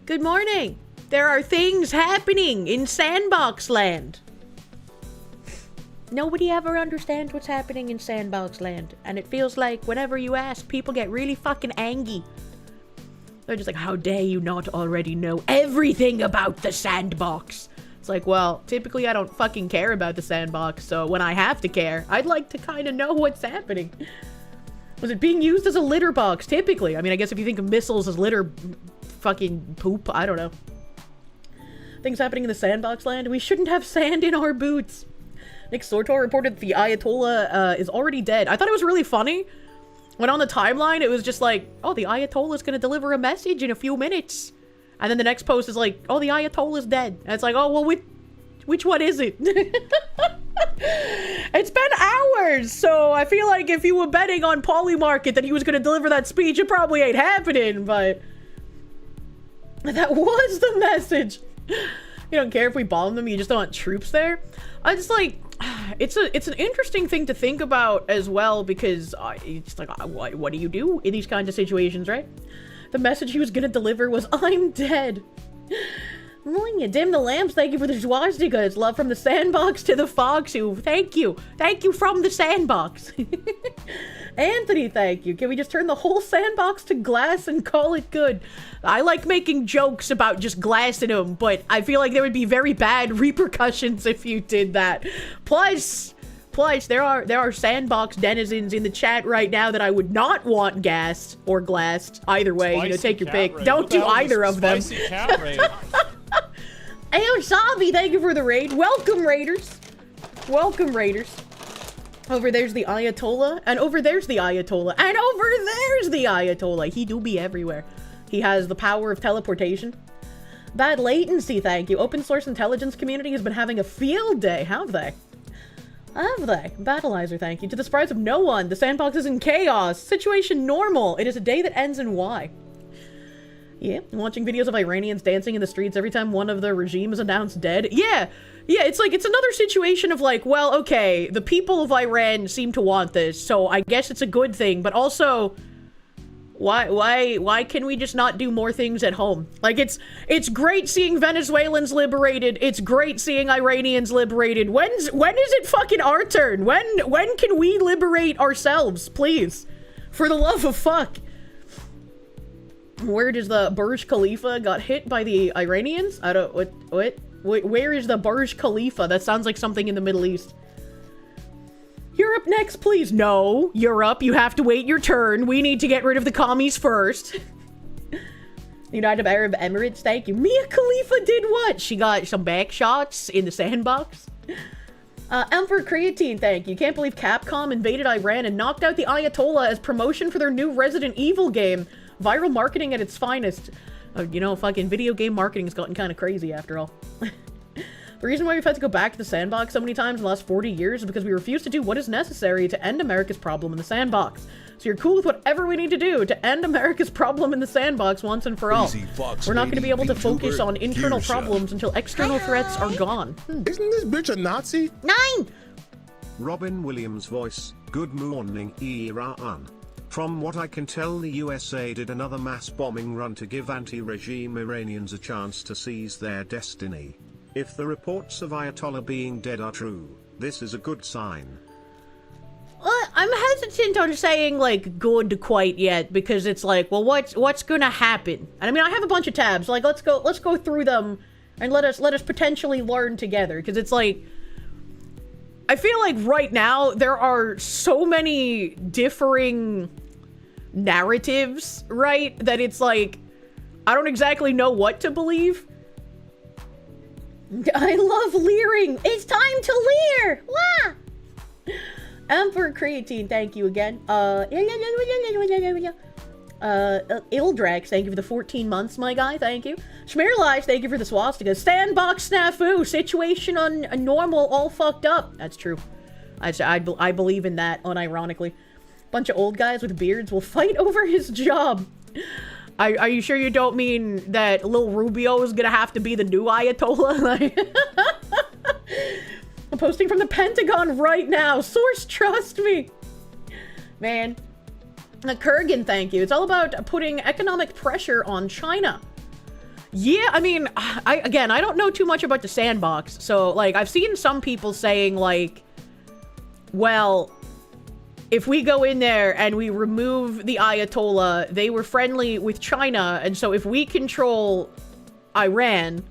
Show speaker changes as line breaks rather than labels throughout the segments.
Good morning. There are things happening in Sandbox Land. Nobody ever understands what's happening in Sandbox Land. And it feels like whenever you ask, people get really fucking angry. They're just like, how dare you not already know everything about the sandbox? It's like, well, typically I don't fucking care about the sandbox, so when I have to care, I'd like to kind of know what's happening. Was it being used as a litter box? Typically. I mean, I guess if you think of missiles as litter fucking poop, I don't know. Things happening in the Sandbox Land. We shouldn't have sand in our boots. Nick Sortor reported that the Ayatollah is already dead. I thought it was really funny. When on the timeline, it was just like, oh, the Ayatollah is going to deliver a message in a few minutes. And then the next post is like, oh, the Ayatollah is dead. And it's like, oh, well, which one is it? It's been hours, so I feel like if you were betting on Polymarket that he was going to deliver that speech, it probably ain't happening, but that was the message. You don't care if we bomb them, you just don't want troops there. I just like, it's an interesting thing to think about as well, because it's just like, what do you do in these kinds of situations, right? The message he was going to deliver was, I'm dead. You dim the lamps, thank you for the swastika. It's love from the sandbox to the Foxu. Thank you. Thank you from the sandbox. Anthony, thank you. Can we just turn the whole sandbox to glass and call it good? I like making jokes about just glassing them, but I feel like there would be very bad repercussions if you did that. Plus, there are sandbox denizens in the chat right now that I would not want gassed or glassed. Either way, spicy, you know, take your pick. Raid. Don't do either of them. Ayo Sabi, thank you for the raid. Welcome, Raiders. Welcome, Raiders. Over there's the Ayatollah, and over there's the Ayatollah, and over there's the Ayatollah. He do be everywhere. He has the power of teleportation. Bad latency, thank you. Open source intelligence community has been having a field day, have they? Have they? Battleizer, thank you. To the surprise of no one, the sandbox is in chaos. Situation normal. It is a day that ends in Y. Yeah, watching videos of Iranians dancing in the streets every time one of the regime is announced dead. Yeah, it's like, it's another situation of like, well, okay, the people of Iran seem to want this, so I guess it's a good thing, but also, why can we just not do more things at home? Like, it's great seeing Venezuelans liberated, it's great seeing Iranians liberated. When is it fucking our turn? When can we liberate ourselves, please? For the love of fuck. Where does the Burj Khalifa got hit by the Iranians? I don't, where is the Burj Khalifa? That sounds like something in the Middle East. Europe next, please. No, Europe, you have to wait your turn. We need to get rid of the commies first. United Arab Emirates, thank you. Mia Khalifa did what? She got some back shots in the sandbox. Emperor Creatine, thank you. Can't believe Capcom invaded Iran and knocked out the Ayatollah as promotion for their new Resident Evil game. Viral marketing at its finest. You know, fucking video game marketing has gotten kind of crazy after all. The reason why we've had to go back to the sandbox so many times in the last 40 years is because we refuse to do what is necessary to end America's problem in the sandbox. So you're cool with whatever we need to do to end America's problem in the sandbox once and for all. We're not going to be able to focus on internal problems until external threats are gone.
Isn't this bitch a Nazi?
9!
Robin Williams' voice, good morning, Iran. From what I can tell, the USA did another mass bombing run to give anti-regime Iranians a chance to seize their destiny. If the reports of Ayatollah being dead are true, this is a good sign.
I'm hesitant on saying, like, good quite yet, because it's like, well, what's gonna happen? And I mean, I have a bunch of tabs, like, let's go through them, and let us potentially learn together, because it's like, I feel like right now, there are so many differing narratives, right, that it's like, I don't exactly know what to believe. I love leering. It's time to leer. Wah! Emperor Creatine, thank you again. Ildrax, thank you for the 14 months, my guy. Thank you. Schmear Lives, thank you for the swastika. Sandbox snafu. Situation on normal, all fucked up. That's true. I believe in that, unironically. Bunch of old guys with beards will fight over his job. Are you sure you don't mean that Lil Rubio is gonna have to be the new Ayatollah? I'm posting from the Pentagon right now. Source, trust me. Man. Kurgan, thank you. It's all about putting economic pressure on China. Yeah, I mean, I don't know too much about the sandbox. So, like, I've seen some people saying, like, well, if we go in there and we remove the Ayatollah, they were friendly with China, and so if we control Iran,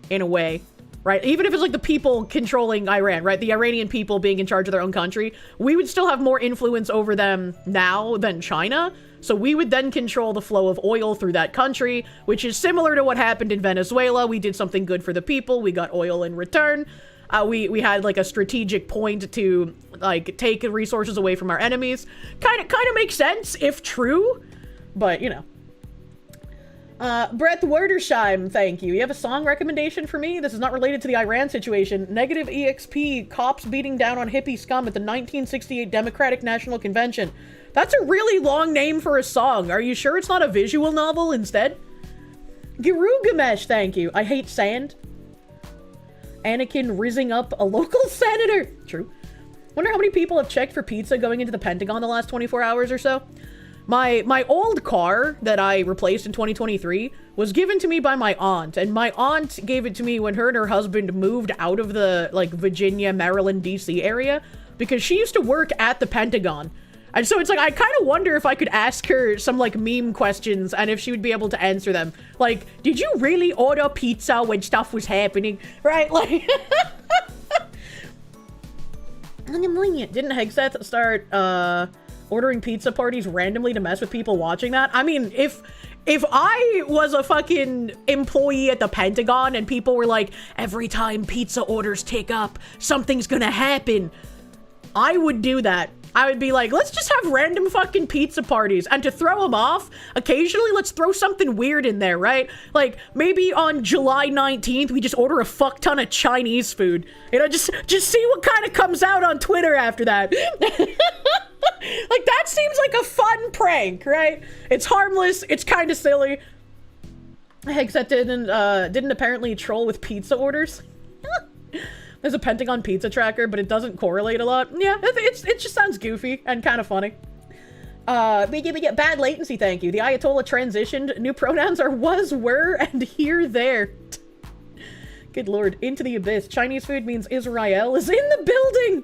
in a way, right? Even if it's like the people controlling Iran, right? The Iranian people being in charge of their own country, we would still have more influence over them now than China. So we would then control the flow of oil through that country, which is similar to what happened in Venezuela. We did something good for the people. We got oil in return. We had like a strategic point to like take resources away from our enemies. Kind of makes sense if true, but you know. Brett Werdersheim, thank you. You have a song recommendation for me? This is not related to the Iran situation. Negative EXP, cops beating down on hippie scum at the 1968 Democratic National Convention. That's a really long name for a song. Are you sure it's not a visual novel instead? Girugamesh, thank you. I hate sand. Anakin rizzing up a local senator. True. Wonder how many people have checked for pizza going into the Pentagon the last 24 hours or so. My old car that I replaced in 2023 was given to me by my aunt, and my aunt gave it to me when her and her husband moved out of the like Virginia, Maryland, DC area, because she used to work at the Pentagon. And so it's like, I kind of wonder if I could ask her some, like, meme questions and if she would be able to answer them. Like, did you really order pizza when stuff was happening? Right? Like, didn't Hegseth start, ordering pizza parties randomly to mess with people watching that? I mean, if I was a fucking employee at the Pentagon and people were like, every time pizza orders tick up, something's gonna happen, I would do that. I would be like, let's just have random fucking pizza parties. And to throw them off, occasionally let's throw something weird in there, right? Like, maybe on July 19th, we just order a fuck ton of Chinese food. You know, just see what kind of comes out on Twitter after that. Like, that seems like a fun prank, right? It's harmless, it's kind of silly. Hegseth didn't apparently troll with pizza orders. There's a Pentagon pizza tracker, but it doesn't correlate a lot. Yeah, it just sounds goofy and kind of funny. We get bad latency, thank you. The Ayatollah transitioned. New pronouns are was, were, and here, there. Good lord. Into the abyss. Chinese food means Israel is in the building.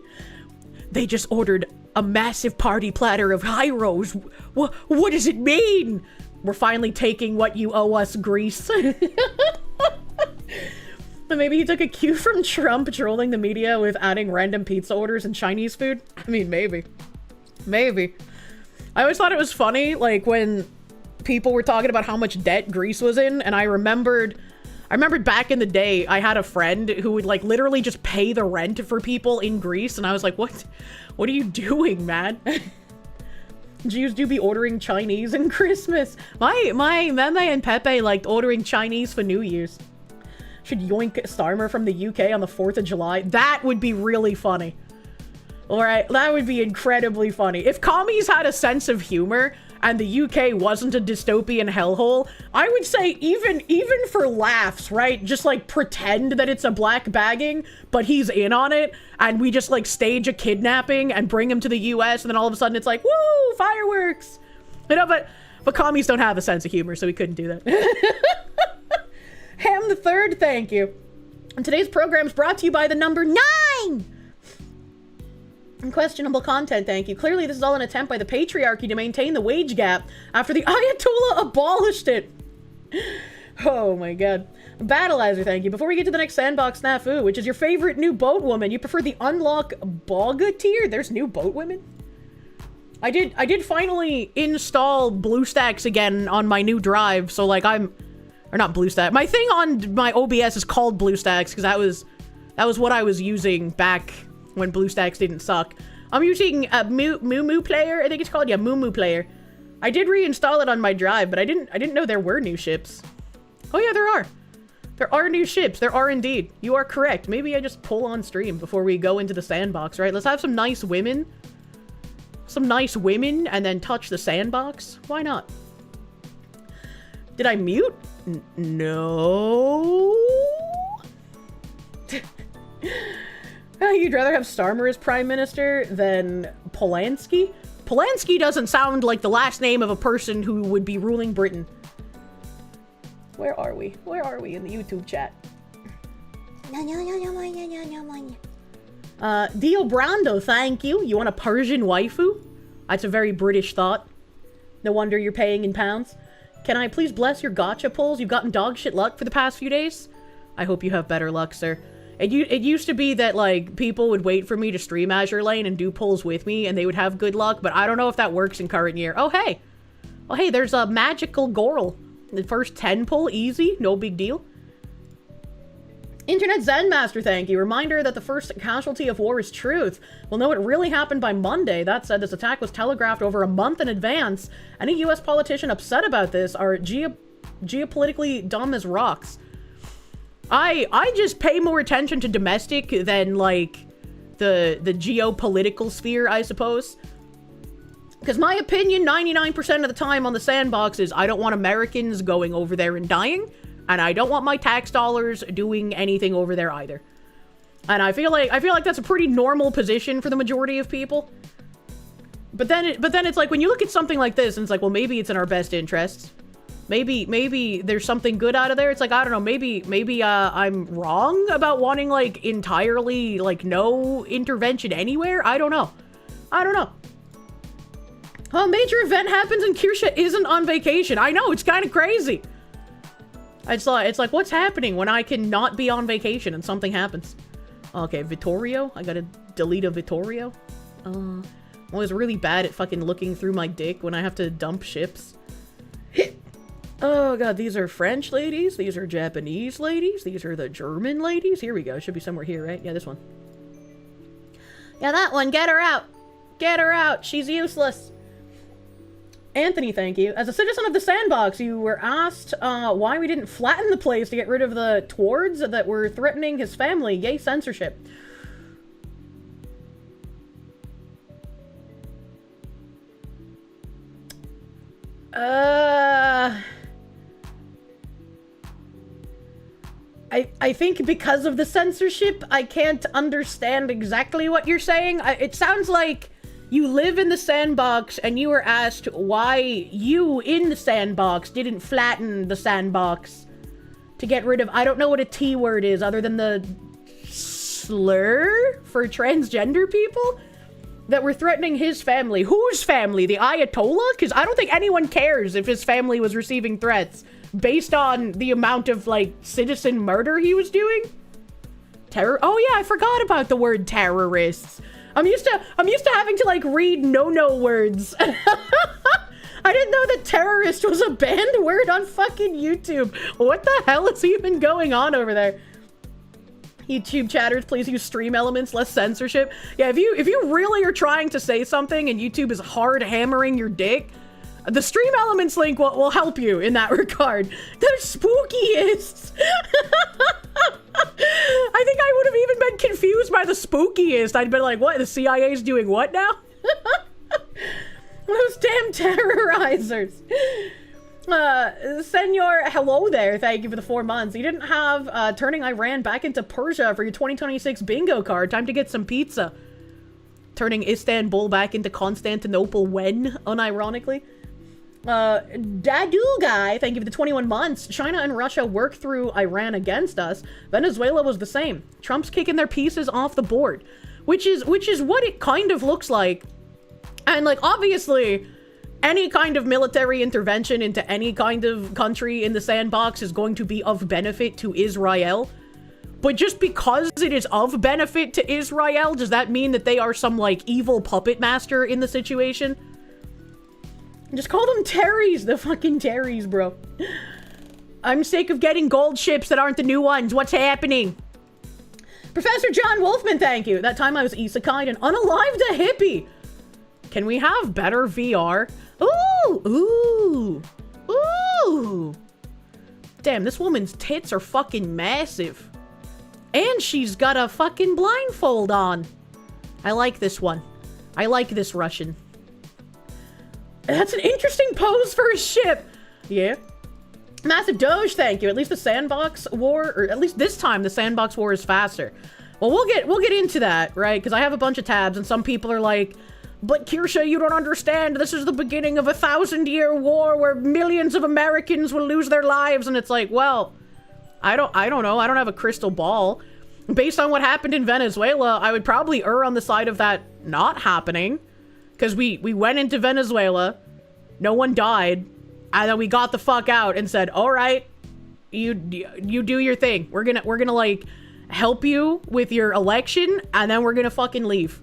They just ordered a massive party platter of gyros. What does it mean? We're finally taking what you owe us, Greece. But maybe he took a cue from Trump trolling the media with adding random pizza orders and Chinese food. I mean, maybe. Maybe. I always thought it was funny, like, when people were talking about how much debt Greece was in, and I remembered I remember back in the day, I had a friend who would like literally just pay the rent for people in Greece, and I was like, what are you doing, man? Jews do be ordering Chinese in Christmas. My Meme and Pepe liked ordering Chinese for New Year's. Should yoink Starmer from the UK on the 4th of July. That would be really funny. Alright, that would be incredibly funny. If commies had a sense of humor and the UK wasn't a dystopian hellhole, I would say even for laughs, right? Just like pretend that it's a black bagging, but he's in on it, and we just like stage a kidnapping and bring him to the US, and then all of a sudden it's like, woo, fireworks! You know, but commies don't have a sense of humor, so we couldn't do that. Ham the Third, thank you. And today's program is brought to you by the number 9! Questionable content, thank you. Clearly this is all an attempt by the patriarchy to maintain the wage gap after the Ayatollah abolished it. Oh my god. Battleizer, thank you. Before we get to the next sandbox snafu, which is your favorite new boat woman, you prefer the unlock Boga tier? There's new boat women? I did finally install BlueStacks again on my new drive, so like or not BlueStacks. My thing on my OBS is called BlueStacks because that was what I was using back when BlueStacks didn't suck. I'm using a Moo Player, I think it's called, yeah, Moo Player. I did reinstall it on my drive, but I didn't know there were new ships. Oh yeah, there are. There are new ships, there are indeed. You are correct. Maybe I just pull on stream before we go into the sandbox, right? Let's have some nice women. Some nice women, and then touch the sandbox. Why not? Did I mute? No. You'd rather have Starmer as Prime Minister than Polanski? Polanski doesn't sound like the last name of a person who would be ruling Britain. Where are we? Where are we in the YouTube chat? Dio Brando, thank you. You want a Persian waifu? That's a very British thought. No wonder you're paying in pounds. Can I please bless your gotcha pulls? You've gotten dog shit luck for the past few days? I hope you have better luck, sir. It used to be that, like, people would wait for me to stream Azure Lane and do pulls with me, and they would have good luck, but I don't know if that works in current year. Oh, hey! Oh, hey, there's a magical Goral. The first 10 pull, easy, no big deal. Internet Zen Master, thank you. Reminder that the first casualty of war is truth. We'll know it really happened by Monday. That said, this attack was telegraphed over a month in advance. Any US politician upset about this are geopolitically dumb as rocks. I just pay more attention to domestic than, like, the geopolitical sphere, I suppose. Because my opinion, 99% of the time on the sandbox is I don't want Americans going over there and dying, and I don't want my tax dollars doing anything over there either. And I feel like that's a pretty normal position for the majority of people. But then it's like, when you look at something like this, and it's like, well, maybe it's in our best interests. Maybe there's something good out of there. It's like, I don't know, maybe I'm wrong about wanting, like, entirely, like, no intervention anywhere? I don't know. Oh, a major event happens and Kirsche isn't on vacation. I know, it's kind of crazy. It's like, what's happening when I can not be on vacation and something happens? Okay, Vittorio? I gotta delete a Vittorio? I'm always really bad at fucking looking through my dick when I have to dump ships. Oh god, these are French ladies, these are Japanese ladies, these are the German ladies. Here we go, it should be somewhere here, right? Yeah, this one. Yeah, that one, get her out! Get her out, she's useless! Anthony, thank you. As a citizen of the sandbox, you were asked why we didn't flatten the place to get rid of the twards that were threatening his family. Yay, censorship. I think because of the censorship, I can't understand exactly what you're saying. It sounds like you live in the sandbox and you were asked why you in the sandbox didn't flatten the sandbox to get rid of, I don't know what a T word is other than the slur for transgender people that were threatening his family. Whose family? The Ayatollah? Because I don't think anyone cares if his family was receiving threats based on the amount of, like, citizen murder he was doing. Oh yeah, I forgot about the word terrorists. I'm used to having to, like, read no words. I didn't know that terrorist was a banned word on fucking YouTube. What the hell is even going on over there? YouTube chatters, please use stream elements, less censorship. Yeah, if you really are trying to say something and YouTube is hard hammering your dick, the stream elements link will help you in that regard. They're spookiest. I think I would have even been confused by the spookiest. I'd been like, what? The CIA's doing what now? Those damn terrorizers. Senor, hello there. Thank you for the 4 months. You didn't have turning Iran back into Persia for your 2026 bingo card. Time to get some pizza. Turning Istanbul back into Constantinople when, unironically. Dadu guy, thank you for the 21 months. China and Russia worked through Iran against us. Venezuela was the same. Trump's kicking their pieces off the board, which is what it kind of looks like. And like, obviously, any kind of military intervention into any kind of country in the sandbox is going to be of benefit to Israel. But just because it is of benefit to Israel, does that mean that they are some like evil puppet master in the situation? Just call them Terrys, the fucking Terrys, bro. I'm sick of getting gold ships that aren't the new ones. What's happening? Professor John Wolfman, thank you. That time I was isekai'd and unalived a hippie. Can we have better VR? Ooh. Damn, this woman's tits are fucking massive. And she's got a fucking blindfold on. I like this one. I like this Russian. That's an interesting pose for a ship. Yeah. Massive Doge, thank you. At least the sandbox war, or at least this time the sandbox war is faster. Well, we'll get into that, right? Because I have a bunch of tabs and some people are like, but Kirsche, you don't understand. This is the beginning of a 1,000-year war where millions of Americans will lose their lives. And it's like, well, I don't know. I don't have a crystal ball. Based on what happened in Venezuela, I would probably err on the side of that not happening. Because we went into Venezuela, no one died, and then we got the fuck out and said, all right, you do your thing. We're gonna like help you with your election, and then we're gonna fucking leave.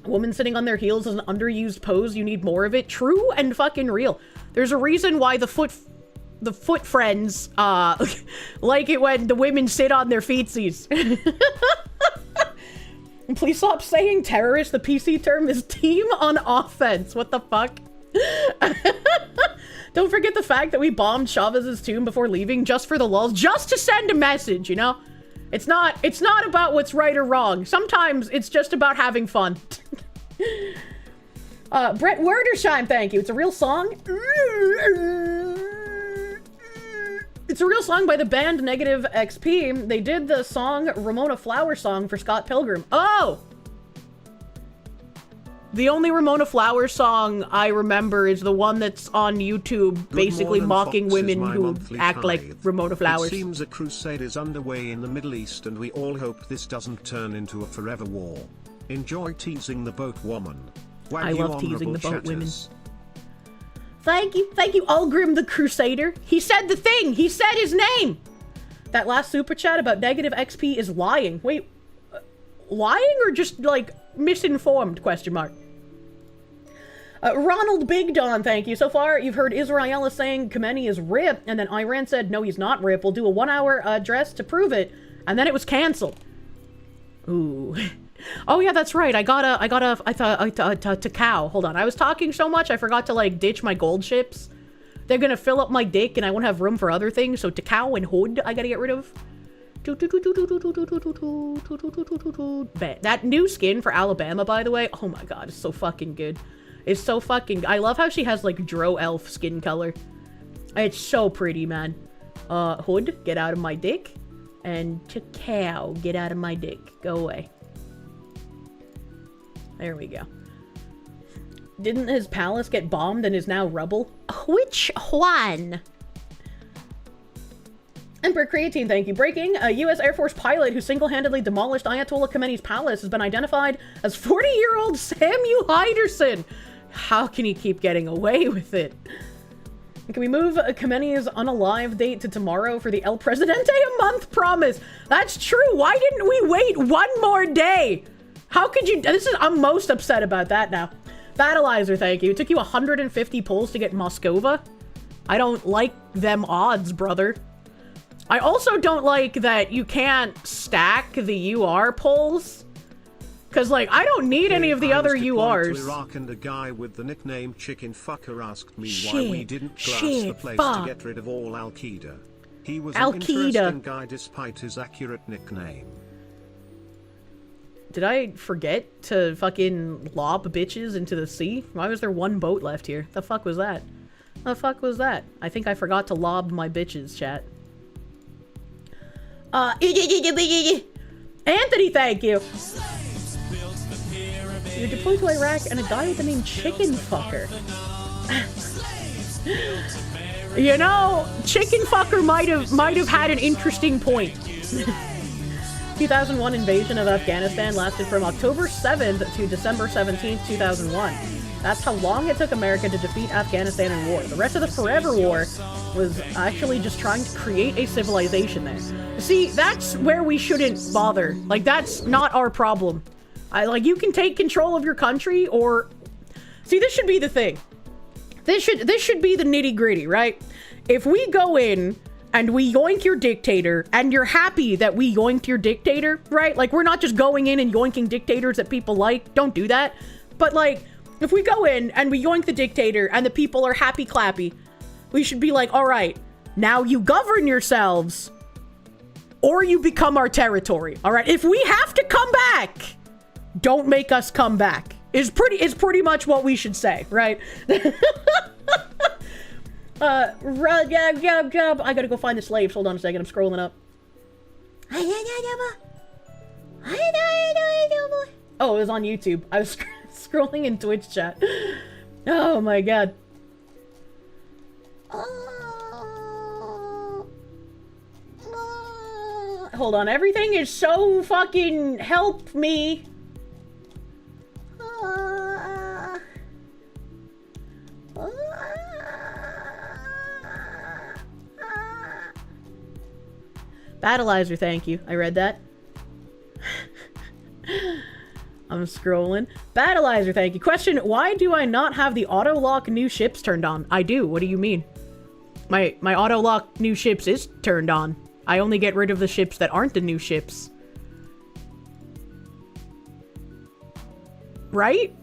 A woman sitting on their heels is an underused pose. You need more of it. True and fucking real. There's a reason why the foot friends like it when the women sit on their feetsies. Please stop saying terrorist. The PC term is team on offense. What the fuck? Don't forget the fact that we bombed Chavez's tomb before leaving just for the lulz, just to send a message, you know? It's not about what's right or wrong. Sometimes it's just about having fun. Brett Werdersheim, thank you. It's a real song. It's a real song by the band Negative XP. They did the song Ramona Flower Song for Scott Pilgrim. Oh! The only Ramona Flower song I remember is the one that's on YouTube, basically mocking women who act like Ramona Flowers.
It seems a crusade is underway in the Middle East and we all hope this doesn't turn into a forever war. Enjoy teasing the boat woman.
I love teasing the boat women. Thank you, Ulgrim the Crusader. He said the thing. He said his name. That last super chat about negative XP is lying. Wait, lying or just like misinformed? Question mark. Ronald Big Don, thank you. So far, you've heard Israel saying Khamenei is RIP, and then Iran said no, he's not RIP. We'll do a 1-hour address to prove it, and then it was canceled. Ooh. Oh yeah, that's right. I got a cow. Hold on. I was talking so much I forgot to like ditch my gold ships. They're gonna fill up my dick and I won't have room for other things. So Takao and Hood I gotta get rid of. That new skin for Alabama, by the way. Oh my god, it's so fucking good. It's so fucking... I love how she has like Dro Elf skin color. It's so pretty, man. Hood, get out of my dick. And Takao, get out of my dick. Go away. There we go. Didn't his palace get bombed and is now rubble? Which one? Emperor Creatine, thank you. Breaking, a U.S. Air Force pilot who single-handedly demolished Ayatollah Khamenei's palace has been identified as 40-year-old Samuel Hyderson. How can he keep getting away with it? Can we move Khamenei's unalive date to tomorrow for the El Presidente a month promise? That's true. Why didn't we wait one more day? How could you? I'm most upset about that now. Battleizer, thank you. It took you 150 pulls to get Moskova. I don't like them odds, brother. I also don't like that you can't stack the UR pulls. Because, like, I don't need any of the other URs.
To Iraq, and a guy with the nickname Chicken Fucker asked me why we didn't glass the place to get rid of all Al-Qaeda. He was an interesting guy despite his accurate nickname.
Did I forget to fucking lob bitches into the sea? Why was there one boat left here? The fuck was that? The fuck was that? I think I forgot to lob my bitches, chat. Anthony, thank you. You're deployed to Iraq and a guy with the name Chicken Fucker. You know, Chicken Fucker might have had an interesting point. 2001 invasion of Afghanistan lasted from October 7th to December 17th, 2001. That's how long it took America to defeat Afghanistan in war. The rest of the Forever War was actually just trying to create a civilization there. See, that's where we shouldn't bother. Like, that's not our problem. Like, you can take control of your country, or... See, this should be the thing. This should be the nitty-gritty, right? If we go in and we yoink your dictator, and you're happy that we yoinked your dictator, right? Like, we're not just going in and yoinking dictators that people like. Don't do that. But, like, if we go in and we yoink the dictator and the people are happy-clappy, we should be like, all right, now you govern yourselves, or you become our territory, all right? If we have to come back, don't make us come back. Is pretty much what we should say, right? I gotta go find the slaves. Hold on a second, I'm scrolling up. Oh, it was on YouTube. I was scrolling in Twitch chat. Oh my god. Hold on, everything is so fucking help me. Battleizer, thank you. I read that. I'm scrolling. Battleizer, thank you. Question, why do I not have the auto-lock new ships turned on? I do. What do you mean? My auto-lock new ships is turned on. I only get rid of the ships that aren't the new ships. Right?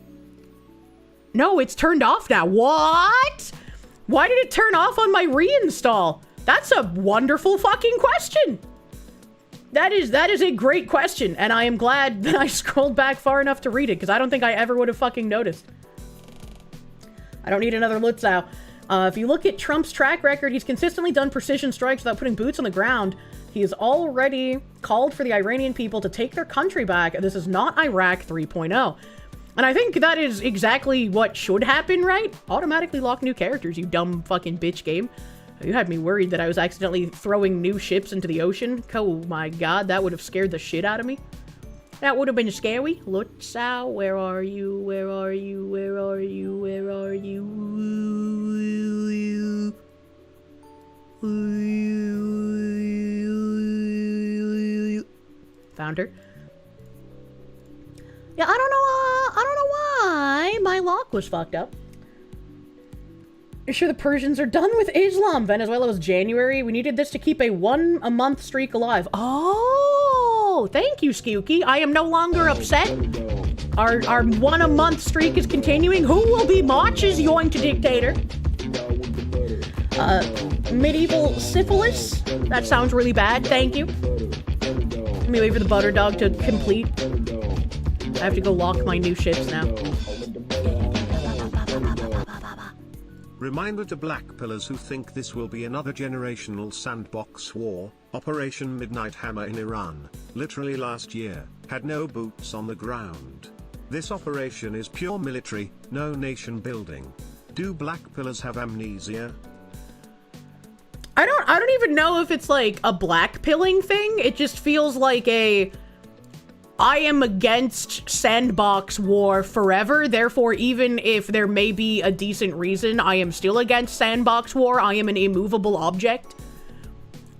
No, it's turned off now. What? Why did it turn off on my reinstall? That's a wonderful fucking question. That is a great question, and I am glad that I scrolled back far enough to read it, because I don't think I ever would have fucking noticed. I don't need another Lutzow. If you look at Trump's track record, he's consistently done precision strikes without putting boots on the ground. He has already called for the Iranian people to take their country back. This is not Iraq 3.0. And I think that is exactly what should happen, right? Automatically lock new characters, you dumb fucking bitch game. You had me worried that I was accidentally throwing new ships into the ocean. Oh my god, that would have scared the shit out of me. That would have been scary. Lutzow, where are you? Where are you? Where are you? Where are you? Found her. Yeah, I don't know why my lock was fucked up. You're sure the Persians are done with Islam? Venezuela was January. We needed this to keep a month streak alive. Oh, thank you, Skewky. I am no longer upset. Our 1 a month streak is continuing. Who will be March's yoink to dictator? Medieval syphilis? That sounds really bad. Thank you. Let me wait for the butter dog to complete. I have to go lock my new ships now.
Reminder to black pillars who think this will be another generational sandbox war. Operation Midnight Hammer in Iran, literally last year, had no boots on the ground. This operation is pure military, no nation building. Do black pillars have amnesia?
I don't even know if it's like a black pilling thing. It just feels like I am against sandbox war forever, therefore even if there may be a decent reason, I am still against sandbox war. I am an immovable object.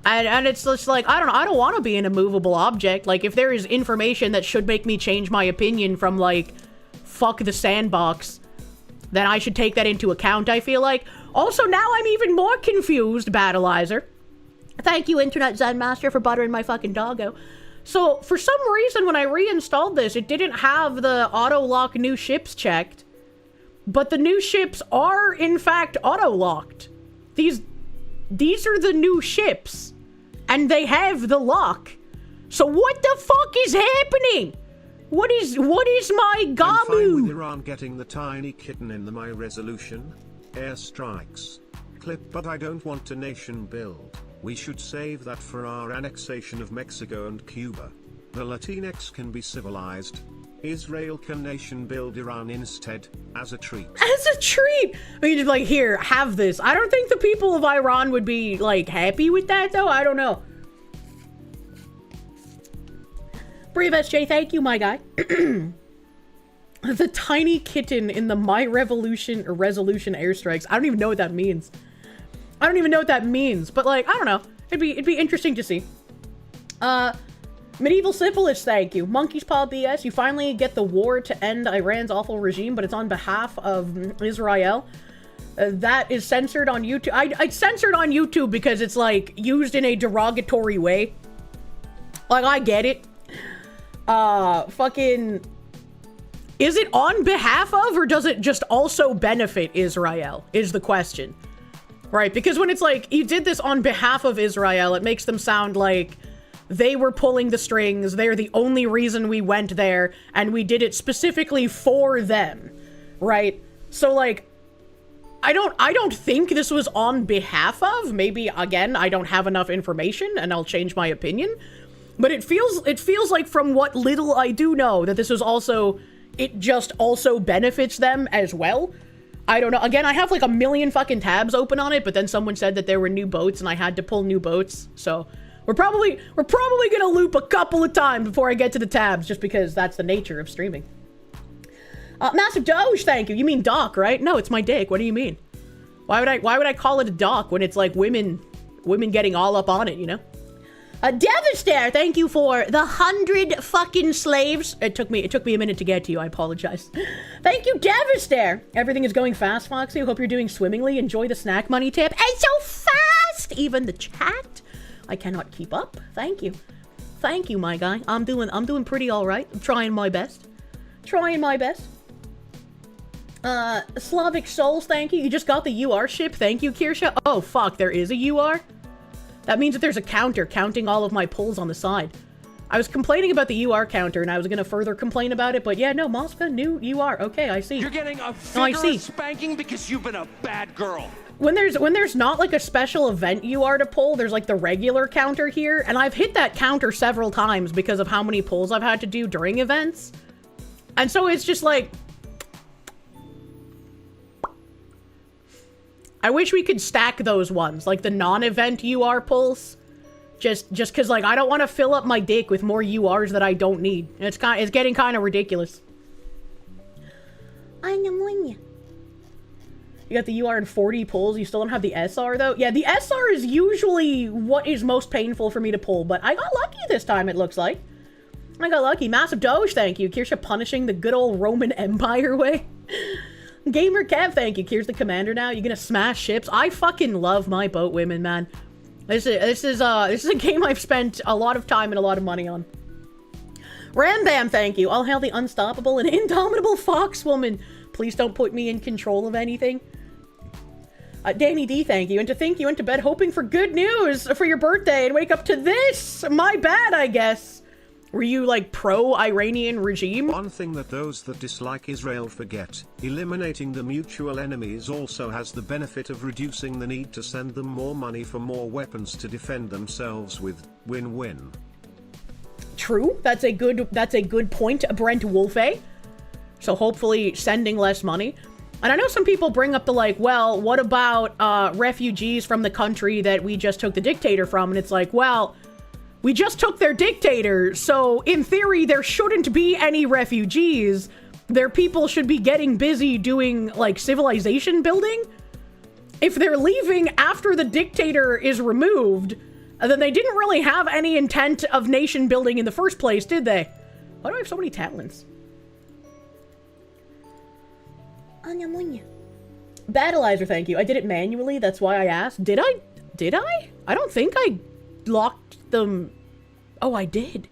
And it's just like, I don't want to be an immovable object. Like, if there is information that should make me change my opinion from, like, fuck the sandbox, then I should take that into account, I feel like. Also, now I'm even more confused, Battleizer. Thank you, Internet Zen Master, for buttering my fucking doggo. So, for some reason, when I reinstalled this, it didn't have the auto-lock new ships checked. But the new ships are, in fact, auto-locked. These are the new ships. And they have the lock. So what the fuck is happening? What is my Gamu?
I'm fine with Iran getting the tiny kitten in the My Resolution airstrikes clip, but I don't want a nation build. We should save that for our annexation of Mexico and Cuba. The Latinx can be civilized. Israel can nation build Iran instead, as a treat.
As a treat! I mean, just like, here, have this. I don't think the people of Iran would be, like, happy with that, though. I don't know. Brave SJ, thank you, my guy. The tiny kitten in the My Revolution or Resolution airstrikes. I don't even know what that means. I don't even know what that means, but like, I don't know. It'd be interesting to see. Medieval Syphilis, thank you. Monkey's Paw BS, you finally get the war to end Iran's awful regime, but it's on behalf of Israel. That is censored on YouTube. It's censored on YouTube because it's like used in a derogatory way. Like, I get it. Fucking... Is it on behalf of, or does it just also benefit Israel, is the question. Right, because when it's like, you did this on behalf of Israel, it makes them sound like they were pulling the strings, they're the only reason we went there, and we did it specifically for them, right? So, like, I don't think this was on behalf of. Maybe, again, I don't have enough information, and I'll change my opinion. But it feels like, from what little I do know, that this was also, it just also benefits them as well. I don't know. Again, I have like a million fucking tabs open on it, but then someone said that there were new boats and I had to pull new boats. So we're probably gonna loop a couple of times before I get to the tabs, just because that's the nature of streaming. Massive Doge, thank you. You mean dock, right? No, it's my dick. What do you mean? Why would I call it a dock when it's like women getting all up on it, you know? Devastator, thank you for the 100 fucking slaves. It took me a minute to get to you. I apologize. Thank you, Devastator. Everything is going fast, Foxy. Hope you're doing swimmingly. Enjoy the snack money tip. And so fast! Even the chat. I cannot keep up. Thank you. Thank you, my guy. I'm doing pretty all right. I'm trying my best. Trying my best. Slavic Souls, thank you. You just got the UR ship. Thank you, Kirsche. Oh, fuck. There is a UR? That means that there's a counter counting all of my pulls on the side. I was complaining about the UR counter, and I was going to further complain about it, but yeah, no, Mosca, new UR. Okay, I see.
You're getting a vigorous spanking because you've been a bad girl.
When there's not like a special event UR to pull, there's like the regular counter here, and I've hit that counter several times because of how many pulls I've had to do during events. And so it's just like... I wish we could stack those ones, like the non-event UR pulls. Just because, like, I don't want to fill up my dick with more URs that I don't need. It's getting kind of ridiculous. You got the UR in 40 pulls. You still don't have the SR, though? Yeah, the SR is usually what is most painful for me to pull, but I got lucky this time, it looks like. I got lucky. Massive Doge, thank you. Kirsche punishing the good old Roman Empire way. Gamer Kev, thank you. Here's the commander now. You gonna smash ships? I fucking love my boat women, man. This is a game I've spent a lot of time and a lot of money on. Rambam, thank you. All hail the unstoppable and indomitable fox woman. Please don't put me in control of anything. Danny D, thank you. And to think you went to bed hoping for good news for your birthday and wake up to this. My bad, I guess. Were you, like, pro-Iranian regime?
One thing that those that dislike Israel forget, eliminating the mutual enemies also has the benefit of reducing the need to send them more money for more weapons to defend themselves with. Win-win.
True. That's a good point, Brent Wolfe. So hopefully sending less money. And I know some people bring up the, like, well, what about refugees from the country that we just took the dictator from? And it's like, well... We just took their dictator, so in theory, there shouldn't be any refugees. Their people should be getting busy doing, like, civilization building. If they're leaving after the dictator is removed, then they didn't really have any intent of nation building in the first place, did they? Why do I have so many talents? Battleizer, thank you. I did it manually, that's why I asked. Did I? Did I? I don't think I locked them. Oh, I did.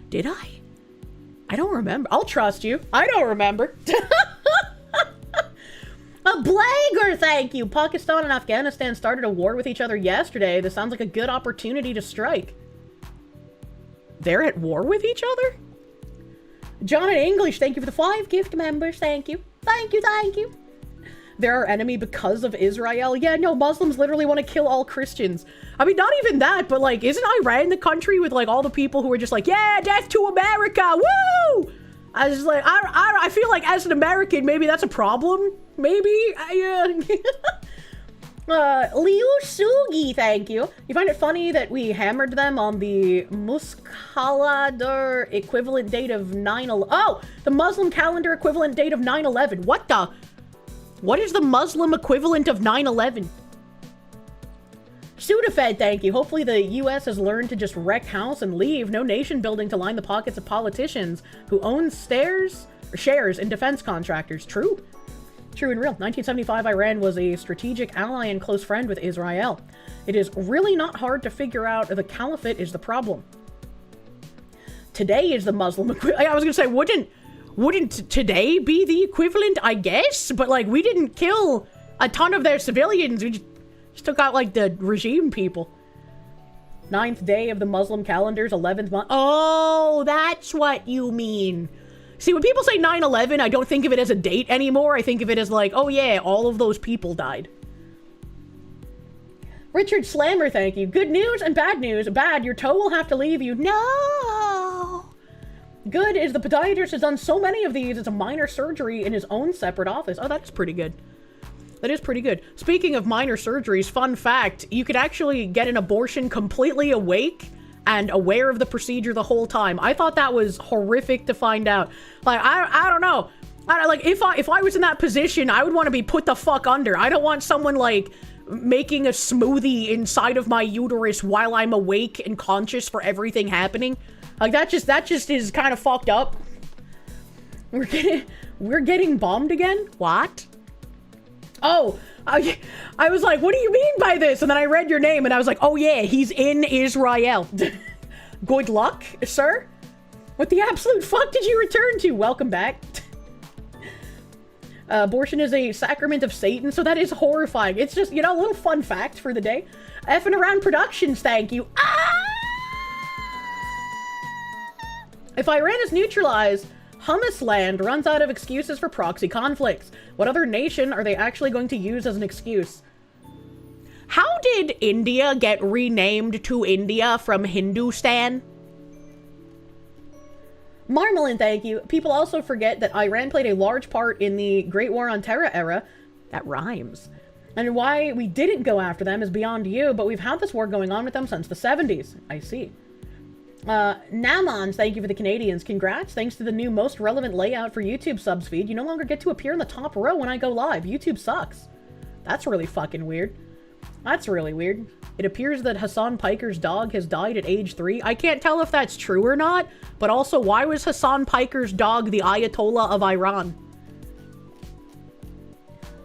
Did I? I don't remember. I'll trust you. I don't remember. A Blager, thank you. Pakistan and Afghanistan started a war with each other yesterday. This sounds like a good opportunity to strike. They're at war with each other? John and English, thank you for the 5 gift members. Thank you. Thank you, thank you. They're our enemy because of Israel. Yeah, no, Muslims literally want to kill all Christians. I mean, not even that, but like, isn't Iran the country with like all the people who are just like, yeah, death to America, woo! I was just like, I feel like as an American, maybe that's a problem. Maybe. Liu Sugi, thank you. You find it funny that we hammered them on the Muskaladar equivalent date of 9/11. Oh, the Muslim calendar equivalent date of 9/11. What the? What is the Muslim equivalent of 9/11? Sudafed, thank you. Hopefully the U.S. has learned to just wreck house and leave. No nation building to line the pockets of politicians who own shares in defense contractors. True. True and real. 1975, Iran was a strategic ally and close friend with Israel. It is really not hard to figure out the caliphate is the problem. Today is the Muslim equivalent. I was going to say, wouldn't today be the equivalent, I guess? But, like, we didn't kill a ton of their civilians. We just took out, like, the regime people. 9th day of the Muslim calendar's 11th month. Oh, that's what you mean. See, when people say 9/11, I don't think of it as a date anymore. I think of it as like, oh yeah, all of those people died. Richard Slammer, thank you. Good news and bad news. Bad, your toe will have to leave you. No! Good is the podiatrist has done so many of these, it's a minor surgery in his own separate office. Oh, that's pretty good. That is pretty good. Speaking of minor surgeries, fun fact, you could actually get an abortion completely awake and aware of the procedure the whole time. I thought that was horrific to find out. Like, I don't know. Like, if I was in that position, I would want to be put the fuck under. I don't want someone, like, making a smoothie inside of my uterus while I'm awake and conscious for everything happening. Like, that just is kind of fucked up. We're getting bombed again? What? Oh, I was like, what do you mean by this? And then I read your name and I was like, oh yeah, he's in Israel. Good luck, sir. What the absolute fuck did you return to? Welcome back. Abortion is a sacrament of Satan, so that is horrifying. It's just, you know, a little fun fact for the day. Effing Around Productions, thank you. Ah! If Iran is neutralized, Hummus Land runs out of excuses for proxy conflicts. What other nation are they actually going to use as an excuse? How did India get renamed to India from Hindustan? Marmalin, thank you. People also forget that Iran played a large part in the Great War on Terror era. That rhymes. And why we didn't go after them is beyond you, but we've had this war going on with them since the 70s. I see. Namans, thank you for the Canadians. Congrats, thanks to the new most relevant layout for YouTube subs feed, you no longer get to appear in the top row when I go live. YouTube sucks. That's really fucking weird. That's really weird. It appears that Hassan Piker's dog has died at age 3. I can't tell if that's true or not, but also, why was Hassan Piker's dog the Ayatollah of Iran?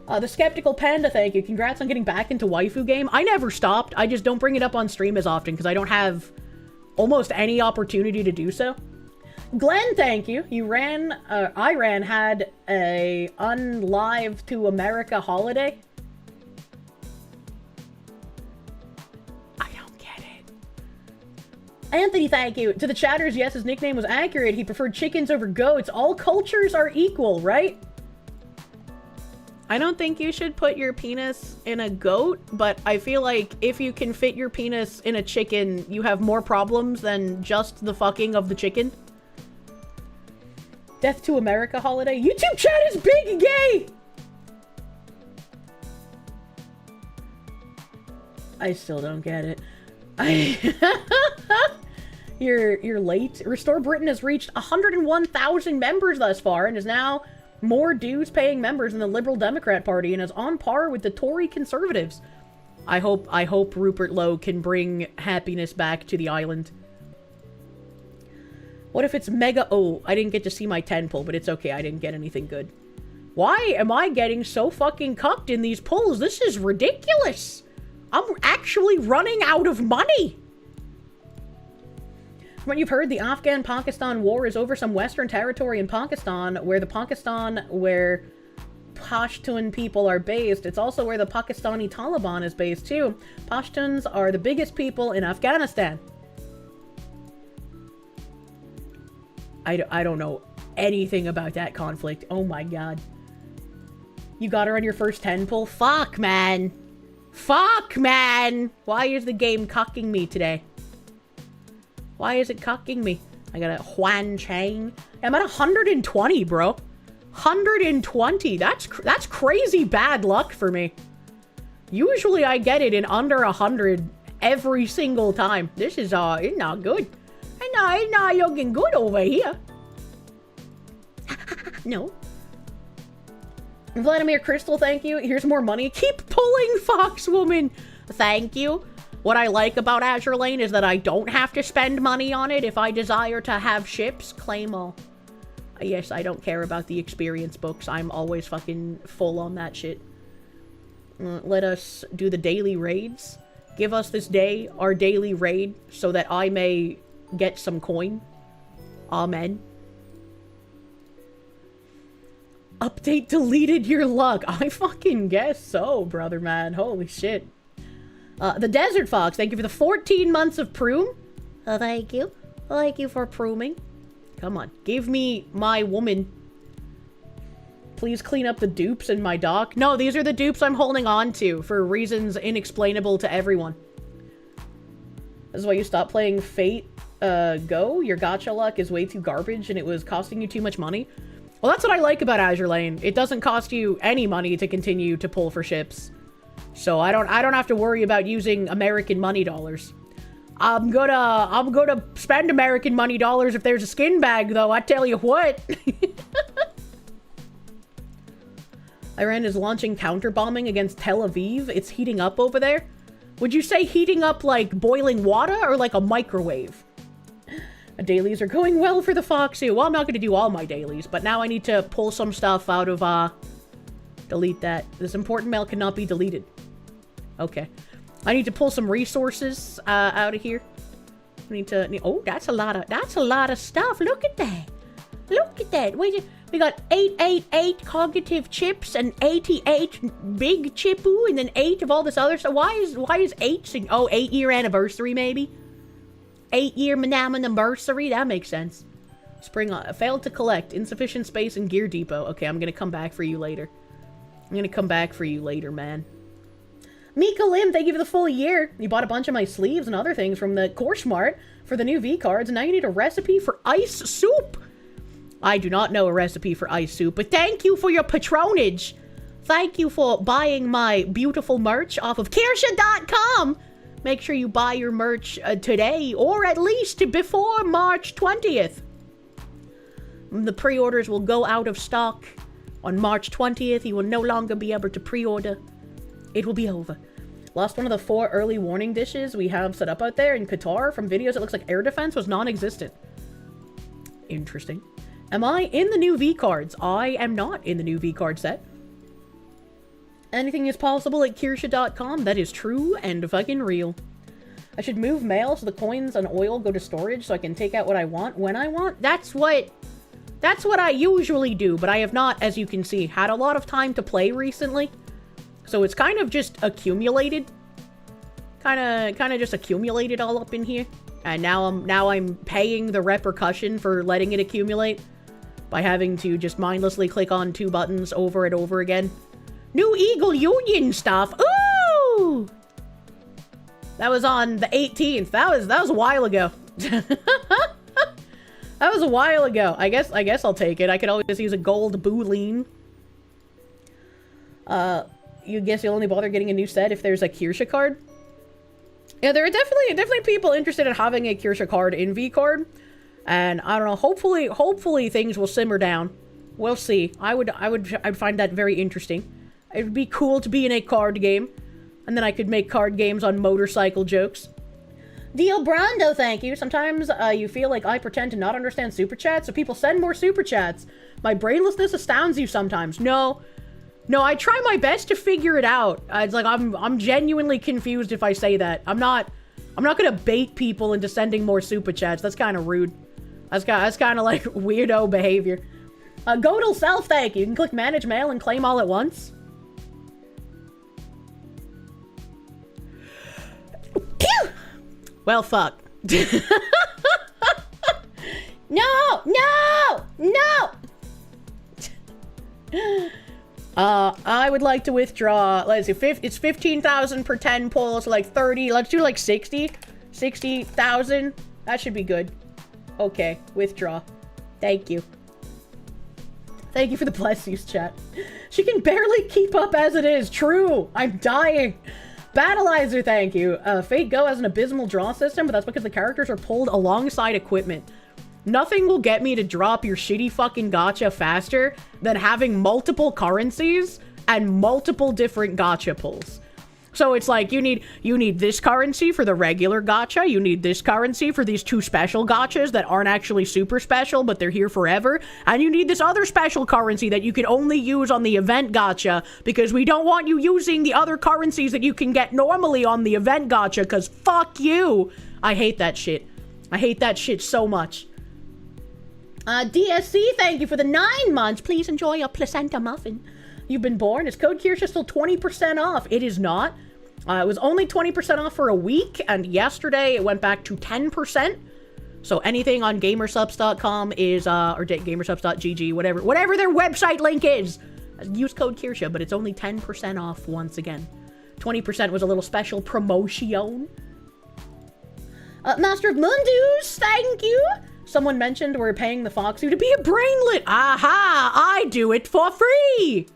The Skeptical Panda, thank you. Congrats on getting back into waifu game. I never stopped. I just don't bring it up on stream as often because I don't have almost any opportunity to do so. Glenn, thank you. Iran had a unlive to America holiday. I don't get it. Anthony, thank you. To the chatters, yes, his nickname was accurate. He preferred chickens over goats. All cultures are equal, right? I don't think you should put your penis in a goat, but I feel like if you can fit your penis in a chicken, you have more problems than just the fucking of the chicken. Death to America holiday. YouTube chat is big and gay! I still don't get it. You're late. Restore Britain has reached 101,000 members thus far and is now more dues-paying members in the Liberal Democrat Party and is on par with the Tory Conservatives. I hope Rupert Lowe can bring happiness back to the island. What if it's mega... Oh, I didn't get to see my 10 pull, but it's okay. I didn't get anything good. Why am I getting so fucking cucked in these polls? This is ridiculous. I'm actually running out of money. From what you've heard, the Afghan-Pakistan war is over some western territory in Pakistan where Pashtun people are based. It's also where the Pakistani Taliban is based too. Pashtuns are the biggest people in Afghanistan. I don't know anything about that conflict. Oh my god. You got her on your first 10 pull? Fuck, man. Fuck, man. Why is the game cucking me today? Why is it cucking me? I got a Huan Chang. I'm at 120, bro. 120. That's crazy bad luck for me. Usually I get it in under 100 every single time. This is it's not good. It's not looking good over here. No. Vladimir Crystal, thank you. Here's more money. Keep pulling, Foxwoman. Thank you. What I like about Azure Lane is that I don't have to spend money on it if I desire to have ships. Claim all. Yes, I don't care about the experience books. I'm always fucking full on that shit. Let us do the daily raids. Give us this day our daily raid so that I may get some coin. Amen. Update deleted your luck. I fucking guess so, brother man. Holy shit. The Desert Fox, thank you for the 14 months of prune. Thank you. Thank you for pruning. Come on. Give me my woman. Please clean up the dupes in my dock. No, these are the dupes I'm holding on to for reasons inexplainable to everyone. This is why you stopped playing Fate Go. Your gacha luck is way too garbage and it was costing you too much money. Well, that's what I like about Azure Lane. It doesn't cost you any money to continue to pull for ships. So I don't have to worry about using American money dollars. I'm gonna spend American money dollars if there's a skin bag, though. I tell you what. Iran is launching counter-bombing against Tel Aviv. It's heating up over there. Would you say heating up like boiling water or like a microwave? Dailies are going well for the Foxy. Well, I'm not going to do all my dailies, but now I need to pull some stuff out of, delete that. This important mail cannot be deleted. Okay. I need to pull some resources, out of here. I need to, oh, that's a lot of stuff. Look at that. Look at that. We got 888 cognitive chips and 88 big chipu and then 8 of all this other stuff. Why is 8? Oh, 8-year anniversary, maybe? 8-year anniversary? That makes sense. Spring failed to collect. Insufficient space in Gear Depot. Okay, I'm gonna come back for you later. I'm gonna come back for you later, man. Mika Lim, thank you for the full year. You bought a bunch of my sleeves and other things from the Kirsche Mart for the new V cards, and now you need a recipe for ice soup. I do not know a recipe for ice soup, but thank you for your patronage. Thank you for buying my beautiful merch off of Kirsche.com. Make sure you buy your merch today, or at least before March 20th. The pre-orders will go out of stock on March 20th. You will no longer be able to pre-order. It will be over. Lost one of the 4 early warning dishes we have set up out there in Qatar. From videos, it looks like air defense was non-existent. Interesting. Am I in the new V cards? I am not in the new V card set. Anything is possible at Kirsche.com. That is true and fucking real. I should move mail so the coins and oil go to storage so I can take out what I want when I want. That's what I usually do, but I have not, as you can see, had a lot of time to play recently. So it's kind of just accumulated. Kind of just accumulated all up in here. And now I'm paying the repercussion for letting it accumulate by having to just mindlessly click on 2 buttons over and over again. New Eagle Union stuff. Ooh! That was on the 18th. That was a while ago. That was a while ago. I guess I'll take it. I could always use a gold boolean. You guess you'll only bother getting a new set if there's a Kirsche card? Yeah, there are definitely people interested in having a Kirsche card in V card. And I don't know, hopefully things will simmer down. We'll see. I'd find that very interesting. It would be cool to be in a card game. And then I could make card games on motorcycle jokes. Dio Brando, thank you. Sometimes you feel like I pretend to not understand super chats, so people send more super chats. My brainlessness astounds you sometimes. No, I try my best to figure it out. It's like I'm genuinely confused if I say that. I'm not gonna bait people into sending more super chats. That's kind of rude. That's kind of like weirdo behavior. Godel Self, thank you. You can click manage mail and claim all at once. Pew! Well, fuck. No! I would like to withdraw, let's see, it's 15,000 per 10 pulls, so like 30, let's do like 60,000. That should be good. Okay, withdraw. Thank you. Thank you for the bless yous, chat. She can barely keep up as it is. True. I'm dying. Battleizer, thank you. Fate Go has an abysmal draw system, but that's because the characters are pulled alongside equipment. Nothing will get me to drop your shitty fucking gacha faster than having multiple currencies and multiple different gacha pulls. So it's like, you need this currency for the regular gacha, you need this currency for these 2 special gachas that aren't actually super special, but they're here forever, and you need this other special currency that you can only use on the event gacha, because we don't want you using the other currencies that you can get normally on the event gacha, because fuck you! I hate that shit. I hate that shit so much. DSC, thank you for the 9 months. Please enjoy a placenta muffin. You've been born. Is code Kirsche still 20% off? It is not. It was only 20% off for a week, and yesterday it went back to 10%. So anything on gamersubs.com is, or gamersubs.gg, whatever their website link is. Use code Kirsche, but it's only 10% off once again. 20% was a little special promotion. Master of Mundus, thank you. Someone mentioned we're paying the Foxy to be a brainlet. Aha! I do it for free!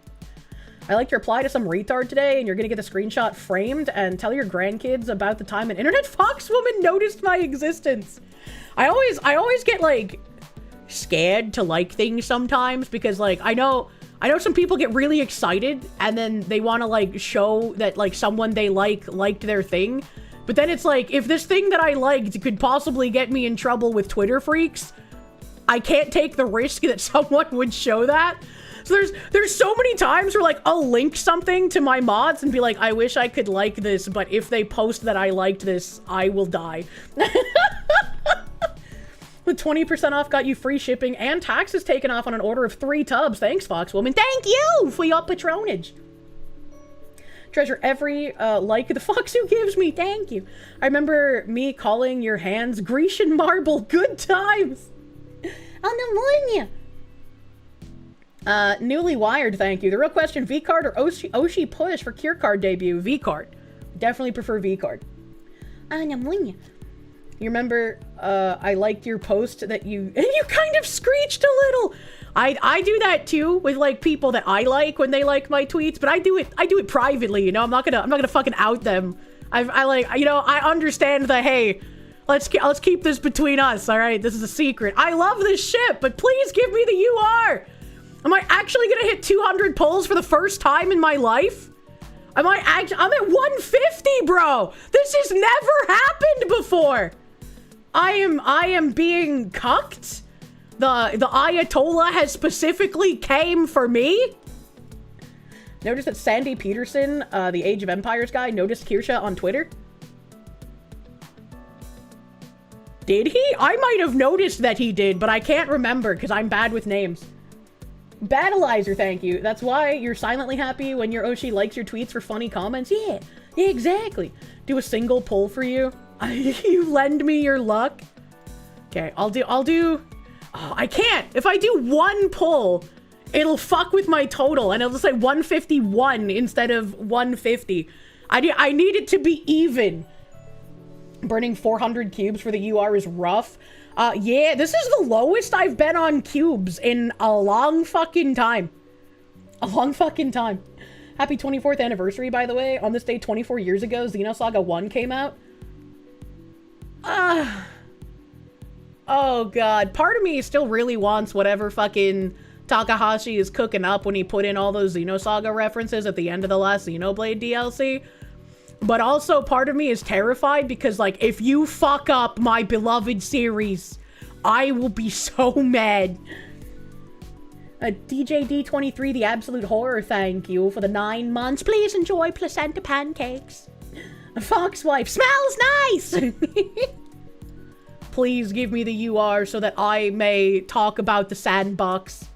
I like to reply to some retard today, and you're gonna get the screenshot framed and tell your grandkids about the time an internet foxwoman noticed my existence. I always get, like, scared to like things sometimes, because, like, I know some people get really excited, and then they want to, like, show that, like, someone they liked their thing. But then it's like, if this thing that I liked could possibly get me in trouble with Twitter freaks, I can't take the risk that someone would show that. So there's so many times where, like, I'll link something to my mods and be like, I wish I could like this, but if they post that I liked this, I will die. The 20% off got you free shipping and taxes taken off on an order of 3 tubs. Thanks, Foxwoman. Thank you for your patronage. Treasure every like the Foxu gives me. Thank you. I remember me calling your hands Grecian marble. Good times. Oh, no, newly wired, thank you. The real question, V-Card or Oshi Push for Cure Card debut? V-Card. Definitely prefer V-Card. You remember, I liked your post that you kind of screeched a little. I do that too with, like, people that I like when they like my tweets, but I do it privately, you know. I'm not gonna fucking out them. I like, you know, I understand that, hey, let's keep this between us, all right? This is a secret. I love this ship, but please give me the UR. Am I actually gonna hit 200 pulls for the first time in my life? I'm at 150, bro. This has never happened before. I am being cucked. The Ayatollah has specifically came for me. Notice that Sandy Peterson, the Age of Empires guy, noticed Kirsche on Twitter. Did he? I might have noticed that he did, but I can't remember because I'm bad with names. Battleizer, thank you. That's why you're silently happy when your Oshi likes your tweets for funny comments? Yeah, exactly. Do a single pull for you. You lend me your luck. Okay, I'll do... Oh, I can't. If I do 1 pull, it'll fuck with my total, and it'll say 151 instead of 150. I need it to be even. Burning 400 cubes for the UR is rough. Yeah, this is the lowest I've been on cubes in a long fucking time. A long fucking time. Happy 24th anniversary, by the way. On this day 24 years ago, Xenosaga 1 came out. Oh god. Part of me still really wants whatever fucking Takahashi is cooking up when he put in all those Xenosaga references at the end of the last Xenoblade DLC. But also part of me is terrified because, like, if you fuck up my beloved series, I will be so mad. DJD23, the absolute horror, thank you for the 9 months. Please enjoy placenta pancakes. Foxwife, smells nice! Please give me the UR so that I may talk about the sandbox.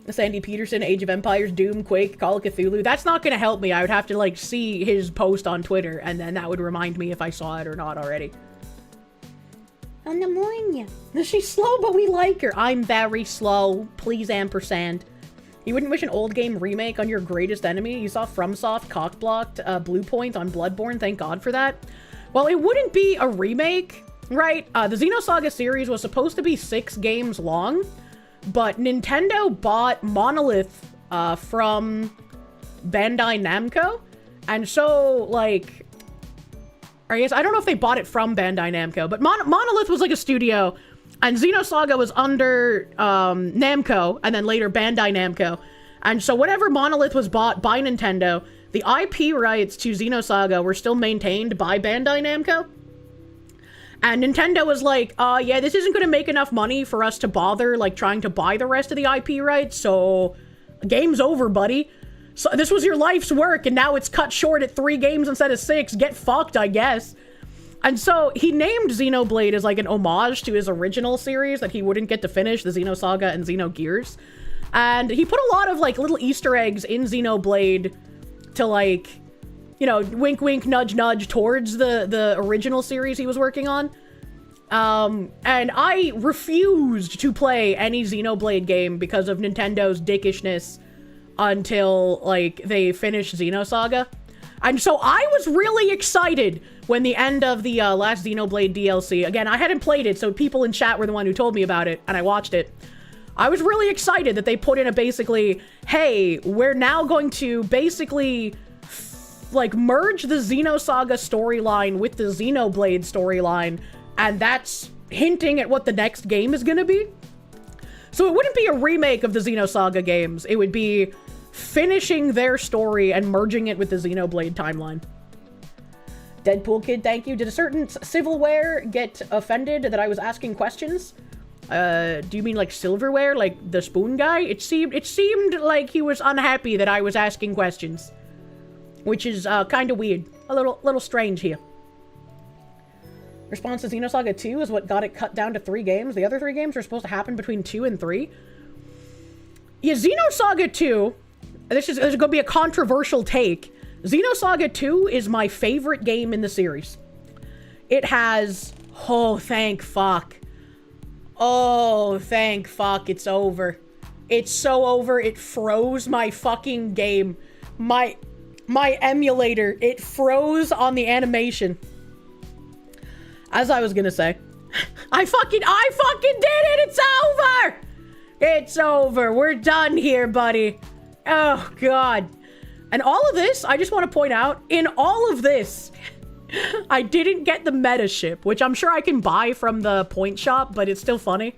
Sandy Peterson, Age of Empires, Doom, Quake, Call of Cthulhu. That's not gonna help me. I would have to, like, see his post on Twitter, and then that would remind me if I saw it or not already. On the morning. She's slow, but we like her. I'm very slow. Please, ampersand. You wouldn't wish an old game remake on your greatest enemy? You saw FromSoft cockblocked Blue Point on Bloodborne. Thank God for that. Well, it wouldn't be a remake, right? The Xenosaga series was supposed to be 6 games long, but Nintendo bought Monolith from Bandai Namco, and so, like, I guess, I don't know if they bought it from Bandai Namco, but Monolith was like a studio, and Xenosaga was under Namco, and then later Bandai Namco. And so whenever Monolith was bought by Nintendo, the IP rights to Xenosaga were still maintained by Bandai Namco. And Nintendo was like, yeah, this isn't going to make enough money for us to bother, like, trying to buy the rest of the IP rights, so game's over, buddy. So this was your life's work, and now it's cut short at 3 games instead of 6. Get fucked, I guess. And so he named Xenoblade as, like, an homage to his original series that he wouldn't get to finish, the Xenosaga and Xenogears. And he put a lot of, like, little Easter eggs in Xenoblade to, like, you know, wink, wink, nudge, nudge towards the original series he was working on. And I refused to play any Xenoblade game because of Nintendo's dickishness until, like, they finished Xenosaga. And so I was really excited when the end of the last Xenoblade DLC, again, I hadn't played it, so people in chat were the one who told me about it, and I watched it. I was really excited that they put in a basically, hey, we're now going to basically, like, merge the Xenosaga storyline with the Xenoblade storyline, and that's hinting at what the next game is gonna be. So it wouldn't be a remake of the Xenosaga games, it would be finishing their story and merging it with the Xenoblade timeline. Deadpool Kid, thank you. Did a certain civilware get offended that I was asking questions? Do you mean like silverware, like the spoon guy? It seemed like he was unhappy that I was asking questions, which is kind of weird, a little strange here. Response to Xenosaga 2 is what got it cut down to 3 games. The other 3 games were supposed to happen between 2 and 3. Yeah, Xenosaga 2, this is going to be a controversial take. Xenosaga 2 is my favorite game in the series. It has, oh, thank fuck. Oh, thank fuck, it's over. It's so over, it froze my fucking game. My emulator, it froze on the animation. As I was gonna say. I fucking did it! It's over! It's over. We're done here, buddy. Oh, God. And all of this, I just want to point out, in all of this, I didn't get the meta ship, which I'm sure I can buy from the point shop, but it's still funny.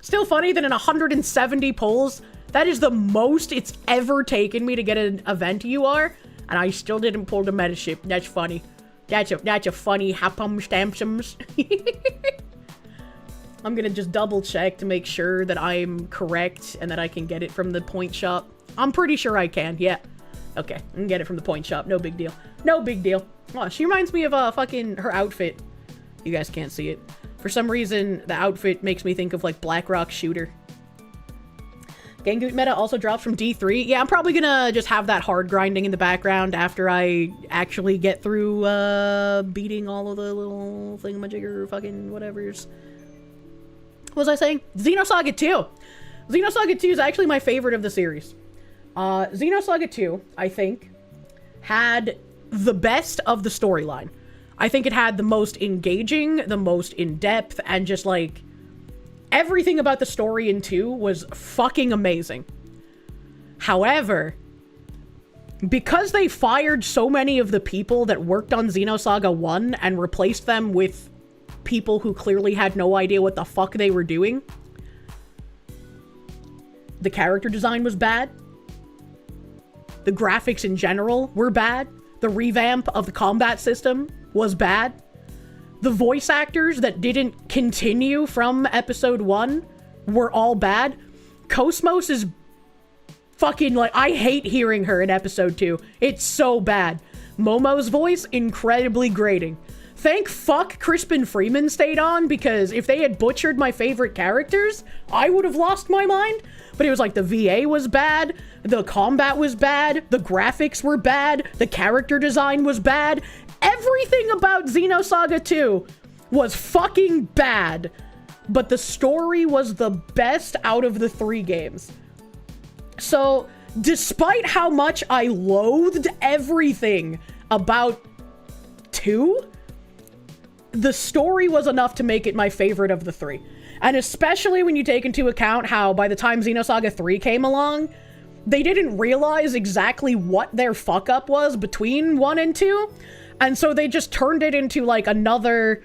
Still funny that in 170 pulls, that is the most it's ever taken me to get an event UR, and I still didn't pull the meta ship. That's funny. That's a funny happum stampsums. I'm gonna just double check to make sure that I'm correct and that I can get it from the point shop. I'm pretty sure I can, yeah. Okay, I can get it from the point shop, no big deal. No big deal. Oh, she reminds me of fucking her outfit. You guys can't see it. For some reason, the outfit makes me think of like Blackrock Shooter. Gangoot meta also drops from D3. Yeah, I'm probably gonna just have that hard grinding in the background after I actually get through beating all of the little thingamajigger fucking whatevers. What was I saying? Xenosaga 2! Xenosaga 2 is actually my favorite of the series. Xenosaga 2, I think, had the best of the storyline. I think it had the most engaging, the most in-depth, and just like everything about the story in 2 was fucking amazing. However, because they fired so many of the people that worked on Xenosaga 1 and replaced them with people who clearly had no idea what the fuck they were doing, the character design was bad. The graphics in general were bad. the revamp of the combat system was bad. The voice actors that didn't continue from episode 1 were all bad. Cosmos is fucking like, I hate hearing her in episode 2. It's so bad. Momo's voice, incredibly grating. Thank fuck Crispin Freeman stayed on, because if they had butchered my favorite characters, I would have lost my mind. But it was like the VA was bad, the combat was bad, the graphics were bad, the character design was bad. Everything about Xenosaga 2 was fucking bad. But the story was the best out of the 3 games. So, despite how much I loathed everything about 2, the story was enough to make it my favorite of the 3. And especially when you take into account how by the time Xenosaga 3 came along, they didn't realize exactly what their fuck up was between 1 and 2. And so they just turned it into like another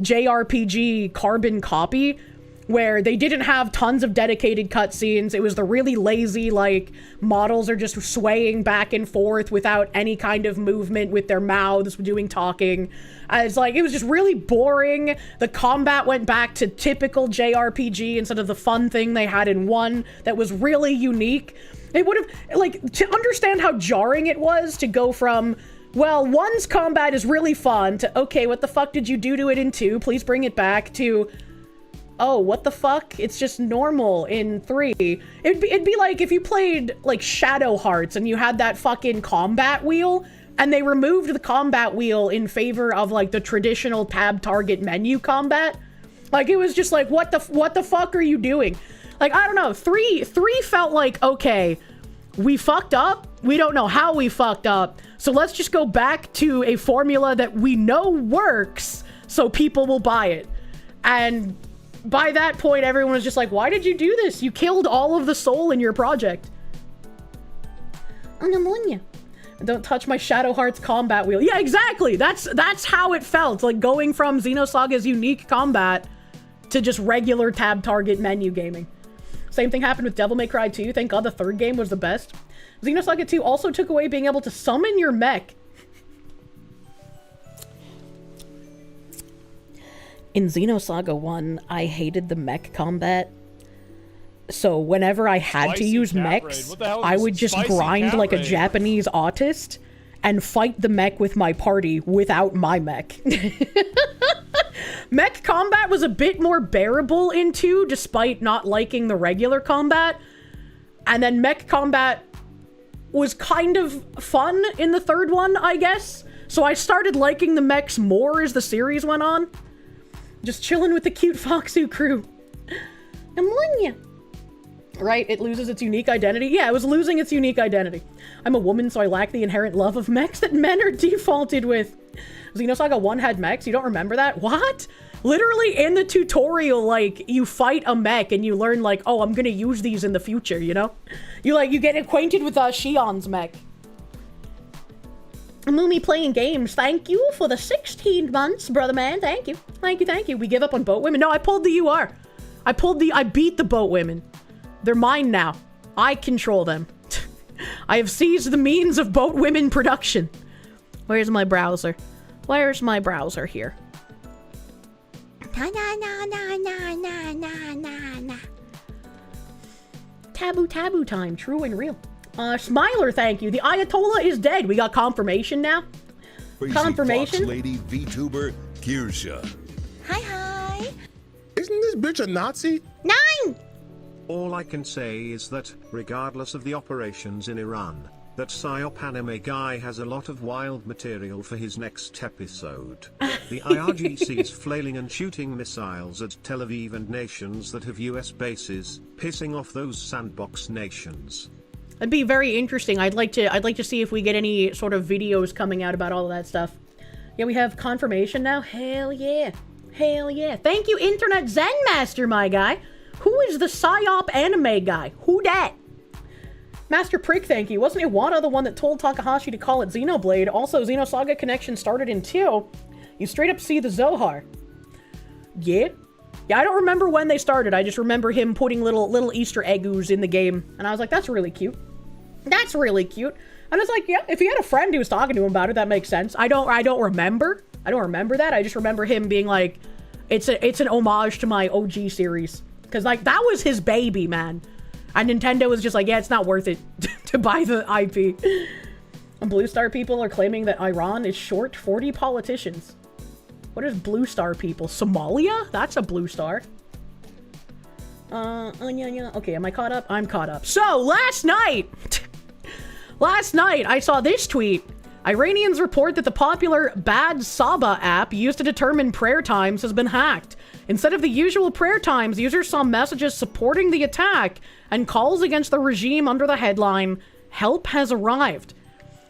JRPG carbon copy where they didn't have tons of dedicated cutscenes. It was the really lazy, like, models are just swaying back and forth without any kind of movement with their mouths doing talking. It's like, it was just really boring. The combat went back to typical JRPG instead of the fun thing they had in 1 that was really unique. It would have, like, to understand how jarring it was to go from, well, 1's combat is really fun, to, okay, what the fuck did you do to it in 2? Please bring it back, to, oh, what the fuck? It's just normal in 3. It'd be like if you played, like, Shadow Hearts and you had that fucking combat wheel, and they removed the combat wheel in favor of, like, the traditional tab target menu combat. Like, it was just like, what the fuck are you doing? Like, I don't know, 3 felt like, okay, we fucked up, we don't know how we fucked up, so let's just go back to a formula that we know works, so people will buy it. And by that point, everyone was just like, why did you do this? You killed all of the soul in your project. Don't touch my Shadow Hearts combat wheel. Yeah, exactly. That's how it felt. Like going from Xenosaga's unique combat to just regular tab target menu gaming. Same thing happened with Devil May Cry 2. Thank God the 3rd game was the best. Xenosaga 2 also took away being able to summon your mech. In Xenosaga 1, I hated the mech combat. So whenever I had to use mechs, I would just grind like a Japanese autist and fight the mech with my party without my mech. Mech combat was a bit more bearable in 2, despite not liking the regular combat. And then mech combat was kind of fun in the 3rd one, I guess. So I started liking the mechs more as the series went on. Just chilling with the cute Foxu crew. Ammonia. Right, it loses its unique identity. Yeah, it was losing its unique identity. I'm a woman, so I lack the inherent love of mechs that men are defaulted with. Xenosaga 1 had mechs? You don't remember that? What? Literally in the tutorial, like, you fight a mech and you learn, like, oh, I'm gonna use these in the future, you know? You get acquainted with Shion's mech. Moomy playing games. Thank you for the 16 months, brother man. Thank you. Thank you, thank you. We give up on boat women. No, I pulled the UR. I beat the boat women. They're mine now. I control them. I have seized the means of boat women production. Where's my browser? Where's my browser here? Taboo time. True and real. Smiler, thank you. The Ayatollah is dead. We got confirmation now.
Crazy
Confirmation.
Fox lady VTuber Kirsche.
Hi.
Isn't this bitch a Nazi?
9.
All I can say is that, regardless of the operations in Iran, that Psyop anime guy has a lot of wild material for his next episode. The IRGC is flailing and shooting missiles at Tel Aviv and nations that have US bases, pissing off those sandbox nations.
That'd be very interesting. I'd like to see if we get any sort of videos coming out about all of that stuff. Yeah, we have confirmation now. Hell yeah. Hell yeah. Thank you, Internet Zen Master, my guy. Who is the PsyOp anime guy? Who dat? Master Prick, thank you. Wasn't Iwata the one that told Takahashi to call it Xenoblade? Also, Xenosaga Connection started in 2. You straight up see the Zohar. Yeah? Yeah, I don't remember when they started. I just remember him putting little Easter eggs in the game. And I was like, that's really cute. That's really cute. And it's like, yeah, if he had a friend who was talking to him about it, that makes sense. I don't remember that. I just remember him being like, it's an homage to my OG series. Because, like, that was his baby, man. And Nintendo was just like, yeah, it's not worth it to buy the IP. And Blue Star people are claiming that Iran is short 40 politicians. What is Blue Star people? Somalia? That's a Blue Star. Okay, am I caught up? I'm caught up. So, last night, I saw this tweet. Iranians report that the popular Bad Saba app used to determine prayer times has been hacked. Instead of the usual prayer times, users saw messages supporting the attack and calls against the regime under the headline, "Help has arrived."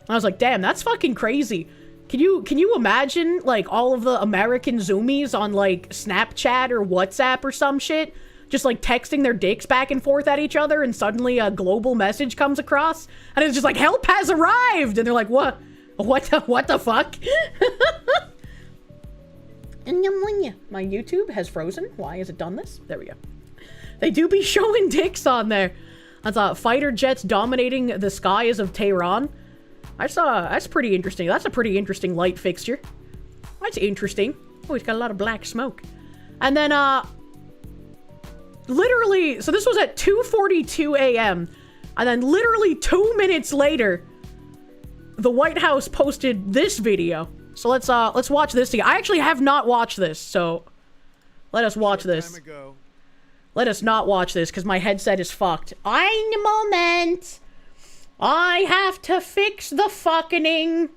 And I was like, damn, that's fucking crazy. Can you imagine, like, all of the American zoomies on, like, Snapchat or WhatsApp or some shit? Just, like, texting their dicks back and forth at each other, and suddenly a global message comes across, and it's just like, "Help has arrived!" And they're like, what? What the fuck? My YouTube has frozen. Why has it done this? There we go. They do be showing dicks on there. That's fighter jets dominating the skies of Tehran. That's pretty interesting. That's a pretty interesting light fixture. That's interesting. Oh, it's got a lot of black smoke. And then, literally, so this was at 2:42 a.m. And then literally 2 minutes later, the White House posted this video. So let's watch this thing. I actually have not watched this, so let us watch this. Let us not watch this, because my headset is fucked. Ein moment. I have to fix the fucking.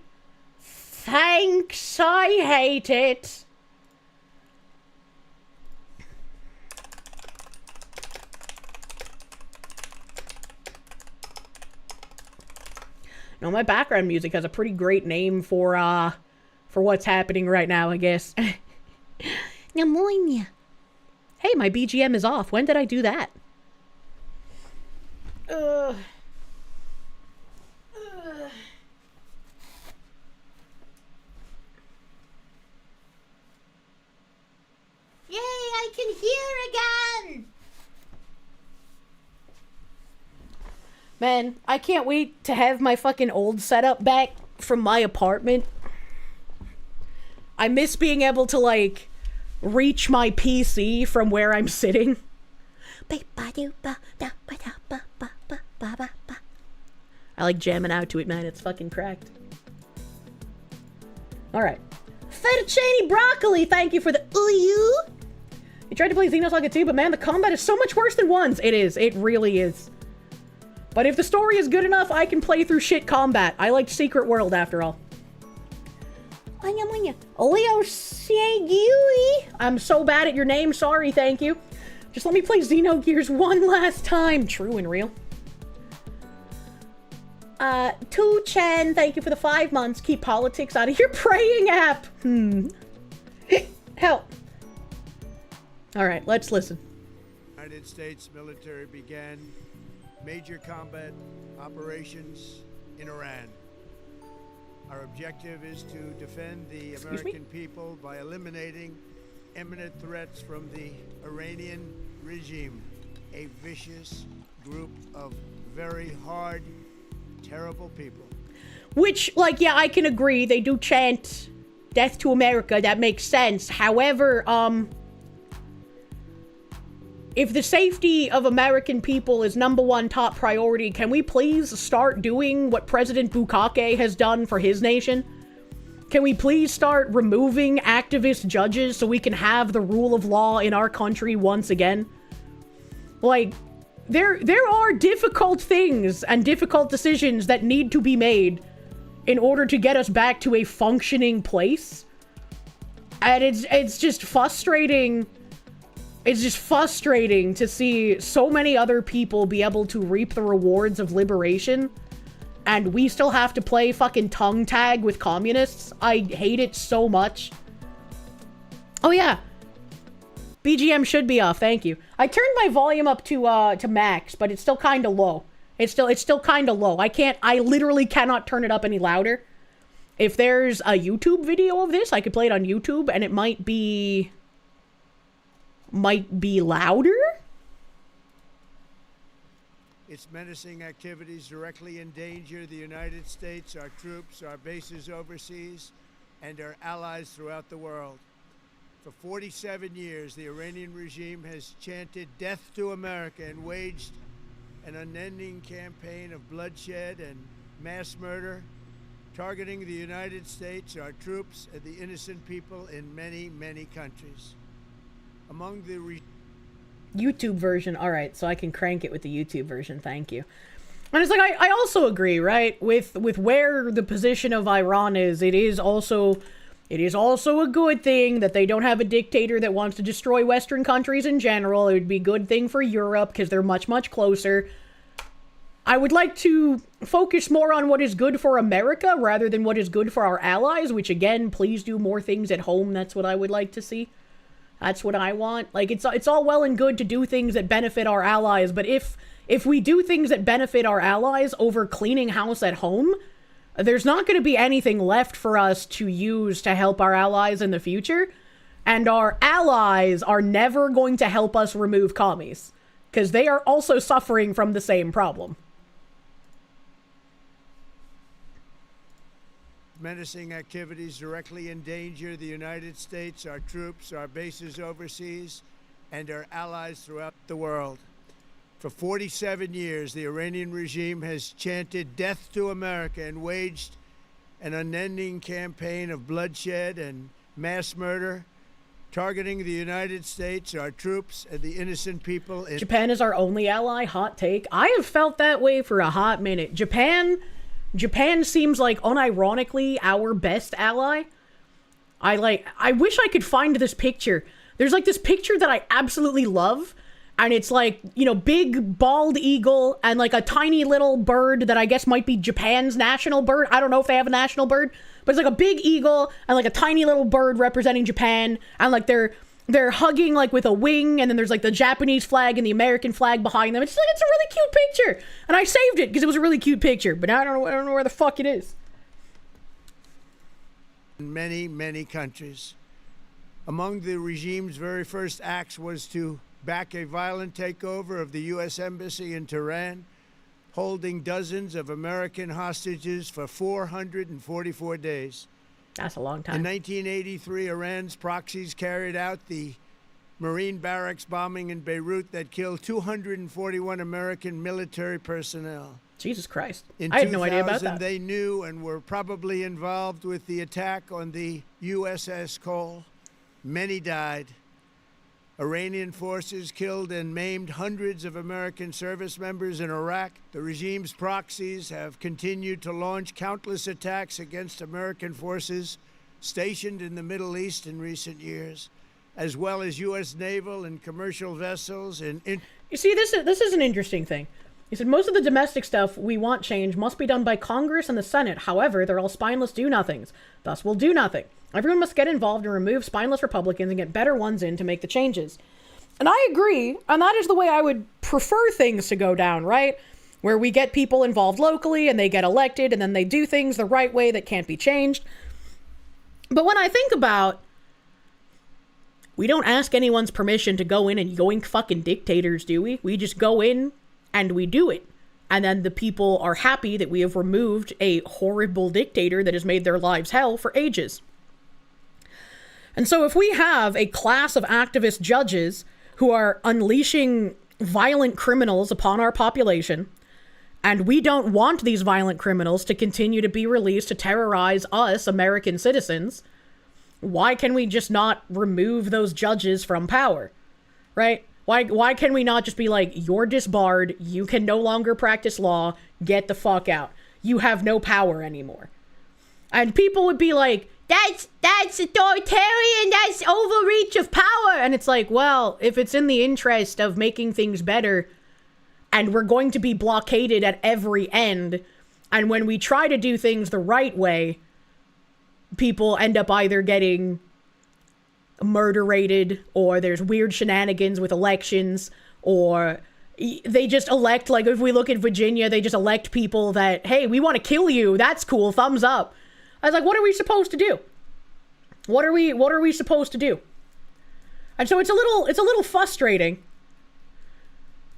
Thanks, I hate it. No, my background music has a pretty great name for what's happening right now, I guess. Hey, my BGM is off. When did I do that? Yay, I can hear again! Man, I can't wait to have my fucking old setup back from my apartment. I miss being able to, like, reach my PC from where I'm sitting. I like jamming out to it, man. It's fucking cracked. Alright. Fettuccine broccoli, thank you for the ooh. You tried to play Xenosaga 2, but man, the combat is so much worse than 1's. It is. It really is. But if the story is good enough, I can play through shit combat. I like Secret World, after all. Leo Segui. I'm so bad at your name. Sorry, thank you. Just let me play Xenogears one last time. True and real. 2Chen, thank you for the 5 months. Keep politics out of your praying app. Help. Alright, let's listen.
United States military began major combat operations in Iran. Our objective is to defend the American people by eliminating imminent threats from the Iranian regime, a vicious group of very hard, terrible people.
Which, like, yeah, I can agree. They do chant death to America. That makes sense. However, if the safety of American people is #1 top priority, can we please start doing what President Bukake has done for his nation? Can we please start removing activist judges so we can have the rule of law in our country once again? Like, there are difficult things and difficult decisions that need to be made in order to get us back to a functioning place. And it's just frustrating. It's just frustrating to see so many other people be able to reap the rewards of liberation, and we still have to play fucking tongue tag with communists. I hate it so much. Oh yeah. BGM should be off, thank you. I turned my volume up to max, but it's still kind of low. It's still kind of low. I literally cannot turn it up any louder. If there's a YouTube video of this, I could play it on YouTube, and it might be louder?
Its menacing activities directly endanger the United States, our troops, our bases overseas, and our allies throughout the world. For 47 years, the Iranian regime has chanted death to America and waged an unending campaign of bloodshed and mass murder, targeting the United States, our troops, and the innocent people in many, many countries. Among the
YouTube version. All right, so I can crank it with the YouTube version. Thank you. And it's like, I also agree, right? With where the position of Iran is, it is also a good thing that they don't have a dictator that wants to destroy Western countries in general. It would be a good thing for Europe because they're much, much closer. I would like to focus more on what is good for America rather than what is good for our allies, which again, please do more things at home. That's what I would like to see. That's what I want. Like, it's all well and good to do things that benefit our allies, but if we do things that benefit our allies over cleaning house at home, there's not going to be anything left for us to use to help our allies in the future, and our allies are never going to help us remove commies, because they are also suffering from the same problem.
menacing activities directly endanger the United States, our troops, our bases overseas, and our allies throughout the world. For 47 years, the Iranian regime has chanted death to America and waged an unending campaign of bloodshed and mass murder, targeting the United States, our troops, and the innocent people in...
Japan is our only ally. Hot take. I have felt that way for a hot minute. Japan seems like, unironically, our best ally. I wish I could find this picture. There's like this picture that I absolutely love, and it's like, you know, big bald eagle and like a tiny little bird that I guess might be Japan's national bird. I don't know if they have a national bird, but it's like a big eagle and like a tiny little bird representing Japan, and like they're hugging like with a wing, and then there's like the Japanese flag and the American flag behind them. It's like, it's a really cute picture, and I saved it because it was a really cute picture, but now I don't know where the fuck it is.
Many, many countries. Among the regime's very first acts was to back a violent takeover of the U.S. Embassy in Tehran, holding dozens of American hostages for 444 days.
That's a long time.
In 1983, Iran's proxies carried out the Marine barracks bombing in Beirut that killed 241 American military personnel.
Jesus Christ.
In
I had no idea about that.
They knew and were probably involved with the attack on the USS Cole. Many died. Iranian forces killed and maimed hundreds of American service members in Iraq. The regime's proxies have continued to launch countless attacks against American forces stationed in the Middle East in recent years, as well as U.S. naval and commercial vessels. You
see, this is an interesting thing. He said, most of the domestic stuff we want change must be done by Congress and the Senate. However, they're all spineless do-nothings. Thus, will do nothing. Everyone must get involved and remove spineless Republicans and get better ones in to make the changes. And I agree, and that is the way I would prefer things to go down, right? Where we get people involved locally and they get elected and then they do things the right way that can't be changed. But when I think about, we don't ask anyone's permission to go in and yoink fucking dictators, do we? We just go in and we do it. And then the people are happy that we have removed a horrible dictator that has made their lives hell for ages. And so if we have a class of activist judges who are unleashing violent criminals upon our population, and we don't want these violent criminals to continue to be released to terrorize us, American citizens, why can we just not remove those judges from power, right? Why can we not just be like, you're disbarred, you can no longer practice law, get the fuck out. You have no power anymore. And people would be like, that's authoritarian, that's overreach of power. And it's like, well, if it's in the interest of making things better, and we're going to be blockaded at every end, and when we try to do things the right way, people end up either getting murderated, or there's weird shenanigans with elections, or they just elect, like if we look at Virginia, they just elect people that, hey, we want to kill you, that's cool, thumbs up. I was like, what are we supposed to do? What are we supposed to do? And so it's a little frustrating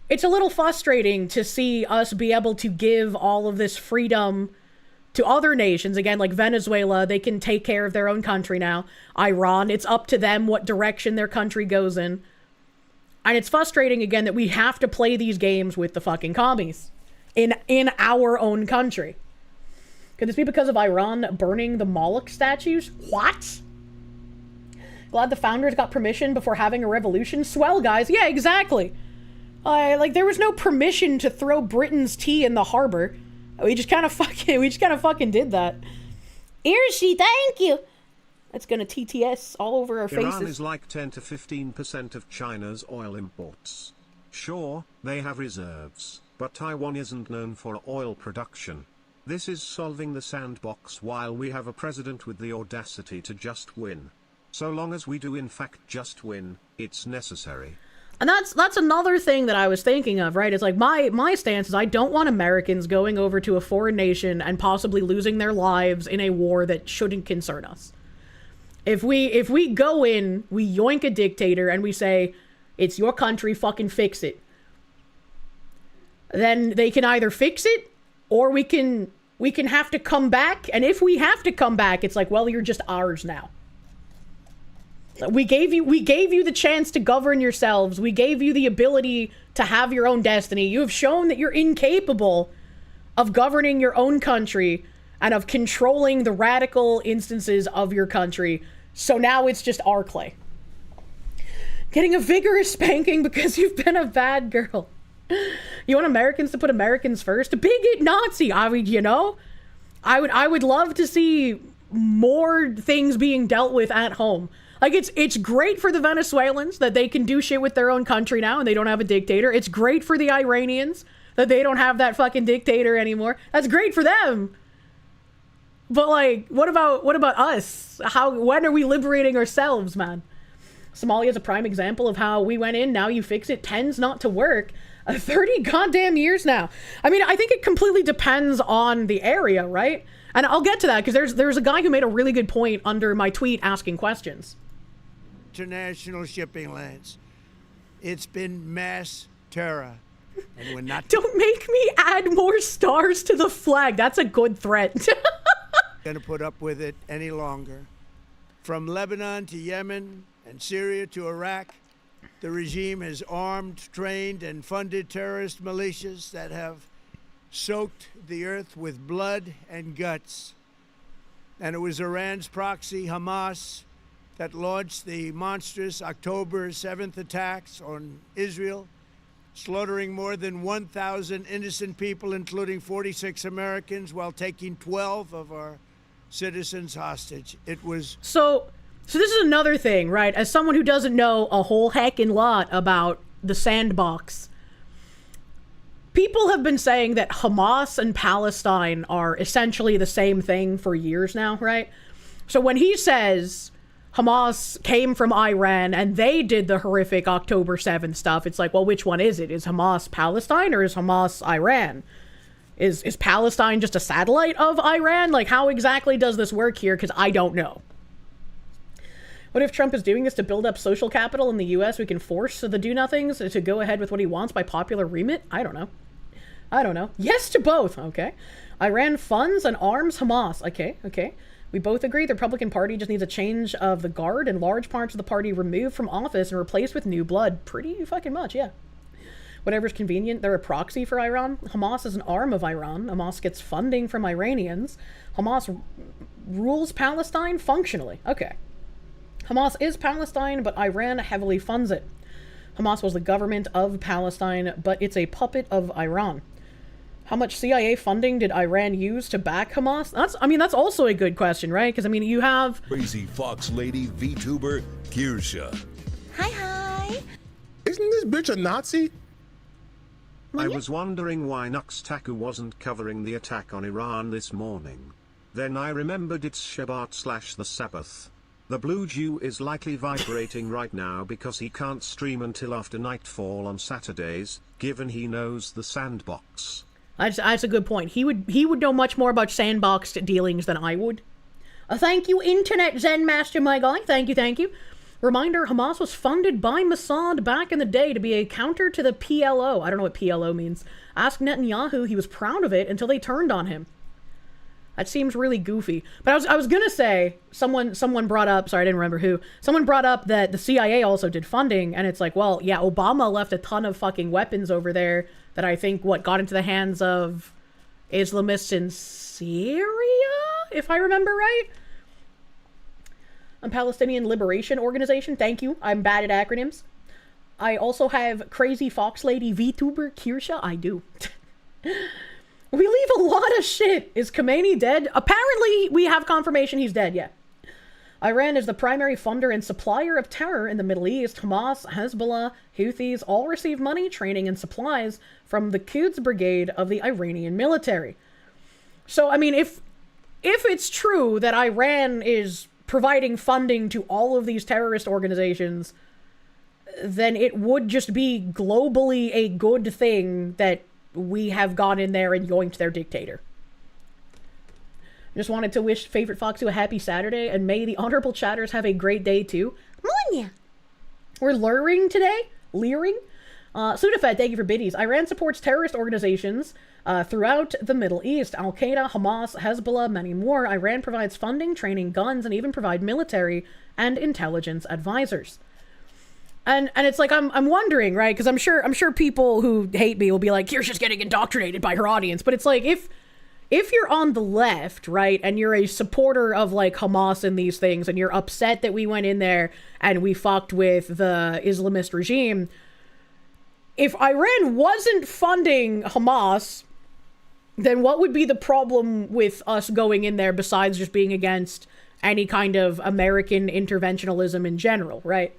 it's a little frustrating to see us be able to give all of this freedom to other nations. Again, like Venezuela, they can take care of their own country now. Iran, it's up to them what direction their country goes in. And it's frustrating, again, that we have to play these games with the fucking commies in our own country. Could this be because of Iran burning the Moloch statues? What? Glad the founders got permission before having a revolution? Swell, guys. Yeah, exactly. Like, there was no permission to throw Britain's tea in the harbor. We just kind of fucking did that. Kirsche, thank you. That's gonna TTS all over our faces.
Iran is like 10 to 15% of China's oil imports. Sure, they have reserves, but Taiwan isn't known for oil production. This is solving the sandbox while we have a president with the audacity to just win. So long as we do in fact just win, it's necessary.
And that's another thing that I was thinking of, right? It's like my stance is I don't want Americans going over to a foreign nation and possibly losing their lives in a war that shouldn't concern us. If we go in, we yoink a dictator and we say, it's your country, fucking fix it. Then they can either fix it or we can have to come back. And if we have to come back, it's like, well, you're just ours now. We gave you the chance to govern yourselves. We gave you the ability to have your own destiny. You have shown that you're incapable of governing your own country and of controlling the radical instances of your country. So now it's just our clay. Getting a vigorous spanking because you've been a bad girl. You want Americans to put Americans first? A bigot Nazi. I mean, you know, I would love to see more things being dealt with at home. Like, it's great for the Venezuelans that they can do shit with their own country now and they don't have a dictator. It's great for the Iranians that they don't have that fucking dictator anymore. That's great for them. But, like, what about us? When are we liberating ourselves, man? Somalia is a prime example of how we went in, now you fix it, tends not to work. 30 goddamn years now. I mean, I think it completely depends on the area, right? And I'll get to that because there's a guy who made a really good point under my tweet asking questions.
International shipping lanes. It's been mass terror. And we're not
Don't make me add more stars to the flag. That's a good threat.
going to put up with it any longer. From Lebanon to Yemen and Syria to Iraq, the regime has armed, trained, and funded terrorist militias that have soaked the earth with blood and guts. And it was Iran's proxy, Hamas, that launched the monstrous October 7th attacks on Israel, slaughtering more than 1,000 innocent people, including 46 Americans, while taking 12 of our citizens hostage. It was... So this is another thing, right? As someone who doesn't know a whole heckin' lot about the sandbox, people have been saying that Hamas and Palestine are essentially the same thing for years now, right? So when he says Hamas came from Iran and they did the horrific October 7th stuff, it's like, well, which one is it? Is Hamas Palestine or is Hamas Iran? Is Palestine just a satellite of Iran? Like, how exactly does this work here? Because I don't know. What if Trump is doing this to build up social capital in the U.S.? We can force the do-nothings to go ahead with what he wants by popular remit? I don't know. Yes to both. Okay. Iran funds and arms Hamas. Okay. We both agree the Republican Party just needs a change of the guard and large parts of the party removed from office and replaced with new blood. Pretty fucking much, yeah. Whatever's convenient. They're a proxy for Iran. Hamas is an arm of Iran. Hamas gets funding from Iranians. Hamas rules Palestine functionally. Okay. Hamas is Palestine, but Iran heavily funds it. Hamas was the government of Palestine, but it's a puppet of Iran. How much CIA funding did Iran use to back Hamas? That's also a good question, right? Because, you have...
Crazy Fox Lady VTuber Kirsche.
Hi.
Isn't this bitch a Nazi?
I was wondering why Nuxtaku wasn't covering the attack on Iran this morning. Then I remembered it's Shabbat/the Sabbath. The Blue Jew is likely vibrating right now because he can't stream until after nightfall on Saturdays, given he knows the sandbox.
That's a good point. He would know much more about sandbox dealings than I would. Thank you, Internet Zen Master, my guy. Thank you. Reminder, Hamas was funded by Mossad back in the day to be a counter to the PLO. I don't know what PLO means. Ask Netanyahu, he was proud of it until they turned on him. That seems really goofy. But I was gonna say, someone brought up, sorry, I didn't remember who. Someone brought up that the CIA also did funding, and it's like, well, yeah, Obama left a ton of fucking weapons over there that I think, got into the hands of Islamists in Syria, if I remember right? A Palestinian Liberation Organization, thank you. I'm bad at acronyms. I also have Crazy Fox Lady VTuber Kirsche. I do. We leave a lot of shit. Is Khomeini dead? Apparently, we have confirmation he's dead, yeah. Iran is the primary funder and supplier of terror in the Middle East. Hamas, Hezbollah, Houthis all receive money, training, and supplies from the Quds Brigade of the Iranian military. So, I mean, if it's true that Iran is providing funding to all of these terrorist organizations, then it would just be globally a good thing that we have gone in there and yoinked their dictator. Just wanted to wish Favorite Foxu a happy Saturday, and may the honorable chatters have a great day too. Monya! We're luring today? Leering? Sudafed, thank you for biddies. Iran supports terrorist organizations throughout the Middle East. Al-Qaeda, Hamas, Hezbollah, many more. Iran provides funding, training, guns, and even provide military and intelligence advisors. And it's like, I'm wondering, right? Because I'm sure people who hate me will be like, Kirsche is getting indoctrinated by her audience. But it's like, if you're on the left, right, and you're a supporter of, like, Hamas and these things, and you're upset that we went in there and we fucked with the Islamist regime, if Iran wasn't funding Hamas, then what would be the problem with us going in there besides just being against any kind of American interventionalism in general, right?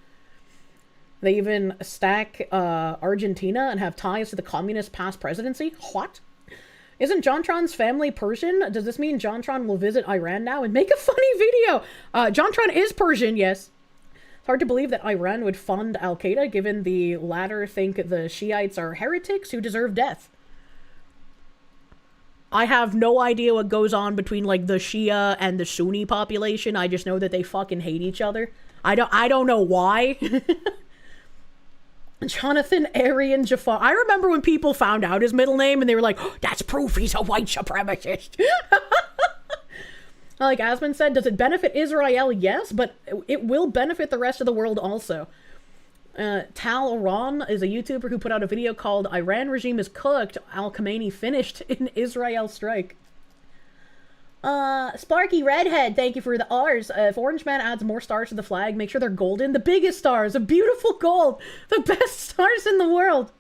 They even stack Argentina and have ties to the communist past presidency? What? Isn't JonTron's family Persian? Does this mean JonTron will visit Iran now and make a funny video? JonTron is Persian, yes. It's hard to believe that Iran would fund Al-Qaeda, given the latter think the Shiites are heretics who deserve death. I have no idea what goes on between, like, the Shia and the Sunni population. I just know that they fucking hate each other. I don't know why. Jonathan Arian Jafar. I remember when people found out his middle name and they were like, oh, that's proof he's a white supremacist. Like Asman said, does it benefit Israel? Yes, but it will benefit the rest of the world also. Tal Iran is a YouTuber who put out a video called Iran regime is cooked, Al Khamenei finished in Israel strike. Sparky Redhead, thank you for the R's. If Orange Man adds more stars to the flag, make sure they're golden. The biggest stars, a beautiful gold, the best stars in the world.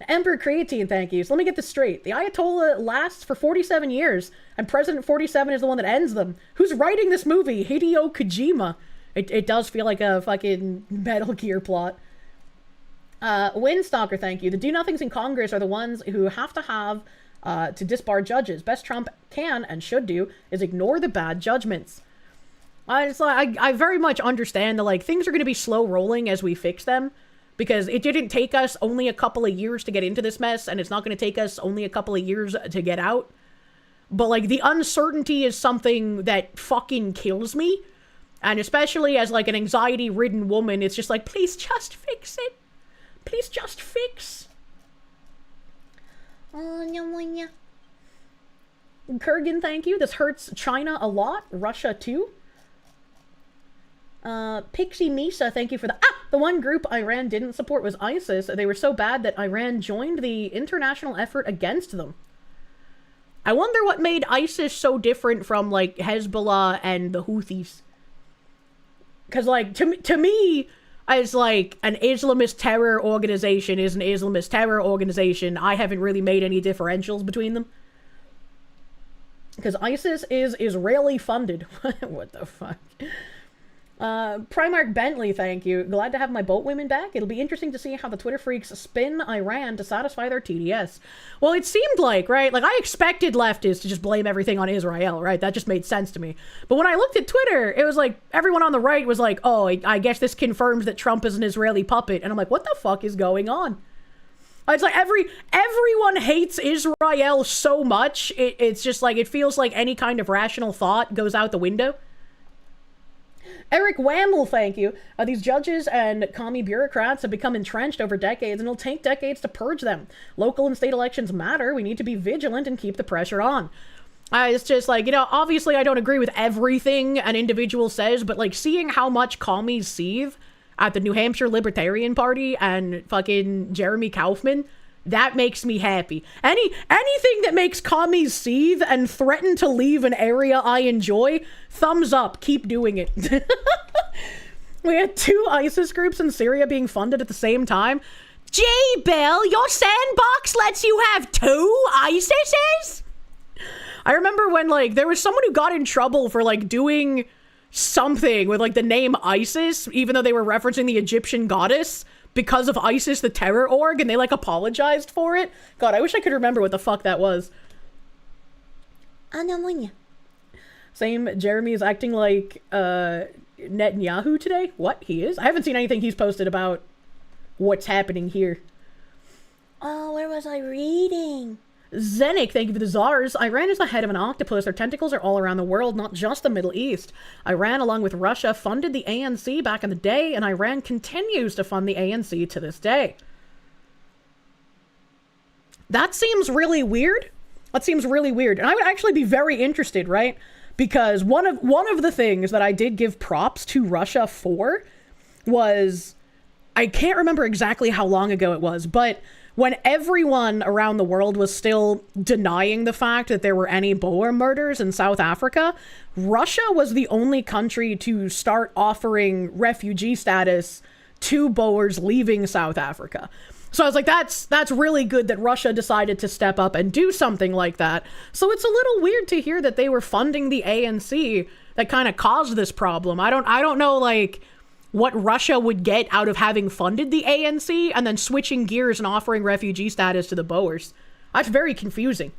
Emperor Creatine, thank you. So let me get this straight. The Ayatollah lasts for 47 years, and President 47 is the one that ends them. Who's writing this movie? Hideo Kojima. It does feel like a fucking Metal Gear plot. Windstalker, thank you. The do-nothings in Congress are the ones who have to disbar judges. Best Trump can and should do is ignore the bad judgments. I very much understand that, like, things are going to be slow rolling as we fix them, because it didn't take us only a couple of years to get into this mess, and it's not going to take us only a couple of years to get out. But, like, the uncertainty is something that fucking kills me. And especially as, like, an anxiety-ridden woman, it's just like, please just fix it. Please just fix. Kurgan, thank you. This hurts China a lot. Russia, too. Pixie Misa, thank you for the one group Iran didn't support was ISIS. They were so bad that Iran joined the international effort against them. I wonder what made ISIS so different from, like, Hezbollah and the Houthis. Because, like, to me, as, like, an Islamist terror organization is an Islamist terror organization, I haven't really made any differentials between them. Because ISIS is Israeli funded. What the fuck? Primarch Bentley, thank you. Glad to have my boat women back. It'll be interesting to see how the Twitter freaks spin Iran to satisfy their TDS. Well, it seemed like, right? Like, I expected leftists to just blame everything on Israel, right? That just made sense to me. But when I looked at Twitter, it was like, everyone on the right was like, oh, I guess this confirms that Trump is an Israeli puppet. And I'm like, what the fuck is going on? It's like everyone hates Israel so much. It's just like, it feels like any kind of rational thought goes out the window. Eric Wamble, thank you. These judges and commie bureaucrats have become entrenched over decades, and it'll take decades to purge them. Local and state elections matter. We need to be vigilant and keep the pressure on. It's just like, obviously I don't agree with everything an individual says, but like seeing how much commies seethe at the New Hampshire Libertarian Party and fucking Jeremy Kaufman, that makes me happy. Anything that makes commies seethe and threaten to leave an area I enjoy, thumbs up, keep doing it. We had 2 ISIS groups in Syria being funded at the same time. Gee, Bill, your sandbox lets you have 2 ISISes? I remember when, like, there was someone who got in trouble for, like, doing something with, like, the name ISIS, even though they were referencing the Egyptian goddess, because of ISIS, the terror org, and they, like, apologized for it. God, I wish I could remember what the fuck that was. Same, Jeremy is acting like, Netanyahu today? What? He is? I haven't seen anything he's posted about what's happening here. Oh, where was I reading? Zenik, thank you for the czars. Iran is the head of an octopus. Their tentacles are all around the world, not just the Middle East. Iran, along with Russia, funded the ANC back in the day, and Iran continues to fund the ANC to this day. That seems really weird. That seems really weird. And I would actually be very interested, right? Because one of the things that I did give props to Russia for was, I can't remember exactly how long ago it was, but when everyone around the world was still denying the fact that there were any Boer murders in South Africa, Russia was the only country to start offering refugee status to Boers leaving South Africa. So I was like, that's really good that Russia decided to step up and do something like that. So it's a little weird to hear that they were funding the ANC that kind of caused this problem. I don't know, like, what Russia would get out of having funded the ANC and then switching gears and offering refugee status to the Boers. That's very confusing.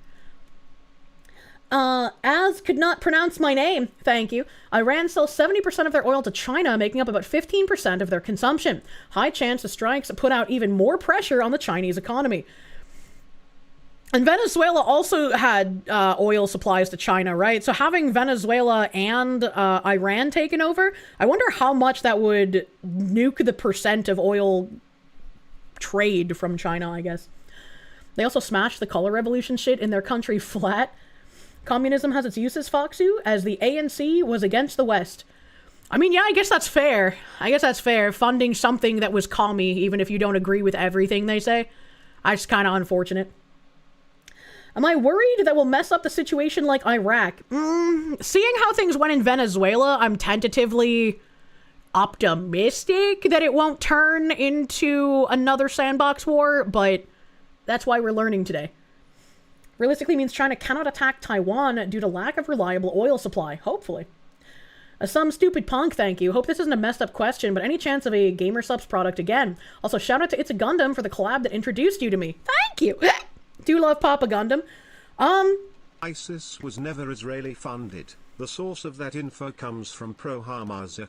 As could not pronounce my name, thank you. Iran sells 70% of their oil to China, making up about 15% of their consumption. High chance the strikes put out even more pressure on the Chinese economy. And Venezuela also had oil supplies to China, right? So having Venezuela and Iran taken over, I wonder how much that would nuke the percent of oil trade from China, I guess. They also smashed the color revolution shit in their country flat. Communism has its uses, Foxu, as the ANC was against the West. I mean, yeah, I guess that's fair. Funding something that was commie, even if you don't agree with everything they say. It's kind of unfortunate. Am I worried that we'll mess up the situation like Iraq? Seeing how things went in Venezuela, I'm tentatively optimistic that it won't turn into another sandbox war, but that's why we're learning today. Realistically means China cannot attack Taiwan due to lack of reliable oil supply. Hopefully. Some stupid punk, thank you. Hope this isn't a messed up question, but any chance of a Gamer Subs product again? Also, shout out to It's a Gundam for the collab that introduced you to me. Thank you! Do love Papa Gundam.
ISIS was never Israeli funded. The source of that info comes from Pro-Hamasuk.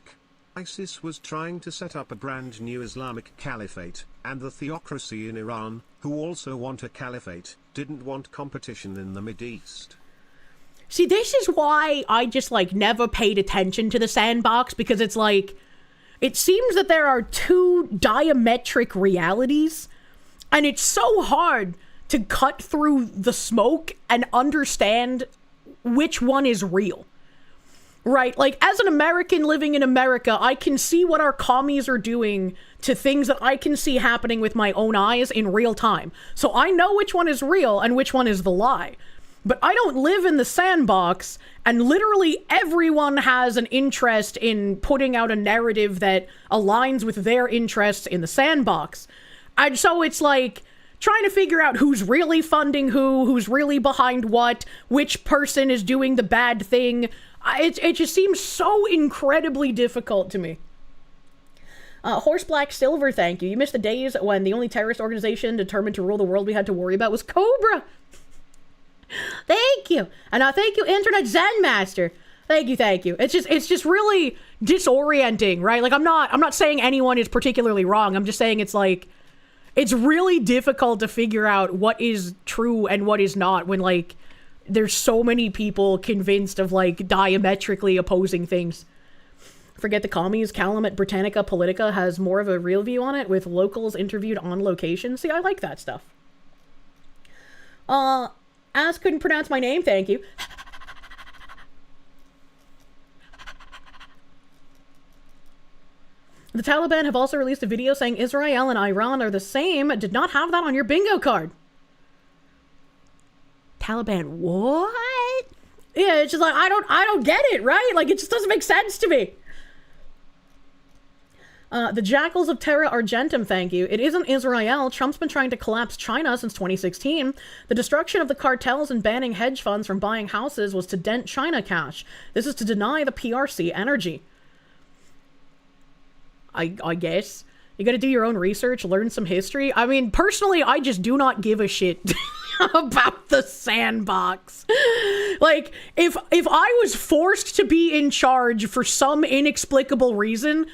ISIS was trying to set up a brand new Islamic caliphate, and the theocracy in Iran, who also want a caliphate, didn't want competition in the Mideast.
See, this is why I just, like, never paid attention to the sandbox, because it's like, it seems that there are 2 diametric realities, and it's so hard to cut through the smoke and understand which one is real. Right? Like, as an American living in America, I can see what our commies are doing to things that I can see happening with my own eyes in real time. So I know which one is real and which one is the lie. But I don't live in the sandbox, and literally everyone has an interest in putting out a narrative that aligns with their interests in the sandbox. And so it's like trying to figure out who's really funding who's really behind what, which person is doing the bad thing. It just seems so incredibly difficult to me. Horse Black Silver, thank you. You missed the days when the only terrorist organization determined to rule the world we had to worry about was Cobra. Thank you. And thank you, Internet Zen Master. Thank you. It's just really disorienting, right? Like, I'm not saying anyone is particularly wrong. I'm just saying it's like, it's really difficult to figure out what is true and what is not when, like, there's so many people convinced of, like, diametrically opposing things. Forget the commies. Callum at Britannica Politica has more of a real view on it, with locals interviewed on location. See, I like that stuff. As couldn't pronounce my name, thank you. The Taliban have also released a video saying Israel and Iran are the same. Did not have that on your bingo card. Taliban, what? Yeah, it's just like, I don't get it, right? Like, it just doesn't make sense to me. The Jackals of Terra Argentum, thank you. It isn't Israel. Trump's been trying to collapse China since 2016. The destruction of the cartels and banning hedge funds from buying houses was to dent China cash. This is to deny the PRC energy. I guess. You gotta do your own research, learn some history. I mean, personally, I just do not give a shit about the sandbox. Like, if I was forced to be in charge for some inexplicable reason,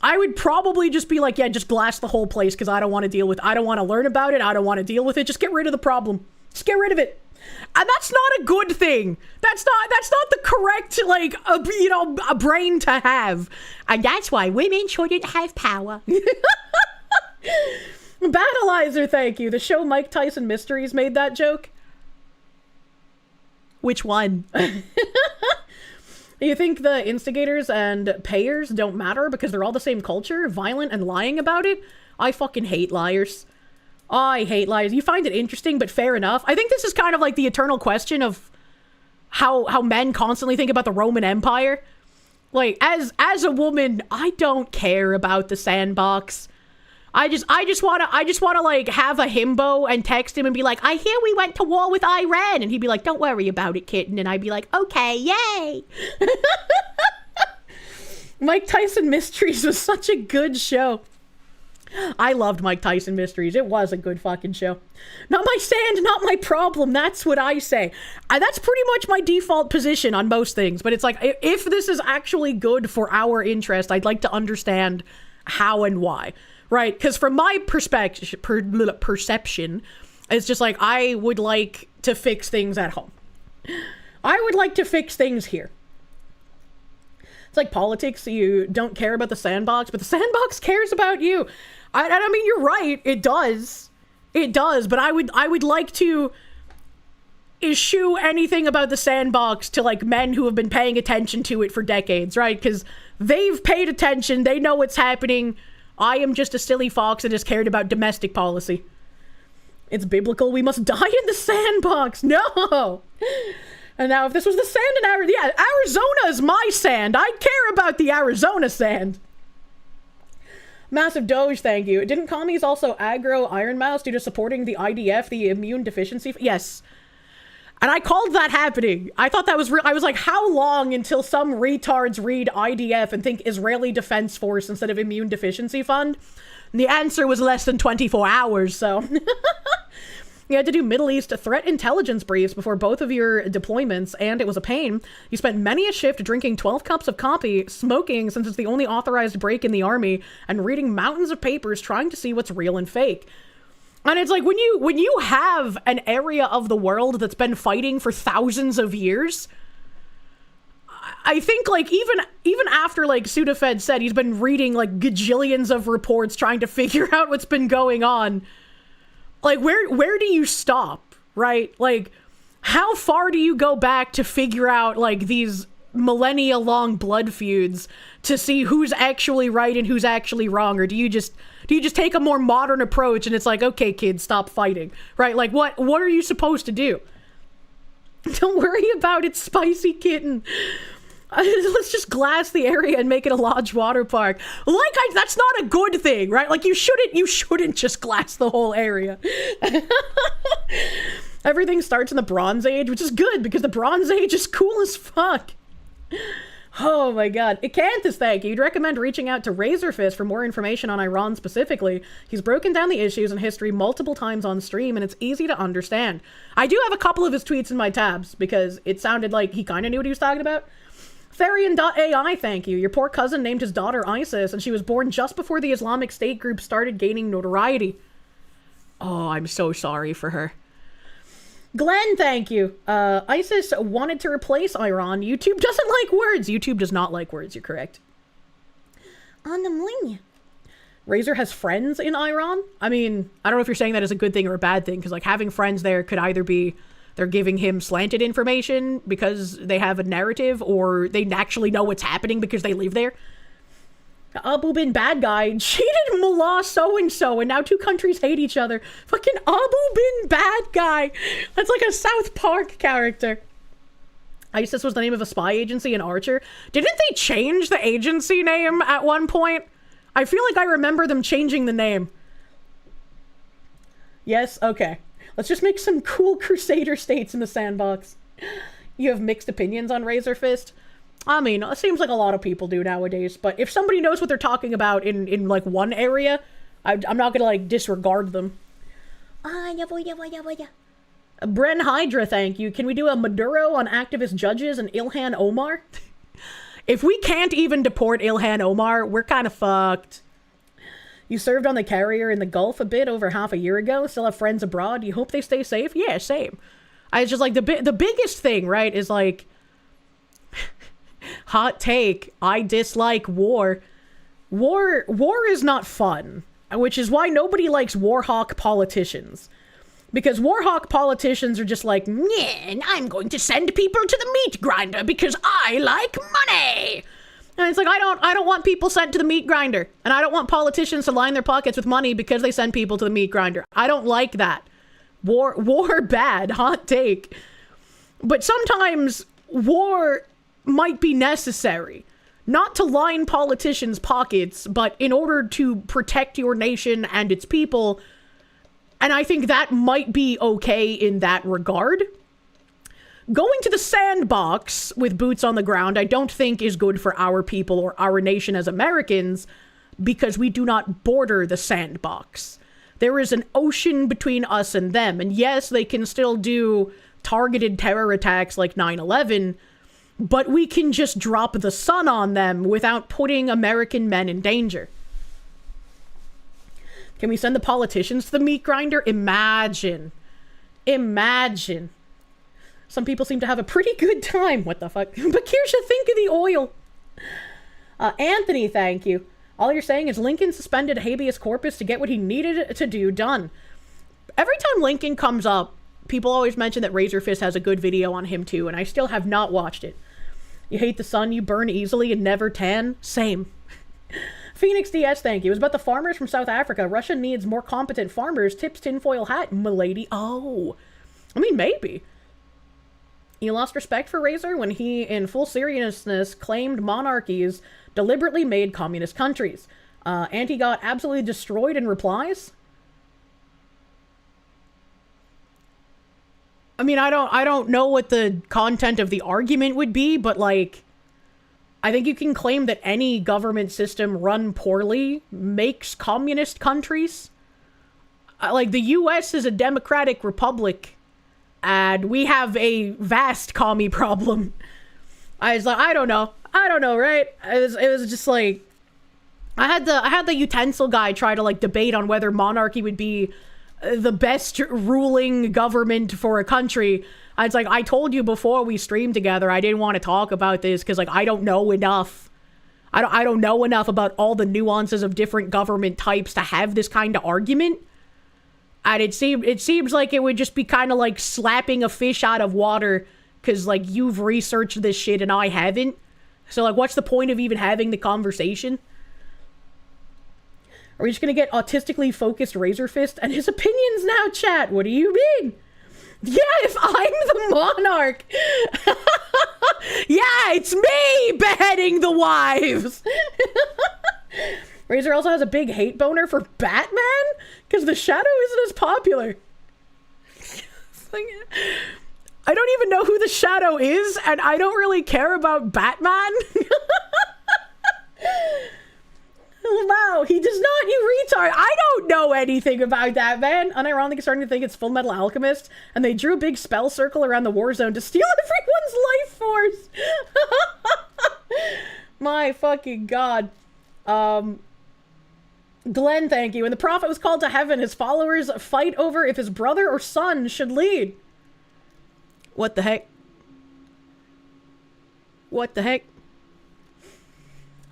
I would probably just be like, yeah, just glass the whole place because I don't want to I don't want to learn about it. I don't want to deal with it. Just get rid of the problem. Just get rid of it. And that's not a good thing. That's not the correct, like, a brain to have. And that's why women shouldn't have power. Battleizer, thank you. The show Mike Tyson Mysteries made that joke. Which one? You think the instigators and payers don't matter because they're all the same culture, violent and lying about it? I fucking hate liars. I hate liars. You find it interesting, but fair enough. I think this is kind of like the eternal question of how men constantly think about the Roman Empire. Like, as a woman, I don't care about the sandbox. I just wanna like have a himbo and text him and be like, I hear we went to war with Iran, and he'd be like, don't worry about it, kitten, and I'd be like, okay, yay. Mike Tyson Mysteries was such a good show. I loved Mike Tyson Mysteries. It was a good fucking show. Not my sand, not my problem. That's what I say. That's pretty much my default position on most things. But it's like, if this is actually good for our interest, I'd like to understand how and why. Right? Because from my perception, it's just like, I would like to fix things at home. I would like to fix things here. It's like politics. You don't care about the sandbox, but the sandbox cares about you. I mean, you're right. It does. It does. But I would like to eschew anything about the sandbox to like men who have been paying attention to it for decades, right? Because they've paid attention. They know what's happening. I am just a silly fox that has cared about domestic policy. It's biblical. We must die in the sandbox. No. And now if this was the sand in Arizona, yeah, Arizona is my sand. I care about the Arizona sand. Massive Doge, thank you. Didn't commies also aggro Iron Mouse due to supporting the IDF, the immune deficiency? Yes. And I called that happening. I thought that was real. I was like, how long until some retards read IDF and think Israeli Defense Force instead of Immune Deficiency Fund? And the answer was less than 24 hours, so... You had to do Middle East threat intelligence briefs before both of your deployments, and it was a pain. You spent many a shift drinking 12 cups of coffee, smoking since it's the only authorized break in the army, and reading mountains of papers trying to see what's real and fake. And it's like, when you have an area of the world that's been fighting for thousands of years, I think, like, even after, like, Sudafed said he's been reading, like, gajillions of reports trying to figure out what's been going on, like, where do you stop, right? Like, how far do you go back to figure out, like, these millennia-long blood feuds to see who's actually right and who's actually wrong? Or do you just take a more modern approach and it's like, okay, kids, stop fighting, right? Like, what are you supposed to do? Don't worry about it, spicy kitten. Let's just glass the area and make it a lodge water park. That's not a good thing, right? Like, you shouldn't just glass the whole area. Everything starts in the Bronze Age, which is good because the Bronze Age is cool as fuck. Oh my god. Icanthus, thank you. You'd recommend reaching out to Razorfist for more information on Iran specifically. He's broken down the issues and history multiple times on stream, and it's easy to understand. I do have a couple of his tweets in my tabs because it sounded like he kind of knew what he was talking about. Therian.ai, thank you. Your poor cousin named his daughter Isis, and she was born just before the Islamic State group started gaining notoriety. Oh, I'm so sorry for her. Glenn, thank you. ISIS wanted to replace Iran. YouTube doesn't like words. YouTube does not like words, you're correct. On the moon. Razor has friends in Iran? I mean, I don't know if you're saying that as a good thing or a bad thing, because, like, having friends there could either be they're giving him slanted information because they have a narrative, or they actually know what's happening because they live there. Abu bin bad guy cheated Mullah so-and-so, and now two countries hate each other. Fucking Abu bin bad guy. That's like a South Park character. ISIS was the name of a spy agency in Archer. Didn't they change the agency name at one point? I feel like I remember them changing the name. Yes? Okay. Let's just make some cool Crusader states in the sandbox. You have mixed opinions on Razor Fist? I mean, it seems like a lot of people do nowadays, but if somebody knows what they're talking about in like, one area, I'm not gonna, like, disregard them. Bren Hydra, thank you. Can we do a Maduro on activist judges and Ilhan Omar? If we can't even deport Ilhan Omar, we're kind of fucked. You served on the carrier in the Gulf a bit over half a year ago. Still have friends abroad. You hope they stay safe? Yeah, same. I just like the biggest thing, right, is like hot take. I dislike war. War is not fun, which is why nobody likes warhawk politicians. Because warhawk politicians are just like, yeah, and I'm going to send people to the meat grinder because I like money. And it's like, I don't want people sent to the meat grinder. And I don't want politicians to line their pockets with money because they send people to the meat grinder. I don't like that. War bad, hot take. But sometimes war might be necessary. Not to line politicians' pockets, but in order to protect your nation and its people. And I think that might be okay in that regard. Going to the sandbox with boots on the ground, I don't think is good for our people or our nation as Americans, because we do not border the sandbox. There is an ocean between us and them. And yes, they can still do targeted terror attacks like 9/11, but we can just drop the sun on them without putting American men in danger. Can we send the politicians to the meat grinder? Imagine. Some people seem to have a pretty good time. What the fuck? But Kirsche, think of the oil. Anthony, thank you. All you're saying is Lincoln suspended habeas corpus to get what he needed to do done. Every time Lincoln comes up, people always mention that Razor Fist has a good video on him too, and I still have not watched it. You hate the sun, you burn easily and never tan? Same. Phoenix DS, thank you. It was about the farmers from South Africa. Russia needs more competent farmers. Tips tinfoil hat, milady. Oh. I mean, maybe. You lost respect for Razor when he, in full seriousness, claimed monarchies deliberately made communist countries. And he got absolutely destroyed in replies? I mean, I don't know what the content of the argument would be, but, like, I think you can claim that any government system run poorly makes communist countries. Like, the US is a democratic republic, and we have a vast commie problem. I was like, I don't know, right? It was just like, I had the utensil guy try to, like, debate on whether monarchy would be the best ruling government for a country. I was like, I told you before we streamed together, I didn't want to talk about this because, like, I don't know enough. I don't know enough about all the nuances of different government types to have this kind of argument. And it seems like it would just be kind of like slapping a fish out of water because, like, you've researched this shit and I haven't. So, like, what's the point of even having the conversation? Are we just gonna get autistically focused Razor Fist and his opinions now, chat? What do you mean? Yeah, if I'm the monarch. Yeah, it's me beheading the wives. Razor also has a big hate boner for Batman because the Shadow isn't as popular. I don't even know who the Shadow is, and I don't really care about Batman. Wow, he does not, you retard. I don't know anything about that, man. Unironically starting to think it's Full Metal Alchemist, and they drew a big spell circle around the war zone to steal everyone's life force. My fucking god. Glenn, thank you. When the prophet was called to heaven, his followers fight over if his brother or son should lead. What the heck? What the heck?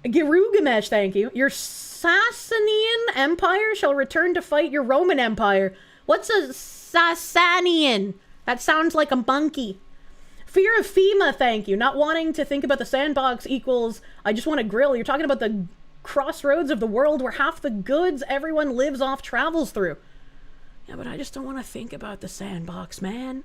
Girugamesh, thank you. Your Sasanian Empire shall return to fight your Roman Empire. What's a Sasanian? That sounds like a monkey. Fear of FEMA, thank you. Not wanting to think about the sandbox equals I just want to grill. You're talking about the crossroads of the world where half the goods everyone lives off travels through. Yeah, but I just don't want to think about the sandbox, man.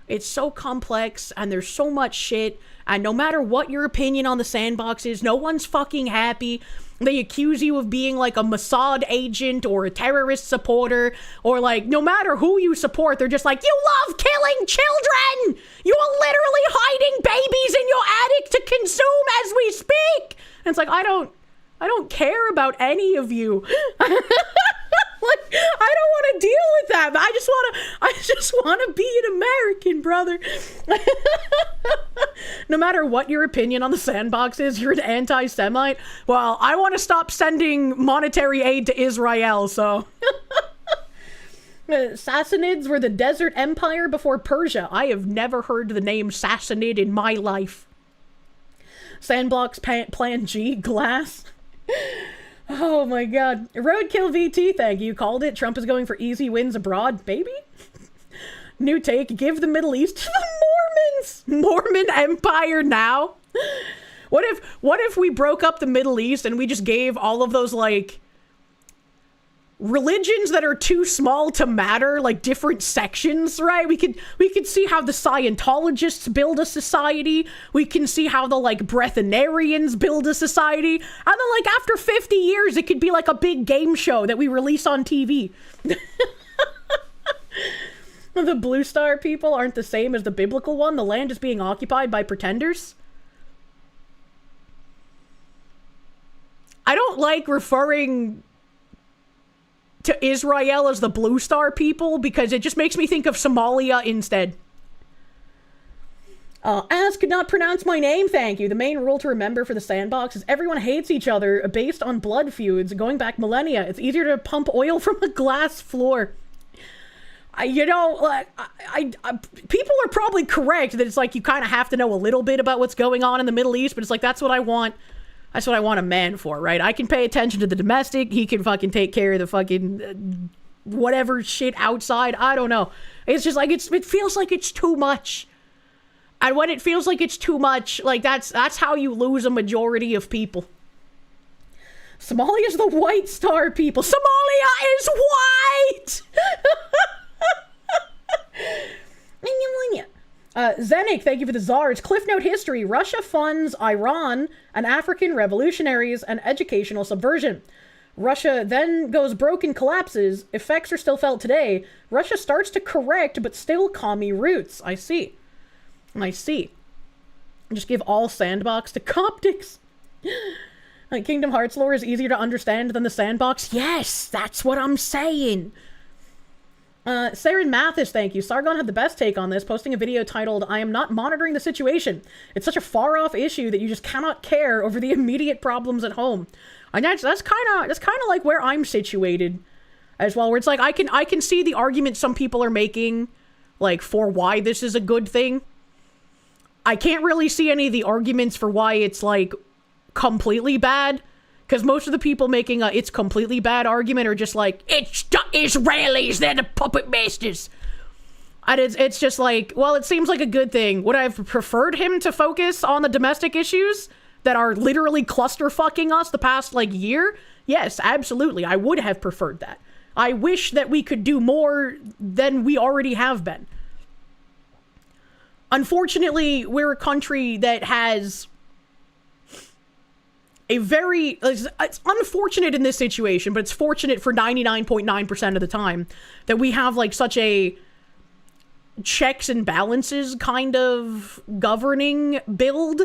It's so complex, and there's so much shit, and no matter what your opinion on the sandbox is, no one's fucking happy. They accuse you of being like a Mossad agent or a terrorist supporter, or like, no matter who you support, they're just like, you love killing children! You are literally hiding babies in your attic to consume as we speak! And it's like, I don't care about any of you. Like, I don't want to deal with that. I just want to be an American, brother. No matter what your opinion on the sandbox is, you're an anti-Semite. Well, I want to stop sending monetary aid to Israel, so. Sassanids were the desert empire before Persia. I have never heard the name Sassanid in my life. Sandbox Plan G, glass. Oh my god. Roadkill VT, thank you. Called it. Trump is going for easy wins abroad, baby. New take, give the Middle East to the Mormons. Mormon Empire now. What if we broke up the Middle East and we just gave all of those, like, religions that are too small to matter, like different sections, right? We could see how the Scientologists build a society. We can see how the, like, Breatharians build a society. And then, like, after 50 years, it could be like a big game show that we release on TV. The Blue Star people aren't the same as the biblical one. The land is being occupied by pretenders. I don't like referring to Israel as the Blue Star people because it just makes me think of Somalia instead. As could not pronounce my name, thank you. The main rule to remember for the sandbox is everyone hates each other based on blood feuds going back millennia. It's easier to pump oil from a glass floor. People are probably correct that it's like you kind of have to know a little bit about what's going on in the Middle East, but it's like that's what I want. That's what I want a man for, right? I can pay attention to the domestic. He can fucking take care of the fucking whatever shit outside. I don't know. It's just like it feels like it's too much. And when it feels like it's too much, like that's how you lose a majority of people. Somalia is the White Star people. Somalia is white! Zenik, thank you for the czars. Cliff Note history. Russia funds Iran and African revolutionaries and educational subversion. Russia then goes broke and collapses. Effects are still felt today. Russia starts to correct, but still commie roots. I see. Just give all sandbox to Coptics. Like Kingdom Hearts lore is easier to understand than the sandbox. Yes, that's what I'm saying. Saren Mathis, thank you. Sargon had the best take on this, posting a video titled, I am not monitoring the situation. It's such a far-off issue that you just cannot care over the immediate problems at home. And that's kind of like where I'm situated as well, where it's like I can see the argument some people are making, like, for why this is a good thing. I can't really see any of the arguments for why it's, like, completely bad. Because most of the people making a it's completely bad argument are just like, it's the Israelis, they're the puppet masters. And it's just like, well, it seems like a good thing. Would I have preferred him to focus on the domestic issues that are literally clusterfucking us the past, like, year? Yes, absolutely. I would have preferred that. I wish that we could do more than we already have been. Unfortunately, we're a country that has it's unfortunate in this situation, but it's fortunate for 99.9% of the time that we have, like, such a checks and balances kind of governing build.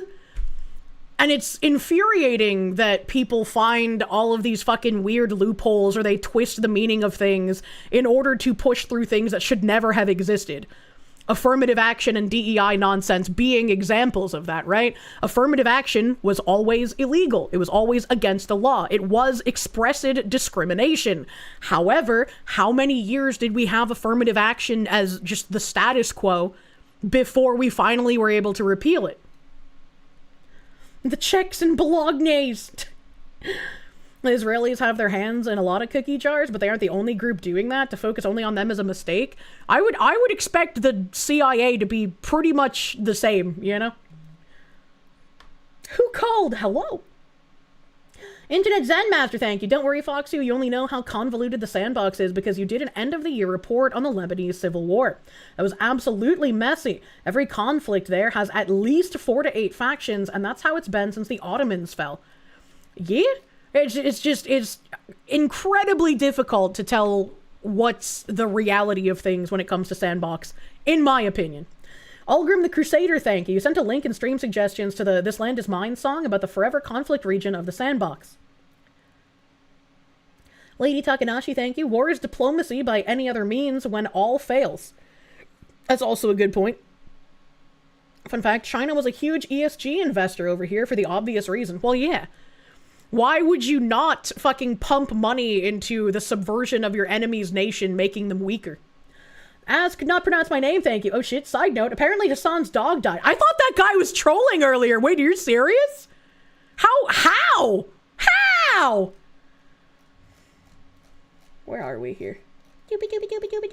And it's infuriating that people find all of these fucking weird loopholes or they twist the meaning of things in order to push through things that should never have existed. Affirmative action and DEI nonsense being examples of that, right? Affirmative action was always illegal. It was always against the law. It was expressed discrimination. However, how many years did we have affirmative action as just the status quo before we finally were able to repeal it? The Czechs and Bolognese. The Israelis have their hands in a lot of cookie jars, but they aren't the only group doing that. To focus only on them is a mistake. I would expect the CIA to be pretty much the same, you know? Who called? Hello? Internet Zen Master, thank you. Don't worry, Foxy, you only know how convoluted the sandbox is because you did an end-of-the-year report on the Lebanese Civil War. That was absolutely messy. Every conflict there has at least 4 to 8 factions, and that's how it's been since the Ottomans fell. Yeah? It's incredibly difficult to tell what's the reality of things when it comes to sandbox, in my opinion. Algrim the Crusader, thank you. You sent a link and stream suggestions to the This Land Is Mine song about the forever conflict region of the sandbox. Lady Takanashi, thank you. War is diplomacy by any other means when all fails. That's also a good point. Fun fact, China was a huge ESG investor over here for the obvious reason. Well, yeah. Why would you not fucking pump money into the subversion of your enemy's nation, making them weaker? As could not pronounce my name, thank you. Oh shit, side note, apparently Hassan's dog died. I thought that guy was trolling earlier. Wait, are you serious? How? Where are we here? Dooba dooba dooba dooba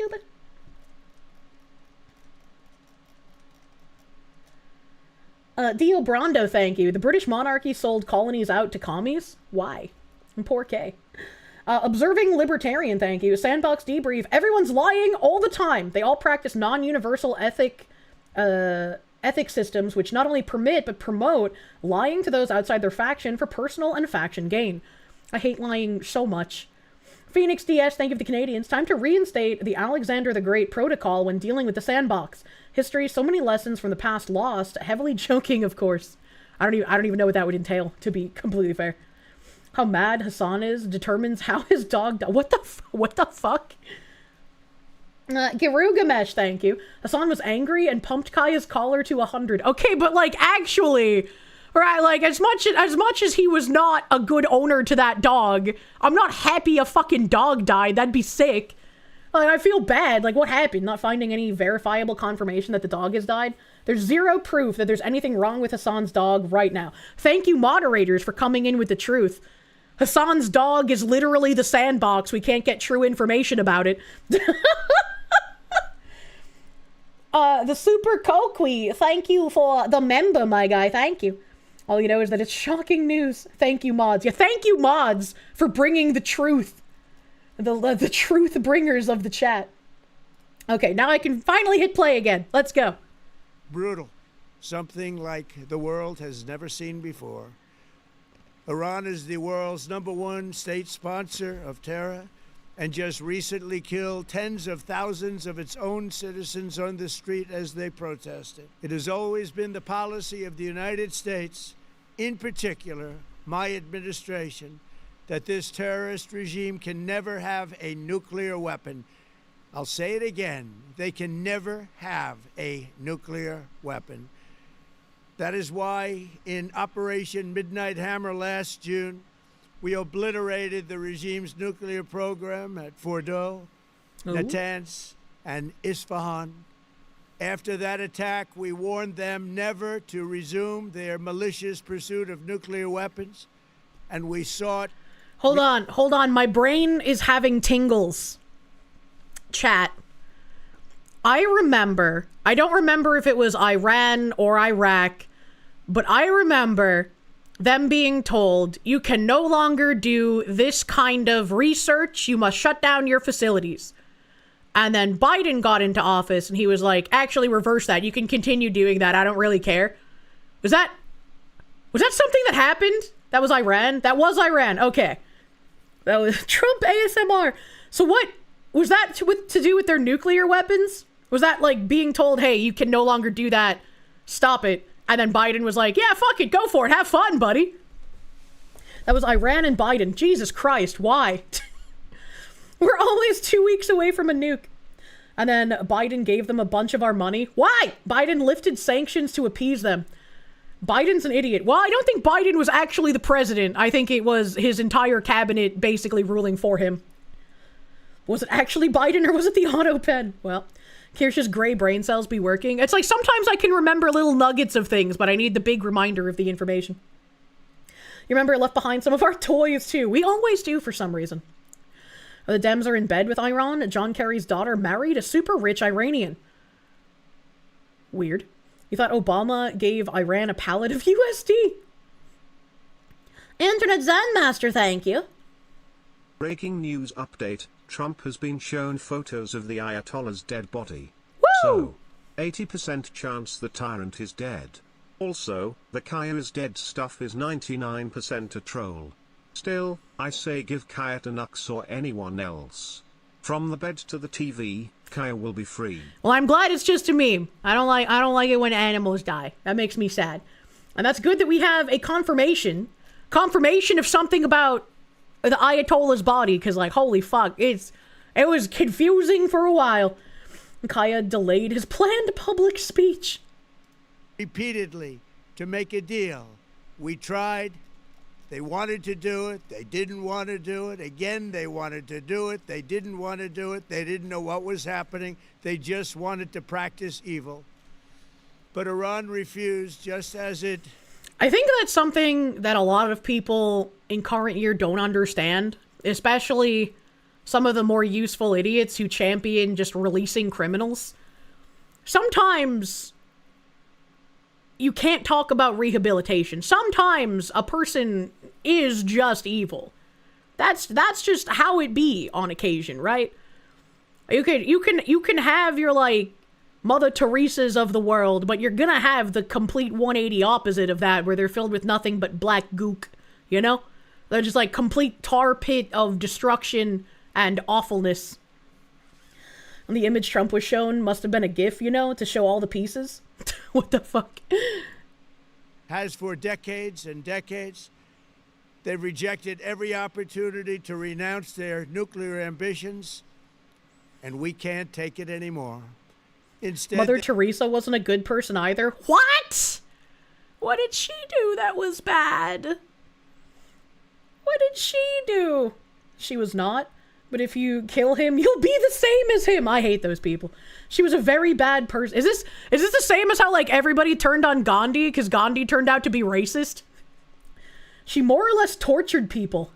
dooba. Dio Brando, thank you. The British monarchy sold colonies out to commies? Why? And poor K. Observing Libertarian, thank you. Sandbox debrief. Everyone's lying all the time. They all practice non-universal ethic systems which not only permit but promote lying to those outside their faction for personal and faction gain. I hate lying so much. Phoenix DS, thank you to the Canadians. Time to reinstate the Alexander the Great protocol when dealing with the sandbox. History, so many lessons from the past lost. Heavily joking, of course. I don't even know what that would entail, to be completely fair. How mad Hassan is determines how his dog what the fuck? Girugamesh, thank you. Hassan was angry and pumped Kaya's collar to 100. Okay, but like actually, right, like as much as he was not a good owner to that dog, I'm not happy a fucking dog died. That'd be sick. Like, I feel bad. Like, what happened? Not finding any verifiable confirmation that the dog has died? There's zero proof that there's anything wrong with Hassan's dog right now. Thank you, moderators, for coming in with the truth. Hassan's dog is literally the sandbox. We can't get true information about it. The Super Kokwi, thank you for the member, my guy. Thank you. All you know is that it's shocking news. Thank you, mods. Yeah, thank you, mods, for bringing the truth. The truth bringers of the chat. Okay, now I can finally hit play again. Let's go.
Brutal. Something like the world has never seen before. Iran is the world's #1 state sponsor of terror and just recently killed tens of thousands of its own citizens on the street as they protested. It has always been the policy of the United States, in particular, my administration, that this terrorist regime can never have a nuclear weapon. I'll say it again. They can never have a nuclear weapon. That is why in Operation Midnight Hammer last June, we obliterated the regime's nuclear program at Fordow, Natanz, and Isfahan. After that attack, we warned them never to resume their malicious pursuit of nuclear weapons, and we sought...
Hold on. My brain is having tingles. Chat. I don't remember if it was Iran or Iraq, but I remember them being told, you can no longer do this kind of research, you must shut down your facilities. And then Biden got into office and he was like, actually reverse that, you can continue doing that, I don't really care. Was that something that happened? That was Iran? That was Iran, okay. That was Trump ASMR. So what, was that to do with their nuclear weapons? Was that like being told, hey, you can no longer do that, stop it? And then Biden was like, yeah, fuck it, go for it, have fun, buddy. That was Iran and Biden. Jesus Christ, why? We're always 2 weeks away from a nuke. And then Biden gave them a bunch of our money. Why? Biden lifted sanctions to appease them. Biden's an idiot. Well, I don't think Biden was actually the president. I think it was his entire cabinet basically ruling for him. Was it actually Biden or was it the auto pen? Well, Kirsch's gray brain cells be working. It's like sometimes I can remember little nuggets of things, but I need the big reminder of the information. You remember it left behind some of our toys, too. We always do, for some reason. The Dems are in bed with Iran. John Kerry's daughter married a super rich Iranian. Weird. You thought Obama gave Iran a pallet of USD? Internet Zen Master, thank you.
Breaking news update. Trump has been shown photos of the Ayatollah's dead body.
Woo!
So, 80% chance the tyrant is dead. Also, the Kaya is dead stuff is 99% a troll. Still, I say give Kaya to Nux or anyone else. From the bed to the TV, Kaya will be free.
Well, I'm glad it's just a meme. I don't like it when animals die. That makes me sad. And that's good that we have a confirmation of something about the Ayatollah's body, because, like, holy fuck, it was confusing for a while. Kaya delayed his planned public speech.
Repeatedly to make a deal. We tried. They wanted to do it. They didn't want to do it. Again, they wanted to do it. They didn't want to do it. They didn't know what was happening. They just wanted to practice evil. But Iran refused, just as it...
I think that's something that a lot of people in current year don't understand, especially some of the more useful idiots who champion just releasing criminals. Sometimes you can't talk about rehabilitation. Sometimes a person is just evil. That's just how it be on occasion, right? You can have your, like, Mother Teresa's of the world, but you're gonna have the complete 180 opposite of that, where they're filled with nothing but black gook, you know? They're just like complete tar pit of destruction and awfulness. And the image Trump was shown must have been a GIF, you know, to show all the pieces. What the fuck?
Has for decades and decades. They've rejected every opportunity to renounce their nuclear ambitions, and we can't take it anymore. Instead,
Mother Teresa wasn't a good person either. What? What did she do that was bad? What did she do? She was not. But if you kill him, you'll be the same as him. I hate those people. She was a very bad person. Is this the same as how, like, everybody turned on Gandhi because Gandhi turned out to be racist? She more or less tortured people.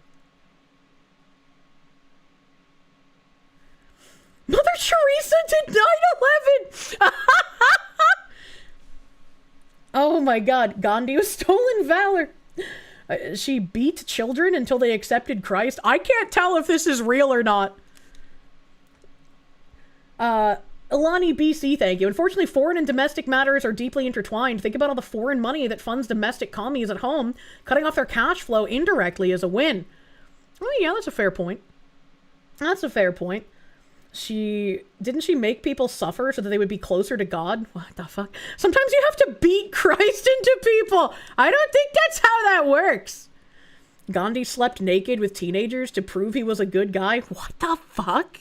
Mother Teresa did 9/11! Oh my god, Gandhi was stolen valor. She beat children until they accepted Christ. I can't tell if this is real or not. Ilani BC, thank you. Unfortunately, foreign and domestic matters are deeply intertwined. Think about all the foreign money that funds domestic commies at home. Cutting off their cash flow indirectly is a win. Oh yeah, that's a fair point. That's a fair point. Didn't she make people suffer so that they would be closer to God? What the fuck? Sometimes you have to beat Christ into people. I don't think that's how that works. Gandhi slept naked with teenagers to prove he was a good guy. What the fuck?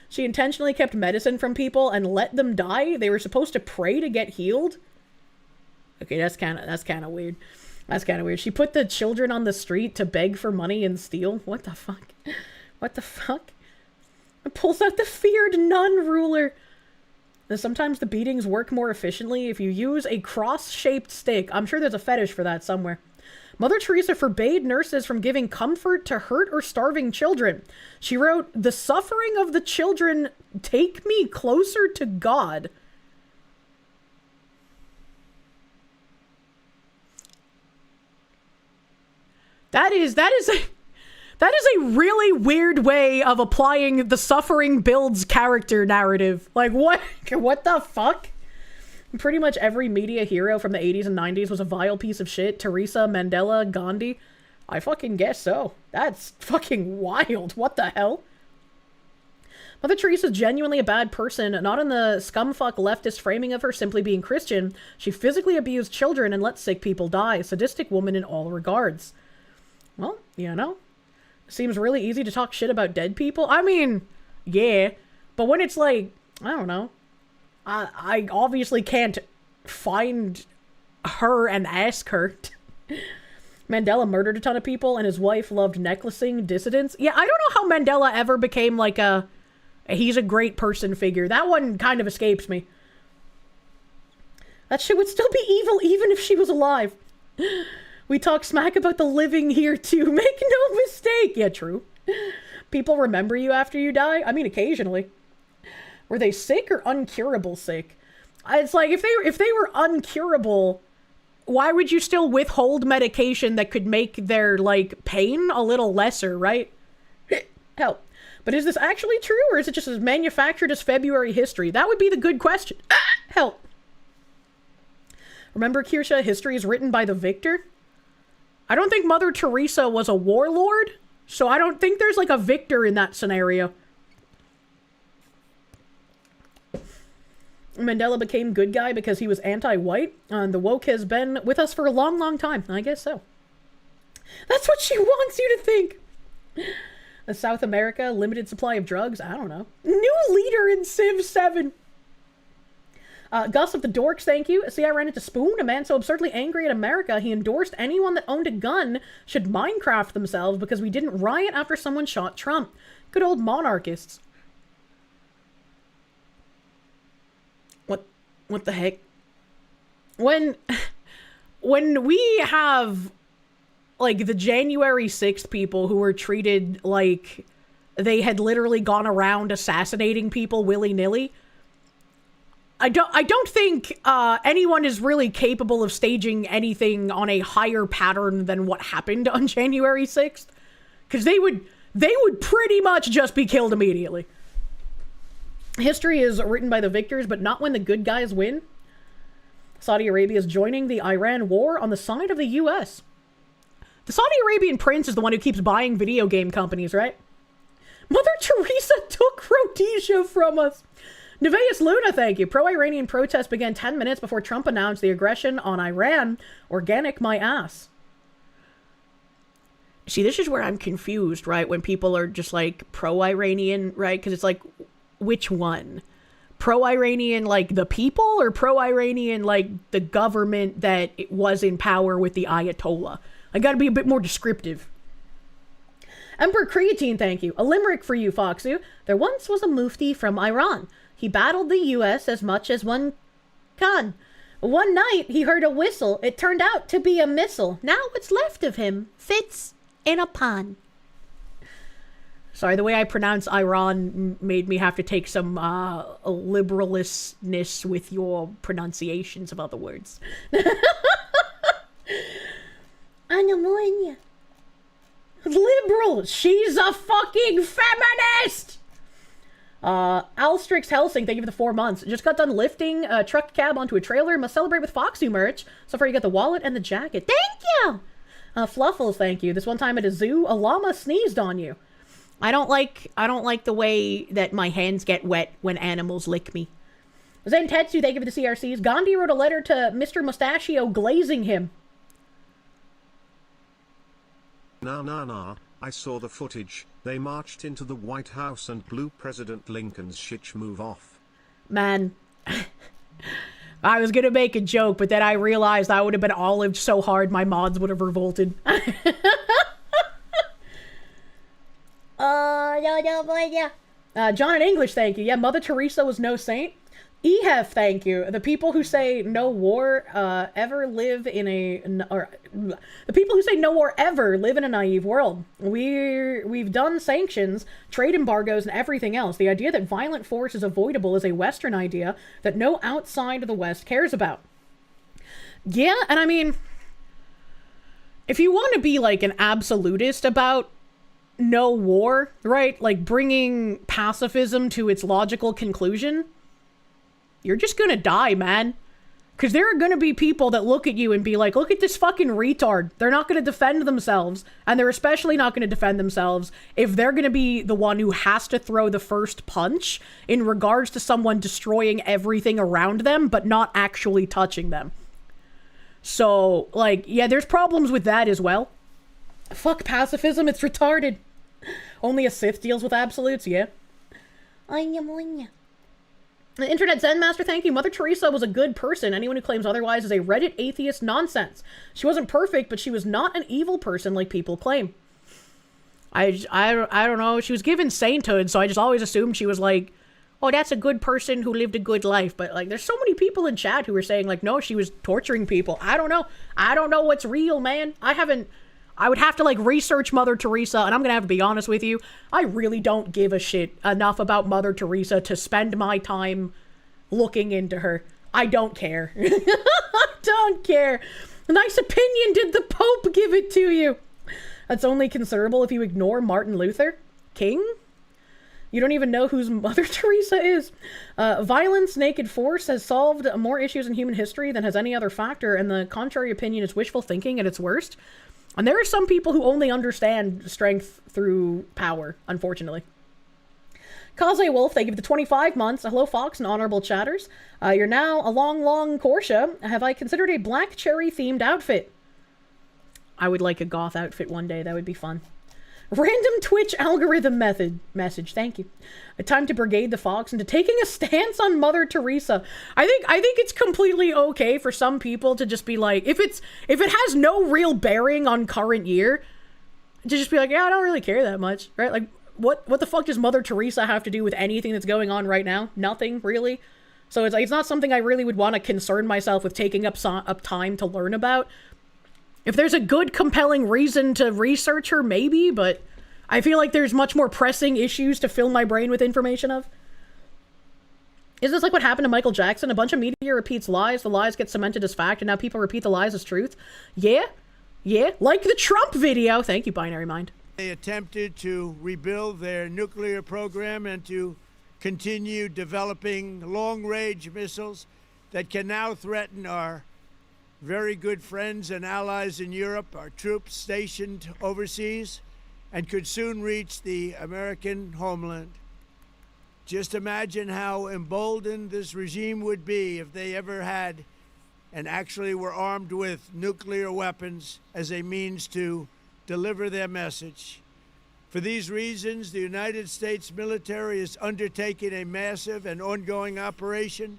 She intentionally kept medicine from people and let them die. They were supposed to pray to get healed. Okay, that's kind of weird. That's kind of weird. She put the children on the street to beg for money and steal. What the fuck? What the fuck? It pulls out the feared nun ruler. And sometimes the beatings work more efficiently if you use a cross-shaped stick. I'm sure there's a fetish for that somewhere. Mother Teresa forbade nurses from giving comfort to hurt or starving children. She wrote, "The suffering of the children take me closer to God." That is a really weird way of applying the suffering builds character narrative. Like, what the fuck? Pretty much every media hero from the 80s and 90s was a vile piece of shit. Teresa, Mandela, Gandhi. I fucking guess so. That's fucking wild. What the hell? Mother Teresa's genuinely a bad person, not in the scumfuck leftist framing of her simply being Christian. She physically abused children and let sick people die. Sadistic woman in all regards. Well, you know. Seems really easy to talk shit about dead people. I mean, yeah. But when it's like, I don't know. I obviously can't find her and ask her. Mandela murdered a ton of people and his wife loved necklacing dissidents. Yeah, I don't know how Mandela ever became like he's a great person figure. That one kind of escapes me. That shit would still be evil even if she was alive. We talk smack about the living here too. Make no mistake. Yeah, true. People remember you after you die? I mean, occasionally. Were they sick or uncurable sick? It's like, if they were uncurable, why would you still withhold medication that could make their, like, pain a little lesser, right? Hell. But is this actually true, or is it just as manufactured as February history? That would be the good question. Help. Remember, Kirsche, history is written by the victor? I don't think Mother Teresa was a warlord, so I don't think there's, like, a victor in that scenario. Mandela became good guy because he was anti-white. The woke has been with us for a long, long time. I guess so. That's what she wants you to think. South America, limited supply of drugs? I don't know. New leader in Civ 7. Gus of the Dorks, thank you. See, I ran into Spoon, a man so absurdly angry at America, he endorsed anyone that owned a gun should Minecraft themselves because we didn't riot after someone shot Trump. Good old monarchists. What the heck? When we have, like, the January 6th people who were treated like they had literally gone around assassinating people willy-nilly, I don't think anyone is really capable of staging anything on a higher pattern than what happened on January 6th. Because they would pretty much just be killed immediately. History is written by the victors, but not when the good guys win. Saudi Arabia is joining the Iran war on the side of the US. The Saudi Arabian prince is the one who keeps buying video game companies, right? Mother Teresa took Rhodesia from us. Nevaeus Luna, thank you. Pro-Iranian protests began 10 minutes before Trump announced the aggression on Iran. Organic my ass. See, this is where I'm confused, right? When people are just like pro-Iranian, right? Because it's like, which one? Pro-Iranian like the people, or pro-Iranian like the government that was in power with the Ayatollah? I gotta be a bit more descriptive. Emperor Creatine, thank you. A limerick for you, Foxu. There once was a mufti from Iran. He battled the US as much as one can. One night he heard a whistle. It turned out to be a missile. Now what's left of him fits in a pan. Sorry, the way I pronounce Iran made me have to take some liberalistness with your pronunciations of other words. Anamonia. Liberal. She's a fucking feminist. Alstrix Helsing, thank you for the 4 months. Just got done lifting a truck cab onto a trailer. Must celebrate with Foxu merch. So far you got the wallet and the jacket. Thank you. Fluffles, thank you. This one time at a zoo, a llama sneezed on you. I don't like the way that my hands get wet when animals lick me. Zen Tetsu, thank you for the CRCs. Gandhi wrote a letter to Mr. Mustachio glazing him.
Nah. I saw the footage. They marched into the White House and blew President Lincoln's shitch move off.
Man. I was gonna make a joke, but then I realized I would have been olived so hard my mods would have revolted. John in English, thank you. Yeah, Mother Teresa was no saint. Ehef, thank you. The people who say no war ever live in a... the people who say no war ever live in a naive world. We've done sanctions, trade embargoes, and everything else. The idea that violent force is avoidable is a Western idea that no outside of the West cares about. Yeah, and I mean... if you want to be, like, an absolutist about no war, right? Like, bringing pacifism to its logical conclusion... you're just gonna die, man. Because there are gonna be people that look at you and be like, look at this fucking retard. They're not gonna defend themselves. And they're especially not gonna defend themselves if they're gonna be the one who has to throw the first punch in regards to someone destroying everything around them, but not actually touching them. So, like, yeah, there's problems with that as well. Fuck pacifism, it's retarded. Only a Sith deals with absolutes, yeah. The Internet Zen Master, thank you. Mother Teresa was a good person. Anyone who claims otherwise is a Reddit atheist nonsense. She wasn't perfect, but she was not an evil person like people claim. I don't know. She was given sainthood, so I just always assumed she was, like, oh, that's a good person who lived a good life. But like, there's so many people in chat who are saying like, no, she was torturing people. I don't know. I don't know what's real, man. I would have to like research Mother Teresa, and I'm gonna have to be honest with you. I really don't give a shit enough about Mother Teresa to spend my time looking into her. I don't care. I don't care. A nice opinion, did the Pope give it to you? That's only considerable if you ignore Martin Luther King. You don't even know who Mother Teresa is. Violence, naked force has solved more issues in human history than has any other factor, and the contrary opinion is wishful thinking at its worst. And there are some people who only understand strength through power, unfortunately. Kaze Wolf, they give the 25 months. Hello, Fox and honorable chatters. You're now a long Kirsche. Have I considered a black cherry-themed outfit? I would like a goth outfit one day. That would be fun. Random Twitch algorithm message. Thank you. A time to brigade the Fox into taking a stance on Mother Teresa. I think it's completely okay for some people to just be like, if it has no real bearing on current year, to just be like, yeah, I don't really care that much, right? Like, what the fuck does Mother Teresa have to do with anything that's going on right now? Nothing, really. So it's like, it's not something I really would want to concern myself with taking up time to learn about. If there's a good, compelling reason to research her, maybe, but I feel like there's much more pressing issues to fill my brain with information of. Is this like what happened to Michael Jackson? A bunch of media repeats lies, the lies get cemented as fact, and now people repeat the lies as truth? Yeah. Like the Trump video. Thank you, Binary Mind.
They attempted to rebuild their nuclear program and to continue developing long-range missiles that can now threaten our very good friends and allies in Europe, our troops stationed overseas, and could soon reach the American homeland. Just imagine how emboldened this regime would be if they ever had and actually were armed with nuclear weapons as a means to deliver their message. For these reasons, the United States military is undertaking a massive and ongoing operation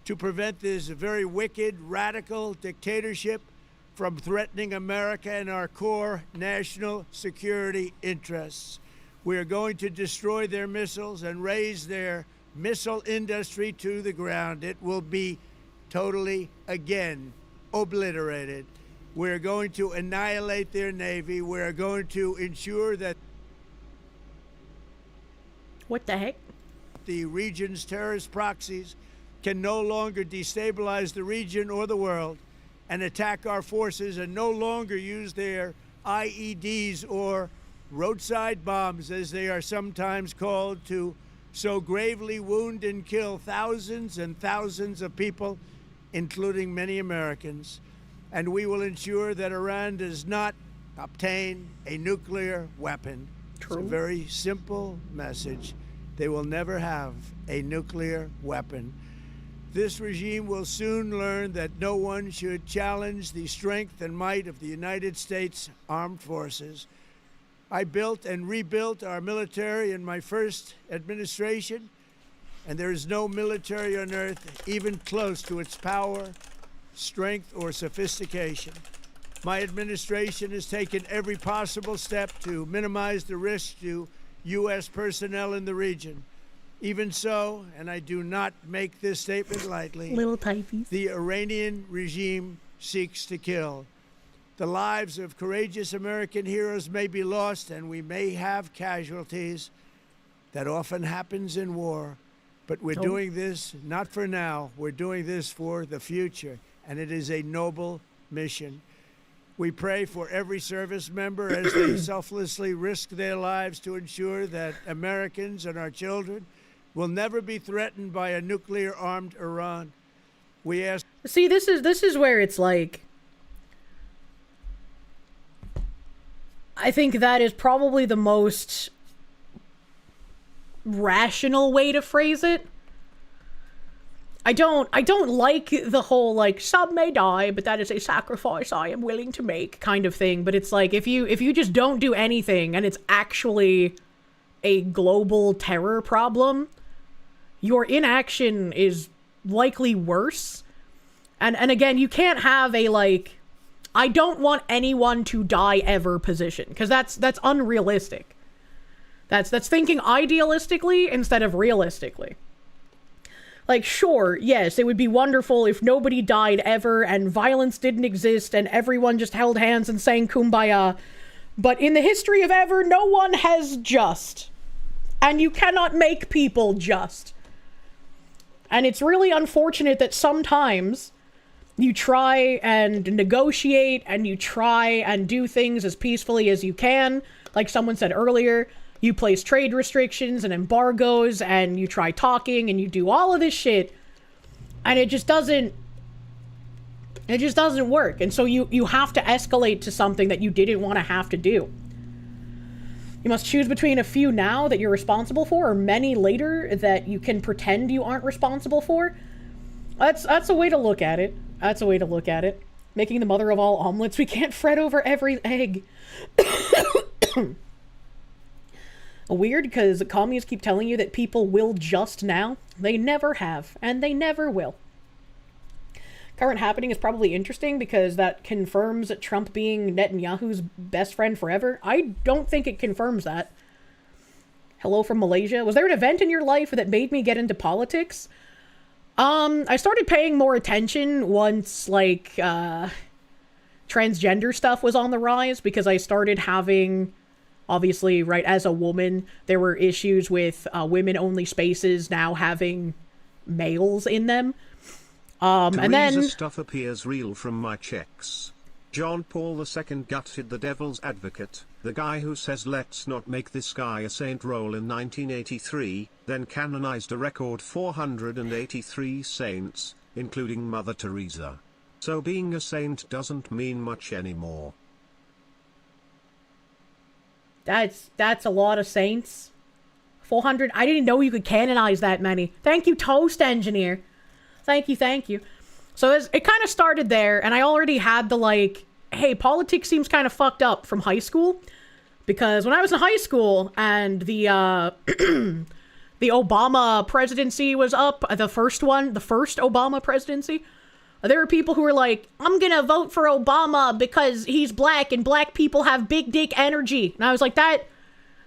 to prevent this very wicked, radical dictatorship from threatening America and our core national security interests. We are going to destroy their missiles and raise their missile industry to the ground. It will be totally, again, obliterated. We're going to annihilate their Navy. We're going to ensure that
what the heck?
The region's terrorist proxies can no longer destabilize the region or the world and attack our forces and no longer use their IEDs or roadside bombs, as they are sometimes called, to so gravely wound and kill thousands and thousands of people, including many Americans. And we will ensure that Iran does not obtain a nuclear weapon. True. It's a very simple message. They will never have a nuclear weapon. This regime will soon learn that no one should challenge the strength and might of the United States Armed Forces. I built and rebuilt our military in my first administration, and there is no military on earth even close to its power, strength, or sophistication. My administration has taken every possible step to minimize the risk to U.S. personnel in the region. Even so, and I do not make this statement lightly,
little typies,
the Iranian regime seeks to kill. The lives of courageous American heroes may be lost, and we may have casualties. That often happens in war. But we're doing this not for now. We're doing this for the future, and it is a noble mission. We pray for every service member as they selflessly risk their lives to ensure that Americans and our children will never be threatened by a nuclear-armed Iran. We ask...
See, this is where it's like... I think that is probably the most rational way to phrase it. I don't like the whole, like, some may die, but that is a sacrifice I am willing to make kind of thing. But it's like, if you just don't do anything and it's actually a global terror problem, your inaction is likely worse. And again, you can't have a, like, I don't want anyone to die ever position, because that's unrealistic. That's thinking idealistically instead of realistically. Like, sure, yes, it would be wonderful if nobody died ever and violence didn't exist and everyone just held hands and sang Kumbaya. But in the history of ever, no one has just. And you cannot make people just. And it's really unfortunate that sometimes you try and negotiate and you try and do things as peacefully as you can. Like someone said earlier, you place trade restrictions and embargoes and you try talking and you do all of this shit. And it just doesn't work. And so you have to escalate to something that you didn't want to have to do. You must choose between a few now that you're responsible for or many later that you can pretend you aren't responsible for. That's a way to look at it. That's a way to look at it. Making the mother of all omelets. We can't fret over every egg. Weird, because the communists keep telling you that people will just now. They never have, and they never will. Current happening is probably interesting because that confirms Trump being Netanyahu's best friend forever. I don't think it confirms that. Hello from Malaysia. Was there an event in your life that made me get into politics? I started paying more attention once, like, transgender stuff was on the rise because I started having... Obviously, right, as a woman, there were issues with women-only spaces now having males in them. And then...
stuff appears real from my checks. John Paul II gutted the devil's advocate, the guy who says let's not make this guy a saint role in 1983, then canonized a record 483 saints, including Mother Teresa. So being a saint doesn't mean much anymore.
That's a lot of saints. 400. I didn't know you could canonize that many. Thank you, Toast Engineer. Thank you. So it kind of started there, and I already had the, like, hey, politics seems kind of fucked up from high school. Because when I was in high school, and the Obama presidency was up, the first Obama presidency, there were people who were like, I'm gonna vote for Obama because he's black and black people have big dick energy. And I was like, that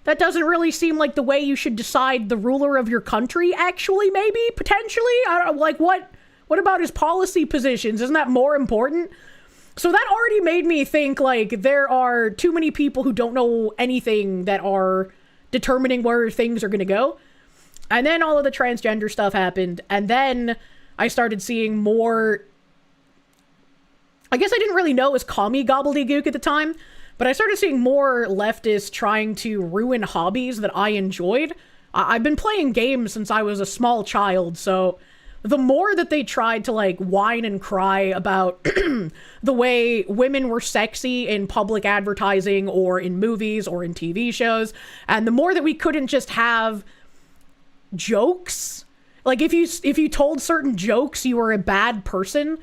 doesn't really seem like the way you should decide the ruler of your country, actually, maybe, potentially. I don't know, like, what about his policy positions? Isn't that more important? So that already made me think, like, there are too many people who don't know anything that are determining where things are gonna go. And then all of the transgender stuff happened, and then I started seeing more... I guess I didn't really know it was commie gobbledygook at the time, but I started seeing more leftists trying to ruin hobbies that I enjoyed. I've been playing games since I was a small child, so the more that they tried to, like, whine and cry about the way women were sexy in public advertising or in movies or in TV shows, and the more that we couldn't just have jokes, like, if you told certain jokes, you were a bad person,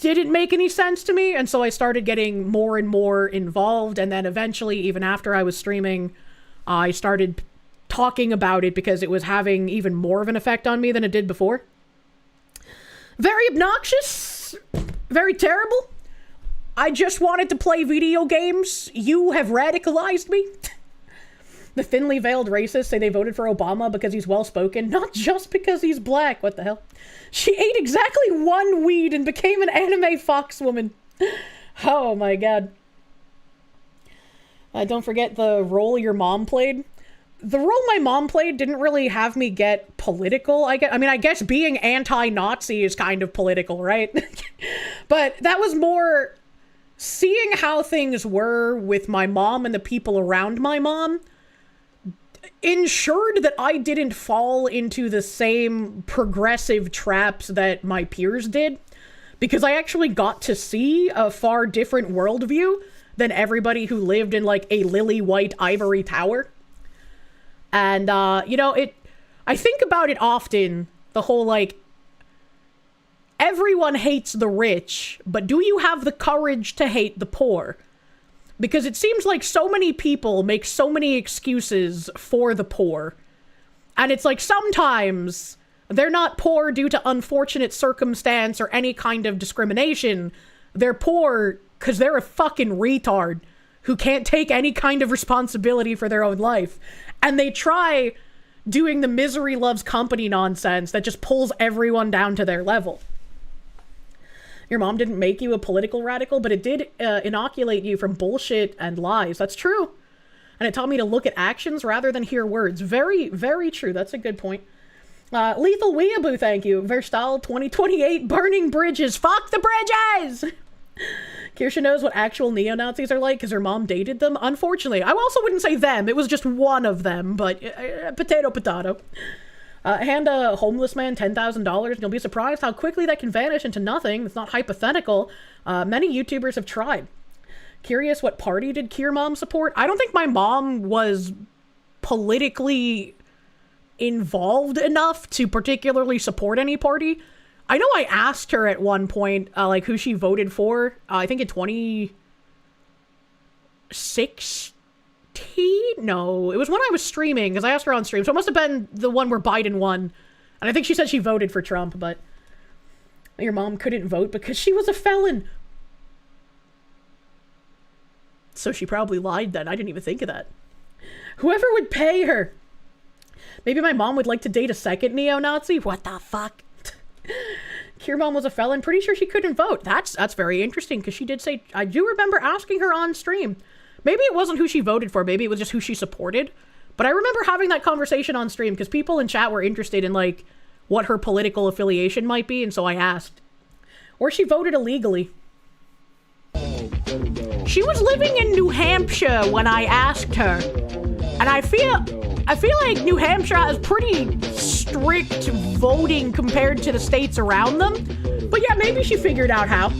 didn't make any sense to me. And so I started getting more and more involved, and then eventually, even after I was streaming, I started talking about it because it was having even more of an effect on me than it did before. Very obnoxious, very terrible. I just wanted to play video games. You have radicalized me. The thinly veiled racists say they voted for Obama because he's well-spoken, not just because he's black. What the hell? She ate exactly one weed and became an anime fox woman. Oh my god. Don't forget the role your mom played. The role my mom played didn't really have me get political, I guess. I mean, I guess being anti-Nazi is kind of political, right? But that was more seeing how things were with my mom and the people around my mom ensured that I didn't fall into the same progressive traps that my peers did, because I actually got to see a far different worldview than everybody who lived in, like, a lily white ivory tower. And, you know, I think about it often, the whole, like, everyone hates the rich, but do you have the courage to hate the poor? Because it seems like so many people make so many excuses for the poor. And it's like sometimes they're not poor due to unfortunate circumstance or any kind of discrimination. They're poor because they're a fucking retard who can't take any kind of responsibility for their own life. And they try doing the misery loves company nonsense that just pulls everyone down to their level. Your mom didn't make you a political radical, but it did inoculate you from bullshit and lies. That's true. And it taught me to look at actions rather than hear words. Very, very true. That's a good point. Lethal Weeaboo, thank you. Verstal 2028, burning bridges. Fuck the bridges! Kirsche knows what actual neo-Nazis are like because her mom dated them. Unfortunately, I also wouldn't say them. It was just one of them, but potato, potato. Hand a homeless man $10,000 and you'll be surprised how quickly that can vanish into nothing. It's not hypothetical. Many YouTubers have tried. Curious, what party did Kier mom support? I don't think my mom was politically involved enough to particularly support any party. I know I asked her at one point, like, who she voted for. I think in 2016? No, it was when I was streaming, because I asked her on stream. So it must have been the one where Biden won. And I think she said she voted for Trump, but your mom couldn't vote because she was a felon. So she probably lied then. I didn't even think of that. Whoever would pay her. Maybe my mom would like to date a second neo-Nazi? What the fuck? Kier mom was a felon. Pretty sure she couldn't vote. That's very interesting, because she did say... I do remember asking her on stream. Maybe it wasn't who she voted for. Maybe it was just who she supported. But I remember having that conversation on stream, because people in chat were interested in, like, what her political affiliation might be, and so I asked. Or she voted illegally. She was living in New Hampshire when I asked her. And I feel like New Hampshire has pretty strict voting compared to the states around them. But yeah, maybe she figured out how.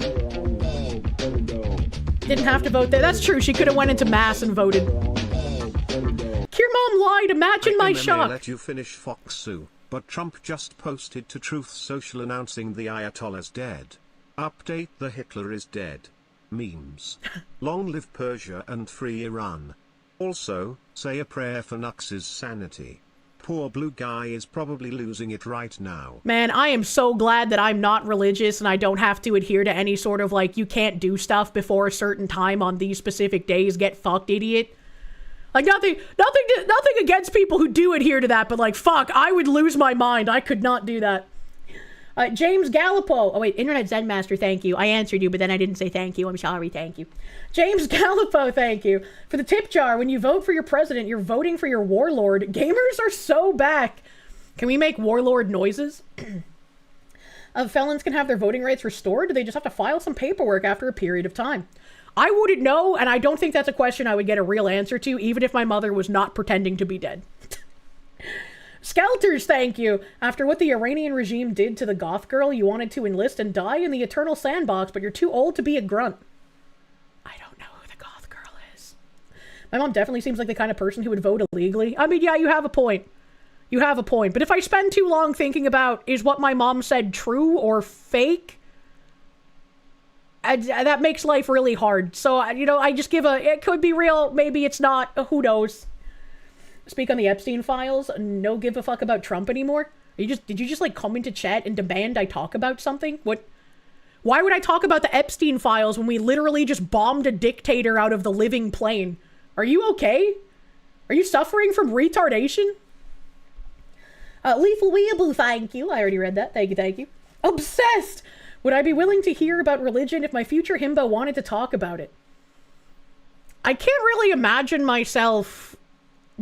Didn't have to vote there. That's true. She could have went into mass and voted. Kier mom lied. Imagine my shock.
Let you finish, Foxu, but Trump just posted to Truth Social announcing the Ayatollah's dead. Update: the Hitler is dead. Memes. Long live Persia and free Iran. Also, say a prayer for Nux's sanity. Poor blue guy is probably losing it right now.
Man, I am so glad that I'm not religious and I don't have to adhere to any sort of, like, you can't do stuff before a certain time on these specific days, get fucked, idiot. Like, nothing against people who do adhere to that, but, like, fuck, I would lose my mind. I could not do that. James Gallipo. Oh, wait, Internet Zen Master, thank you. I answered you, but then I didn't say thank you. I'm sorry, thank you. James Gallipo, thank you. For the tip jar, when you vote for your president, you're voting for your warlord. Gamers are so back. Can we make warlord noises? Felons can have their voting rights restored? Do they just have to file some paperwork after a period of time? I wouldn't know, and I don't think that's a question I would get a real answer to, even if my mother was not pretending to be dead. Skelters, thank you. After what the Iranian regime did to the goth girl, you wanted to enlist and die in the eternal sandbox, but you're too old to be a grunt. I don't know who the goth girl is. My mom definitely seems like the kind of person who would vote illegally. I mean, yeah, you have a point. You have a point. But if I spend too long thinking about, is what my mom said true or fake? That makes life really hard. So, you know, I just give it could be real, maybe it's not, who knows. Speak on the Epstein files. No give a fuck about Trump anymore. Did you just like come into chat and demand I talk about something? What? Why would I talk about the Epstein files when we literally just bombed a dictator out of the living plane? Are you okay? Are you suffering from retardation? Lethal Weeaboo, thank you. I already read that. Thank you, thank you. Obsessed! Would I be willing to hear about religion if my future himbo wanted to talk about it? I can't really imagine myself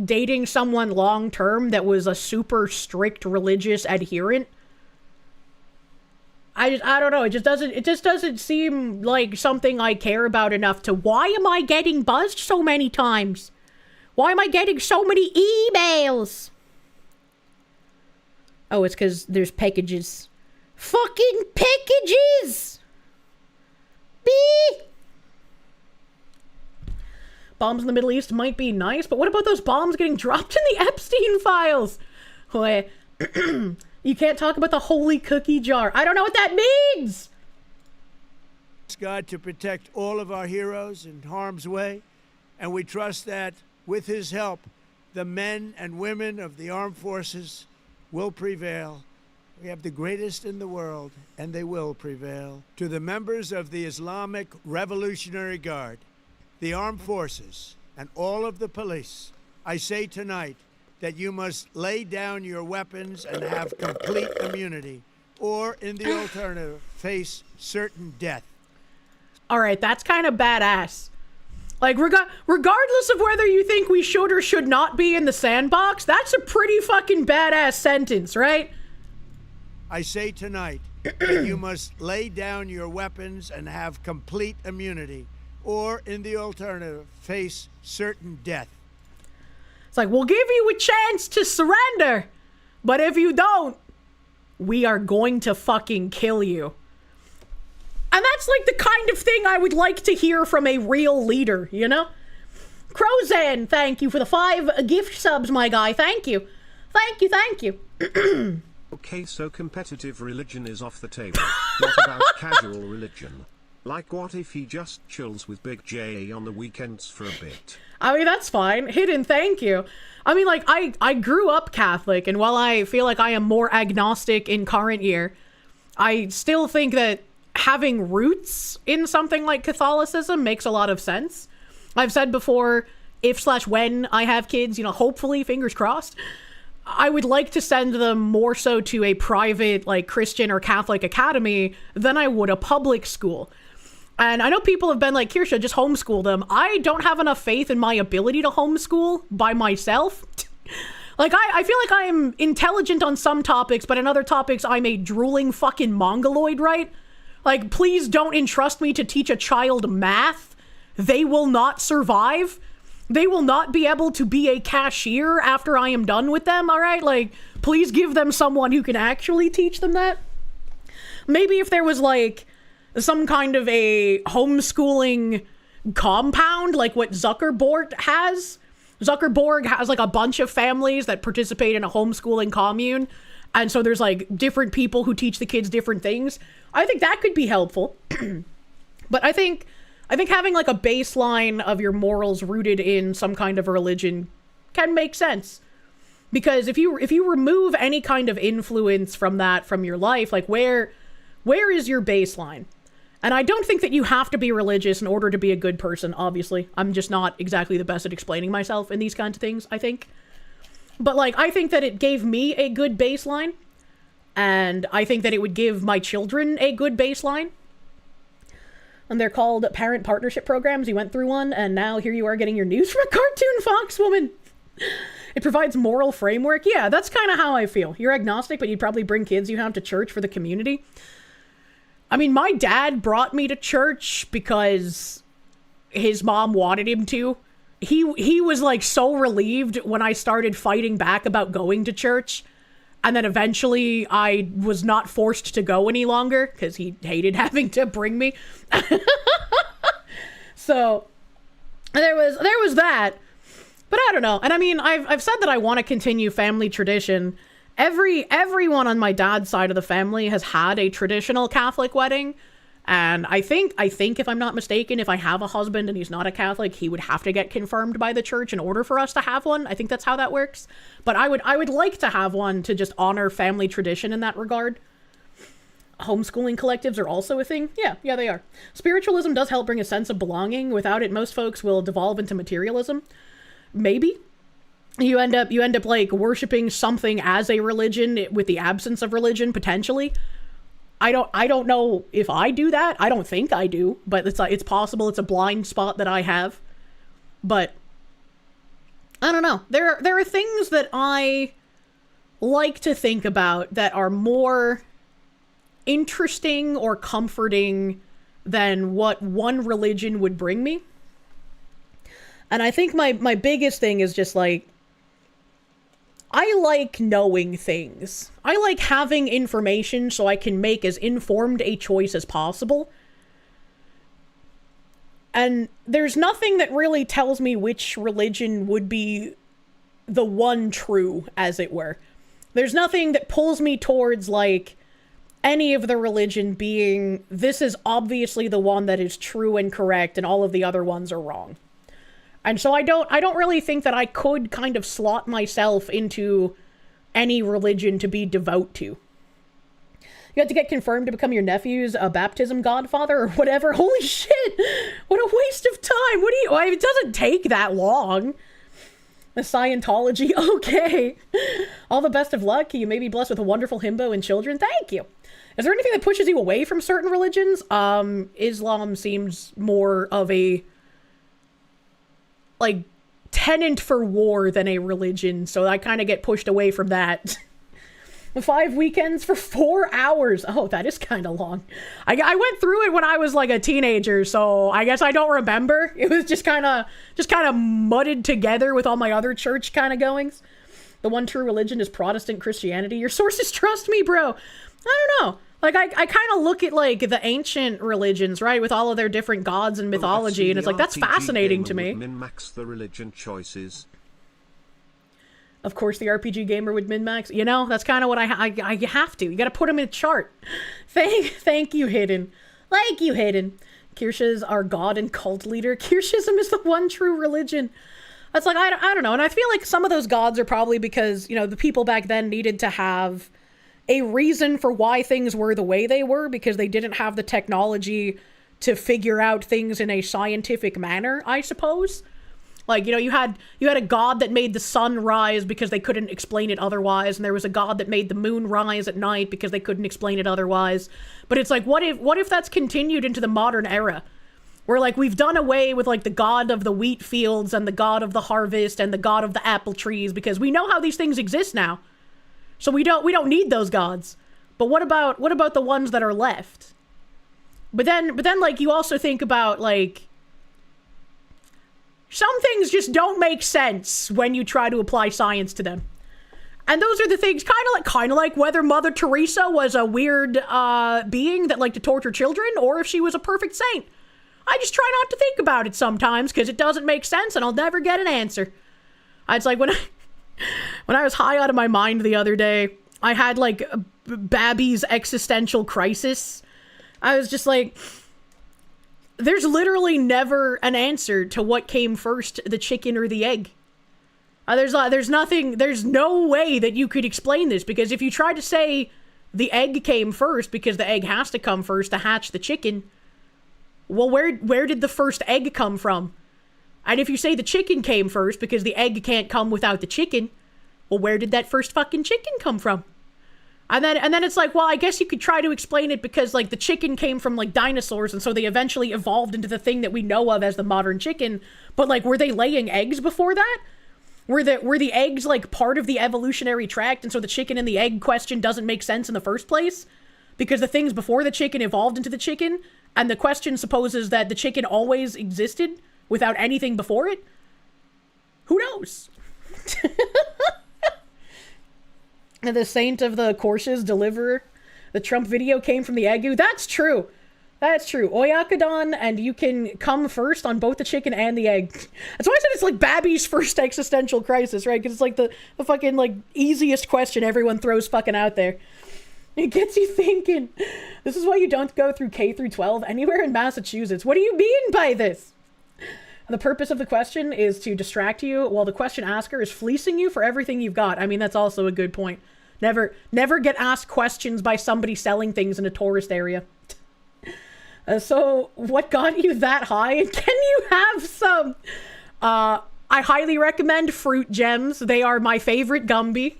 dating someone long-term that was a super strict religious adherent. I don't know, it just doesn't seem like something I care about enough to... Why am I getting buzzed so many times? Why am I getting so many emails? Oh, it's because there's packages. Fucking packages! Beep! Bombs in the Middle East might be nice, but what about those bombs getting dropped in the Epstein files? You can't talk about the holy cookie jar. I don't know what that means!
Ask God to protect all of our heroes in harm's way, and we trust that, with his help, the men and women of the armed forces will prevail. We have the greatest in the world, and they will prevail. To the members of the Islamic Revolutionary Guard, the armed forces, and all of the police, I say tonight, that you must lay down your weapons and have complete immunity, or in the alternative, face certain death.
All right, that's kind of badass. Like, regardless of whether you think we should or should not be in the sandbox, that's a pretty fucking badass sentence, right?
I say tonight that you must lay down your weapons and have complete immunity, or in the alternative, face certain death.
It's like, we'll give you a chance to surrender, but if you don't, we are going to fucking kill you. And that's like the kind of thing I would like to hear from a real leader, you know? Crozan, thank you for the 5 gift subs, my guy. Thank you. Thank you, thank you.
Okay, so competitive religion is off the table. What about casual religion? Like, what if he just chills with Big J on the weekends for a bit?
I mean, that's fine. Hidden, thank you. I mean, like, I grew up Catholic, and while I feel like I am more agnostic in current year, I still think that having roots in something like Catholicism makes a lot of sense. I've said before, if/when I have kids, you know, hopefully, fingers crossed, I would like to send them more so to a private, like, Christian or Catholic academy than I would a public school. And I know people have been like, Kirsche, just homeschool them. I don't have enough faith in my ability to homeschool by myself. Like, I feel like I'm intelligent on some topics, but in other topics, I'm a drooling fucking mongoloid, right? Like, please don't entrust me to teach a child math. They will not survive. They will not be able to be a cashier after I am done with them, all right? Like, please give them someone who can actually teach them that. Maybe if there was, like, some kind of a homeschooling compound, like what Zuckerborg has. Zuckerborg has, like, a bunch of families that participate in a homeschooling commune. And so there's, like, different people who teach the kids different things. I think that could be helpful. But I think having, like, a baseline of your morals rooted in some kind of religion can make sense. Because if you remove any kind of influence from that, from your life, like, where is your baseline? And I don't think that you have to be religious in order to be a good person, obviously. I'm just not exactly the best at explaining myself in these kinds of things, I think. But, like, I think that it gave me a good baseline. And I think that it would give my children a good baseline. And they're called parent partnership programs. You went through one, and now here you are getting your news from a cartoon fox woman. It provides moral framework. Yeah, that's kind of how I feel. You're agnostic, but you'd probably bring kids you have to church for the community. I mean, my dad brought me to church because his mom wanted him to. He was, like, so relieved when I started fighting back about going to church. And then eventually I was not forced to go any longer because he hated having to bring me. So there was that. But I don't know. And I mean, I've said that I want to continue family tradition. Everyone on my dad's side of the family has had a traditional Catholic wedding. And I think if I'm not mistaken, if I have a husband and he's not a Catholic, he would have to get confirmed by the church in order for us to have one. I think that's how that works. But I would like to have one to just honor family tradition in that regard. Homeschooling collectives are also a thing. Yeah, they are. Spiritualism does help bring a sense of belonging. Without it, most folks will devolve into materialism. Maybe. You end up like worshiping something as a religion with the absence of religion, potentially. I don't know if I do that. I don't think I do, but it's possible. It's a blind spot that I have. But I don't know. There are things that I like to think about that are more interesting or comforting than what one religion would bring me. And I think my biggest thing is just like, I like knowing things. I like having information so I can make as informed a choice as possible. And there's nothing that really tells me which religion would be the one true, as it were. There's nothing that pulls me towards, like, any of the religion being, this is obviously the one that is true and correct, and all of the other ones are wrong. And so I don't really think that I could kind of slot myself into any religion to be devout to. You have to get confirmed to become your nephew's baptism godfather or whatever. Holy shit! What a waste of time! It doesn't take that long. Scientology. Okay. All the best of luck. You may be blessed with a wonderful himbo and children. Thank you. Is there anything that pushes you away from certain religions? Islam seems more of a, like, tenant for war than a religion, so I kind of get pushed away from that. 5 weekends for 4 hours. Oh, that is kind of long. I went through it when I was like a teenager, so I guess I don't remember. It was just kind of mudded together with all my other church kind of goings. The one true religion is Protestant Christianity. Your sources trust me, bro. I don't know. Like, I kind of look at, like, the ancient religions, right? With all of their different gods and mythology, and it's like, that's fascinating to me.
Min-max the religion choices.
Of course, the RPG gamer would min-max. You know, that's kind of what I have to. You gotta put them in a chart. Thank you, Hidden. Thank you, Hidden. Kirsche is our god and cult leader. Kirschism is the one true religion. That's like, I don't know. And I feel like some of those gods are probably because, you know, the people back then needed to have a reason for why things were the way they were, because they didn't have the technology to figure out things in a scientific manner, I suppose. Like, you know, you had a god that made the sun rise because they couldn't explain it otherwise, and there was a god that made the moon rise at night because they couldn't explain it otherwise. But it's like, what if that's continued into the modern era? Where, like, we've done away with, like, the god of the wheat fields and the god of the harvest and the god of the apple trees, because we know how these things exist now. So we don't need those gods. But what about the ones that are left? But then like, you also think about, like, some things just don't make sense when you try to apply science to them. And those are the things, kind of like whether Mother Teresa was a weird being that liked to torture children, or if she was a perfect saint. I just try not to think about it sometimes, because it doesn't make sense and I'll never get an answer. It's like when I was high out of my mind the other day, I had, like, Babby's existential crisis. I was just like, there's literally never an answer to what came first, the chicken or the egg. There's no way that you could explain this, because if you try to say the egg came first, because the egg has to come first to hatch the chicken, well, where did the first egg come from? And if you say the chicken came first because the egg can't come without the chicken, well, where did that first fucking chicken come from? And then it's like, well, I guess you could try to explain it because, like, the chicken came from, like, dinosaurs, and so they eventually evolved into the thing that we know of as the modern chicken. But, like, were they laying eggs before that? Were the eggs, like, part of the evolutionary tract, and so the chicken and the egg question doesn't make sense in the first place? Because the things before the chicken evolved into the chicken, and the question supposes that the chicken always existed without anything before it? Who knows? And the saint of the Kirsches deliverer. The Trump video came from the Agu. That's true. That's true. Oyakadon, and you can come first on both the chicken and the egg. That's why I said it's like Babby's first existential crisis, right? Because it's like the fucking, like, easiest question everyone throws fucking out there. It gets you thinking. This is why you don't go through K through 12 anywhere in Massachusetts. What do you mean by this? The purpose of the question is to distract you while the question asker is fleecing you for everything you've got. I mean, that's also a good point. Never get asked questions by somebody selling things in a tourist area. So, what got you that high? And can you have some? I highly recommend Fruit Gems. They are my favorite Gumby.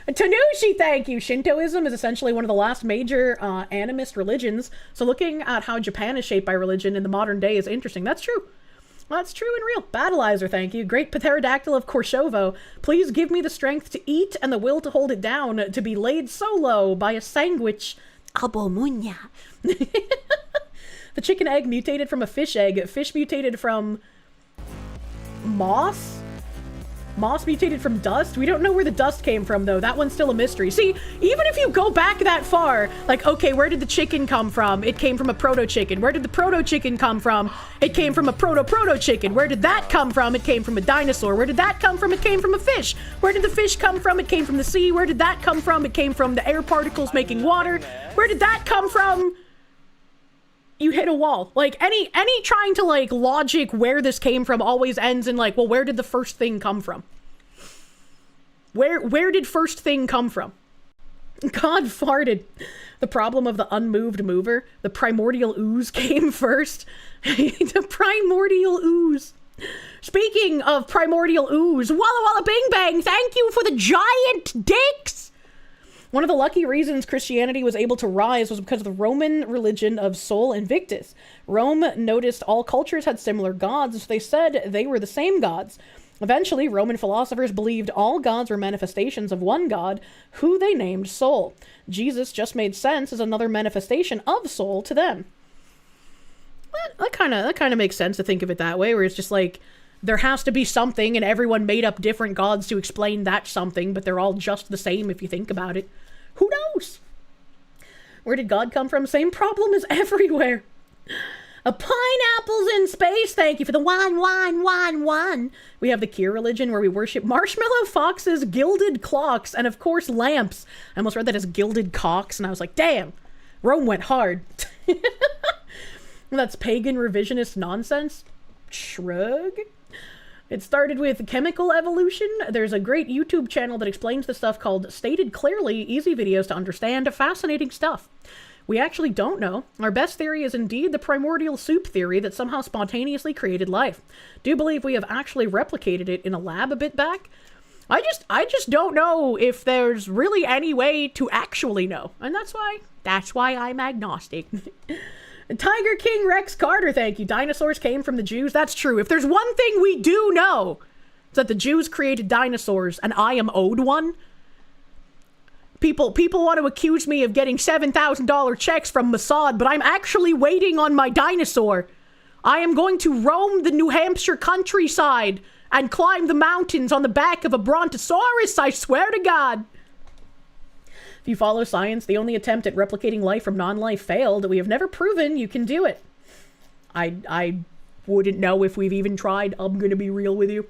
Tanushi, thank you. Shintoism is essentially one of the last major animist religions. So looking at how Japan is shaped by religion in the modern day is interesting. That's true. That's true and real. Battleizer, thank you. Great pterodactyl of Korshovo. Please give me the strength to eat and the will to hold it down, to be laid so low by a sandwich. Abomunya. The chicken egg mutated from a fish egg. Fish mutated from moss? Moss mutated from dust? We don't know where the dust came from, though. That one's still a mystery. See, even if you go back that far, like, okay, where did the chicken come from? It came from a proto-chicken. Where did the proto-chicken come from? It came from a proto-proto-chicken. Where did that come from? It came from a dinosaur. Where did that come from? It came from a fish. Where did the fish come from? It came from the sea. Where did that come from? It came from the air particles making water. Where did that come from? You hit a wall. Like, any trying to, like, logic where this came from always ends in, like, well, where did the first thing come from? Where did first thing come from? God farted. The problem of the unmoved mover. The primordial ooze came first. The primordial ooze. Speaking of primordial ooze, Walla Walla Bing Bang, thank you for the giant dicks! One of the lucky reasons Christianity was able to rise was because of the Roman religion of Sol Invictus. Rome noticed all cultures had similar gods, so they said they were the same gods. Eventually, Roman philosophers believed all gods were manifestations of one god, who they named Sol. Jesus just made sense as another manifestation of Sol to them. That kind of makes sense to think of it that way, where it's just like, there has to be something, and everyone made up different gods to explain that something, but they're all just the same if you think about it. Who knows? Where did God come from? Same problem as everywhere. A pineapple's in space, thank you for the one. We have the Kier religion, where we worship marshmallow foxes, gilded clocks, and of course lamps. I almost read that as gilded cocks, and I was like, damn, Rome went hard. That's pagan revisionist nonsense. Shrug. It started with chemical evolution. There's a great YouTube channel that explains the stuff called Stated Clearly, easy videos to understand, fascinating stuff. We actually don't know. Our best theory is indeed the primordial soup theory that somehow spontaneously created life. Do wbelieve we have actually replicated it in a lab a bit back. I just don't know if there's really any way to actually know. And that's why I'm agnostic. Tiger King Rex Carter, thank you. Dinosaurs came from the Jews. That's true. If there's one thing we do know, it's that the Jews created dinosaurs, and I am owed one. People want to accuse me of getting $7,000 checks from Mossad, but I'm actually waiting on my dinosaur. I am going to roam the New Hampshire countryside and climb the mountains on the back of a brontosaurus, I swear to God. If you follow science, the only attempt at replicating life from non-life failed. We have never proven you can do it. I wouldn't know if we've even tried. I'm gonna be real with you.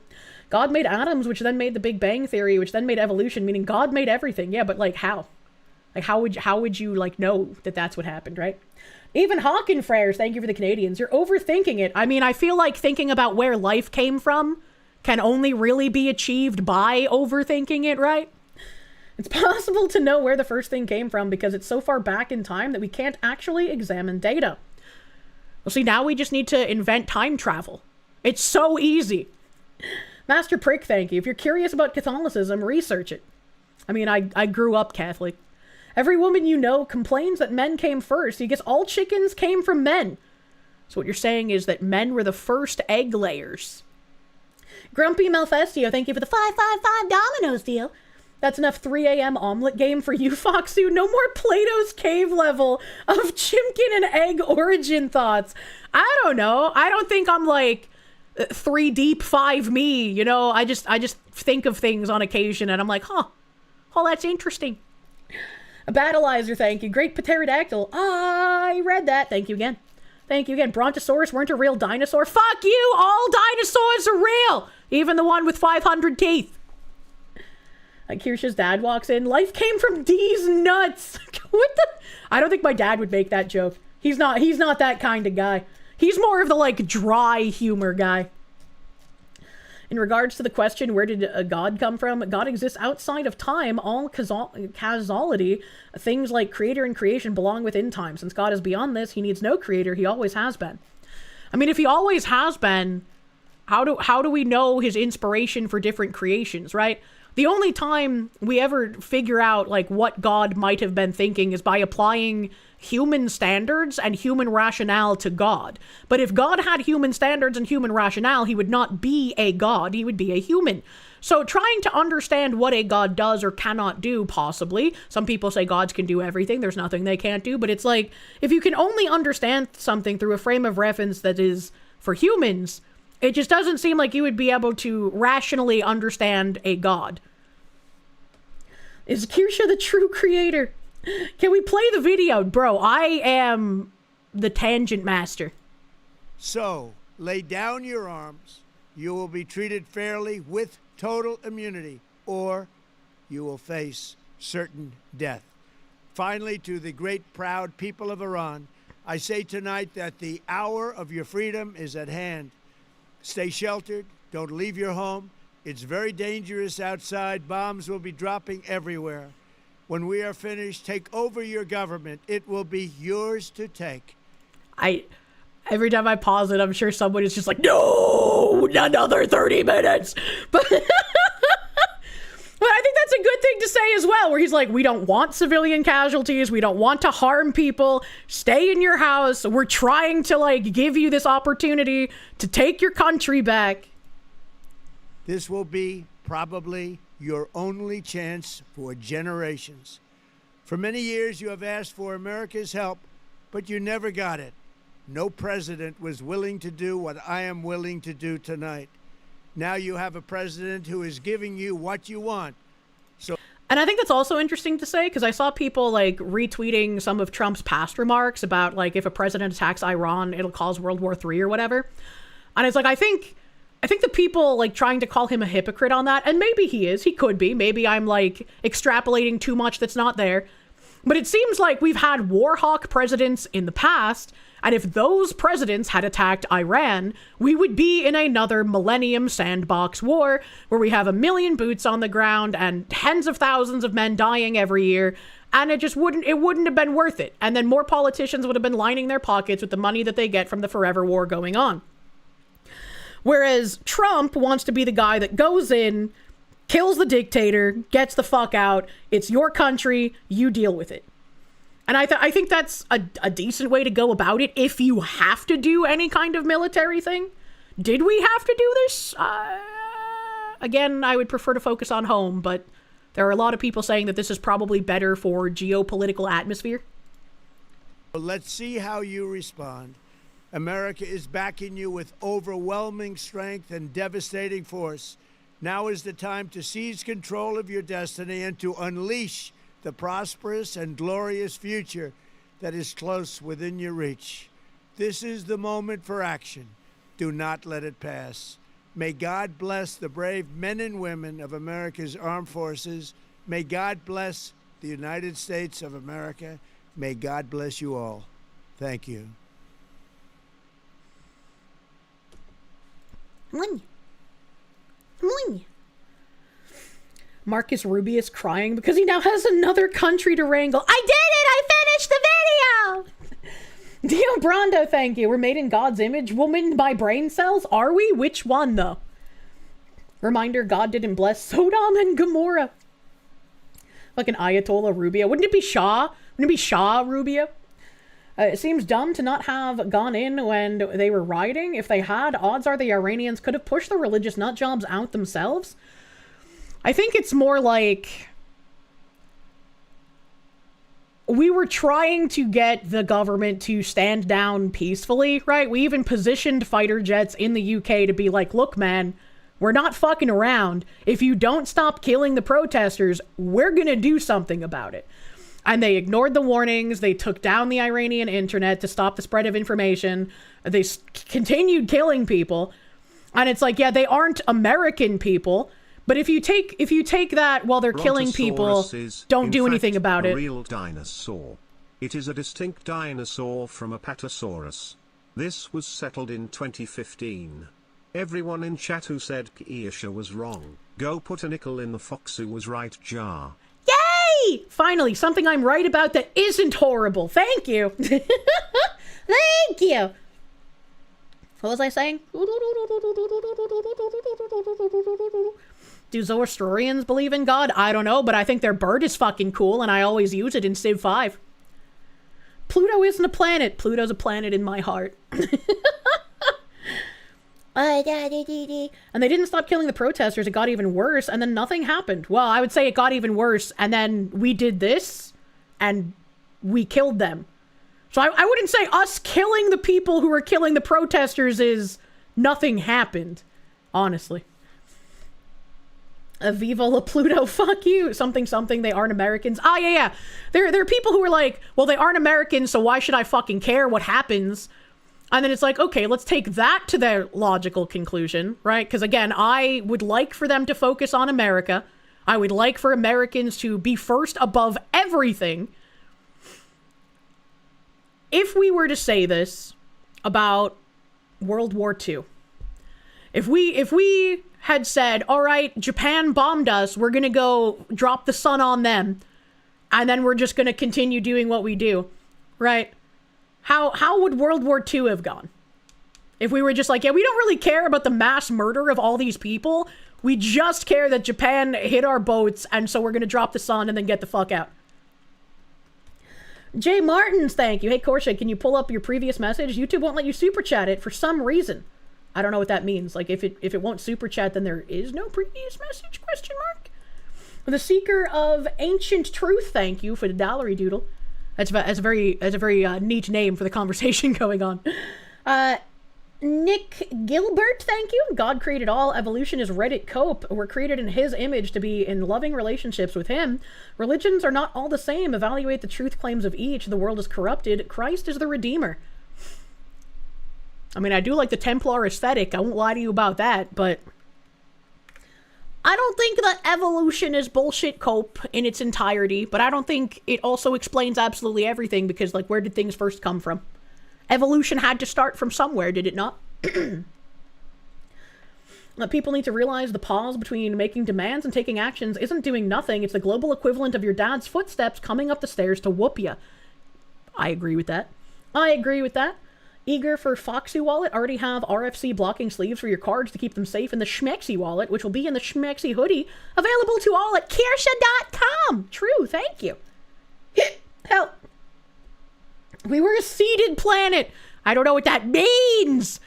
God made atoms, which then made the Big Bang Theory, which then made evolution, meaning God made everything. Yeah, but like how? Like how would you like know that that's what happened, right? Even Hawken Frères, thank you for the Canadians. You're overthinking it. I mean, I feel like thinking about where life came from can only really be achieved by overthinking it, right? It's possible to know where the first thing came from because it's so far back in time that we can't actually examine data. Well, see, now we just need to invent time travel. It's so easy. Master Prick, thank you. If you're curious about Catholicism, research it. I mean, I grew up Catholic. Every woman you know complains that men came first. You guess all chickens came from men. So what you're saying is that men were the first egg layers. Grumpy Malfestio, thank you for the 555 Dominoes deal. That's enough 3 a.m. omelet game for you, Foxu. No more Plato's Cave level of chimkin and egg origin thoughts. I don't know. I don't think I'm like 3 deep, 5 me. You know, I just think of things on occasion and I'm like, oh, that's interesting. A Battleizer, thank you. Great Pterodactyl. I read that. Thank you again. Thank you again. Brontosaurus weren't a real dinosaur. Fuck you! All dinosaurs are real! Even the one with 500 teeth. Kirsche's dad walks in. Life came from D's nuts. What the? I don't think my dad would make that joke. He's not that kind of guy. He's more of the like dry humor guy. In regards to the question, where did a God come from? God exists outside of time, all causality. Things like creator and creation belong within time. Since God is beyond this, he needs no creator. He always has been. I mean, if he always has been, how do we know his inspiration for different creations, right? The only time we ever figure out like what God might have been thinking is by applying human standards and human rationale to God. But if God had human standards and human rationale, he would not be a God, he would be a human. So trying to understand what a God does or cannot do, possibly. Some people say gods can do everything, there's nothing they can't do, but it's like, if you can only understand something through a frame of reference that is for humans, it just doesn't seem like you would be able to rationally understand a God. Is Kirsche the true creator? Can we play the video? Bro, I am the tangent master.
So, lay down your arms. You will be treated fairly with total immunity, or you will face certain death. Finally, to the great proud people of Iran, I say tonight that the hour of your freedom is at hand. Stay sheltered. Don't leave your home. It's very dangerous outside. Bombs will be dropping everywhere. When we are finished, take over your government. It will be yours to take.
Every time I pause it, I'm sure someone is just like, no, another 30 minutes. But I think that's a good thing to say as well, where he's like, we don't want civilian casualties. We don't want to harm people. Stay in your house. We're trying to, like, give you this opportunity to take your country back.
This will be probably your only chance for generations. For many years, you have asked for America's help, but you never got it. No president was willing to do what I am willing to do tonight. Now you have a president who is giving you what you want.
And I think that's also interesting to say, because I saw people like retweeting some of Trump's past remarks about like if a president attacks Iran, it'll cause World War III or whatever. And it's like, I think the people like trying to call him a hypocrite on that, and maybe he is, he could be, maybe I'm like extrapolating too much that's not there. But it seems like we've had war hawk presidents in the past, and if those presidents had attacked Iran, we would be in another millennium sandbox war where we have 1 million boots on the ground and tens of thousands of men dying every year, and it wouldn't have been worth it. And then more politicians would have been lining their pockets with the money that they get from the forever war going on. Whereas Trump wants to be the guy that goes in, kills the dictator, gets the fuck out. It's your country, you deal with it. And I think that's a decent way to go about it if you have to do any kind of military thing. Did we have to do this? Again, I would prefer to focus on home, but there are a lot of people saying that this is probably better for geopolitical atmosphere.
Let's see how you respond. America is backing you with overwhelming strength and devastating force. Now is the time to seize control of your destiny and to unleash the prosperous and glorious future that is close within your reach. This is the moment for action. Do not let it pass. May God bless the brave men and women of America's armed forces. May God bless the United States of America. May God bless you all. Thank you.
Marcus Rubio is crying because he now has another country to wrangle. I did it! I finished the video! Dio Brando, thank you. We're made in God's image. Woman by brain cells? Are we? Which one, though? Reminder, God didn't bless Sodom and Gomorrah. Like an Ayatollah Rubio. Wouldn't it be Shah? Wouldn't it be Shah Rubio? It seems dumb to not have gone in when they were rioting. If they had, odds are the Iranians could have pushed the religious nutjobs out themselves. I think it's more like we were trying to get the government to stand down peacefully, right? We even positioned fighter jets in the UK to be like, look, man, we're not fucking around. If you don't stop killing the protesters, we're gonna do something about it. And they ignored the warnings. They took down the Iranian internet to stop the spread of information. They continued killing people. And it's like, yeah, they aren't American people. But if you take that while they're killing people, don't do anything about it.
A real dinosaur. It is a distinct dinosaur from a Patasaurus. This was settled in 2015. Everyone in chat who said Kirsche was wrong, go put a nickel in the fox who was right jar.
Yay! Finally, something I'm right about that isn't horrible. Thank you. Thank you. What was I saying? Do Zoroastrians believe in God? I don't know, but I think their bird is fucking cool, and I always use it in Civ 5. Pluto isn't a planet. Pluto's a planet in my heart. And they didn't stop killing the protesters. It got even worse, and then nothing happened. Well, I would say it got even worse, and then we did this, and we killed them. So I wouldn't say us killing the people who were killing the protesters is nothing happened, honestly. Viva la Pluto, fuck you. Something, they aren't Americans. Ah, yeah. There are people who are like, well, they aren't Americans, so why should I fucking care what happens? And then it's like, okay, let's take that to their logical conclusion, right? Because again, I would like for them to focus on America. I would like for Americans to be first above everything. If we were to say this about World War II, if we had said, all right, Japan bombed us, we're going to go drop the sun on them, and then we're just going to continue doing what we do, right? How would World War II have gone? If we were just like, yeah, we don't really care about the mass murder of all these people. We just care that Japan hit our boats, and so we're going to drop the sun and then get the fuck out. Jay Martins, thank you. Hey, Kirsche, can you pull up your previous message? YouTube won't let you super chat it for some reason. I don't know what that means. Like, if it won't super chat, then there is no previous message, question mark? The Seeker of Ancient Truth, thank you for the dollary doodle. That's a very neat name for the conversation going on. Nick Gilbert, thank you. God created all. Evolution is Reddit cope. We're created in his image to be in loving relationships with him. Religions are not all the same. Evaluate the truth claims of each. The world is corrupted. Christ is the Redeemer. I mean, I do like the Templar aesthetic. I won't lie to you about that, but I don't think that evolution is bullshit cope in its entirety, but I don't think it also explains absolutely everything, because, like, where did things first come from? Evolution had to start from somewhere, did it not? People need to realize the pause between making demands and taking actions isn't doing nothing. It's the global equivalent of your dad's footsteps coming up the stairs to whoop ya. I agree with that. Eager for Foxy Wallet? Already have RFC blocking sleeves for your cards to keep them safe in the Schmexy wallet, which will be in the Schmexy hoodie, available to all at Kirsche.com. True, thank you. Help. We were a seeded planet. I don't know what that means.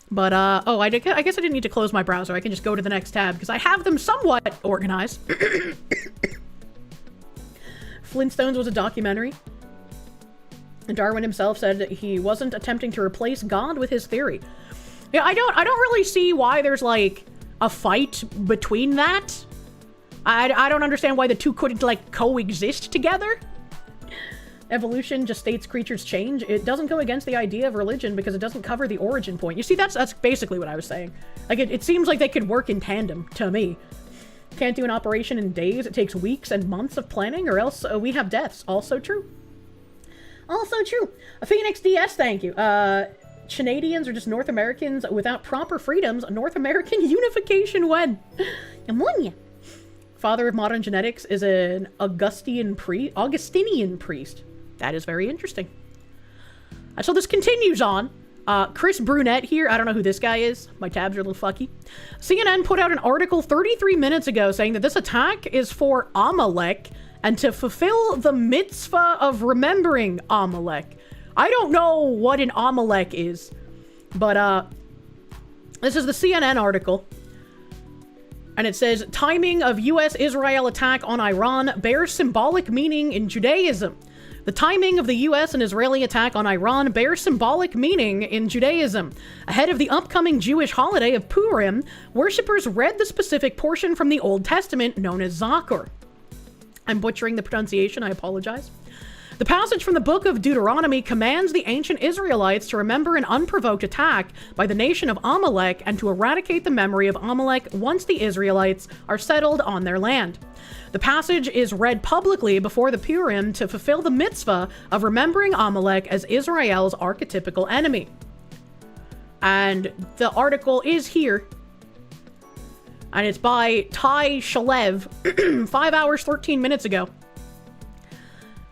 But, I guess I didn't need to close my browser. I can just go to the next tab, because I have them somewhat organized. Flintstones was a documentary. And Darwin himself said that he wasn't attempting to replace God with his theory. Yeah, I don't really see why there's, like, a fight between that. I don't understand why the two couldn't, like, coexist together. Evolution just states creatures change. It doesn't go against the idea of religion because it doesn't cover the origin point. You see, that's basically what I was saying. Like, it seems like they could work in tandem, to me. Can't do an operation in days. It takes weeks and months of planning, or else we have deaths. Also true. Also true. A Phoenix DS, thank you. Canadians are just North Americans without proper freedoms. North American unification when? Ammonia. Father of modern genetics is an Augustinian priest. That is very interesting. So this continues on. Chris Brunette here. I don't know who this guy is. My tabs are a little fucky. CNN put out an article 33 minutes ago saying that this attack is for Amalek and to fulfill the mitzvah of remembering Amalek. I don't know what an Amalek is, but this is the CNN article. And it says, timing of U.S.-Israel attack on Iran bears symbolic meaning in Judaism. The timing of the U.S. and Israeli attack on Iran bears symbolic meaning in Judaism. Ahead of the upcoming Jewish holiday of Purim, worshippers read the specific portion from the Old Testament known as Zachor. I'm butchering the pronunciation, I apologize. The passage from the book of Deuteronomy commands the ancient Israelites to remember an unprovoked attack by the nation of Amalek and to eradicate the memory of Amalek once the Israelites are settled on their land. The passage is read publicly before the Purim to fulfill the mitzvah of remembering Amalek as Israel's archetypical enemy. And the article is here. And it's by Ty Shalev, 5 hours, 13 minutes ago.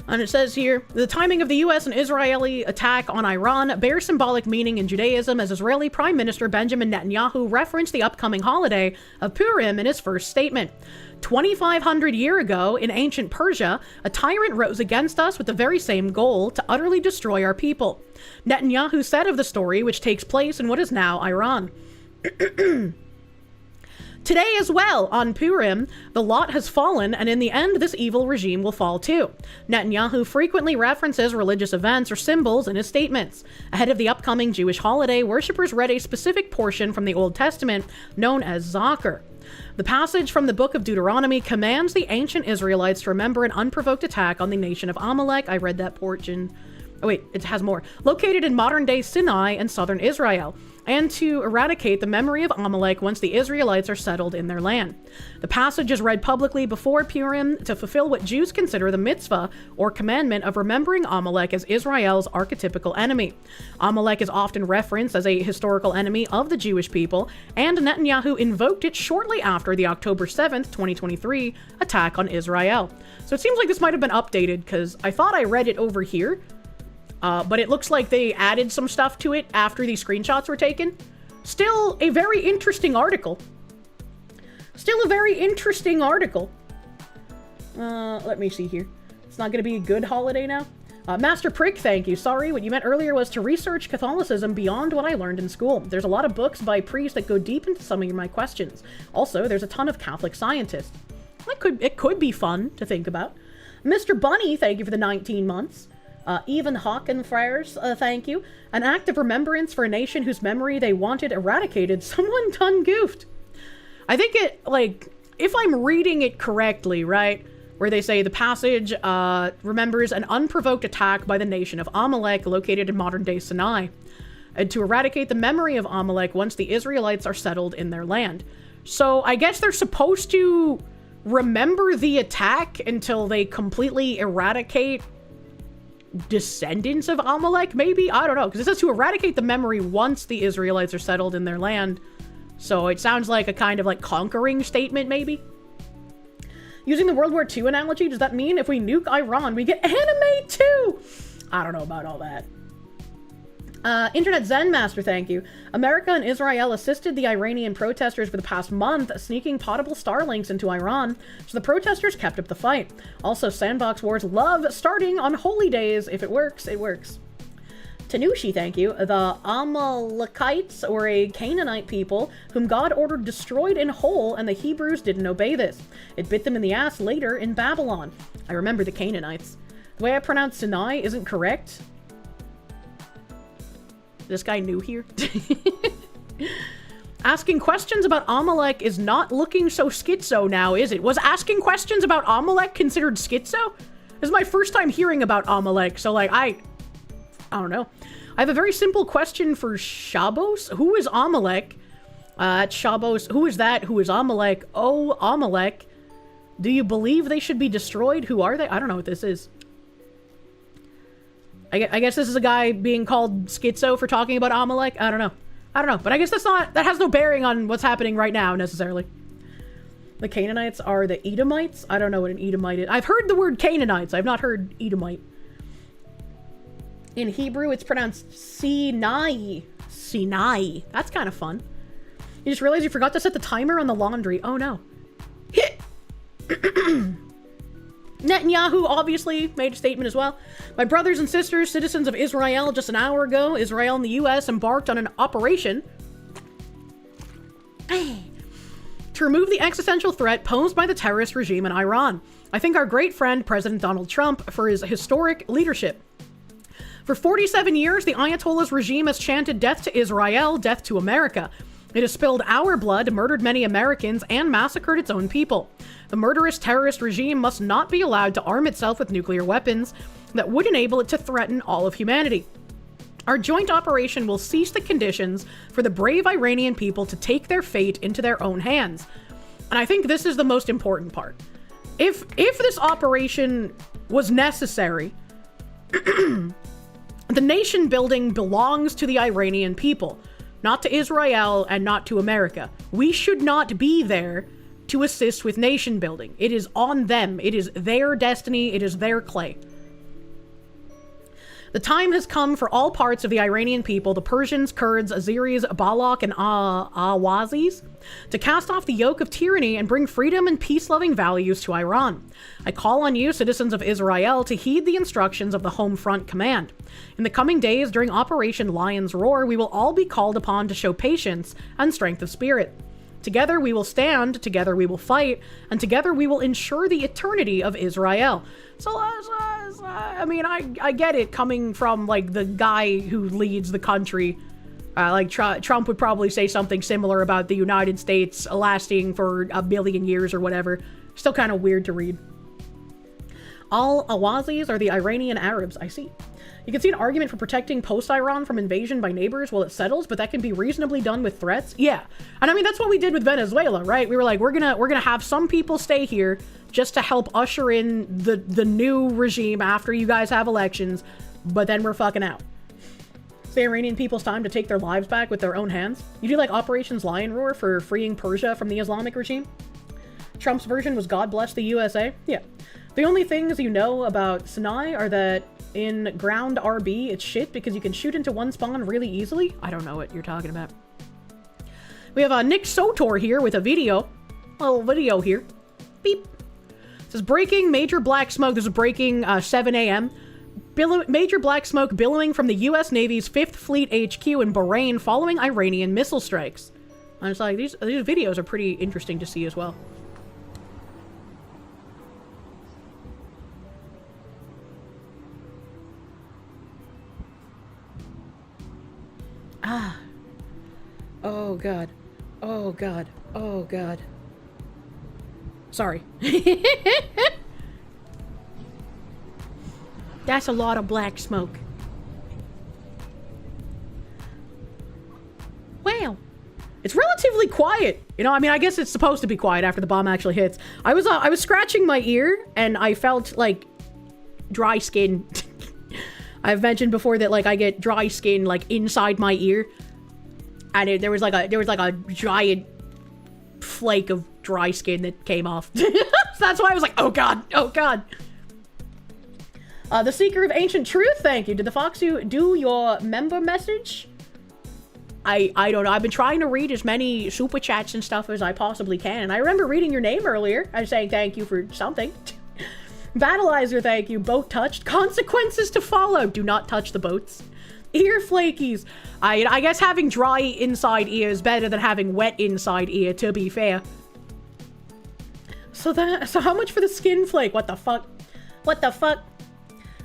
And it says here, the timing of the U.S. and Israeli attack on Iran bears symbolic meaning in Judaism as Israeli Prime Minister Benjamin Netanyahu referenced the upcoming holiday of Purim in his first statement. 2,500 years ago, in ancient Persia, a tyrant rose against us with the very same goal, to utterly destroy our people. Netanyahu said of the story, which takes place in what is now Iran. Today as well, on Purim, the lot has fallen, and in the end, this evil regime will fall too. Netanyahu frequently references religious events or symbols in his statements. Ahead of the upcoming Jewish holiday, worshippers read a specific portion from the Old Testament known as Zachor. The passage from the book of Deuteronomy commands the ancient Israelites to remember an unprovoked attack on the nation of Amalek. I read that portion. Oh wait, it has more. Located in modern-day Sinai and southern Israel, and to eradicate the memory of Amalek once the Israelites are settled in their land. The passage is read publicly before Purim to fulfill what Jews consider the mitzvah, or commandment, of remembering Amalek as Israel's archetypical enemy. Amalek is often referenced as a historical enemy of the Jewish people, and Netanyahu invoked it shortly after the October 7th, 2023 attack on Israel. So it seems like this might have been updated, because I thought I read it over here. but it looks like they added some stuff to it after these screenshots were taken. Still a very interesting article. Still a very interesting article. Let me see here. It's not going to be a good holiday now. Master Prick, thank you. Sorry, what you meant earlier was to research Catholicism beyond what I learned in school. There's a lot of books by priests that go deep into some of my questions. Also, there's a ton of Catholic scientists. It could be fun to think about. Mr. Bunny, thank you for the 19 months. Even Hawken Friars, thank you. An act of remembrance for a nation whose memory they wanted eradicated. Someone done goofed. I think it, like, if I'm reading it correctly, right? Where they say the passage remembers an unprovoked attack by the nation of Amalek located in modern-day Sinai, and to eradicate the memory of Amalek once the Israelites are settled in their land. So I guess they're supposed to remember the attack until they completely eradicate descendants of Amalek, maybe? I don't know, because it says to eradicate the memory once the Israelites are settled in their land. So it sounds like a kind of like conquering statement, maybe? Using the World War II analogy, does that mean if we nuke Iran, we get anime too? I don't know about all that. Internet Zen Master, thank you. America and Israel assisted the Iranian protesters for the past month, sneaking potable Starlinks into Iran, so the protesters kept up the fight. Also, sandbox wars love starting on holy days. If it works, it works. Tanushi, thank you. The Amalekites, or a Canaanite people, whom God ordered destroyed in whole, and the Hebrews didn't obey this. It bit them in the ass later in Babylon. I remember the Canaanites. The way I pronounce Sinai isn't correct. This guy new here? Asking questions about Amalek is not looking so schizo now, is it? Was asking questions about Amalek considered schizo? This is my first time hearing about Amalek, so like, I don't know. I have a very simple question for Shabos. Who is Amalek? Shabos. Who is that? Who is Amalek? Oh, Amalek. Do you believe they should be destroyed? Who are they? I don't know what this is. I guess this is a guy being called schizo for talking about Amalek. I don't know. But I guess that has no bearing on what's happening right now, necessarily. The Canaanites are the Edomites? I don't know what an Edomite is. I've heard the word Canaanites. I've not heard Edomite. In Hebrew, it's pronounced Sinai. Sinai. That's kind of fun. You just realized you forgot to set the timer on the laundry. Oh, no. Hit! Netanyahu obviously made a statement as well. My brothers and sisters, citizens of Israel, just an hour ago, Israel and the U.S. embarked on an operation to remove the existential threat posed by the terrorist regime in Iran. I thank our great friend, President Donald Trump, for his historic leadership. For 47 years, the Ayatollah's regime has chanted death to Israel, death to America. It has spilled our blood, murdered many Americans, and massacred its own people. The murderous terrorist regime must not be allowed to arm itself with nuclear weapons that would enable it to threaten all of humanity. Our joint operation will cease the conditions for the brave Iranian people to take their fate into their own hands. And I think this is the most important part. If this operation was necessary, the nation building belongs to the Iranian people, not to Israel and not to America. We should not be there to assist with nation building. It is on them. It is their destiny. It is their clay. The time has come for all parts of the Iranian people, the Persians, Kurds, Azeris, Balak, and Awazis, to cast off the yoke of tyranny and bring freedom and peace-loving values to Iran. I call on you, citizens of Israel, to heed the instructions of the Home Front Command. In the coming days, during Operation Lion's Roar, we will all be called upon to show patience and strength of spirit. Together we will stand, together we will fight, and together we will ensure the eternity of Israel. So, I mean, I get it coming from, like, the guy who leads the country. Trump would probably say something similar about the United States lasting for 1 billion years or whatever. Still kind of weird to read. All Awazis are the Iranian Arabs, I see. You can see an argument for protecting post-Iran from invasion by neighbors while it settles, but that can be reasonably done with threats. Yeah. And I mean, that's what we did with Venezuela, right? We were like, we're gonna have some people stay here just to help usher in the new regime after you guys have elections, but then we're fucking out. It's the Iranian people's time to take their lives back with their own hands. You do like Operations Lion Roar for freeing Persia from the Islamic regime? Trump's version was God Bless the USA? Yeah. The only things you know about Sinai are that in ground RB, it's shit because you can shoot into one spawn really easily. I don't know what you're talking about. We have Nick Sotor here with a video. A little video here. Beep. This is breaking major black smoke. This is breaking 7 a.m. Major black smoke billowing from the U.S. Navy's 5th Fleet HQ in Bahrain following Iranian missile strikes. And it's like, these videos are pretty interesting to see as well. Ah. Oh, God. Oh, God. Oh, God. Sorry. That's a lot of black smoke. Wow. It's relatively quiet. You know, I mean, I guess it's supposed to be quiet after the bomb actually hits. I was scratching my ear and I felt like dry skin. I've mentioned before that like I get dry skin like inside my ear, and there was like a giant flake of dry skin that came off. So that's why I was like, oh god, oh god. The Seeker of Ancient Truth, thank you. Did the Foxu do your member message? I don't know. I've been trying to read as many super chats and stuff as I possibly can, and I remember reading your name earlier and saying thank you for something. Battleizer, thank you. Boat touched. Consequences to follow. Do not touch the boats. Ear flakies. I guess having dry inside ear is better than having wet inside ear, to be fair. So how much for the skin flake? What the fuck? What the fuck?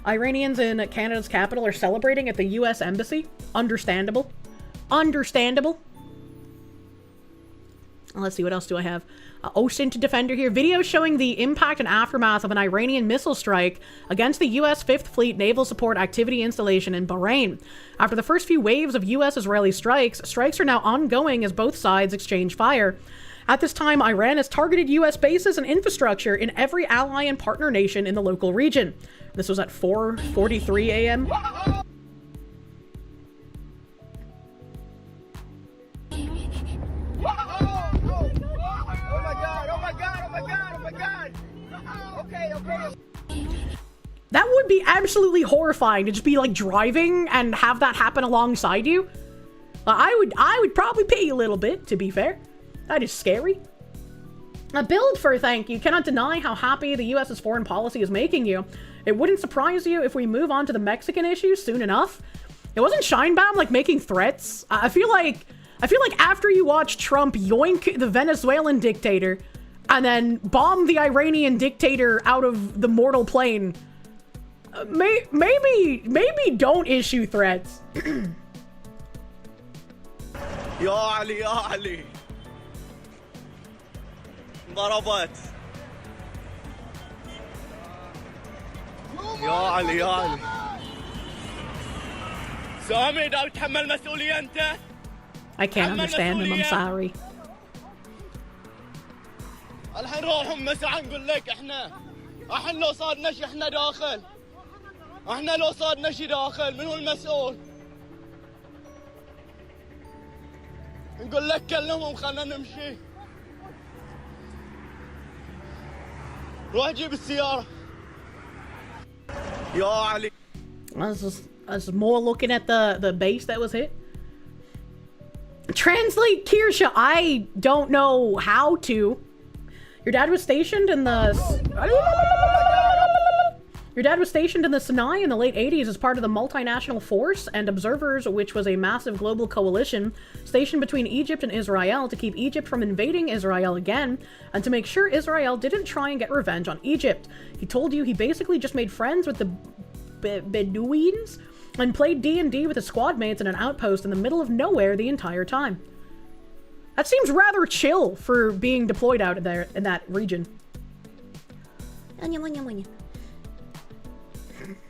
Iranians in Canada's capital are celebrating at the US Embassy. Understandable. Understandable. Let's see, what else do I have? OSINT Defender here. Video showing the impact and aftermath of an Iranian missile strike against the U.S. 5th Fleet Naval Support Activity Installation in Bahrain. After the first few waves of U.S.-Israeli strikes are now ongoing as both sides exchange fire. At this time, Iran has targeted U.S. bases and infrastructure in every ally and partner nation in the local region. This was at 4:43 a.m. That would be absolutely horrifying to just be like driving and have that happen alongside you. I would probably pay a little bit, to be fair. That is scary. A build for thank you. Cannot deny how happy the US's foreign policy is making you. It wouldn't surprise you if we move on to the Mexican issue soon enough. It wasn't Shinebound like making threats. I feel like after you watch Trump yoink the Venezuelan dictator and then bomb the Iranian dictator out of the mortal plane, maybe don't issue threats.
يا علي يا علي ضربت يا علي يا علي سامي دا بتحمل مسؤولية أنت.
I can't understand him, I'm sorry.
الحين روح مساعة نقول لك احنا لو صار شي احنا داخل، احنا لو صار شي داخل من هو المسؤول؟ نقول لك كلمهم خلنا نمشي. روح جيب السيارة. يا علي.
I was more looking at the base that was hit. Translate Kirsche. I don't know how to. Your dad was stationed in the Sinai in the late 80s as part of the multinational force and observers, which was a massive global coalition stationed between Egypt and Israel to keep Egypt from invading Israel again and to make sure Israel didn't try and get revenge on Egypt. He told you he basically just made friends with the Bedouins and played D&D with his squad mates in an outpost in the middle of nowhere the entire time. That seems rather chill for being deployed out there in that region.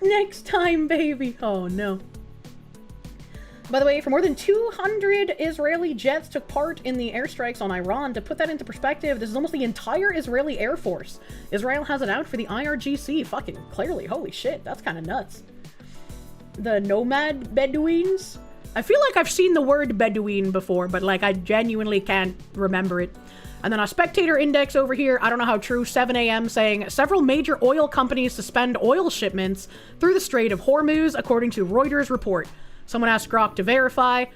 Next time, baby. Oh, no. By the way, for more than 200 Israeli jets took part in the airstrikes on Iran. To put that into perspective, this is almost the entire Israeli Air Force. Israel has it out for the IRGC. Fucking clearly. Holy shit. That's kind of nuts. The nomad Bedouins? I feel like I've seen the word Bedouin before, but like I genuinely can't remember it. And then a spectator index over here, I don't know how true, 7 a.m. saying, several major oil companies suspend oil shipments through the Strait of Hormuz, according to Reuters report. Someone asked Grok to verify,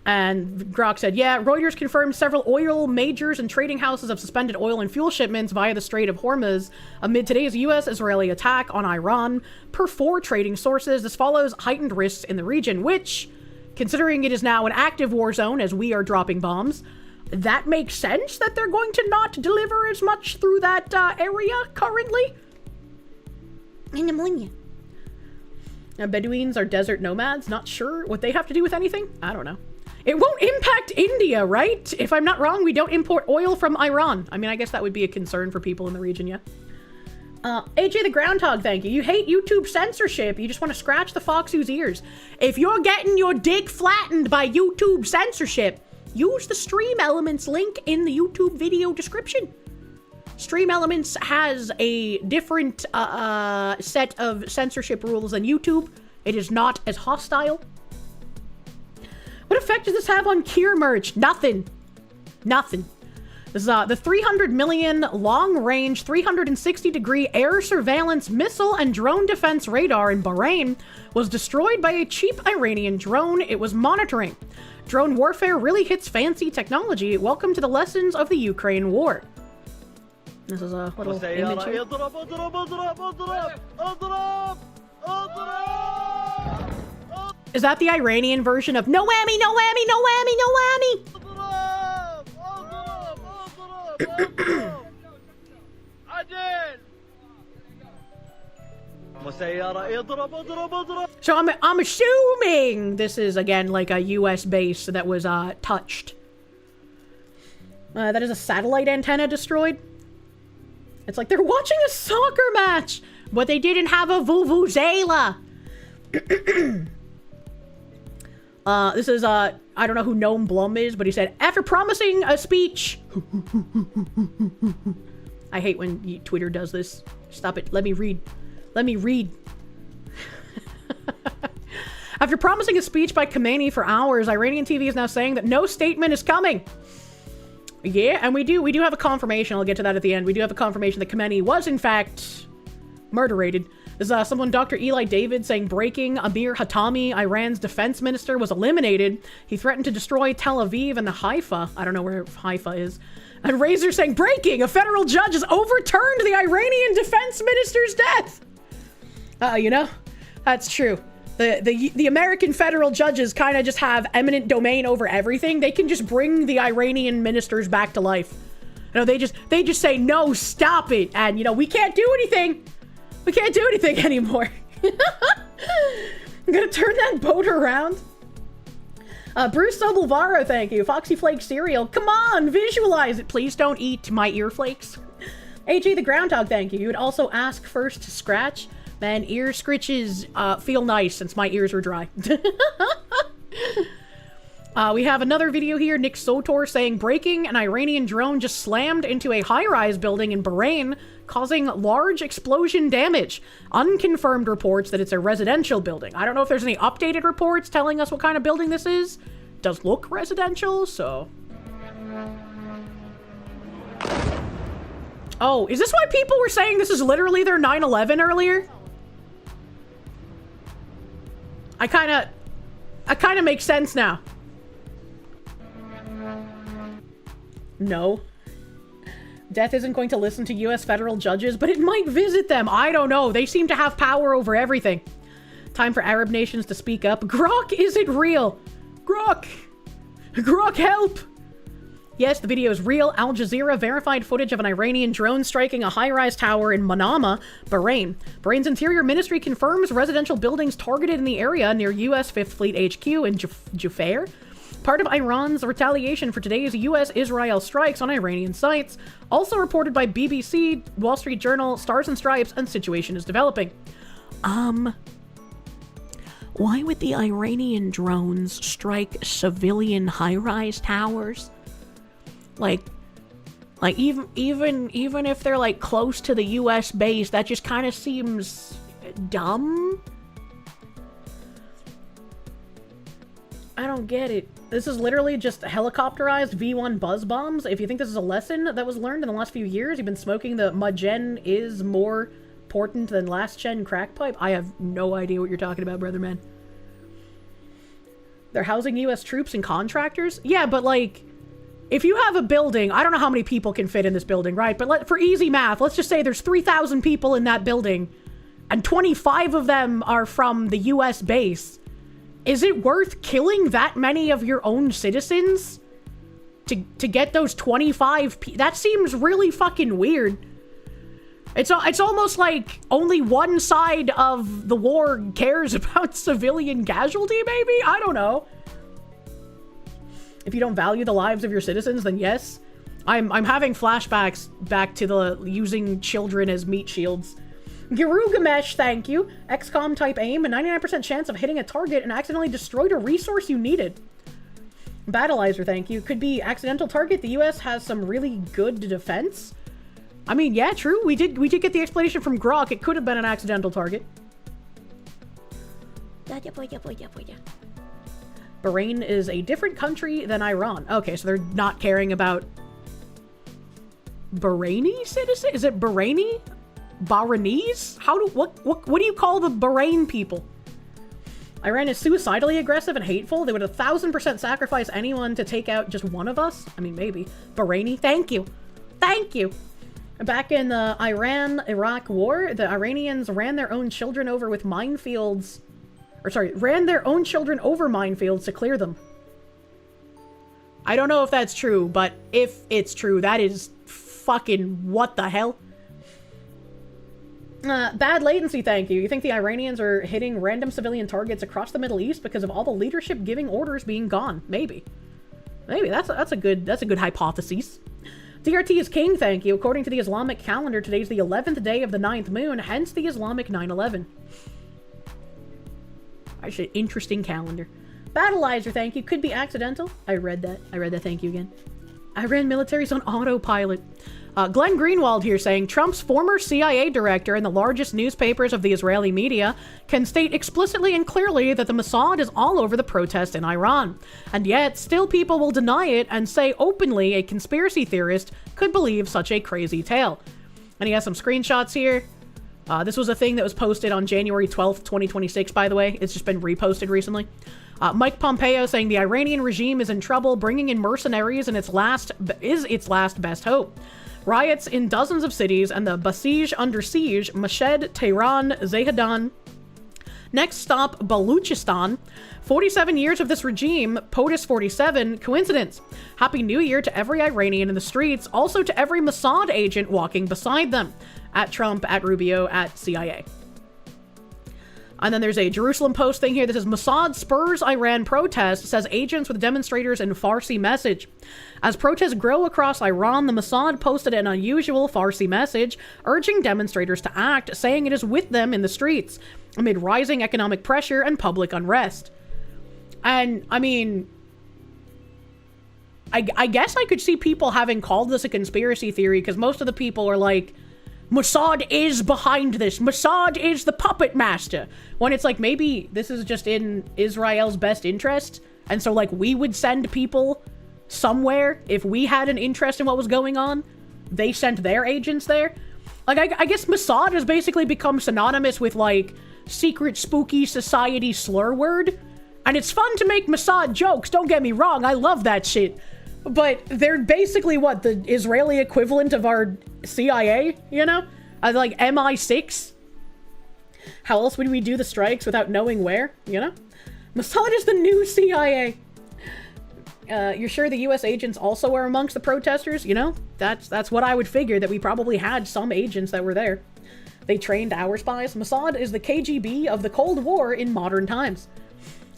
and Grok said, yeah, Reuters confirmed several oil majors and trading houses have suspended oil and fuel shipments via the Strait of Hormuz amid today's U.S.-Israeli attack on Iran. Per 4 trading sources, this follows heightened risks in the region, which, considering it is now an active war zone as we are dropping bombs, that makes sense that they're going to not deliver as much through that area currently. In a millennium. Bedouins are desert nomads. Not sure what they have to do with anything. I don't know. It won't impact India, right? If I'm not wrong, we don't import oil from Iran. I mean, I guess that would be a concern for people in the region, yeah. AJ the Groundhog, thank you. You hate YouTube censorship. You just want to scratch the Foxoo's ears. If you're getting your dick flattened by YouTube censorship, use the Stream Elements link in the YouTube video description. Stream Elements has a different set of censorship rules than YouTube. It is not as hostile. What effect does this have on Kier merch? Nothing. Nothing. This is the 300 million long-range, 360-degree air surveillance missile and drone defense radar in Bahrain was destroyed by a cheap Iranian drone it was monitoring. Drone warfare really hits fancy technology. Welcome to the lessons of the Ukraine war. This is a little image here. Is that the Iranian version of no whammy, no whammy, no whammy, no whammy? So I'm assuming this is again like a US base that was touched. That is a satellite antenna destroyed. It's like they're watching a soccer match, but they didn't have a vuvuzela. This is I don't know who Gnome Blum is, but he said, after promising a speech. I hate when Twitter does this. Stop it. Let me read. Let me read. After promising a speech by Khamenei for hours, Iranian TV is now saying that no statement is coming. Yeah, and we do have a confirmation. I'll get to that at the end. We do have a confirmation that Khamenei was, in fact, murderated. There's someone, Dr. Eli David, saying breaking Amir Hatami, Iran's defense minister, was eliminated. He threatened to destroy Tel Aviv and the Haifa. I don't know where Haifa is. And Razor saying, breaking! A federal judge has overturned the Iranian defense minister's death! You know? That's true. The American federal judges kind of just have eminent domain over everything. They can just bring the Iranian ministers back to life. You know, they just say, no, stop it. And, you know, we can't do anything. We can't do anything anymore. I'm gonna turn that boat around. Bruce Sobelvaro, thank you. Foxy Flake cereal. Come on, visualize it. Please don't eat my ear flakes. AJ the Groundhog, thank you. You would also ask first to scratch. Man, ear scritches feel nice since my ears were dry. We have another video here. Nick Sotor saying, breaking, an Iranian drone just slammed into a high-rise building in Bahrain, causing large explosion damage. Unconfirmed reports that it's a residential building. I don't know if there's any updated reports telling us what kind of building this is. It does look residential, so... Oh, is this why people were saying this is literally their 9/11 earlier? I kind of makes sense now. No. Death isn't going to listen to US federal judges, but it might visit them. I don't know. They seem to have power over everything. Time for Arab nations to speak up. Grok, is it real? Grok! Grok, help! Yes, the video is real. Al Jazeera verified footage of an Iranian drone striking a high-rise tower in Manama, Bahrain. Bahrain's Interior Ministry confirms residential buildings targeted in the area near US 5th Fleet HQ in Jufair. Part of Iran's retaliation for today's US-Israel strikes on Iranian sites. Also reported by BBC, Wall Street Journal, Stars and Stripes, and Situation is developing. Why would the Iranian drones strike civilian high-rise towers? Like even if they're like close to the US base, that just kind of seems dumb. I don't get it. This is literally just helicopterized V1 buzz bombs. If you think this is a lesson that was learned in the last few years, you've been smoking the Magen is more important than last gen crack pipe. I have no idea what you're talking about, brother man. They're housing US troops and contractors? Yeah, but like, if you have a building, I don't know how many people can fit in this building, right? But for easy math, let's just say there's 3,000 people in that building, and 25 of them are from the US base. Is it worth killing that many of your own citizens to get those 25 people? That seems really fucking weird. It's almost like only one side of the war cares about civilian casualty, maybe? I don't know. If you don't value the lives of your citizens, then yes. I'm having flashbacks back to the using children as meat shields. Girugamesh, thank you. XCOM type aim, a 99% chance of hitting a target and accidentally destroyed a resource you needed. Battleizer, thank you. Could be accidental target. The US has some really good defense. I mean, yeah, true. We did get the explanation from Grok. It could have been an accidental target. Bahrain is a different country than Iran. Okay, so they're not caring about Bahraini citizens? Is it Bahraini? Bahrainese? What do you call the Bahrain people? Iran is suicidally aggressive and hateful. They would 1,000% sacrifice anyone to take out just one of us. I mean, maybe. Bahraini, thank you. Thank you. Back in the Iran-Iraq war, the Iranians ran their own children over with minefields. Ran their own children over minefields to clear them. I don't know if that's true, but if it's true, that is fucking what the hell? Bad latency, thank you. You think the Iranians are hitting random civilian targets across the Middle East because of all the leadership giving orders being gone? Maybe. Maybe. That's a good hypothesis. DRT is king, thank you. According to the Islamic calendar, today's the 11th day of the 9th moon, hence the Islamic 9/11. Actually, interesting calendar. Battleizer, thank you. Could be accidental. I read that, thank you again. Iran military's on autopilot. Glenn Greenwald here saying, Trump's former CIA director and the largest newspapers of the Israeli media can state explicitly and clearly that the Mossad is all over the protest in Iran. And yet, still people will deny it and say openly a conspiracy theorist could believe such a crazy tale. And he has some screenshots here. This was a thing that was posted on January 12th, 2026, by the way. It's just been reposted recently. Mike Pompeo saying the Iranian regime is in trouble, bringing in mercenaries and its last best hope. Riots in dozens of cities and the Basij under siege, Mashhad, Tehran, Zahedan. Next stop, Baluchistan. 47 years of this regime, POTUS 47, coincidence. Happy New Year to every Iranian in the streets, also to every Mossad agent walking beside them. At Trump, at Rubio, at CIA. And then there's a Jerusalem Post thing here that says, Mossad spurs Iran protest, says agents with demonstrators in Farsi message. As protests grow across Iran, the Mossad posted an unusual Farsi message, urging demonstrators to act, saying it is with them in the streets, amid rising economic pressure and public unrest. And, I mean, I guess I could see people having called this a conspiracy theory, because most of the people are like, Mossad is behind this. Mossad is the puppet master. When it's like, maybe this is just in Israel's best interest. And so, like, we would send people somewhere if we had an interest in what was going on. They sent their agents there. Like, I guess Mossad has basically become synonymous with, like, secret spooky society slur word. And it's fun to make Mossad jokes, don't get me wrong. I love that shit. But they're basically, what, the Israeli equivalent of our CIA, you know? Like MI6? How else would we do the strikes without knowing where, you know? Mossad is the new CIA. You're sure the US agents also are amongst the protesters? You know, that's what I would figure, that we probably had some agents that were there. They trained our spies. Mossad is the KGB of the Cold War in modern times.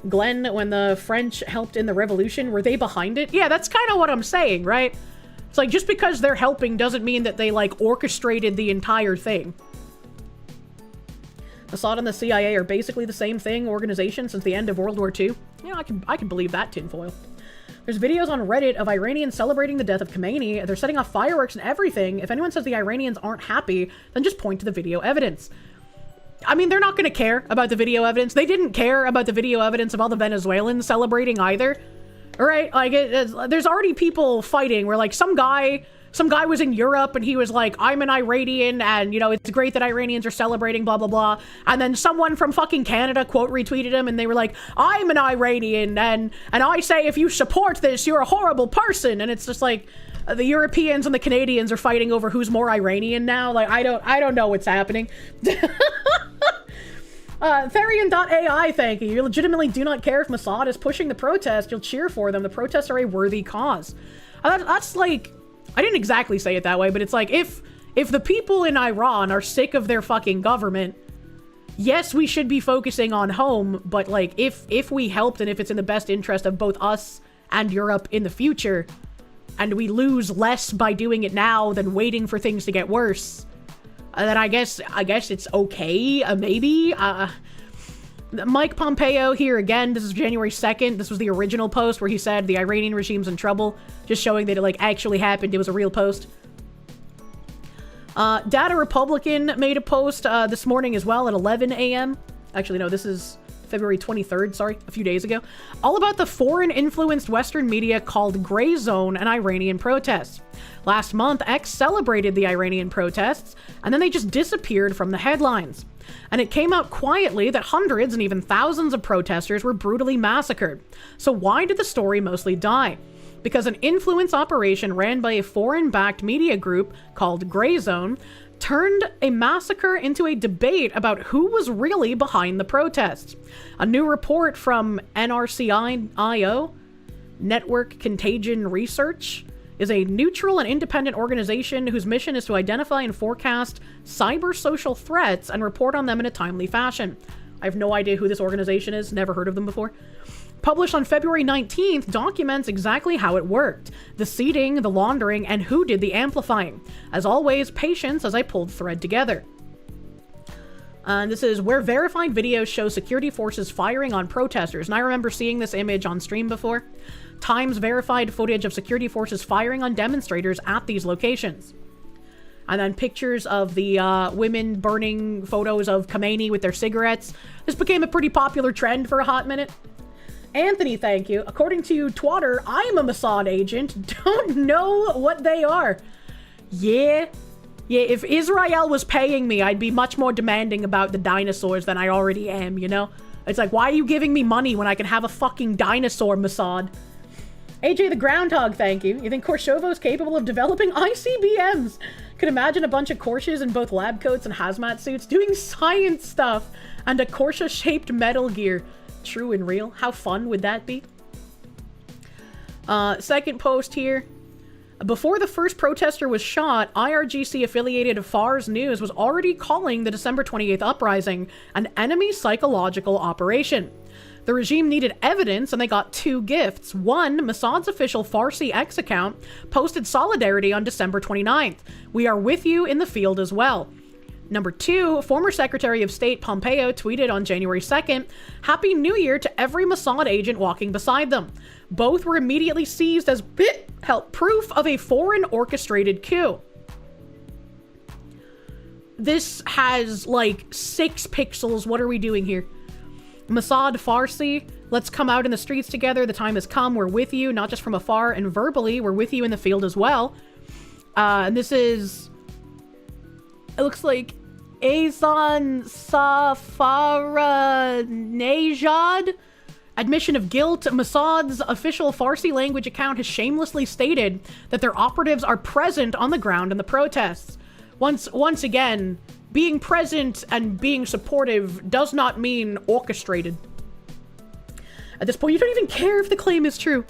Glenn, when the French helped in the revolution, were they behind it? Yeah, that's kind of what I'm saying, right? It's like, just because they're helping doesn't mean that they, like, orchestrated the entire thing. Mossad and the CIA are basically the same organization since the end of World War II. You know, I can believe that tinfoil. There's videos on Reddit of Iranians celebrating the death of Khomeini. They're setting off fireworks and everything. If anyone says the Iranians aren't happy, then just point to the video evidence. I mean, they're not going to care about the video evidence. They didn't care about the video evidence of all the Venezuelans celebrating either. All right, like, there's already people fighting where, like, some guy was in Europe and he was like, I'm an Iranian and, you know, it's great that Iranians are celebrating, blah, blah, blah. And then someone from fucking Canada quote retweeted him and they were like, I'm an Iranian and I say if you support this, you're a horrible person. And it's just like, the Europeans and the Canadians are fighting over who's more Iranian now. Like, I don't know what's happening. Therian.ai, thank you. You legitimately do not care if Mossad is pushing the protest. You'll cheer for them. The protests are a worthy cause. That's like, I didn't exactly say it that way, but it's like, if the people in Iran are sick of their fucking government, yes, we should be focusing on home, but like, if we helped and if it's in the best interest of both us and Europe in the future, and we lose less by doing it now than waiting for things to get worse, then I guess it's okay, maybe. Mike Pompeo here again. This is January 2nd. This was the original post where he said the Iranian regime's in trouble, just showing that it like actually happened. It was a real post. Data Republican made a post this morning as well at 11 a.m. Actually, no, this is February 23rd, sorry, a few days ago. All about the foreign-influenced Western media called Gray Zone and Iranian protests. Last month, X celebrated the Iranian protests, and then they just disappeared from the headlines. And it came out quietly that hundreds and even thousands of protesters were brutally massacred. So why did the story mostly die? Because an influence operation ran by a foreign-backed media group called Gray Zone turned a massacre into a debate about who was really behind the protests. A new report from NRCI-IO, Network Contagion Research, is a neutral and independent organization whose mission is to identify and forecast cyber-social threats and report on them in a timely fashion. I have no idea who this organization is, never heard of them before. Published on February 19th, documents exactly how it worked, the seeding, the laundering, and who did the amplifying. As always, patience as I pulled thread together. This is where verified videos show security forces firing on protesters, and I remember seeing this image on stream before. Times verified footage of security forces firing on demonstrators at these locations. And then pictures of the women burning photos of Khomeini with their cigarettes. This became a pretty popular trend for a hot minute. Anthony, thank you. According to Twitter, I'm a Mossad agent. Don't know what they are. Yeah, if Israel was paying me, I'd be much more demanding about the dinosaurs than I already am, you know? It's like, why are you giving me money when I can have a fucking dinosaur, Mossad? AJ the Groundhog, thank you. You think Korshovo's capable of developing ICBMs? Could imagine a bunch of Korsches in both lab coats and hazmat suits doing science stuff and a Korsche-shaped Metal Gear. True and real. How fun would that be? Second post here. Before the first protester was shot, IRGC-affiliated Fars News was already calling the December 28th uprising an enemy psychological operation. The regime needed evidence, and they got two gifts. One, Mossad's official Farsi X account posted solidarity on December 29th. We are with you in the field as well. Number two, former Secretary of State Pompeo tweeted on January 2nd, Happy New Year to every Mossad agent walking beside them. Both were immediately seized as proof of a foreign orchestrated coup. This has like 6 pixels. What are we doing here? Mossad Farsi, let's come out in the streets together. The time has come. We're with you, not just from afar and verbally. We're with you in the field as well. And this is... It looks like Azan Safaranejad. Admission of guilt. Mossad's official Farsi language account has shamelessly stated that their operatives are present on the ground in the protests. Once again, being present and being supportive does not mean orchestrated. At this point, you don't even care if the claim is true.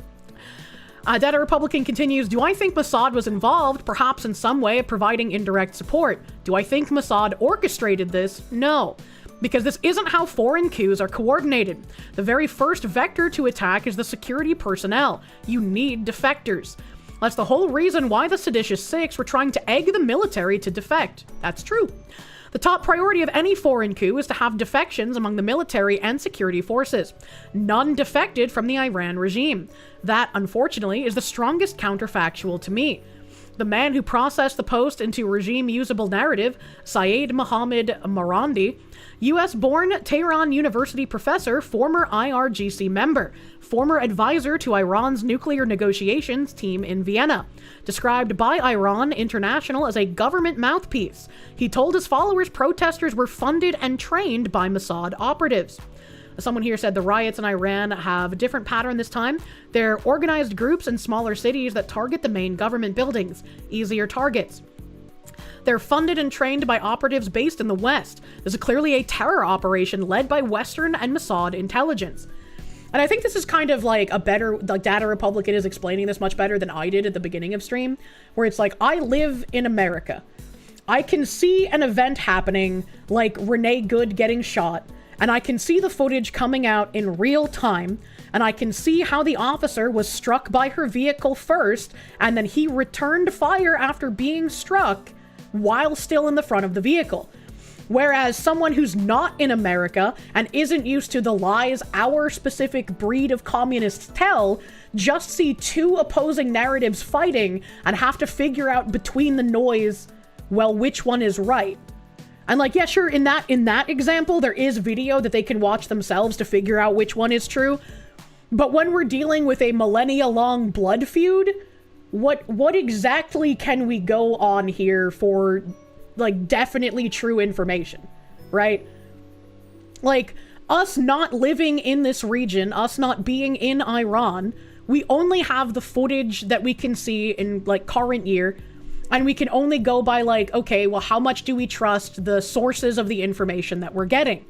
Data Republican continues, do I think Mossad was involved, perhaps in some way, providing indirect support? Do I think Mossad orchestrated this? No. Because this isn't how foreign coups are coordinated. The very first vector to attack is the security personnel. You need defectors. That's the whole reason why the Seditious Six were trying to egg the military to defect. That's true. The top priority of any foreign coup is to have defections among the military and security forces. None defected from the Iran regime. That, unfortunately, is the strongest counterfactual to me. the man who processed the post into regime-usable narrative, Syed Mohammed Marandi, U.S.-born Tehran University professor, former IRGC member, former advisor to Iran's nuclear negotiations team in Vienna, described by Iran International as a government mouthpiece. He told his followers protesters were funded and trained by Mossad operatives. Someone here said the riots in Iran have a different pattern this time. They're organized groups in smaller cities that target the main government buildings. Easier targets. They're funded and trained by operatives based in the West. This is clearly a terror operation led by Western and Mossad intelligence. And I think this is kind of like a better, like Data Republican is explaining this much better than I did at the beginning of stream, where it's like, I live in America. I can see an event happening, like Renee Good getting shot, and I can see the footage coming out in real time, and I can see how the officer was struck by her vehicle first, and then he returned fire after being struck while still in the front of the vehicle. Whereas someone who's not in America and isn't used to the lies our specific breed of communists tell, just see two opposing narratives fighting and have to figure out between the noise, well, which one is right. And like, yeah, sure, in that example, there is video that they can watch themselves to figure out which one is true. But when we're dealing with a millennia-long blood feud, what exactly can we go on here for, like, definitely true information, right? Like, us not living in this region, us not being in Iran, we only have the footage that we can see in, like, current year. And we can only go by like, okay, well, how much do we trust the sources of the information that we're getting?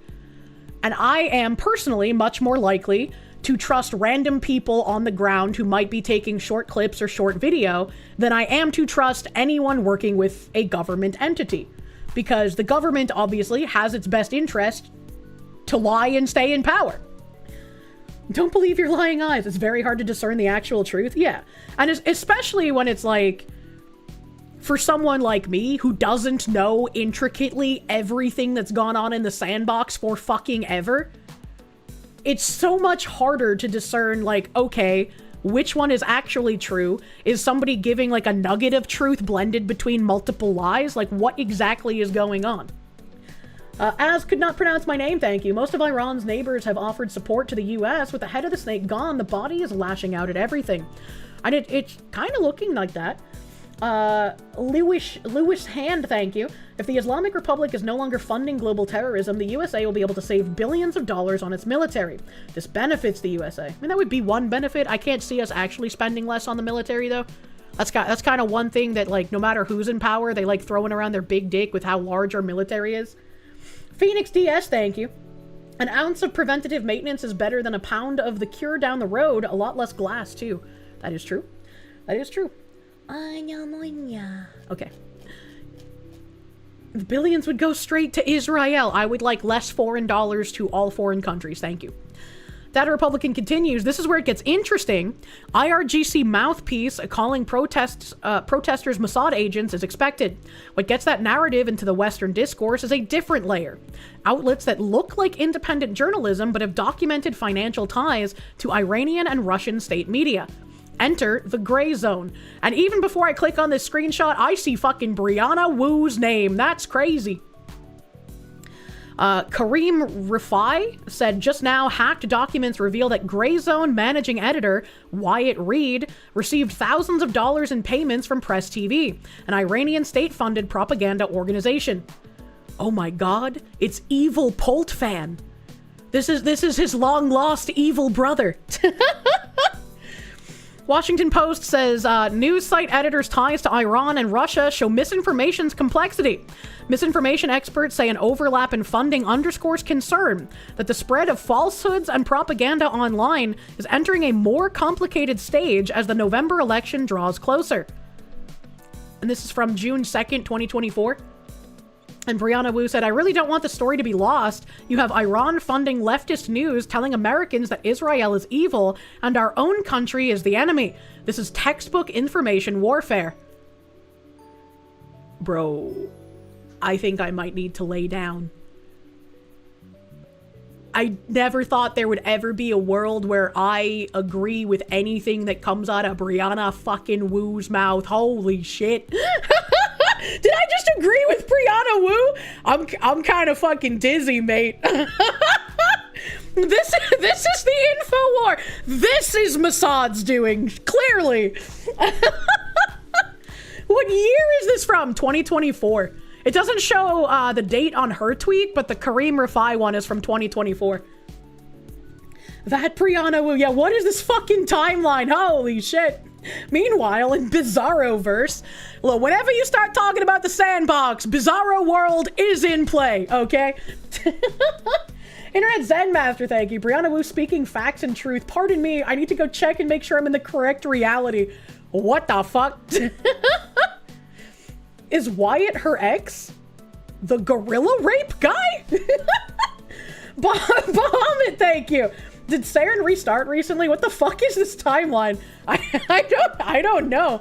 And I am personally much more likely to trust random people on the ground who might be taking short clips or short video than I am to trust anyone working with a government entity. Because the government obviously has its best interest to lie and stay in power. Don't believe your lying eyes. It's very hard to discern the actual truth. Yeah. And especially when it's like, for someone like me who doesn't know intricately everything that's gone on in the sandbox for fucking ever, it's so much harder to discern, like, okay, which one is actually true? Is somebody giving like a nugget of truth blended between multiple lies? Like, what exactly is going on? As could not pronounce my name, thank you. Most of Iran's neighbors have offered support to the US. With the head of the snake gone, the body is lashing out at everything. And it's kind of looking like that. Lewis Hand, thank you. If the Islamic Republic is no longer funding global terrorism, the USA will be able to save billions of dollars on its military. This benefits the USA. I mean, that would be one benefit. I can't see us actually spending less on the military, though. That's kind of one thing that, like, no matter who's in power, they like throwing around their big dick with how large our military is. Phoenix DS, thank you. An ounce of preventative maintenance is better than a pound of the cure down the road. A lot less glass, too. That is true. That is true. Okay. The billions would go straight to Israel. I would like less foreign dollars to all foreign countries. Thank you. Data Republican continues. This is where it gets interesting. IRGC mouthpiece calling protesters Mossad agents is expected. What gets that narrative into the Western discourse is a different layer. Outlets that look like independent journalism but have documented financial ties to Iranian and Russian state media. Enter the gray zone. And even before I click on this screenshot, I see fucking Brianna Wu's name. That's crazy. Kareem Rifai said just now hacked documents reveal that Gray Zone managing editor Wyatt Reed received thousands of dollars in payments from Press TV, an Iranian state-funded propaganda organization. Oh my god, it's Evil Polt Fan. This is his long-lost evil brother. Washington Post says, news site editors' ties to Iran and Russia show misinformation's complexity. Misinformation experts say an overlap in funding underscores concern that the spread of falsehoods and propaganda online is entering a more complicated stage as the November election draws closer. And this is from June 2nd, 2024. And Brianna Wu said, I really don't want the story to be lost. You have Iran funding leftist news telling Americans that Israel is evil and our own country is the enemy. This is textbook information warfare. Bro, I think I might need to lay down. I never thought there would ever be a world where I agree with anything that comes out of Brianna fucking Wu's mouth. Holy shit. Did I just agree with Brianna Wu? I'm kind of fucking dizzy, mate. This is the info war. This is Mossad's doing, clearly. What year is this from? 2024. It doesn't show the date on her tweet, but the Kareem Rafai one is from 2024. That Brianna Wu. Yeah, what is this fucking timeline? Holy shit. Meanwhile, in Bizarroverse, look, whenever you start talking about the sandbox, Bizarro World is in play, okay? Internet Zen Master, thank you. Brianna Wu speaking facts and truth. Pardon me, I need to go check and make sure I'm in the correct reality. What the fuck? Is Wyatt her ex? The gorilla rape guy? Bahamut, thank you. Did Saren restart recently? What the fuck is this timeline? I don't know.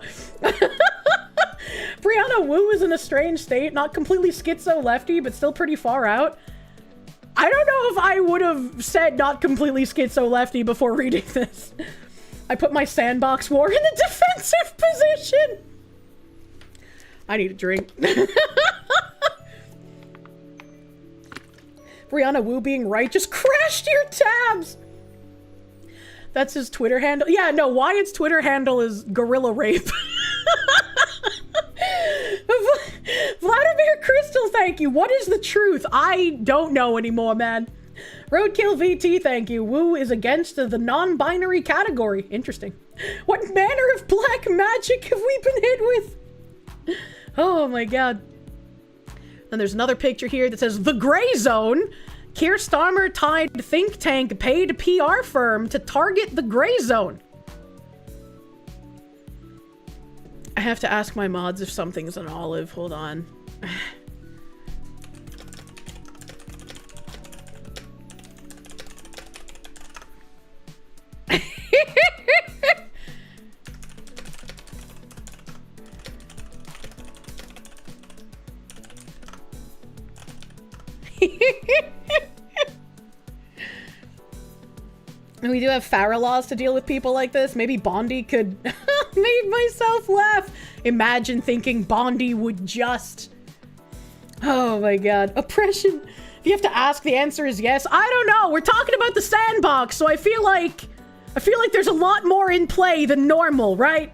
Brianna Wu is in a strange state, not completely schizo-lefty, but still pretty far out. I don't know if I would have said not completely schizo-lefty before reading this. I put my sandbox war in the defensive position. I need a drink. Brianna Wu being right just crashed your tabs. That's his Twitter handle. Yeah, no, Wyatt's Twitter handle is gorilla rape. Vladimir Crystal, thank you. What is the truth? I don't know anymore, man. Roadkill VT, thank you. Wu is against the non-binary category. Interesting. What manner of black magic have we been hit with? Oh my god. Then there's another picture here that says, The Gray Zone. Keir Starmer tied think tank paid PR firm to target the Gray Zone. I have to ask my mods if something's an olive. Hold on. And we do have FARA laws to deal with people like this. Maybe Bondi could... Made myself laugh. Imagine thinking Bondi would just... Oh my god. Oppression. If you have to ask, the answer is yes. I don't know. We're talking about the sandbox, so I feel like there's a lot more in play than normal, right?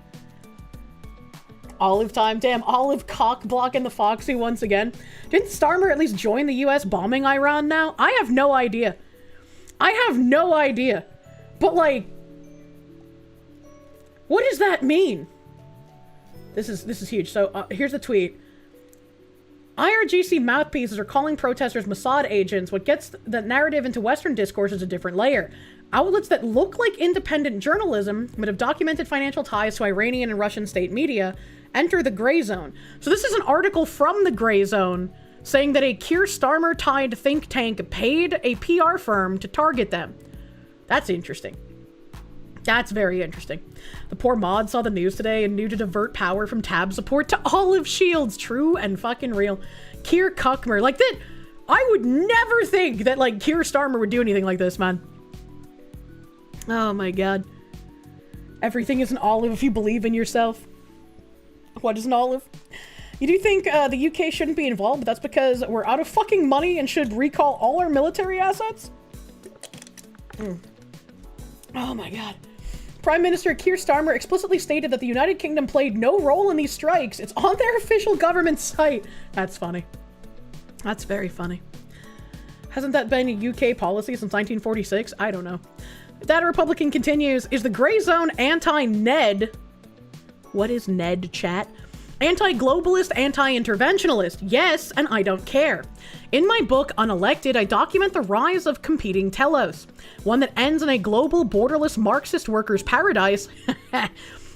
Olive time. Damn, Olive cock blocking the Foxy once again. Didn't Starmer at least join the US bombing Iran now? I have no idea. I have no idea. But like, what does that mean? This is huge. So here's the tweet. IRGC mouthpieces are calling protesters Mossad agents. What gets the narrative into Western discourse is a different layer. Outlets that look like independent journalism, but have documented financial ties to Iranian and Russian state media, enter the gray zone. So this is an article from the gray zone saying that a Keir Starmer-tied think tank paid a PR firm to target them. That's interesting. That's very interesting. The poor mod saw the news today and knew to divert power from tab support to olive shields. True and fucking real. Keir Cuckmer. Like that, I would never think that like Keir Starmer would do anything like this, man. Oh my god. Everything is an olive if you believe in yourself. What is an olive? You do think the UK shouldn't be involved, but that's because we're out of fucking money and should recall all our military assets? Oh my god. Prime Minister Keir Starmer explicitly stated that the United Kingdom played no role in these strikes. It's on their official government site. That's funny. That's very funny. Hasn't that been a UK policy since 1946? I don't know. That Republican continues. Is the gray zone anti-Ned? What is Ned, chat? Anti-globalist, anti-interventionalist. Yes, and I don't care. In my book, Unelected, I document the rise of competing telos. One that ends in a global, borderless Marxist workers' paradise, and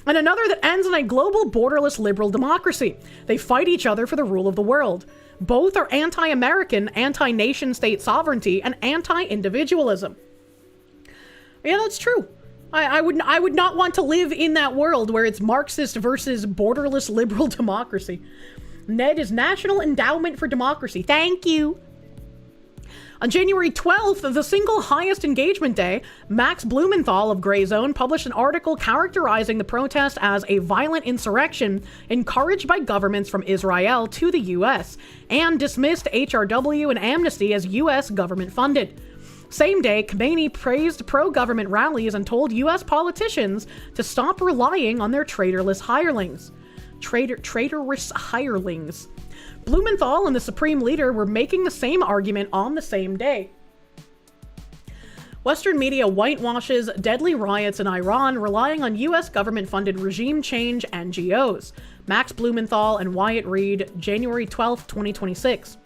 another that ends in a global, borderless liberal democracy. They fight each other for the rule of the world. Both are anti-American, anti-nation-state sovereignty, and anti-individualism. Yeah, that's true. I would not want to live in that world where it's Marxist versus borderless liberal democracy. Ned is National Endowment for Democracy. Thank you. On January 12th, the single highest engagement day, Max Blumenthal of Grey Zone published an article characterizing the protest as a violent insurrection encouraged by governments from Israel to the US, and dismissed HRW and Amnesty as US government funded. Same day, Khomeini praised pro-government rallies and told US politicians to stop relying on their traitorous hirelings. Traitorous hirelings. Blumenthal and the Supreme Leader were making the same argument on the same day. Western media whitewashes deadly riots in Iran, relying on US government-funded regime change NGOs. Max Blumenthal and Wyatt Reed, January 12, 2026.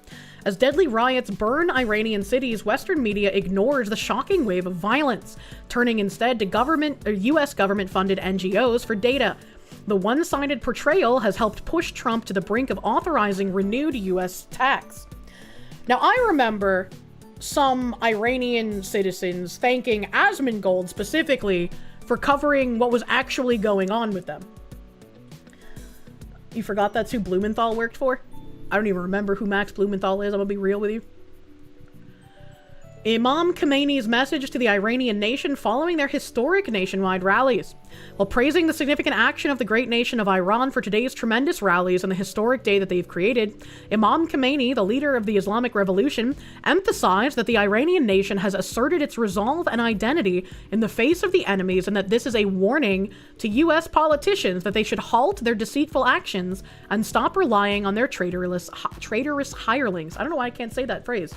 As deadly riots burn Iranian cities, Western media ignores the shocking wave of violence, turning instead to US government-funded NGOs for data. The one-sided portrayal has helped push Trump to the brink of authorizing renewed US attacks. Now, I remember some Iranian citizens thanking Asmongold specifically for covering what was actually going on with them. You forgot that's who Blumenthal worked for? I don't even remember who Max Blumenthal is, I'm gonna be real with you. Imam Khomeini's message to the Iranian nation following their historic nationwide rallies. While praising the significant action of the great nation of Iran for today's tremendous rallies and the historic day that they've created, Imam Khomeini, the leader of the Islamic Revolution, emphasized that the Iranian nation has asserted its resolve and identity in the face of the enemies, and that this is a warning to US politicians that they should halt their deceitful actions and stop relying on their traitorous hirelings. I don't know why I can't say that phrase.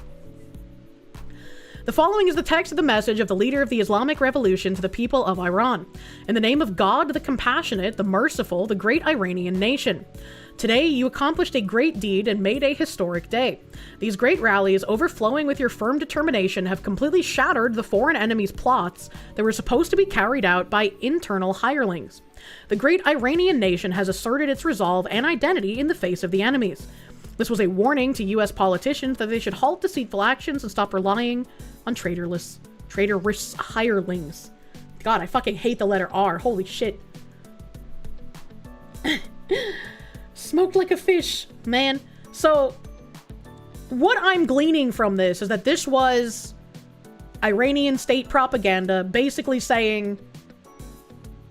The following is the text of the message of the leader of the Islamic Revolution to the people of Iran. In the name of God, the compassionate, the merciful, the great Iranian nation. Today, you accomplished a great deed and made a historic day. These great rallies, overflowing with your firm determination, have completely shattered the foreign enemy's plots that were supposed to be carried out by internal hirelings. The great Iranian nation has asserted its resolve and identity in the face of the enemies. This was a warning to US politicians that they should halt deceitful actions and stop relying on traitorous hirelings. God, I fucking hate the letter R. Holy shit. Smoked like a fish, man. So, what I'm gleaning from this is that this was Iranian state propaganda, basically saying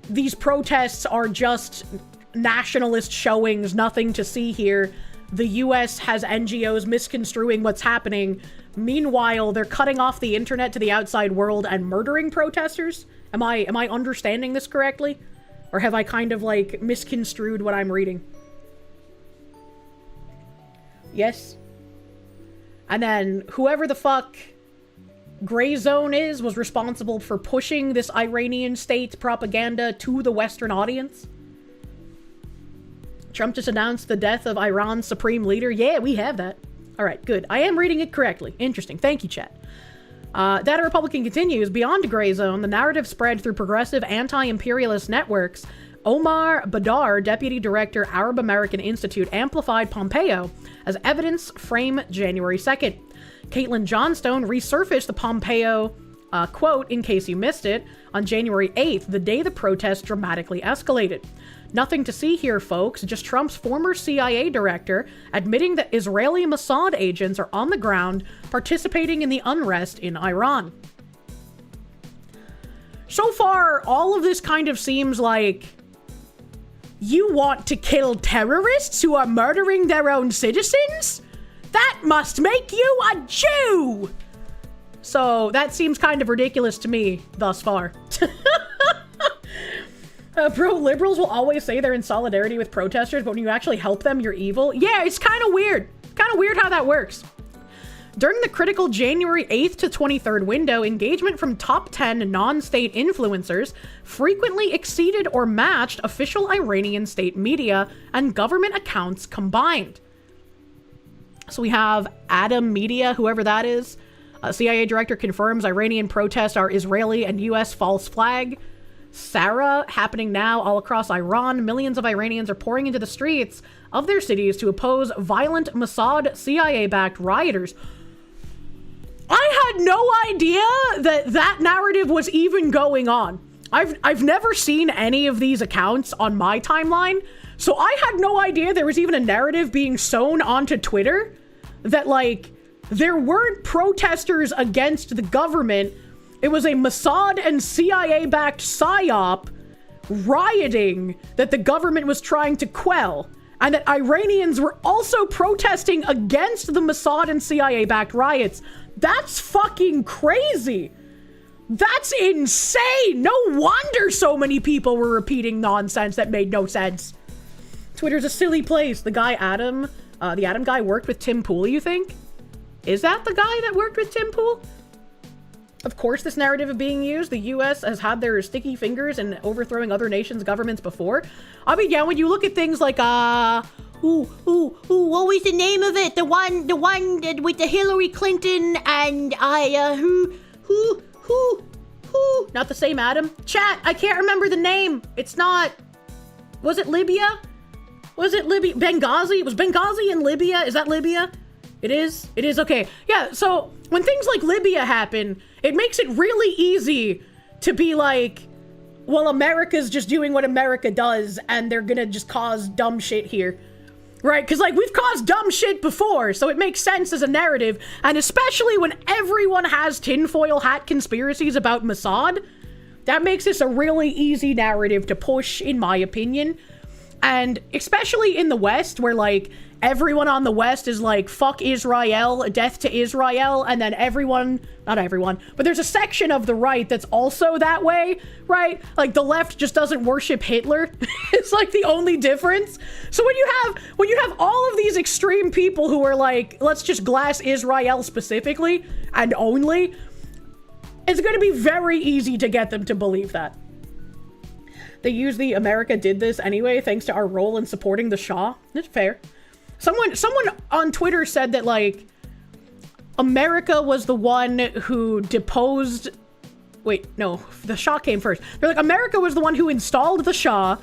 these protests are just nationalist showings, nothing to see here. The US has NGOs misconstruing what's happening. Meanwhile, they're cutting off the internet to the outside world and murdering protesters? Am I understanding this correctly? Or have I kind of, like, misconstrued what I'm reading? Yes? And then, whoever the fuck Grey Zone was responsible for pushing this Iranian state propaganda to the Western audience? Trump just announced the death of Iran's supreme leader. Yeah, we have that. All right, good. I am reading it correctly. Interesting. Thank you, chat. Data Republican continues. Beyond Grey Zone, the narrative spread through progressive anti-imperialist networks. Omar Badar, Deputy Director, Arab American Institute, amplified Pompeo as evidence frame January 2nd. Caitlin Johnstone resurfaced the Pompeo quote, in case you missed it, on January 8th, the day the protest dramatically escalated. Nothing to see here, folks, just Trump's former CIA director admitting that Israeli Mossad agents are on the ground participating in the unrest in Iran. So far, all of this kind of seems like you want to kill terrorists who are murdering their own citizens? That must make you a Jew! So that seems kind of ridiculous to me thus far. Pro-liberals will always say they're in solidarity with protesters, but when you actually help them, you're evil. Yeah, it's kind of weird. Kind of weird how that works. During the critical January 8th to 23rd window, engagement from top 10 non-state influencers frequently exceeded or matched official Iranian state media and government accounts combined. So we have Adam Media, whoever that is. CIA director confirms Iranian protests are Israeli and US false flag. Sarah, happening now all across Iran. Millions of Iranians are pouring into the streets of their cities to oppose violent Mossad CIA-backed rioters. I had no idea that narrative was even going on. I've never seen any of these accounts on my timeline, so I had no idea there was even a narrative being sown onto Twitter that, like, there weren't protesters against the government. It was a Mossad and CIA-backed PSYOP rioting that the government was trying to quell. And that Iranians were also protesting against the Mossad and CIA-backed riots. That's fucking crazy. That's insane. No wonder so many people were repeating nonsense that made no sense. Twitter's a silly place. The guy Adam, the Adam guy worked with Tim Pool, you think? Is that the guy that worked with Tim Pool? Of course, this narrative is being used. The US has had their sticky fingers in overthrowing other nations' governments before. I mean, yeah, when you look at things like, what was the name of it? The one with the Hillary Clinton and not the same Adam. Chat, I can't remember the name. It's not, was it Libya? Was it Libya? Benghazi? It was Benghazi in Libya? Is that Libya? It is? It is? Okay. Yeah, so when things like Libya happen, it makes it really easy to be like, well, America's just doing what America does and they're gonna just cause dumb shit here. Right? Because, like, we've caused dumb shit before, so it makes sense as a narrative. And especially when everyone has tinfoil hat conspiracies about Mossad, that makes this a really easy narrative to push, in my opinion. And especially in the West, where, like, everyone on the West is like, fuck Israel, death to Israel, and then everyone, not everyone, but there's a section of the right that's also that way, right? Like, the left just doesn't worship Hitler. It's like the only difference. So when you have all of these extreme people who are like, let's just glass Israel specifically and only, it's going to be very easy to get them to believe that. They use the America did this anyway, thanks to our role in supporting the Shah. That's fair. Someone on Twitter said that, like, America was the one who deposed... Wait, no, the Shah came first. They're like, America was the one who installed the Shah,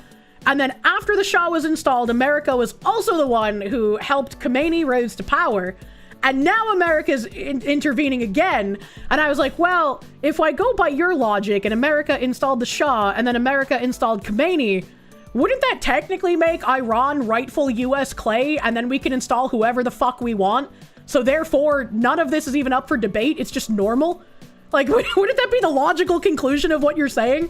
and then after the Shah was installed, America was also the one who helped Khomeini rise to power, and now America's intervening again. And I was like, well, if I go by your logic, and America installed the Shah, and then America installed Khomeini, wouldn't that technically make Iran rightful US clay, and then we can install whoever the fuck we want? So therefore, none of this is even up for debate, it's just normal? Like, wouldn't that be the logical conclusion of what you're saying?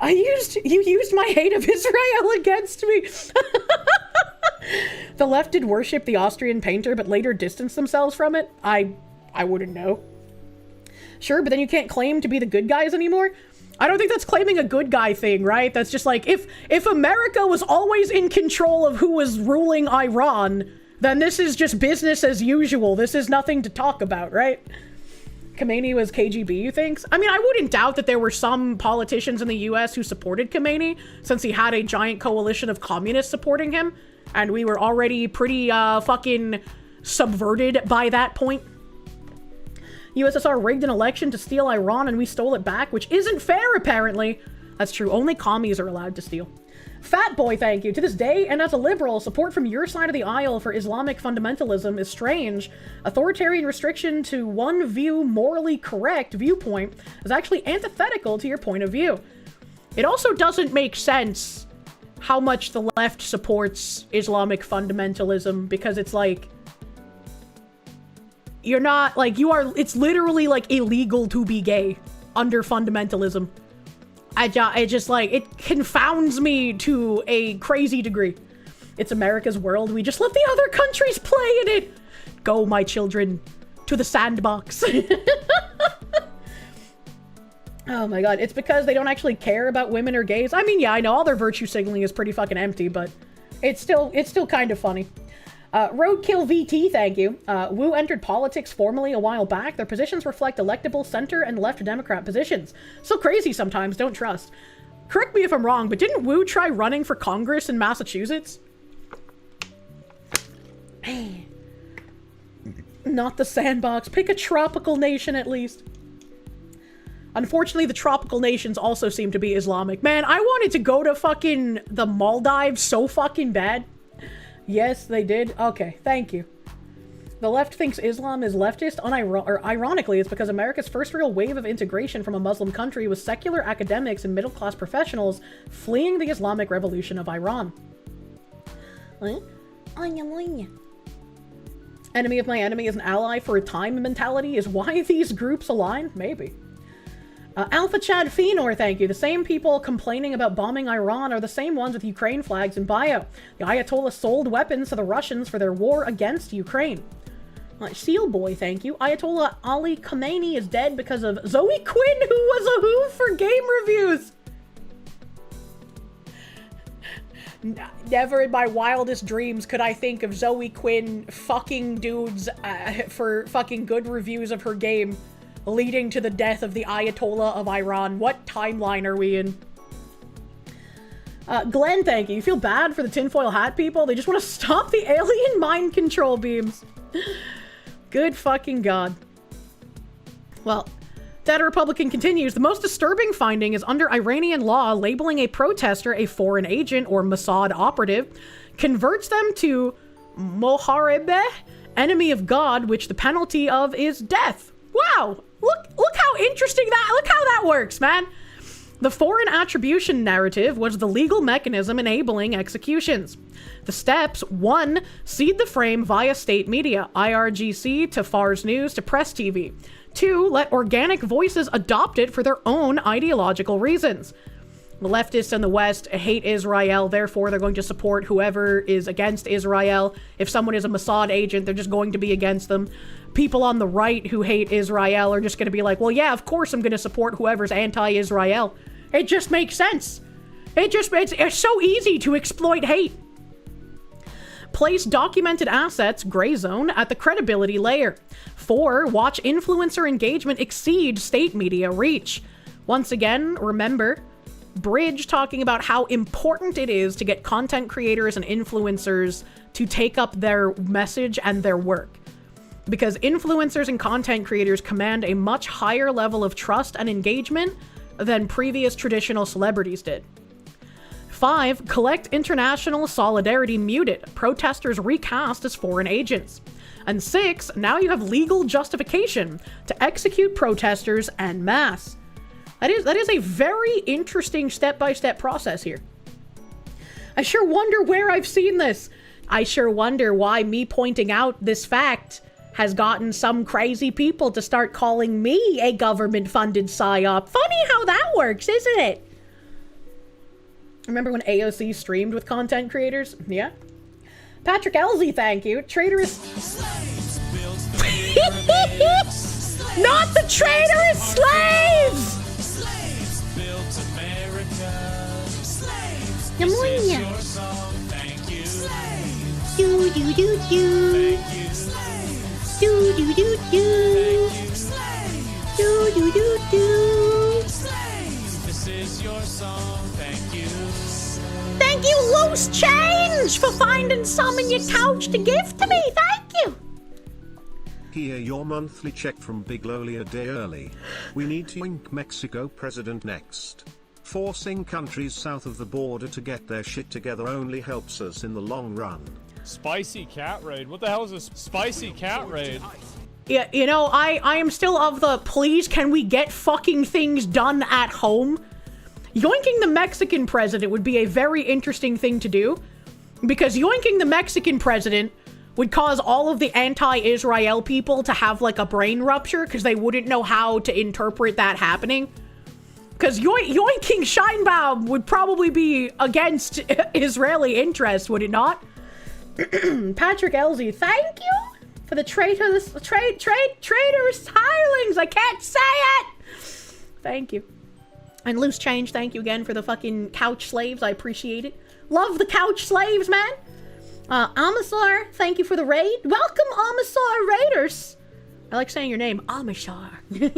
You used my hate of Israel against me. The left did worship the Austrian painter, but later distanced themselves from it? I wouldn't know. Sure, but then you can't claim to be the good guys anymore? I don't think that's claiming a good guy thing, right? That's just like, if America was always in control of who was ruling Iran, then this is just business as usual. This is nothing to talk about, right? Khomeini was KGB, you think? I mean, I wouldn't doubt that there were some politicians in the US who supported Khomeini, since he had a giant coalition of communists supporting him, and we were already pretty fucking subverted by that point. USSR rigged an election to steal Iran and we stole it back, which isn't fair, apparently. That's true. Only commies are allowed to steal. Fat Boy, thank you. To this day, and as a liberal, support from your side of the aisle for Islamic fundamentalism is strange. Authoritarian restriction to one view, morally correct viewpoint is actually antithetical to your point of view. It also doesn't make sense how much the left supports Islamic fundamentalism, because it's like, you're not, like, it's literally, like, illegal to be gay under fundamentalism. It just, like, it confounds me to a crazy degree. It's America's world. We just let the other countries play in it. Go, my children, to the sandbox. Oh my god, it's because they don't actually care about women or gays. I mean, yeah, I know all their virtue signaling is pretty fucking empty, but it's still kind of funny. Roadkill VT, thank you. Wu entered politics formally a while back. Their positions reflect electable center and left Democrat positions. So crazy sometimes, don't trust. Correct me if I'm wrong, but didn't Wu try running for Congress in Massachusetts? Not the sandbox. Pick a tropical nation at least. Unfortunately, the tropical nations also seem to be Islamic. Man, I wanted to go to fucking the Maldives so fucking bad. Yes, they did. Okay, thank you. The left thinks Islam is leftist. Ironically, it's because America's first real wave of integration from a Muslim country was secular academics and middle-class professionals fleeing the Islamic Revolution of Iran. Enemy of my enemy is an ally for a time mentality is why these groups align? Maybe. Alpha Chad Fenor, thank you. The same people complaining about bombing Iran are the same ones with Ukraine flags in bio. The Ayatollah sold weapons to the Russians for their war against Ukraine. Seal Boy, thank you. Ayatollah Ali Khamenei is dead because of Zoe Quinn, who was a who for game reviews. Never in my wildest dreams could I think of Zoe Quinn fucking dudes for fucking good reviews of her game, leading to the death of the Ayatollah of Iran. What timeline are we in? Glenn, thank you. You feel bad for the tinfoil hat people? They just want to stop the alien mind control beams. Good fucking God. Well, Data Republican continues. The most disturbing finding is under Iranian law, labeling a protester a foreign agent or Mossad operative converts them to Moharibeh, enemy of God, which the penalty of is death. Wow. Look how interesting look how that works, man. The foreign attribution narrative was the legal mechanism enabling executions. The steps: 1. Seed the frame via state media, IRGC to Fars News to Press TV. 2. Let organic voices adopt it for their own ideological reasons. The leftists in the West hate Israel, therefore they're going to support whoever is against Israel. If someone is a Mossad agent, they're just going to be against them. People on the right who hate Israel are just going to be like, well, yeah, of course I'm going to support whoever's anti-Israel. It just makes sense. It's so easy to exploit hate. Place documented assets, gray zone, at the credibility layer. 4. Watch influencer engagement exceed state media reach. Once again, remember, Bridge talking about how important it is to get content creators and influencers to take up their message and their work. Because influencers and content creators command a much higher level of trust and engagement than previous traditional celebrities did. 5. Collect international solidarity muted. Protesters recast as foreign agents. And 6. Now you have legal justification to execute protesters en masse. That is a very interesting step-by-step process here. I sure wonder where I've seen this. I sure wonder why me pointing out this fact has gotten some crazy people to start calling me a government-funded psyop. Funny how that works, isn't it? Remember when AOC streamed with content creators? Yeah. Patrick Elsie, thank you. Traitorous... Not the traitorous slaves! Slaves built America. Slaves. Thank you. Slaves. Do do do do. Thank you. Slaves. Do do do do. Thank you. Slaves. Do do do do. Slaves. This is your song. Thank you. Thank you, Loose Change, for finding some in your couch to give to me. Thank you.
Here your monthly check from Big Loli a day early. We need to ink Mexico president next. Forcing countries south of the border to get their shit together only helps us in the long run.
Spicy cat raid? What the hell is a spicy cat raid?
Yeah, you know, I am still of the please can we get fucking things done at home? Yoinking the Mexican president would be a very interesting thing to do, because yoinking the Mexican president would cause all of the anti-Israel people to have like a brain rupture because they wouldn't know how to interpret that happening. Because yoinking Scheinbaum would probably be against Israeli interests, would it not? Patrick Elsie, thank you for the traitorous hirelings. I can't say it. Thank you. And Loose Change, thank you again for the fucking couch slaves. I appreciate it. Love the couch slaves, man. Amasar, thank you for the raid. Welcome, Amasar Raiders. I like saying your name, Amasar. You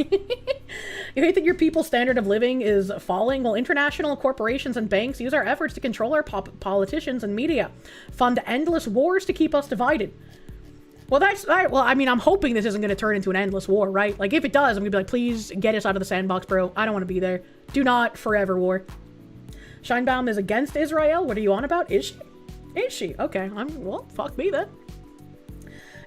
hate that your people's standard of living is falling? Well, international corporations and banks use our efforts to control our politicians and media, fund endless wars to keep us divided. Well, that's all right. Well, I mean, I'm hoping this isn't going to turn into an endless war, right? Like, if it does, I'm going to be like, please get us out of the sandbox, bro. I don't want to be there. Do not forever war. Scheinbaum is against Israel? What are you on about? Is she? Is she? Okay. Well, fuck me then.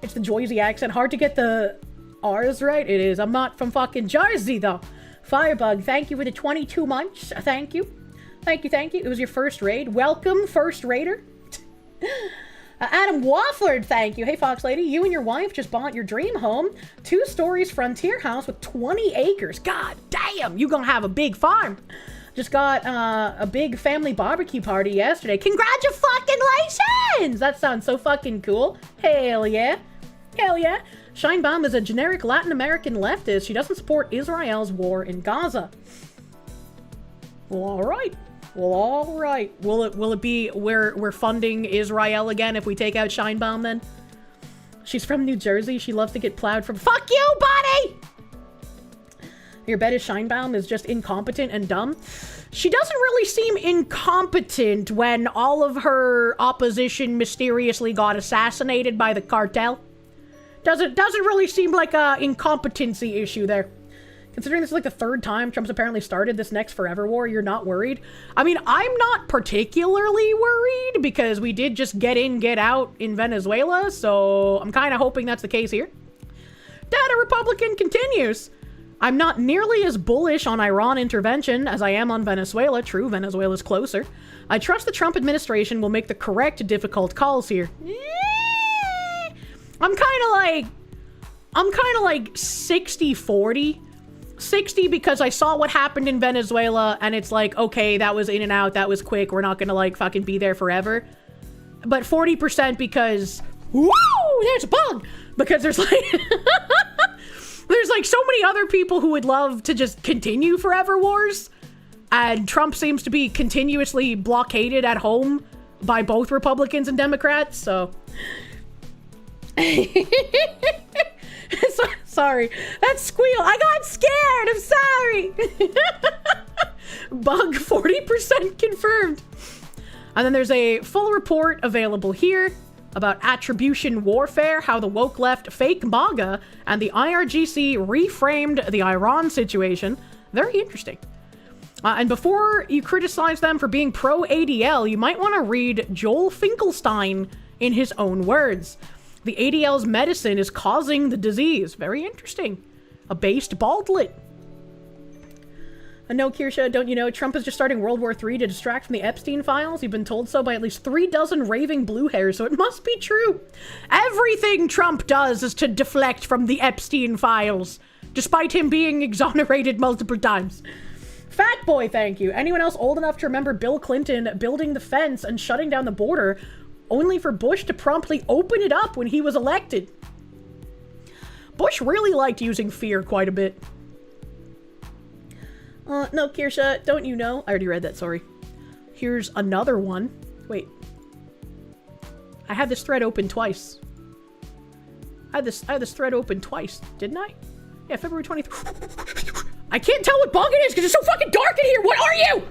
It's the Jersey accent. Hard to get the R's right. It is. I'm not from fucking Jersey, though. Firebug, thank you for the 22 months. Thank you. Thank you, thank you. It was your first raid. Welcome, first raider. Adam Wofford, thank you. Hey, Fox Lady, you and your wife just bought your dream home. 2 stories frontier house with 20 acres. God damn, you gonna have a big farm. Just got a big family barbecue party yesterday. Congratulations! That sounds so fucking cool. Hell yeah. Hell yeah. Scheinbaum is a generic Latin American leftist. She doesn't support Israel's war in Gaza. Well, all right. Well, all right. Will it be we're funding Israel again if we take out Scheinbaum then? She's from New Jersey. She loves to get plowed from. Fuck you, buddy! Your bet is Scheinbaum is just incompetent and dumb. She doesn't really seem incompetent when all of her opposition mysteriously got assassinated by the cartel. Doesn't really seem like a incompetency issue there. Considering this is like the 3rd time Trump's apparently started this next forever war, you're not worried? I mean, I'm not particularly worried because we did just get in, get out in Venezuela, so I'm kind of hoping that's the case here. Data Republican continues. I'm not nearly as bullish on Iran intervention as I am on Venezuela. True, Venezuela's closer. I trust the Trump administration will make the correct difficult calls here. I'm kind of like 60-40. 60 because I saw what happened in Venezuela and it's like, okay, that was in and out, that was quick, we're not gonna like fucking be there forever. But 40% because, whoa, there's a bug! Because there's like, there's like so many other people who would love to just continue forever wars. And Trump seems to be continuously blockaded at home by both Republicans and Democrats, so. Sorry, that squeal. I got scared. I'm sorry. Bug 40% confirmed. And then there's a full report available here about attribution warfare, how the woke left fake MAGA and the IRGC reframed the Iran situation. Very interesting. And before you criticize them for being pro-ADL, you might want to read Joel Finkelstein in his own words. The ADL's medicine is causing the disease. Very interesting. A based baldlet. And no, Kirsche, don't you know, Trump is just starting World War III to distract from the Epstein files? You've been told so by at least 3 dozen raving blue hairs, so it must be true. Everything Trump does is to deflect from the Epstein files, despite him being exonerated multiple times. Fat boy, thank you. Anyone else old enough to remember Bill Clinton building the fence and shutting down the border only for Bush to promptly open it up when he was elected? Bush really liked using fear quite a bit. No, Kirsche, don't you know? I already read that, sorry. Here's another one. Wait. I had this thread open twice. I had this thread open twice, didn't I? Yeah, February 23rd. I can't tell what bug it is because it's so fucking dark in here. What are you?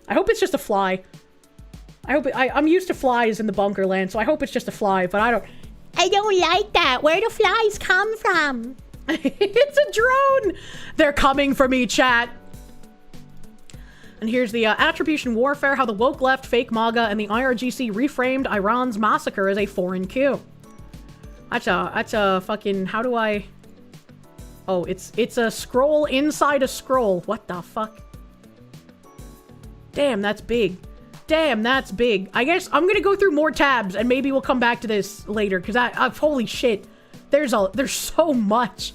I hope it's just a fly. I'm used to flies in the bunker land, so I hope it's just a fly, but I don't like that. Where do flies come from? It's a drone. They're coming for me, chat. And here's the attribution warfare, how the woke left, fake MAGA, and the IRGC reframed Iran's massacre as a foreign coup. That's a fucking, how do I... Oh, it's a scroll inside a scroll. What the fuck? Damn, that's big. Damn, that's big. I guess I'm gonna go through more tabs and maybe we'll come back to this later because holy shit. There's so much.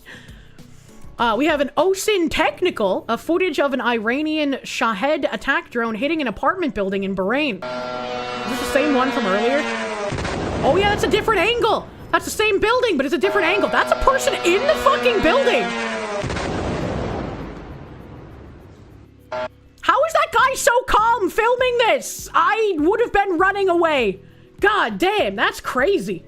We have an OSIN technical, a footage of an Iranian Shahed attack drone hitting an apartment building in Bahrain. Is this the same one from earlier? Oh yeah, that's a different angle. That's the same building, but it's a different angle. That's a person in the fucking building. How is that guy so calm filming this? I would have been running away. God damn, that's crazy.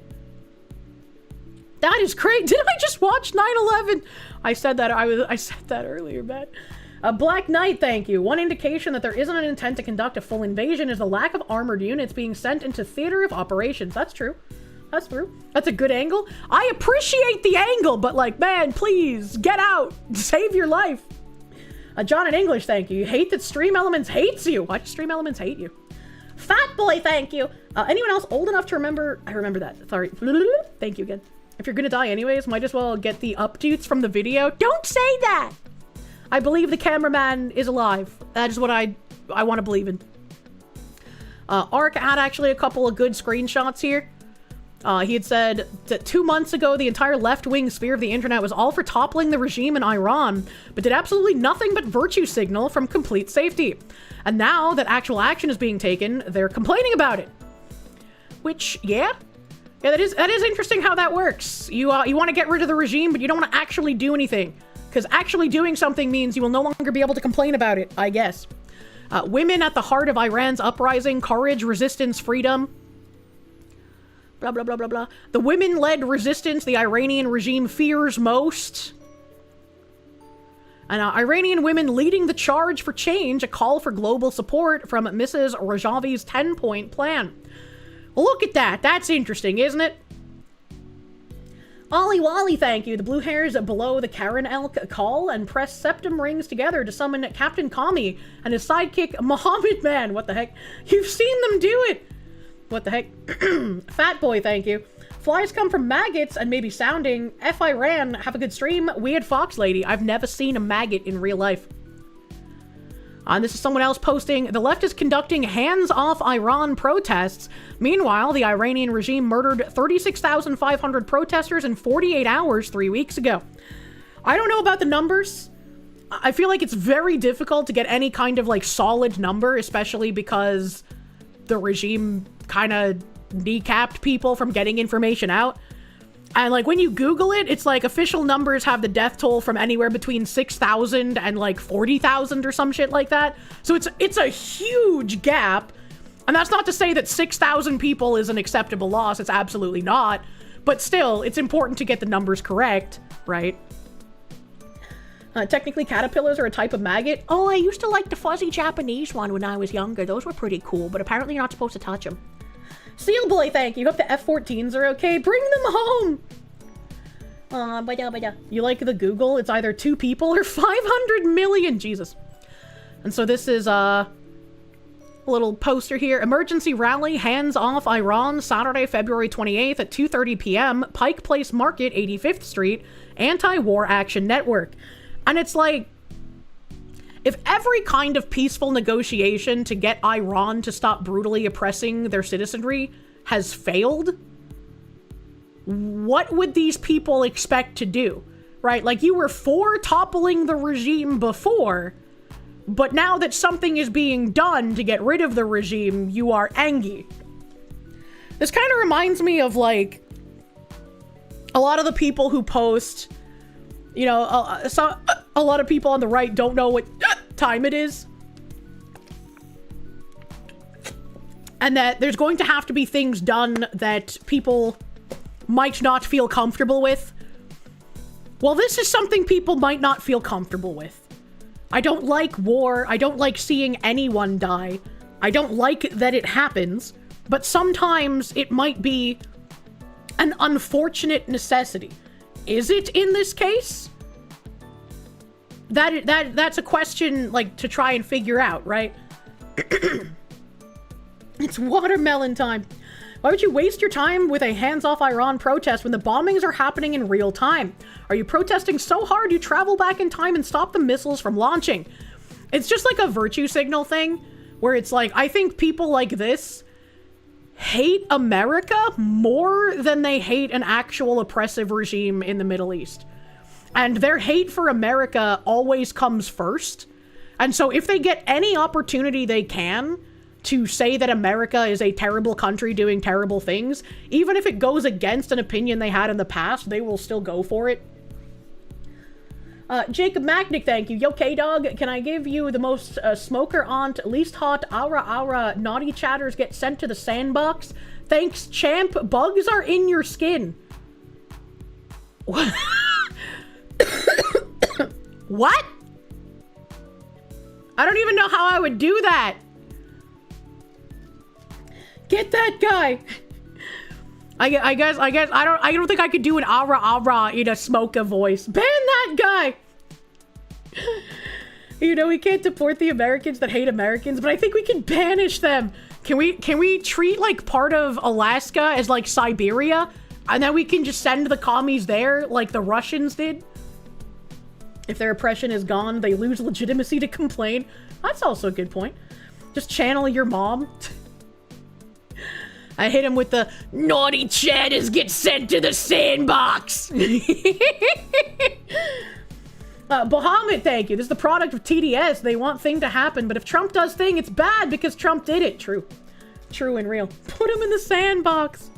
That is crazy. Didn't I just watch 9/11? I said that earlier, man. Black Knight, thank you. One indication that there isn't an intent to conduct a full invasion is the lack of armored units being sent into theater of operations. That's true. That's true. That's a good angle. I appreciate the angle, but like, man, please get out. Save your life. John in English, thank you. You hate that Stream Elements hates you. Why does Stream Elements hate you? Fat boy, thank you. Anyone else old enough to remember? I remember that. Sorry. Thank you again. If you're gonna die anyways, might as well get the updates from the video. Don't say that! I believe the cameraman is alive. That is what I want to believe in. Ark had actually a couple of good screenshots here. He had said that 2 months ago, the entire left-wing sphere of the internet was all for toppling the regime in Iran, but did absolutely nothing but virtue signal from complete safety. And now that actual action is being taken, they're complaining about it. Which, yeah, that is interesting how that works. You want to get rid of the regime, but you don't want to actually do anything. Because actually doing something means you will no longer be able to complain about it, I guess. Women at the heart of Iran's uprising, courage, resistance, freedom. Blah, blah, blah, blah, blah. The women-led resistance the Iranian regime fears most. And Iranian women leading the charge for change, a call for global support from Mrs. Rajavi's 10-point plan. Well, look at that. That's interesting, isn't it? Ollie Wally, thank you. The blue hairs below the Karen Elk call and press septum rings together to summon Captain Kami and his sidekick, Mohammed Man. What the heck? You've seen them do it! What the heck? Fat boy, thank you. Flies come from maggots and maybe sounding. F Iran, have a good stream. Weird Fox Lady. I've never seen a maggot in real life. And this is someone else posting, the left is conducting hands-off Iran protests. Meanwhile, the Iranian regime murdered 36,500 protesters in 48 hours 3 weeks ago. I don't know about the numbers. I feel like it's very difficult to get any kind of like solid number, especially because the regime kind of kneecapped people from getting information out. And like when you Google it, it's like official numbers have the death toll from anywhere between 6,000 and like 40,000 or some shit like that. So it's a huge gap. And that's not to say that 6,000 people is an acceptable loss. It's absolutely not. But still, it's important to get the numbers correct, right? Technically, caterpillars are a type of maggot. Oh, I used to like the fuzzy Japanese one when I was younger. Those were pretty cool, but apparently you're not supposed to touch them. Seal Boy, thank you. Hope the F-14s are okay. Bring them home! You like the Google? It's either 2 people or 500 million. Jesus. And so this is a little poster here. Emergency rally, hands off Iran, Saturday, February 28th at 2:30 p.m. Pike Place Market, 85th Street. Anti-War Action Network. And it's like, if every kind of peaceful negotiation to get Iran to stop brutally oppressing their citizenry has failed, what would these people expect to do? Right? Like, you were for toppling the regime before, but now that something is being done to get rid of the regime, you are angry. This kind of reminds me of, like, a lot of the people who post, you know, a lot of people on the right don't know what time it is. And that there's going to have to be things done that people might not feel comfortable with. Well, this is something people might not feel comfortable with. I don't like war. I don't like seeing anyone die. I don't like that it happens. But sometimes it might be an unfortunate necessity. Is it in this case? That's a question, like, to try and figure out, right? It's watermelon time. Why would you waste your time with a hands-off Iran protest when the bombings are happening in real time? Are you protesting so hard you travel back in time and stop the missiles from launching? It's just like a virtue signal thing, where it's like, I think people like this hate America more than they hate an actual oppressive regime in the Middle East. And their hate for America always comes first. And so if they get any opportunity they can to say that America is a terrible country doing terrible things, even if it goes against an opinion they had in the past, they will still go for it. Jacob Macnick, thank you. Yo, K-Dog, can I give you the most smoker aunt, least hot, aura, naughty chatters get sent to the sandbox? Thanks, champ. Bugs are in your skin. What? What? I don't even know how I would do that. Get that guy. I guess I don't think I could do an aura in a smoker voice. Ban that guy. You know, we can't deport the Americans that hate Americans, but I think we can banish them. Can we treat like part of Alaska as like Siberia, and then we can just send the commies there like the Russians did? If their oppression is gone, they lose legitimacy to complain. That's also a good point. Just channel your mom. I hit him with the naughty chatters get sent to the sandbox. Bahamut, thank you. This is the product of TDS. They want thing to happen, but if Trump does thing, it's bad because Trump did it. True. True and real. Put him in the sandbox.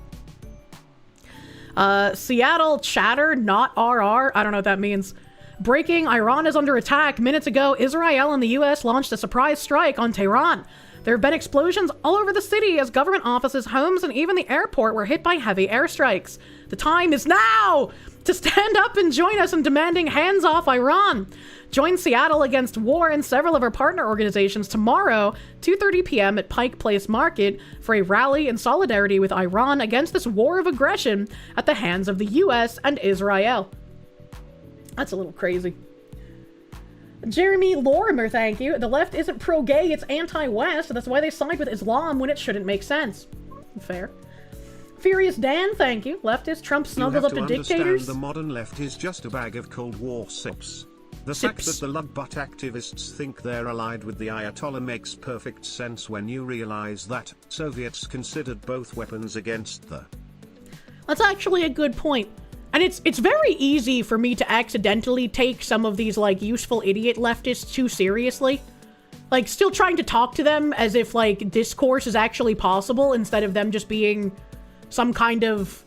Seattle chatter, not RR. I don't know what that means. Breaking, Iran is under attack. Minutes ago, Israel and the US launched a surprise strike on Tehran. There have been explosions all over the city as government offices, homes, and even the airport were hit by heavy airstrikes. The time is now to stand up and join us in demanding hands off Iran. Join Seattle Against War and several of our partner organizations tomorrow, 2:30 p.m. at Pike Place Market for a rally in solidarity with Iran against this war of aggression at the hands of the US and Israel. That's a little crazy. Jeremy Lorimer, thank you. The left isn't pro-gay, it's anti-West. That's why they side with Islam when it shouldn't make sense. Fair. Furious Dan, thank you. Leftist, Trump snuggles up to dictators.
The modern left is just a bag of Cold War sips. The fact that the love-butt activists think they're allied with the Ayatollah makes perfect sense when you realize that Soviets considered both weapons against the...
That's actually a good point. And it's very easy for me to accidentally take some of these, like, useful idiot leftists too seriously. Like, still trying to talk to them as if, like, discourse is actually possible instead of them just being some kind of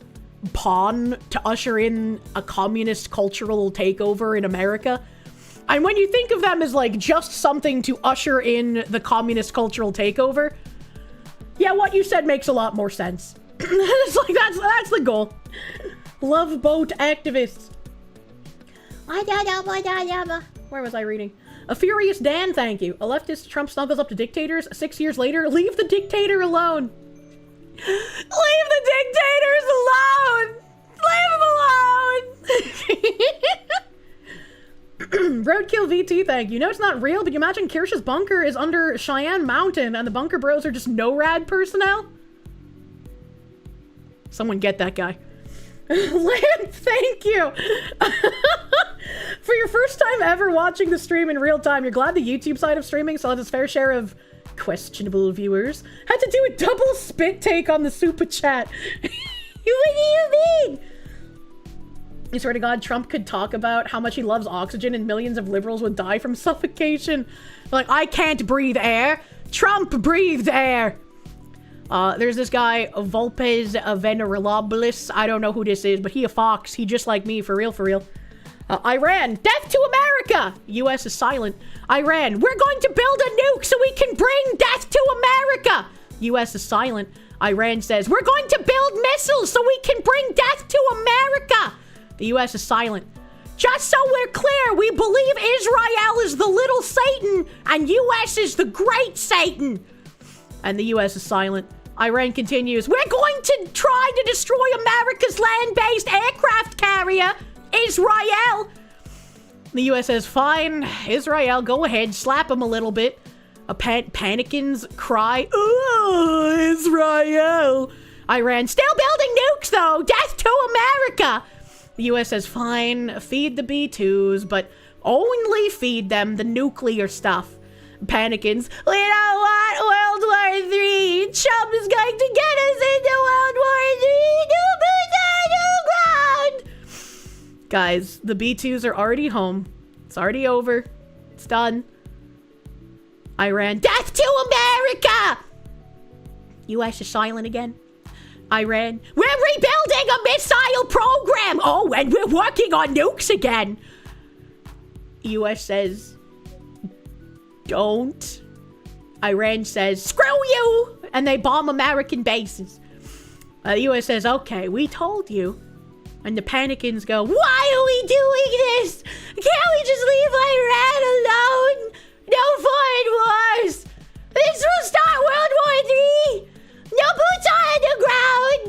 pawn to usher in a communist cultural takeover in America. And when you think of them as, like, just something to usher in the communist cultural takeover, yeah, what you said makes a lot more sense. It's like, that's the goal. Love boat activists. Where was I reading? A Furious Dan, thank you. A leftist, Trump snuggles up to dictators. 6 years later, leave the dictator alone. Leave the dictators alone! Leave them alone! Roadkill VT, thank you. No, it's not real, but you imagine Kirsche's bunker is under Cheyenne Mountain and the bunker bros are just NORAD personnel? Someone get that guy. Land, thank you! For your first time ever watching the stream in real time, you're glad the YouTube side of streaming still has its fair share of questionable viewers. Had to do a double spit take on the super chat. What do you mean? I swear to God, Trump could talk about how much he loves oxygen and millions of liberals would die from suffocation. Like, I can't breathe air. Trump breathed air. There's this guy, Volpes Venerabilis. I don't know who this is, but he a fox. He just like me, for real, for real. Iran, death to America! US is silent. Iran, we're going to build a nuke so we can bring death to America! US is silent. Iran says, we're going to build missiles so we can bring death to America! The US is silent. Just so we're clear, we believe Israel is the little Satan and US is the great Satan! And the US is silent. Iran continues, we're going to try to destroy America's land-based aircraft carrier, Israel. The US says, fine, Israel, go ahead, slap him a little bit. Panikins cry, oh, Israel. Iran, still building nukes though, death to America. The US says, fine, feed the B-2s, but only feed them the nuclear stuff. Panikins, we don't want World War III. Trump is going to get us into World War III. New boots on the ground. Guys, the B-2s are already home. It's already over. It's done. Iran, death to America! US is silent again. Iran, we're rebuilding a missile program! Oh, and we're working on nukes again! US says, don't. Iran says, screw you! And they bomb American bases. The US says, okay, we told you. And the Panikins go, why are we doing this? Can't we just leave Iran alone? No foreign wars! This will start World War III! No boots on the ground!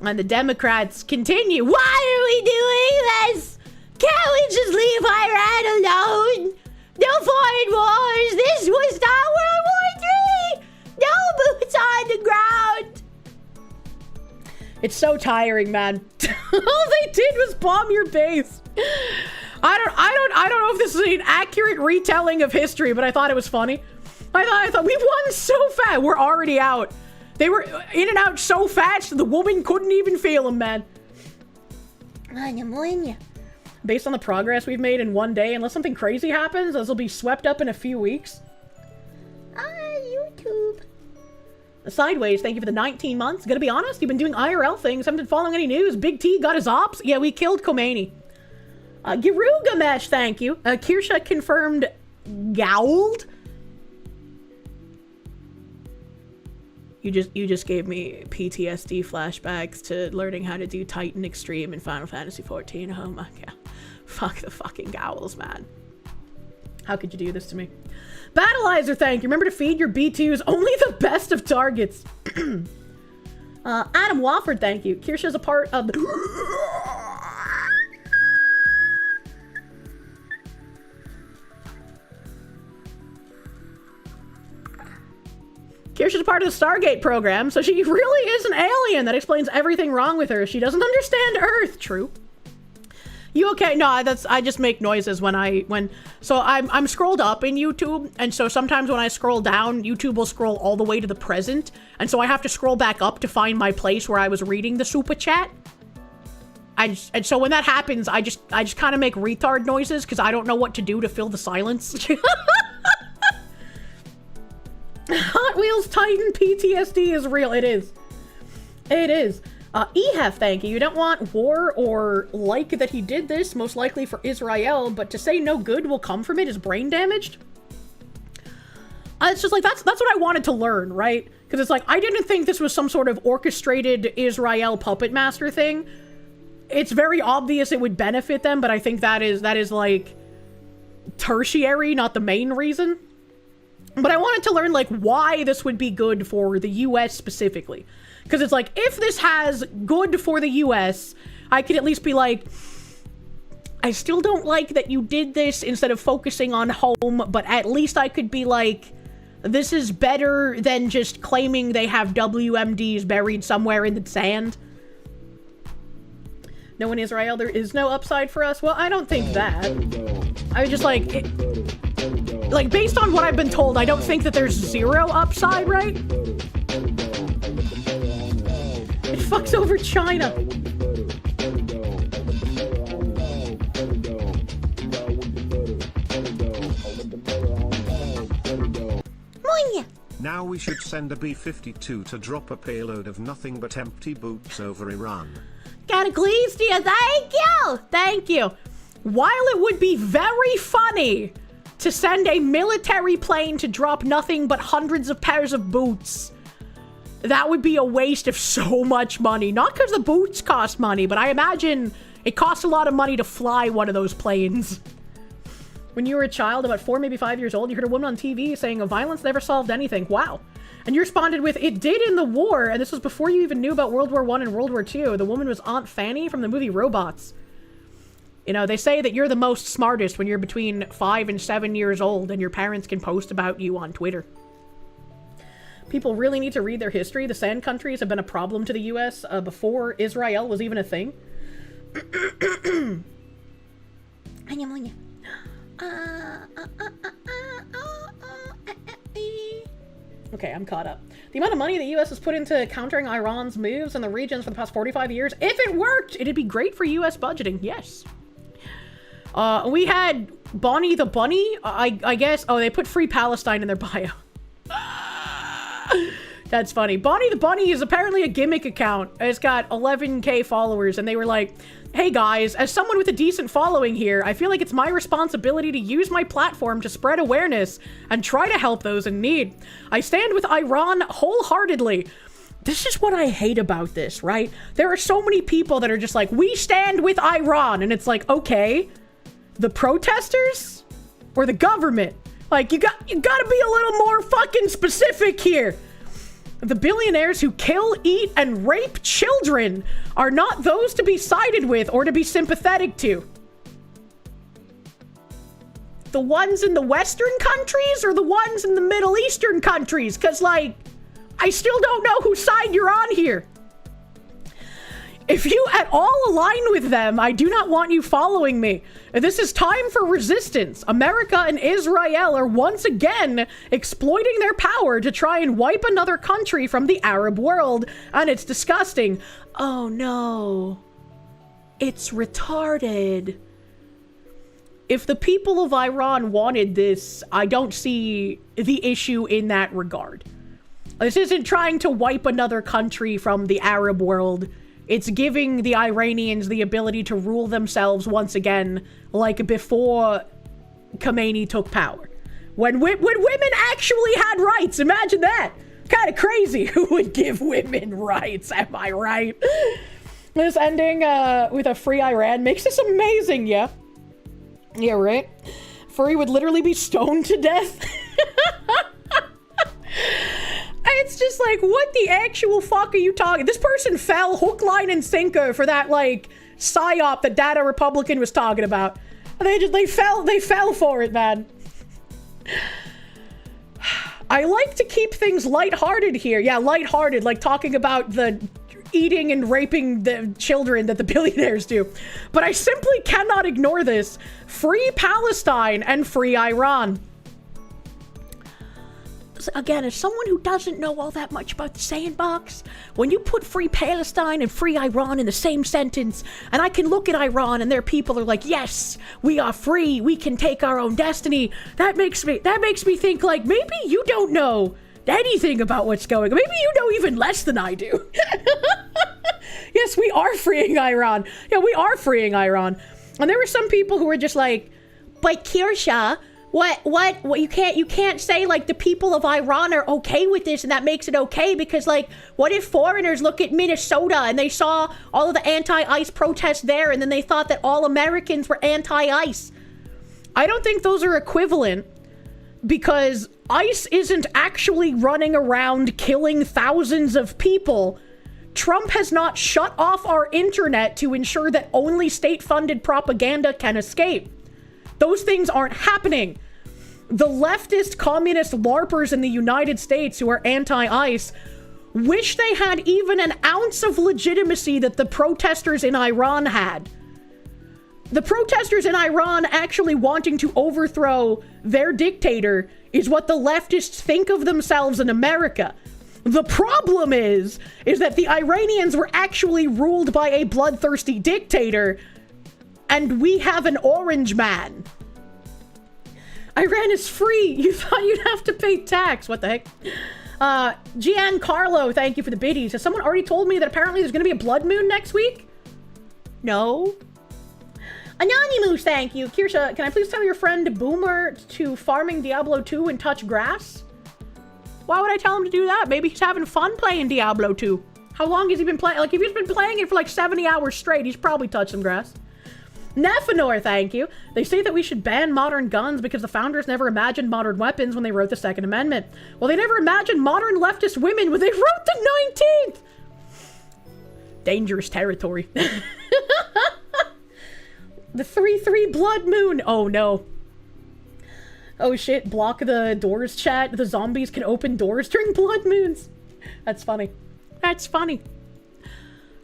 And the Democrats continue, why are we doing this? Can't we just leave Iran alone? No foreign wars! This will start World War III! No boots on the ground! It's so tiring, man. All they did was bomb your base. I don't know if this is an accurate retelling of history, but I thought it was funny. I thought we won so fast. We're already out. They were in and out so fast, the woman couldn't even feel them, man. Based on the progress we've made in one day, unless something crazy happens, this will be swept up in a few weeks. YouTube. Sideways, thank you for the 19 months. Gonna be honest, you've been doing IRL things, haven't been following any news. Big T got his ops. Yeah, we killed Khomeini. Girugamesh, thank you. Kirsche confirmed Gould. You just gave me PTSD flashbacks to learning how to do Titan Extreme in Final Fantasy XIV. Oh my god. Fuck the fucking Gowls, man. How could you do this to me? Battleizer, thank you. Remember to feed your B2s only the best of targets. Adam Wofford, thank you. Kirsche is a part of the... Kirsche is a part of the Stargate program, so she really is an alien. That explains everything wrong with her. She doesn't understand Earth. True. You okay? No, I just make noises so I'm scrolled up in YouTube, and so sometimes when I scroll down, YouTube will scroll all the way to the present, and so I have to scroll back up to find my place where I was reading the super chat. And so when that happens, I just kind of make retard noises because I don't know what to do to fill the silence. Hot Wheels Titan PTSD is real. It is. It is. Ehef, thank you. You don't want war or like that he did this, most likely for Israel, but to say no good will come from it is brain damaged. It's just like, that's what I wanted to learn, right? Because it's like, I didn't think this was some sort of orchestrated Israel puppet master thing. It's very obvious it would benefit them, but I think that is like tertiary, not the main reason. But I wanted to learn, like, why this would be good for the US specifically. Because it's like, if this has good for the US, I could at least be like, I still don't like that you did this instead of focusing on home, but at least I could be like, this is better than just claiming they have WMDs buried somewhere in the sand. No, in Israel, there is no upside for us. Well, I don't think that. I was just like... Like, based on what I've been told, I don't think that there's zero upside, right? It fucks over China.
Now we should send a B-52 to drop a payload of nothing but empty boots over Iran.
Cataclysmia, thank you! Thank you. While it would be very funny to send a military plane to drop nothing but hundreds of pairs of boots, that would be a waste of so much money. Not because the boots cost money, but I imagine it costs a lot of money to fly one of those planes. When you were a child, about 4, maybe 5 years old, you heard a woman on TV saying, violence never solved anything. Wow. And you responded with, it did in the war, and this was before you even knew about World War I and World War II. The woman was Aunt Fanny from the movie Robots. You know, they say that you're the most smartest when you're between 5 and 7 years old and your parents can post about you on Twitter. People really need to read their history. The sand countries have been a problem to the US before Israel was even a thing. Okay, I'm caught up. The amount of money the US has put into countering Iran's moves in the regions for the past 45 years, if it worked, it'd be great for US budgeting, yes. We had Bonnie the Bunny, I guess. Oh, they put Free Palestine in their bio. That's funny. Bonnie the Bunny is apparently a gimmick account. It's got 11K followers, and they were like, hey guys, as someone with a decent following here, I feel like it's my responsibility to use my platform to spread awareness and try to help those in need. I stand with Iran wholeheartedly. This is what I hate about this, right? There are so many people that are just like, we stand with Iran, and it's like, okay, the protesters or the government? Like, you gotta be a little more fucking specific here. The billionaires who kill, eat, and rape children are not those to be sided with or to be sympathetic to. The ones in the Western countries or the ones in the Middle Eastern countries? Because, like, I still don't know whose side you're on here. If you at all align with them, I do not want you following me. This is time for resistance. America and Israel are once again exploiting their power to try and wipe another country from the Arab world, and it's disgusting. Oh no. It's retarded. If the people of Iran wanted this, I don't see the issue in that regard. This isn't trying to wipe another country from the Arab world. It's giving the Iranians the ability to rule themselves once again, like before Khomeini took power. When women actually had rights, imagine that. Kind of crazy. Who would give women rights, am I right? This ending with a free Iran makes this amazing, yeah. Yeah, right? Furry would literally be stoned to death. It's just like, what the actual fuck are you talking? This person fell hook, line, and sinker for that, like, psyop that Data Republican was talking about. They fell for it, man. I like to keep things lighthearted here. Yeah, lighthearted, like talking about the eating and raping the children that the billionaires do. But I simply cannot ignore this. Free Palestine and free Iran. Again, as someone who doesn't know all that much about the sandbox, when you put free Palestine and free Iran in the same sentence, and I can look at Iran and their people are like, yes, we are free, we can take our own destiny, that makes me think, like, maybe you don't know anything about what's going on. Maybe you know even less than I do. Yes, we are freeing Iran. Yeah, we are freeing Iran. And there were some people who were just like, but Kirsche, what you can't say like the people of Iran are okay with this and that makes it okay, because like, what if foreigners look at Minnesota and they saw all of the anti-ICE protests there and then they thought that all Americans were anti-ICE? I don't think those are equivalent, because ICE isn't actually running around killing thousands of people. Trump has not shut off our internet to ensure that only state-funded propaganda can escape. Those things aren't happening. The leftist communist LARPers in the United States who are anti-ICE wish they had even an ounce of legitimacy that the protesters in Iran had. The protesters in Iran actually wanting to overthrow their dictator is what the leftists think of themselves in America. The problem is that the Iranians were actually ruled by a bloodthirsty dictator, and we have an orange man. Iran is free. You thought you'd have to pay tax. What the heck? Giancarlo, thank you for the biddies. Has someone already told me that apparently there's going to be a blood moon next week? No. Anonymous, thank you. Kirsche, can I please tell your friend Boomer to farming Diablo 2 and touch grass? Why would I tell him to do that? Maybe he's having fun playing Diablo 2. How long has he been playing? Like, if he's been playing it for like 70 hours straight, he's probably touched some grass. Nephenor, thank you. They say that we should ban modern guns because the founders never imagined modern weapons when they wrote the Second Amendment. Well, they never imagined modern leftist women when they wrote the 19th. Dangerous territory. The 3/3 blood moon. Oh, no. Oh, shit. Block the doors, chat. The zombies can open doors during blood moons. That's funny. That's funny.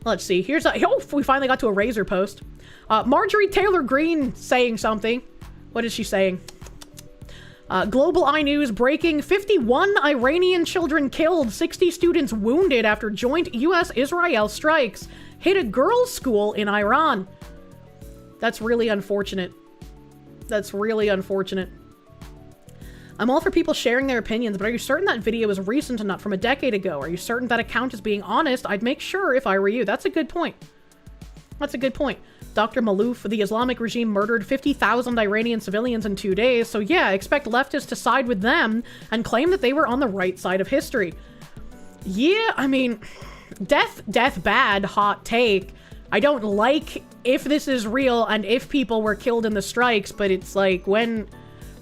Let's see. Here's a... Oh, we finally got to a Razor post. Marjorie Taylor Greene saying something. What is she saying? Global iNews breaking: 51 Iranian children killed, 60 students wounded after joint US-Israel strikes hit a girls' school in Iran. That's really unfortunate. That's really unfortunate. I'm all for people sharing their opinions, but are you certain that video is recent and not from a decade ago? Are you certain that account is being honest? I'd make sure if I were you. That's a good point. That's a good point. Dr. Malouf, the Islamic regime murdered 50,000 Iranian civilians in 2 days, so yeah, expect leftists to side with them and claim that they were on the right side of history. Yeah, I mean, death bad, hot take. I don't like if this is real and if people were killed in the strikes, but it's like when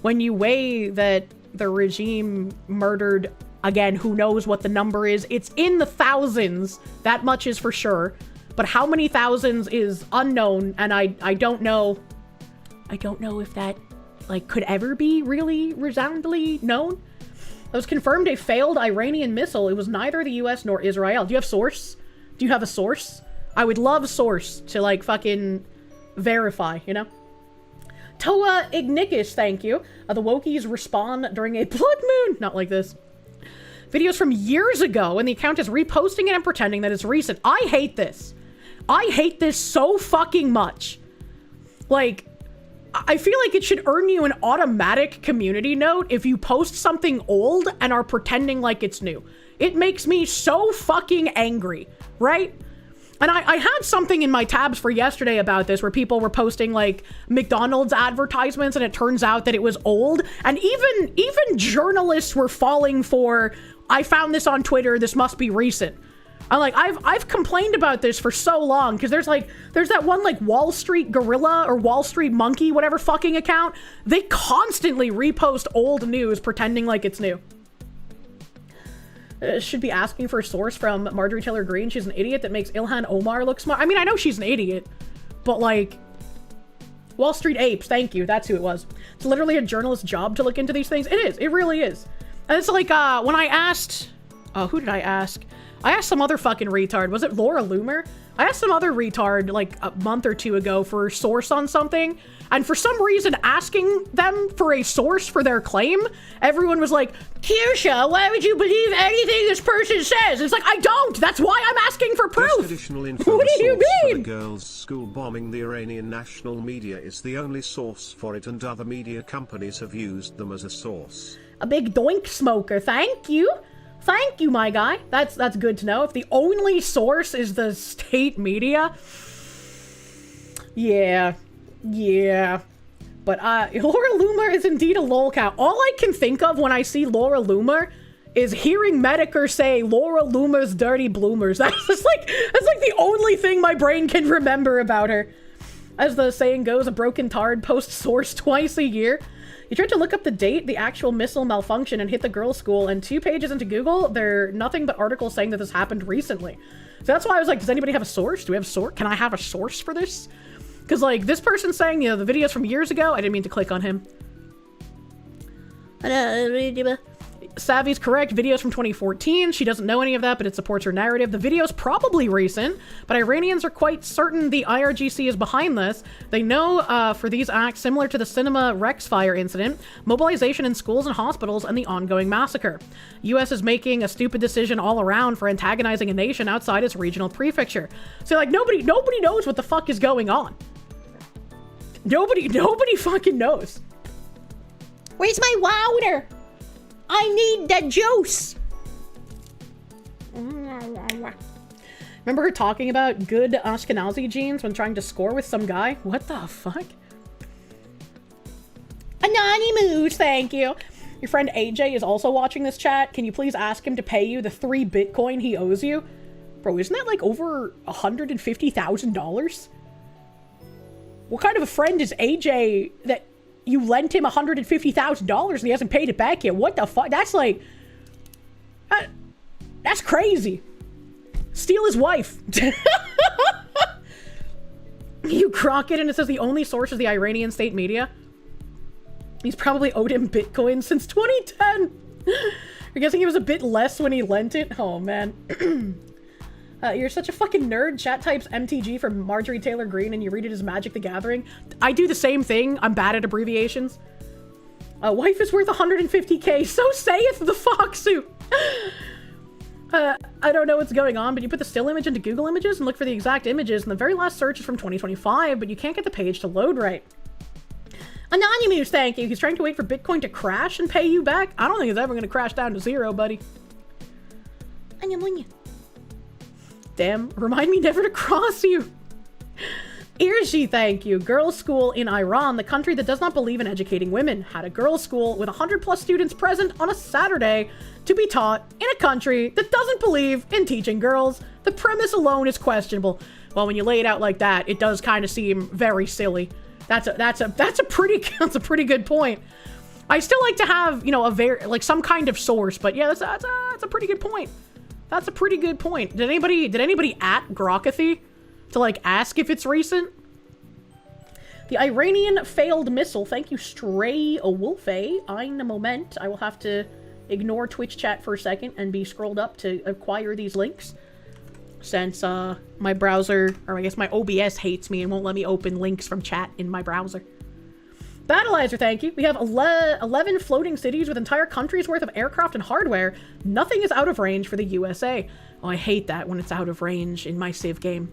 you weigh that the regime murdered, again, who knows what the number is, it's in the thousands, that much is for sure. But how many thousands is unknown, and I don't know. I don't know if that, like, could ever be really resoundingly known. It was confirmed a failed Iranian missile. It was neither the US nor Israel. Do you have source? Do you have a source? I would love source to, like, fucking verify, you know? Toa Ignicus, thank you. The Wokies respond during a blood moon. Not like this. Videos from years ago, and the account is reposting it and pretending that it's recent. I hate this. I hate this so fucking much. Like, I feel like it should earn you an automatic community note if you post something old and are pretending like it's new. It makes me so fucking angry, right? And I had something in my tabs for yesterday about this where people were posting like McDonald's advertisements and it turns out that it was old. And even journalists were falling for, I found this on Twitter, this must be recent. I'm like, I've complained about this for so long because there's that one like Wall Street Gorilla or Wall Street Monkey, whatever fucking account. They constantly repost old news pretending like it's new. Should be asking for a source from Marjorie Taylor Greene. She's an idiot that makes Ilhan Omar look smart. I mean, I know she's an idiot, but like, Wall Street Apes, thank you. That's who it was. It's literally a journalist's job to look into these things. It is. It really is. And it's like, when I asked, who did I ask? I asked some other fucking retard. Was it Laura Loomer? I asked some other retard like a month or two ago for a source on something. And for some reason, asking them for a source for their claim, everyone was like, Kirsche, why would you believe anything this person says? It's like, I don't. That's why I'm asking for proof.
Just additional info.
What do you mean?
For the girls' school bombing, the Iranian national media is the only source for it, and other media companies have used them as a source.
A big doink smoker. Thank you. Thank you, my guy. That's good to know. If the only source is the state media, yeah. But Laura Loomer is indeed a lolcat. All I can think of when I see Laura Loomer is hearing Medicare say Laura Loomer's dirty bloomers. That's like the only thing my brain can remember about her. As the saying goes, a broken tard posts source twice a year. You tried to look up the date, the actual missile malfunction, and hit the girls' school, and 2 pages into Google, they're nothing but articles saying that this happened recently. So that's why I was like, does anybody have a source? Do we have a source? Can I have a source for this? Because, like, this person saying, you know, the videos from years ago, I didn't mean to click on him. Savvy's correct. Videos from 2014. She doesn't know any of that, but it supports her narrative. The video's probably recent, but Iranians are quite certain the IRGC is behind this. They know for these acts, similar to the Cinema Rex fire incident, mobilization in schools and hospitals, and the ongoing massacre. U.S. is making a stupid decision all around for antagonizing a nation outside its regional prefecture. So, like, nobody knows what the fuck is going on. Nobody fucking knows. Where's my water? I need that juice. Remember her talking about good Ashkenazi genes when trying to score with some guy? What the fuck? Anonymous, thank you. Your friend AJ is also watching this chat. Can you please ask him to pay you the 3 Bitcoin he owes you? Bro, isn't that like over $150,000? What kind of a friend is AJ that you lent him $150,000 and he hasn't paid it back yet? What the fuck? That's like... that's crazy. Steal his wife. You Crockett, and it says the only source is the Iranian state media. He's probably owed him Bitcoin since 2010. I'm guessing it was a bit less when he lent it. Oh, man. You're such a fucking nerd. Chat types MTG for Marjorie Taylor Greene and you read it as Magic the Gathering. I do the same thing. I'm bad at abbreviations. Wife is worth 150k. So saith the fox suit. I don't know what's going on, but you put the still image into Google Images and look for the exact images, and the very last search is from 2025, but you can't get the page to load right. Anonymous, thank you. He's trying to wait for Bitcoin to crash and pay you back. I don't think it's ever going to crash down to 0, buddy. Damn, remind me never to cross you. Irshi, thank you. Girls' school in Iran, the country that does not believe in educating women, had a girls' school with 100+ students present on a Saturday to be taught in a country that doesn't believe in teaching girls. The premise alone is questionable. Well, when you lay it out like that, it does kind of seem very silly. That's a pretty good point. I still like to have, you know, some kind of source, but yeah, that's a pretty good point. That's a pretty good point. Did anybody at Grokathy to like ask if it's recent? The Iranian failed missile. Thank you, Stray Wolfe. Ein moment. I will have to ignore Twitch chat for a second and be scrolled up to acquire these links. since my browser, or I guess my OBS hates me and won't let me open links from chat in my browser. Battleizer, thank you. We have 11 floating cities with entire countries worth of aircraft and hardware. Nothing is out of range for the USA. Oh, I hate that when it's out of range in my Civ game.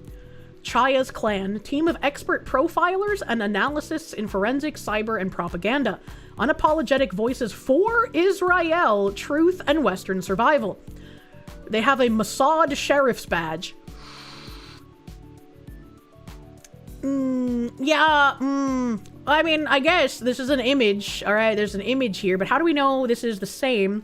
Chaya's Clan, team of expert profilers and analysts in forensics, cyber, and propaganda. Unapologetic voices for Israel, truth, and Western survival. They have a Mossad sheriff's badge. I mean, I guess this is an image. Alright, there's an image here, but how do we know this is the same?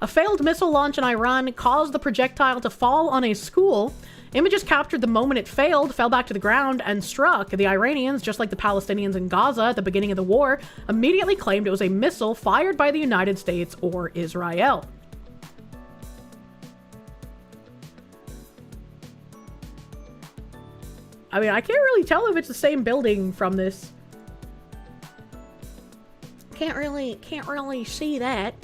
A failed missile launch in Iran caused the projectile to fall on a school. Images captured the moment it failed, fell back to the ground, and struck. The Iranians, just like the Palestinians in Gaza at the beginning of the war, immediately claimed it was a missile fired by the United States or Israel. I mean, I can't really tell if it's the same building from this. Can't really see that.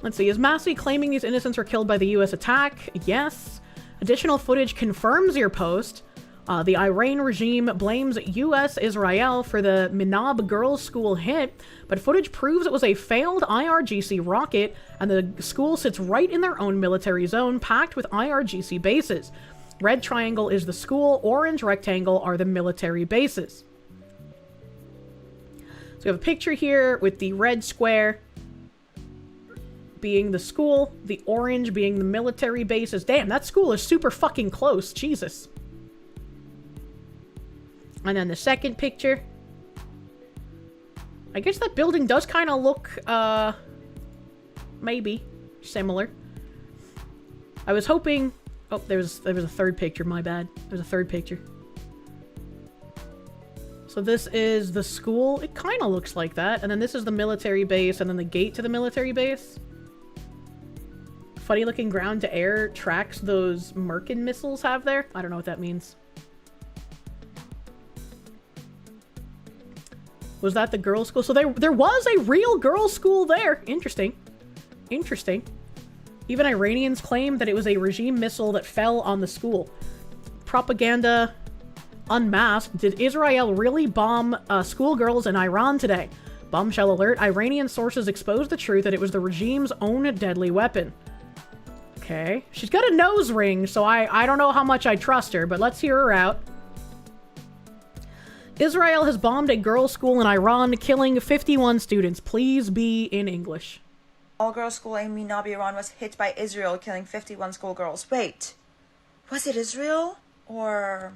Let's see, is Massey claiming these innocents were killed by the US attack? Yes. Additional footage confirms your post. The Iran regime blames US Israel for the Minab girls' school hit, but footage proves it was a failed IRGC rocket, and the school sits right in their own military zone, packed with IRGC bases. Red triangle is the school, orange rectangle are the military bases. So we have a picture here with the red square being the school, the orange being the military bases. Damn, that school is super fucking close. Jesus. And then the second picture. I guess that building does kind of look, maybe similar. I was hoping... Oh, there was a third picture, my bad. There's a third picture. So this is the school. It kind of looks like that. And then this is the military base, and then the gate to the military base. Funny looking ground to air tracks those Merkin missiles have there. I don't know what that means. Was that the girls' school? So there was a real girls' school there. Interesting. Interesting. Even Iranians claim that it was a regime missile that fell on the school. Propaganda unmasked. Did Israel really bomb schoolgirls in Iran today? Bombshell alert. Iranian sources exposed the truth that it was the regime's own deadly weapon. Okay. She's got a nose ring, so I don't know how much I trust her, but let's hear her out. Israel has bombed a girls' school in Iran, killing 51 students. Please be in English.
All-girls school in Minab, Iran was hit by Israel, killing 51 schoolgirls. Wait, was it Israel? Or...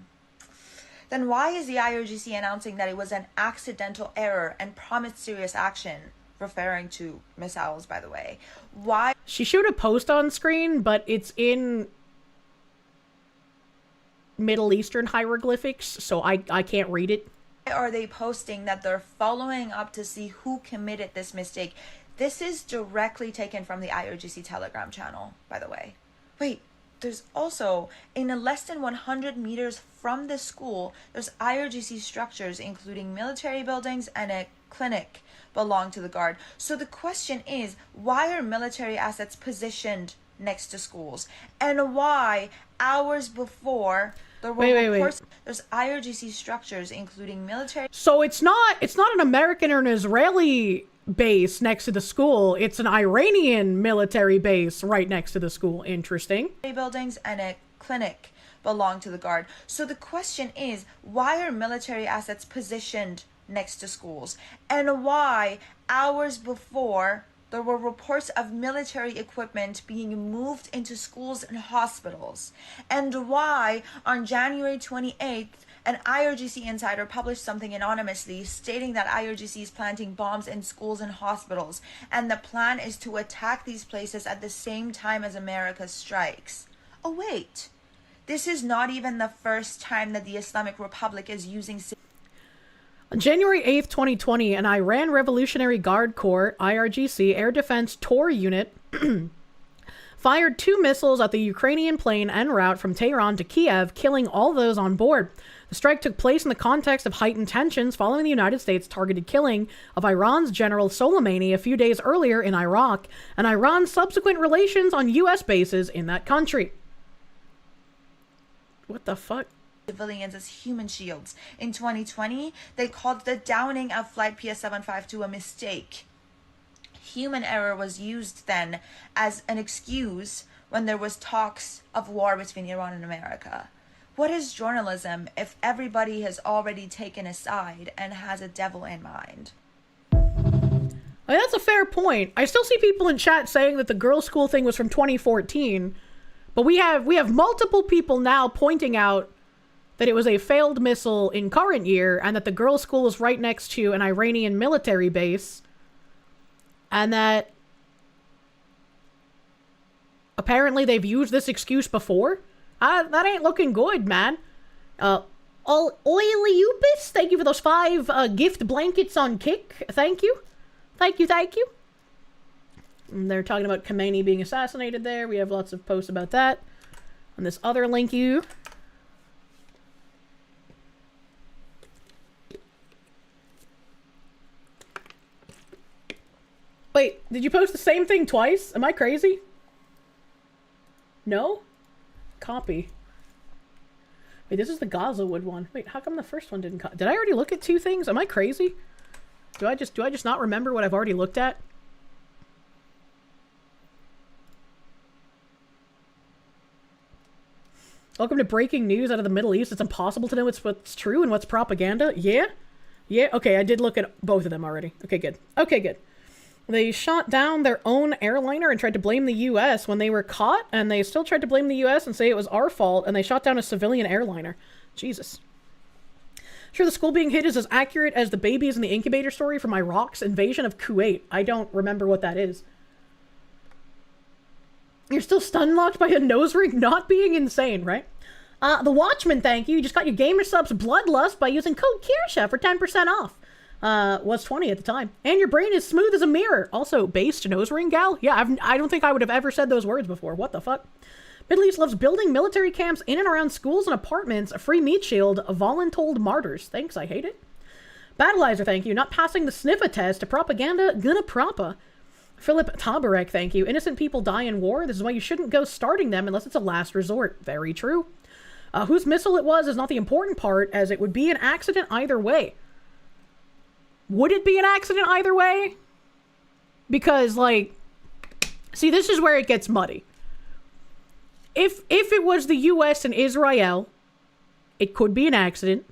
Then why is the IRGC announcing that it was an accidental error and promised serious action? Referring to missiles, by the way. Why?
She showed a post on screen, but it's in Middle Eastern hieroglyphics, so I can't read it.
Why are they posting that they're following up to see who committed this mistake? This is directly taken from the IRGC Telegram channel, by the way. Wait, there's also, in less than 100 meters from the school, there's IRGC structures, including military buildings and a clinic belong to the Guard. So the question is, why are military assets positioned next to schools? And why, hours before, there were reports, there's IRGC structures, including military...
So it's not an American or an Israeli base next to the school. It's an Iranian military base right next to the school. Interesting.
Buildings and a clinic belong to the Guard. So the question is, why are military assets positioned next to schools? And why, hours before, there were reports of military equipment being moved into schools and hospitals? And why, on January 28th, an IRGC insider published something anonymously stating that IRGC is planting bombs in schools and hospitals, and the plan is to attack these places at the same time as America strikes? Oh wait, this is not even the first time that the Islamic Republic is using...
On January 8th, 2020, an Iran Revolutionary Guard Corps, IRGC, Air Defense Tor Unit fired 2 missiles at the Ukrainian plane en route from Tehran to Kiev, killing all those on board. The strike took place in the context of heightened tensions following the United States' targeted killing of Iran's General Soleimani a few days earlier in Iraq, and Iran's subsequent relations on U.S. bases in that country. What the fuck?
Civilians as human shields. In 2020, they called the downing of Flight PS752 a mistake. Human error was used then as an excuse when there was talks of war between Iran and America. What is journalism if everybody has already taken a side and has a devil in mind?
That's a fair point. I still see people in chat saying that the girls' school thing was from 2014, but we have multiple people now pointing out that it was a failed missile in current year, and that the girls' school is right next to an Iranian military base, and that apparently they've used this excuse before. That ain't looking good, man. Oiliupis, thank you for those 5 gift blankets on Kick. Thank you. Thank you. And they're talking about Khomeini being assassinated there. We have lots of posts about that. And this other link you. Wait, did you post the same thing twice? Am I crazy? No? Copy. Wait, this is the Gazawood one. Wait, how come the first one didn't did I already look at 2 things? Am I crazy? Do I just not remember what I've already looked at? Welcome to breaking news out of the Middle East. It's impossible to know what's true and what's propaganda. Yeah? Yeah, okay, I did look at both of them already. Okay, good. They shot down their own airliner and tried to blame the US when they were caught, and they still tried to blame the US and say it was our fault, and they shot down a civilian airliner. Jesus. Sure, the school being hit is as accurate as the babies in the incubator story from Iraq's invasion of Kuwait. I don't remember what that is. You're still stun-locked by a nose ring not being insane, right? The Watchman, thank you. You just got your gamer subs Bloodlust by using code Kirsche for 10% off. Was 20 at the time. And your brain is smooth as a mirror. Also, based nose ring gal? Yeah, I don't think I would have ever said those words before. What the fuck? Middle East loves building military camps in and around schools and apartments. A free meat shield. Voluntold martyrs. Thanks, I hate it. Battleizer, thank you. Not passing the sniffer test to propaganda. Gonna propa. Philip Tabarek, thank you. Innocent people die in war. This is why you shouldn't go starting them unless it's a last resort. Very true. Whose missile it was is not the important part, as it would be an accident either way. Would it be an accident either way? Because, like, see, this is where it gets muddy. If it was the US and Israel, it could be an accident,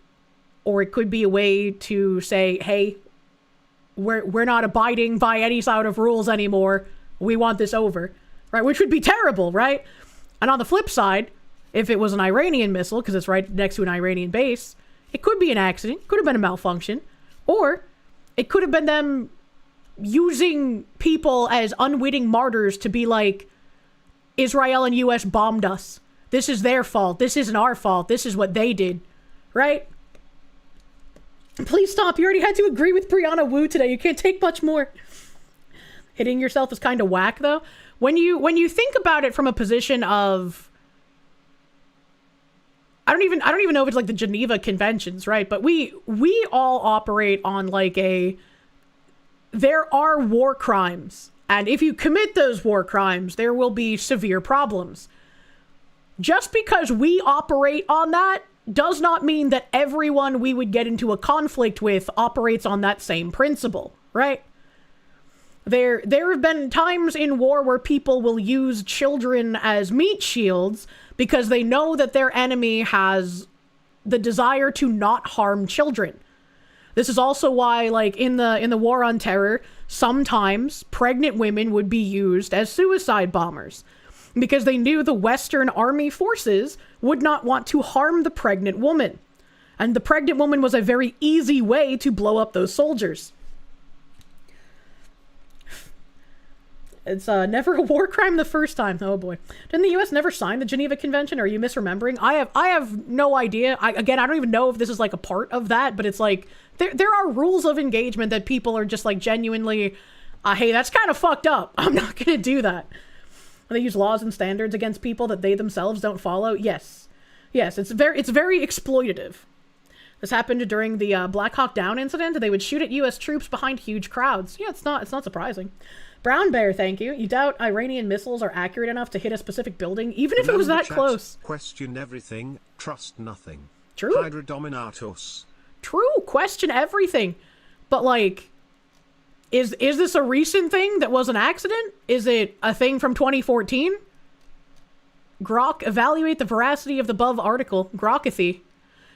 or it could be a way to say, hey, we're not abiding by any sort of rules anymore. We want this over, right? Which would be terrible, right? And on the flip side, if it was an Iranian missile, because it's right next to an Iranian base, it could be an accident, could have been a malfunction, or it could have been them using people as unwitting martyrs to be like, Israel and US bombed us. This is their fault. This isn't our fault. This is what they did, right? Please stop. You already had to agree with Brianna Wu today. You can't take much more. Hitting yourself is kind of whack, though. When you think about it from a position of, I don't even know if it's like the Geneva Conventions, right? But we all operate on like there are war crimes, and if you commit those war crimes, there will be severe problems. Just because we operate on that does not mean that everyone we would get into a conflict with operates on that same principle, right? There have been times in war where people will use children as meat shields because they know that their enemy has the desire to not harm children. This is also why, like, in the War on Terror, sometimes pregnant women would be used as suicide bombers because they knew the Western army forces would not want to harm the pregnant woman. And the pregnant woman was a very easy way to blow up those soldiers. It's never a war crime the first time. Oh boy. Didn't the US never sign the Geneva Convention? Or are you misremembering? I have no idea. I don't even know if this is like a part of that, but it's like, there are rules of engagement that people are just like genuinely, hey, that's kind of fucked up. I'm not gonna do that. They use laws and standards against people that they themselves don't follow. Yes. Yes, it's very exploitative. This happened during the Black Hawk Down incident. They would shoot at U.S. troops behind huge crowds. Yeah, it's not surprising. Brown Bear, thank you. You doubt Iranian missiles are accurate enough to hit a specific building, even if it was that close.
Question everything, trust nothing.
True.
Hydra Dominatus.
True. Question everything. But, like, is this a recent thing that was an accident? Is it a thing from 2014? Grok, evaluate the veracity of the above article. Grokathy.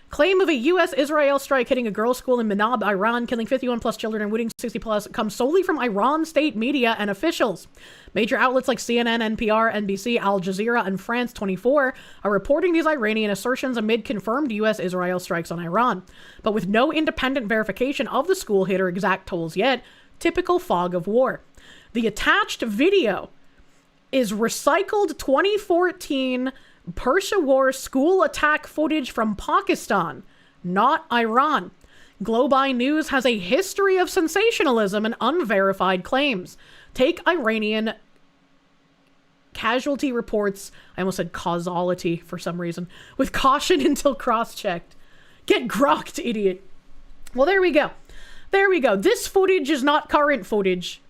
Claim of a U.S.-Israel strike hitting a girls' school in Manab, Iran, killing 51 plus children and wounding 60 plus, comes solely from Iran state media and officials. Major outlets like CNN, NPR, NBC, Al Jazeera, and France 24 are reporting these Iranian assertions amid confirmed U.S.-Israel strikes on Iran, but with no independent verification of the school hit or exact tolls yet. Typical fog of war. The attached video is recycled 2014 Persian War school attack footage from Pakistan, not Iran. Globi News has a history of sensationalism and unverified claims. Take Iranian casualty reports, I almost said causality for some reason, with caution until cross-checked. Get grokked, idiot. Well, there we go. There we go. This footage is not current footage,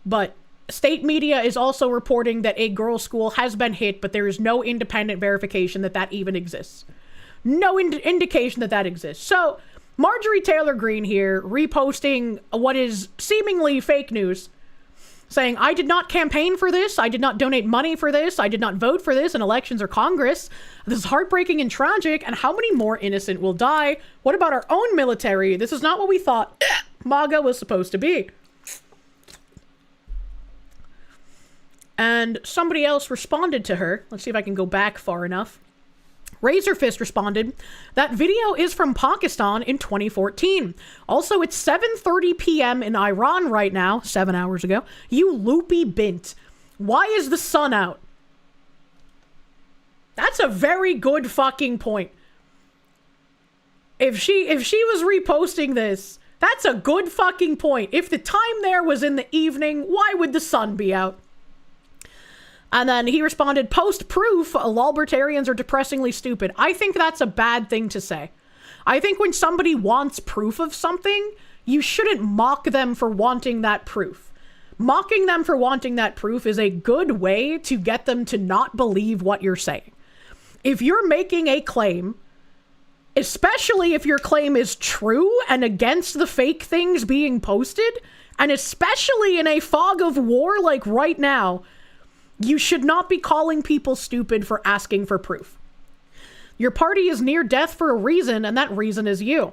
but state media is also reporting that a girls' school has been hit, but there is no independent verification that that even exists. No indication that that exists. So, Marjorie Taylor Greene here, reposting what is seemingly fake news, saying, I did not campaign for this, I did not donate money for this, I did not vote for this in elections or Congress. This is heartbreaking and tragic, and how many more innocent will die? What about our own military? This is not what we thought MAGA was supposed to be. And somebody else responded to her. Let's see if I can go back far enough. Razorfist responded, that video is from Pakistan in 2014. Also, it's 7:30 p.m. in Iran right now, 7 hours ago. You loopy bint. Why is the sun out? That's a very good fucking point. If she was reposting this, that's a good fucking point. If the time there was in the evening, why would the sun be out? And then he responded, post-proof, lolbertarians are depressingly stupid. I think that's a bad thing to say. I think when somebody wants proof of something, you shouldn't mock them for wanting that proof. Mocking them for wanting that proof is a good way to get them to not believe what you're saying. If you're making a claim, especially if your claim is true and against the fake things being posted, and especially in a fog of war like right now, you should not be calling people stupid for asking for proof. Your party is near death for a reason, and that reason is you.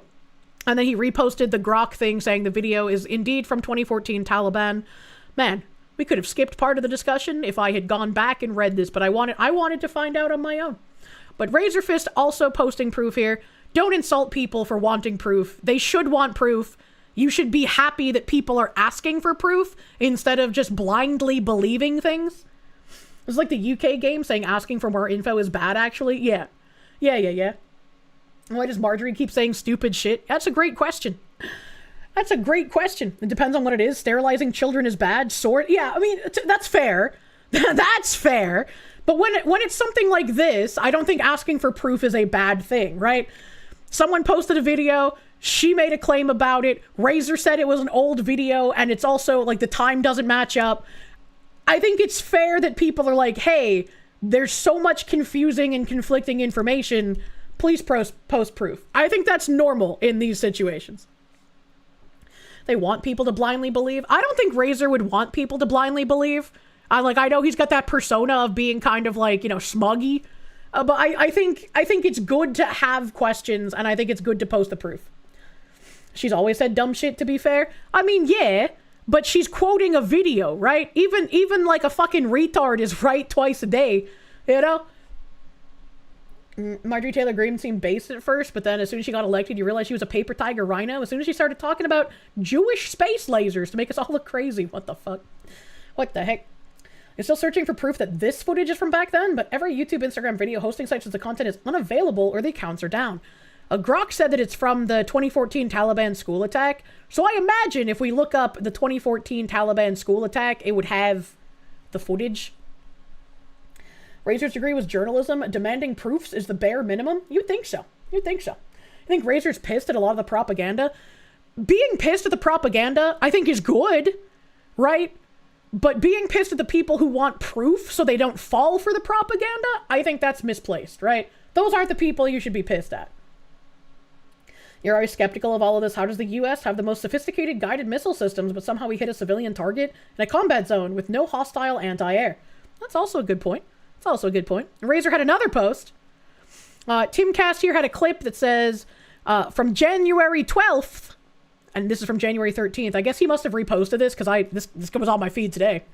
And then he reposted the Grok thing saying the video is indeed from 2014 Taliban. Man, we could have skipped part of the discussion if I had gone back and read this, but I wanted to find out on my own. But Razorfist also posting proof here. Don't insult people for wanting proof. They should want proof. You should be happy that people are asking for proof instead of just blindly believing things. It's like the UK game saying asking for more info is bad, actually. Yeah. Why does Marjorie keep saying stupid shit? That's a great question. That's a great question. It depends on what it is. Sterilizing children is bad. Yeah, I mean, that's fair. That's fair. But when it's something like this, I don't think asking for proof is a bad thing, right? Someone posted a video. She made a claim about it. Razor said it was an old video, and it's also, like, the time doesn't match up. I think it's fair that people are like, hey, there's so much confusing and conflicting information. Please post proof. I think that's normal in these situations. They want people to blindly believe. I don't think Razor would want people to blindly believe. I know he's got that persona of being kind of like, smuggy. But I think it's good to have questions, and I think it's good to post the proof. She's always said dumb shit, to be fair. I mean, yeah. But she's quoting a video, right? Even like a fucking retard is right twice a day, Marjorie Taylor Greene seemed base at first, but then as soon as she got elected, you realize she was a paper tiger rhino. As soon as she started talking about Jewish space lasers to make us all look crazy. What the fuck? What the heck? You're still searching for proof that this footage is from back then, but every YouTube, Instagram video hosting site says the content is unavailable or the accounts are down. Grok said that it's from the 2014 Taliban school attack. So I imagine if we look up the 2014 Taliban school attack, it would have the footage. Razor's degree was journalism. Demanding proofs is the bare minimum. You'd think so. I think Razor's pissed at a lot of the propaganda. Being pissed at the propaganda, I think, is good, right? But being pissed at the people who want proof so they don't fall for the propaganda, I think that's misplaced, right? Those aren't the people you should be pissed at. You're always skeptical of all of this. How does the US have the most sophisticated guided missile systems, but somehow we hit a civilian target in a combat zone with no hostile anti-air? That's also a good point. That's also a good point. Razor had another post. Tim Cast here had a clip that says, from January 12th, and this is from January 13th. I guess he must have reposted this because this was on my feed today.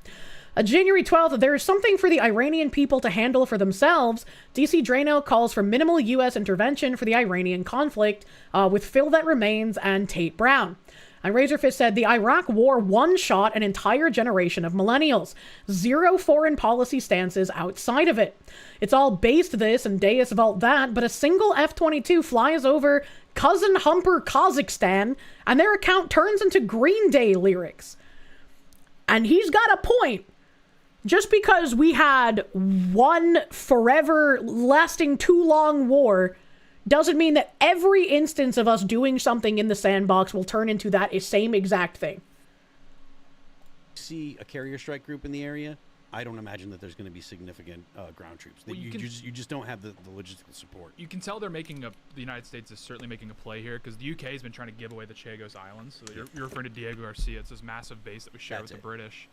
January 12th, there is something for the Iranian people to handle for themselves. DC Drano calls for minimal U.S. intervention for the Iranian conflict with Phil That Remains and Tate Brown. And Razorfist said, the Iraq war one-shot an entire generation of millennials. Zero foreign policy stances outside of it. It's all based this and Deus Vult that, but a single F-22 flies over Cousin Humper Kazakhstan, and their account turns into Green Day lyrics. And he's got a point. Just because we had one forever lasting too long war doesn't mean that every instance of us doing something in the sandbox will turn into that same exact thing.
See a carrier strike group in the area, I don't imagine that there's going to be significant ground troops.
Well,
you just don't have the logistical support.
You can tell they're making the United States is certainly making a play here because the UK has been trying to give away the Chagos Islands. So you're referring to Diego Garcia. It's this massive base that we share with the British.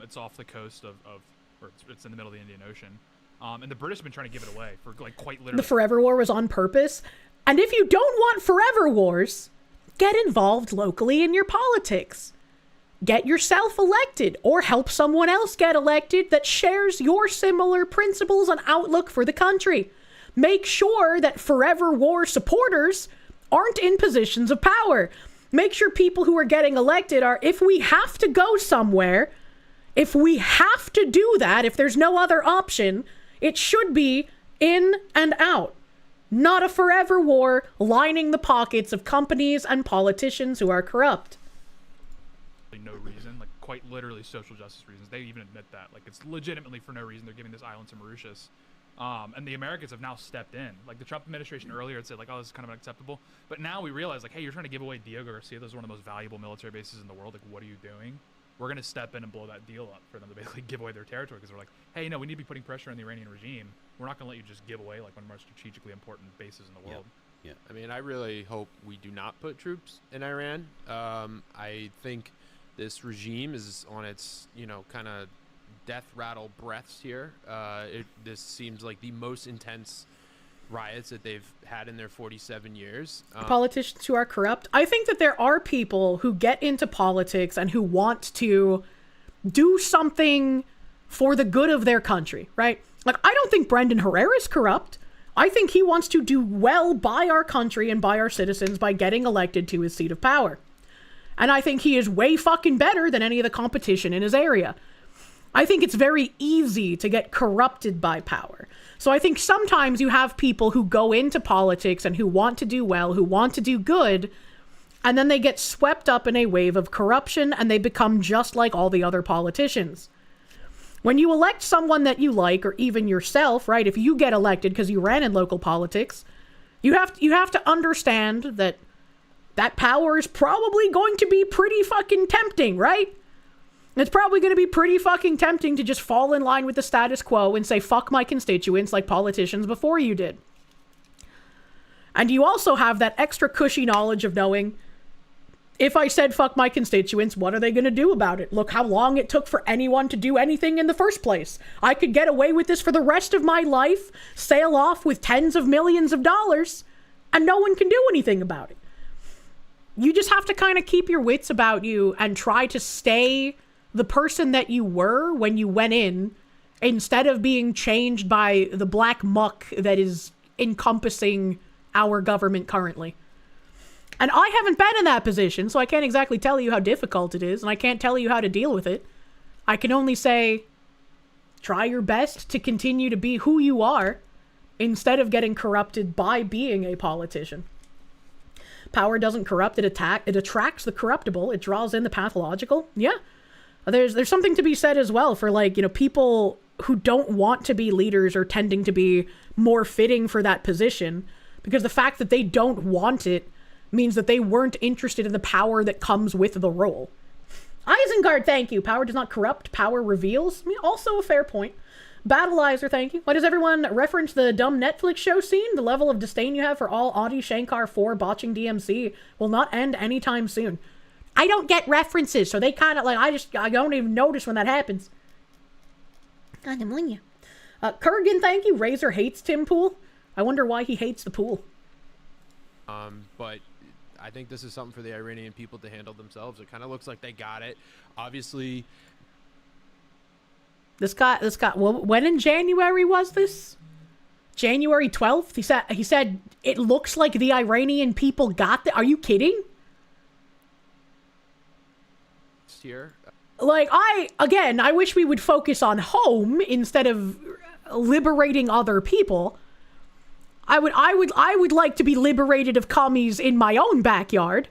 It's off the coast or it's in the middle of the Indian Ocean. And the British have been trying to give it away for like quite literally.
The Forever War was on purpose. And if you don't want Forever Wars, get involved locally in your politics. Get yourself elected or help someone else get elected that shares your similar principles and outlook for the country. Make sure that Forever War supporters aren't in positions of power. Make sure people who are getting elected are, if we have to go somewhere, if we have to do that, if there's no other option, it should be in and out. Not a forever war lining the pockets of companies and politicians who are corrupt.
No reason, like quite literally social justice reasons. They even admit that. Like it's legitimately for no reason they're giving this island to Mauritius. And the Americans have now stepped in. Like the Trump administration earlier had said like, oh, this is kind of unacceptable. But now we realize like, hey, you're trying to give away Diego Garcia. Those are one of the most valuable military bases in the world. Like, what are you doing? We're going to step in and blow that deal up for them to basically give away their territory because we're like, hey, no, we need to be putting pressure on the Iranian regime. We're not going to let you just give away like one of our strategically important bases in the world.
Yeah. I mean, I really hope we do not put troops in Iran. I think this regime is on its, kind of death rattle breaths here. This seems like the most intense riots that they've had in their 47 years.
Politicians who are corrupt. I think that there are people who get into politics and who want to do something for the good of their country, right? Like, I don't think Brendan Herrera is corrupt. I think he wants to do well by our country and by our citizens by getting elected to his seat of power. And I think he is way fucking better than any of the competition in his area. I think it's very easy to get corrupted by power. So I think sometimes you have people who go into politics and who want to do well, who want to do good, and then they get swept up in a wave of corruption and they become just like all the other politicians. When you elect someone that you like, or even yourself, right? If you get elected because you ran in local politics, you have to understand that power is probably going to be pretty fucking tempting, right? It's probably going to be pretty fucking tempting to just fall in line with the status quo and say, fuck my constituents like politicians before you did. And you also have that extra cushy knowledge of knowing, if I said fuck my constituents, what are they going to do about it? Look how long it took for anyone to do anything in the first place. I could get away with this for the rest of my life, sail off with tens of millions of dollars, and no one can do anything about it. You just have to kind of keep your wits about you and try to stay the person that you were when you went in, instead of being changed by the black muck that is encompassing our government currently. And I haven't been in that position, so I can't exactly tell you how difficult it is, and I can't tell you how to deal with it. I can only say, try your best to continue to be who you are, instead of getting corrupted by being a politician. Power doesn't corrupt, it attracts the corruptible, it draws in the pathological. Yeah. There's something to be said as well for, like, people who don't want to be leaders or tending to be more fitting for that position, Because the fact that they don't want it means that they weren't interested in the power that comes with the role. Isengard, thank you. Power does not corrupt, power reveals. I mean, also a fair point. Battleizer, thank you. Why does everyone reference the dumb Netflix show scene? The level of disdain you have for all Adi Shankar 4 botching DMC will not end anytime soon. I don't get references, so they kind of like, I don't even notice when that happens. God, I'm on you. Kurgan, thank you. Razor hates Tim Pool. I wonder why he hates the pool.
But I think this is something for the Iranian people to handle themselves. It kind of looks like they got it. Obviously,
This guy, well, when in January was this? January 12th? He said, it looks like the Iranian people got the, are you kidding?
here.
Like, I wish we would focus on home instead of liberating other people. I would like to be liberated of commies in my own backyard,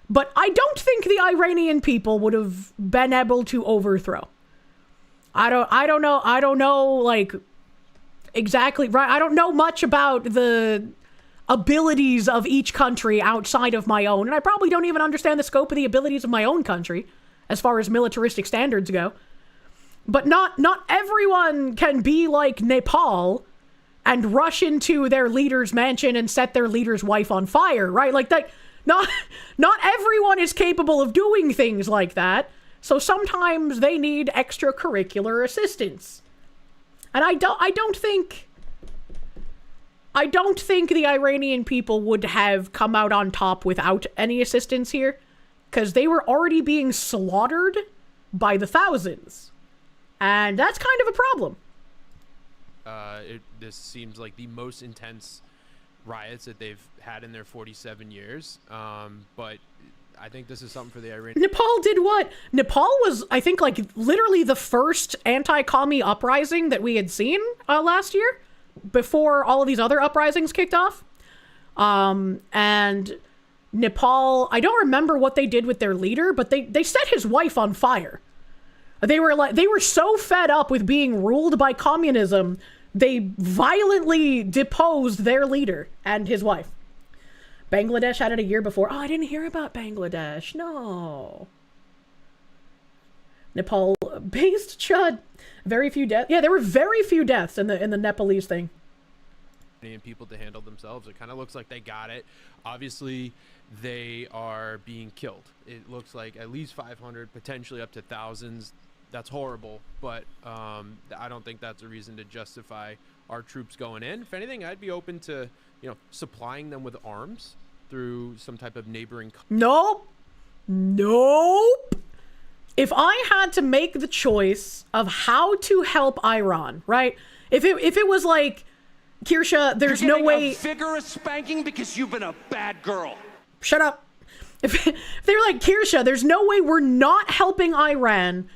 but I don't think the Iranian people would have been able to overthrow. I don't know, like, exactly, right? I don't know much about the abilities of each country outside of my own, and I probably don't even understand the scope of the abilities of my own country, as far as militaristic standards go. But not everyone can be like Nepal and rush into their leader's mansion and set their leader's wife on fire, right? Like that, not everyone is capable of doing things like that. So sometimes they need extracurricular assistance. And I don't think the Iranian people would have come out on top without any assistance here, because they were already being slaughtered by the thousands. And that's kind of a problem.
This seems like the most intense riots that they've had in their 47 years. But I think this is something for the Iranian.
Nepal did what? Nepal was, I think, like, literally the first anti-commie uprising that we had seen last year, before all of these other uprisings kicked off. And Nepal, I don't remember what they did with their leader, but they set his wife on fire. They were so fed up with being ruled by communism, they violently deposed their leader and his wife. Bangladesh had it a year before. Oh, I didn't hear about Bangladesh. No. Nepal-based chud. Very few deaths. Yeah, there were very few deaths in the Nepalese thing.
People to handle themselves. It kind of looks like they got it. Obviously, they are being killed. It looks like at least 500, potentially up to thousands. That's horrible, but I don't think that's a reason to justify our troops going in. If anything, I'd be open to, supplying them with arms through some type of neighboring.
Nope. If I had to make the choice of how to help Iran, right? If it was like, Kirsche, there's no way.
A vigorous spanking because you've been a bad girl.
Shut up. If they're like, Kirsche, there's no way we're not helping Iran.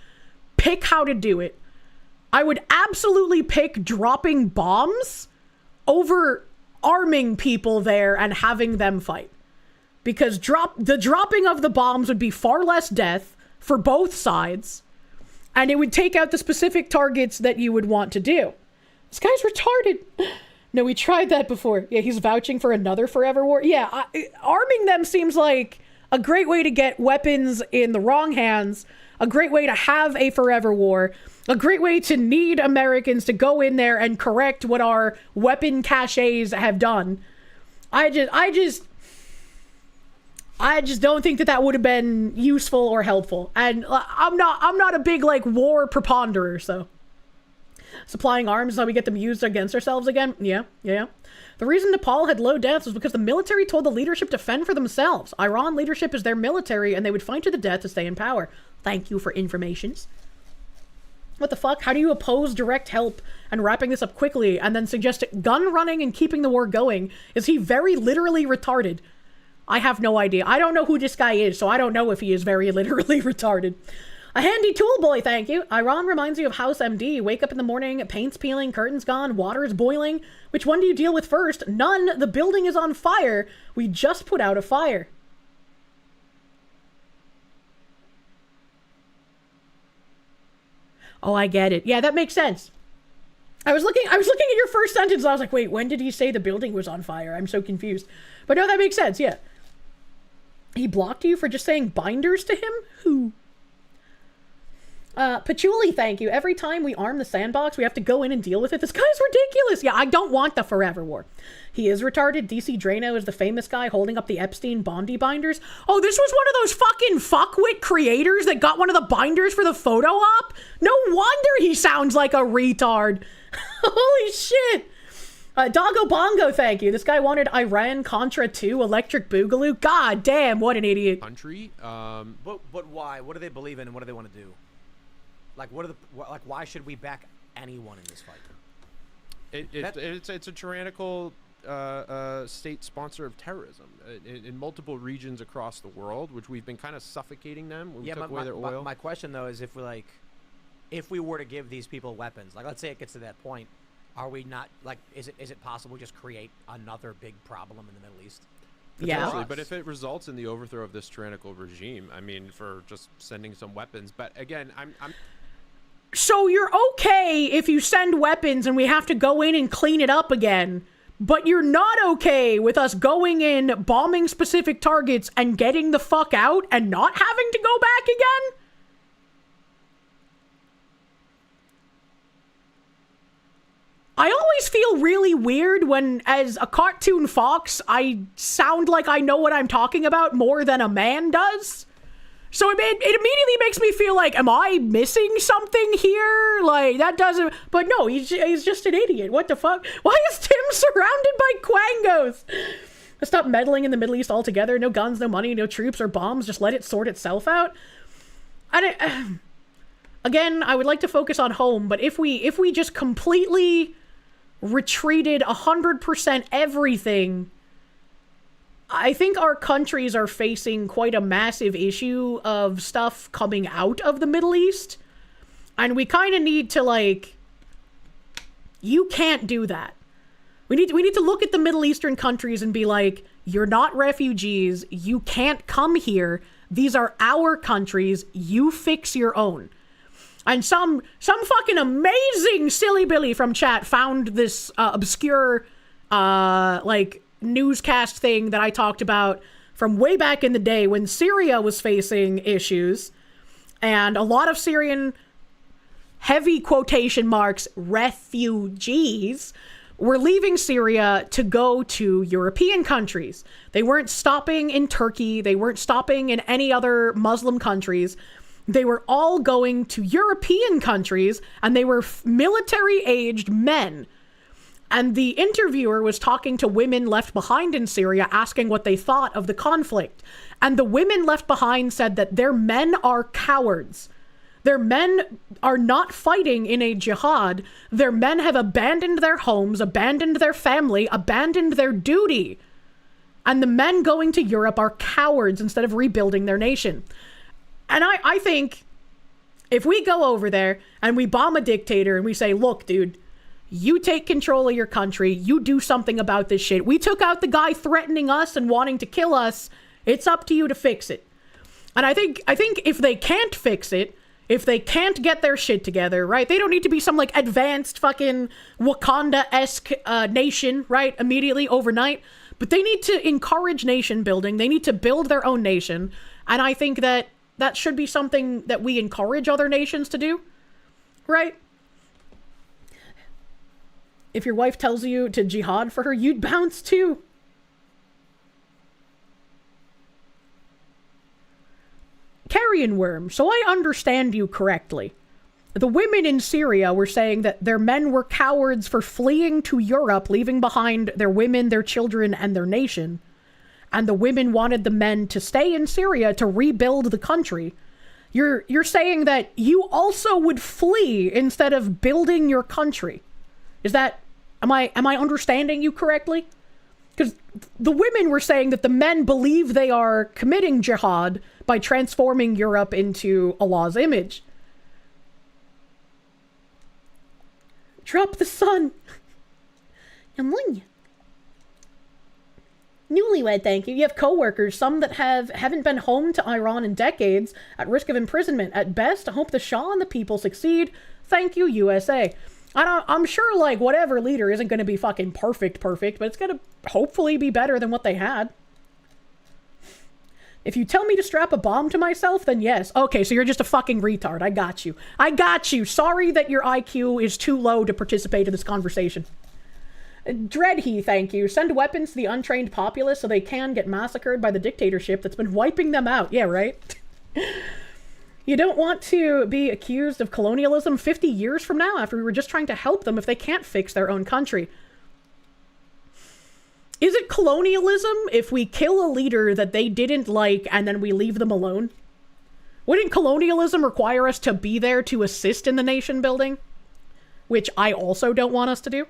Pick how to do it. I would absolutely pick dropping bombs over arming people there and having them fight. Because the dropping of the bombs would be far less death for both sides, and it would take out the specific targets that you would want to do. This guy's retarded. No, we tried that before. Yeah, he's vouching for another forever war. Yeah, arming them seems like a great way to get weapons in the wrong hands, a great way to have a forever war, a great way to need Americans to go in there and correct what our weapon caches have done. I just don't think that would have been useful or helpful. And I'm not a big, like, war preponderer, so. Supplying arms is how we get them used against ourselves again? Yeah. The reason Nepal had low deaths was because the military told the leadership to fend for themselves. Iran leadership is their military, and they would fight to the death to stay in power. Thank you for informations. What the fuck? How do you oppose direct help and wrapping this up quickly and then suggest gun running and keeping the war going? Is he very literally retarded? I have no idea. I don't know who this guy is, so I don't know if he is very literally retarded. A handy tool boy, thank you. Iran reminds you of House MD. Wake up in the morning, paint's peeling, curtains gone, water is boiling. Which one do you deal with first? None. The building is on fire. We just put out a fire. Oh, I get it. Yeah, that makes sense. I was looking at your first sentence and I was like, wait, when did he say the building was on fire? I'm so confused. But no, that makes sense, yeah. He blocked you for just saying binders to him? Who? Patchouli, thank you. Every time we arm the sandbox, we have to go in and deal with it. This guy's ridiculous. Yeah, I don't want the forever war. He is retarded. DC Drano is the famous guy holding up the Epstein Bondi binders. Oh, this was one of those fucking fuckwit creators that got one of the binders for the photo op? No wonder he sounds like a retard. Holy shit. Doggo Bongo, thank you. This guy wanted Iran Contra 2 Electric Boogaloo. God damn, what an idiot.
Country.
But why? What do they believe in and what do they want to do? Like, why should we back anyone in this fight?
It's a tyrannical state sponsor of terrorism in multiple regions across the world, which we've been kind of suffocating them when we took away their oil.
My question though is if we were to give these people weapons, like let's say it gets to that point, are we not like is it possible to just create another big problem in the Middle East?
Potentially, but if it results in the overthrow of this tyrannical regime, I mean, for just sending some weapons. But again, I'm
So you're okay if you send weapons and we have to go in and clean it up again, but you're not okay with us going in, bombing specific targets, and getting the fuck out and not having to go back again? I always feel really weird when, as a cartoon fox, I sound like I know what I'm talking about more than a man does. So it immediately makes me feel like, am I missing something here? Like, that doesn't... But no, he's just an idiot. What the fuck? Why is Tim surrounded by quangos? Let's stop meddling in the Middle East altogether. No guns, no money, no troops or bombs. Just let it sort itself out. Again, I would like to focus on home, but if we just completely retreated 100% everything, I think our countries are facing quite a massive issue of stuff coming out of the Middle East. And we kind of need to, like, you can't do that. We need to look at the Middle Eastern countries and be like, you're not refugees. You can't come here. These are our countries. You fix your own. And some fucking amazing silly Billy from chat found this obscure, like, newscast thing that I talked about from way back in the day when Syria was facing issues. And a lot of Syrian, heavy quotation marks, refugees were leaving Syria to go to European countries. They weren't stopping in Turkey. They weren't stopping in any other Muslim countries. They were all going to European countries, and they were military-aged men. And the interviewer was talking to women left behind in Syria, asking what they thought of the conflict. And the women left behind said that their men are cowards. Their men are not fighting in a jihad. Their men have abandoned their homes, abandoned their family, abandoned their duty. And the men going to Europe are cowards instead of rebuilding their nation. And I think if we go over there and we bomb a dictator and we say, look, dude, you take control of your country, you do something about this shit. We took out the guy threatening us and wanting to kill us. It's up to you to fix it. And I think if they can't fix it, if they can't get their shit together, right? They don't need to be some, like, advanced fucking Wakanda-esque nation, right? Immediately, overnight. But they need to encourage nation building. They need to build their own nation. And I think that should be something that we encourage other nations to do, right? If your wife tells you to jihad for her, you'd bounce too. Carrion Worm, so I understand you correctly. The women in Syria were saying that their men were cowards for fleeing to Europe, leaving behind their women, their children, and their nation. And the women wanted the men to stay in Syria to rebuild the country. You're saying that you also would flee instead of building your country. Is that, am I understanding you correctly? Because the women were saying that the men believe they are committing jihad by transforming Europe into Allah's image. Drop the sun. Newlywed, thank you. You have co-workers, some that haven't been home to Iran in decades, at risk of imprisonment. At best, I hope the Shah and the people succeed. Thank you, USA. I'm sure, like, whatever leader isn't going to be fucking perfect, but it's going to hopefully be better than what they had. If you tell me to strap a bomb to myself, then yes. Okay, so you're just a fucking retard. I got you. I got you. Sorry that your IQ is too low to participate in this conversation. Dreadhe, thank you. Send weapons to the untrained populace so they can get massacred by the dictatorship that's been wiping them out. Yeah, right? You don't want to be accused of colonialism 50 years from now after we were just trying to help them if they can't fix their own country. Is it colonialism if we kill a leader that they didn't like and then we leave them alone? Wouldn't colonialism require us to be there to assist in the nation building? Which I also don't want us to do.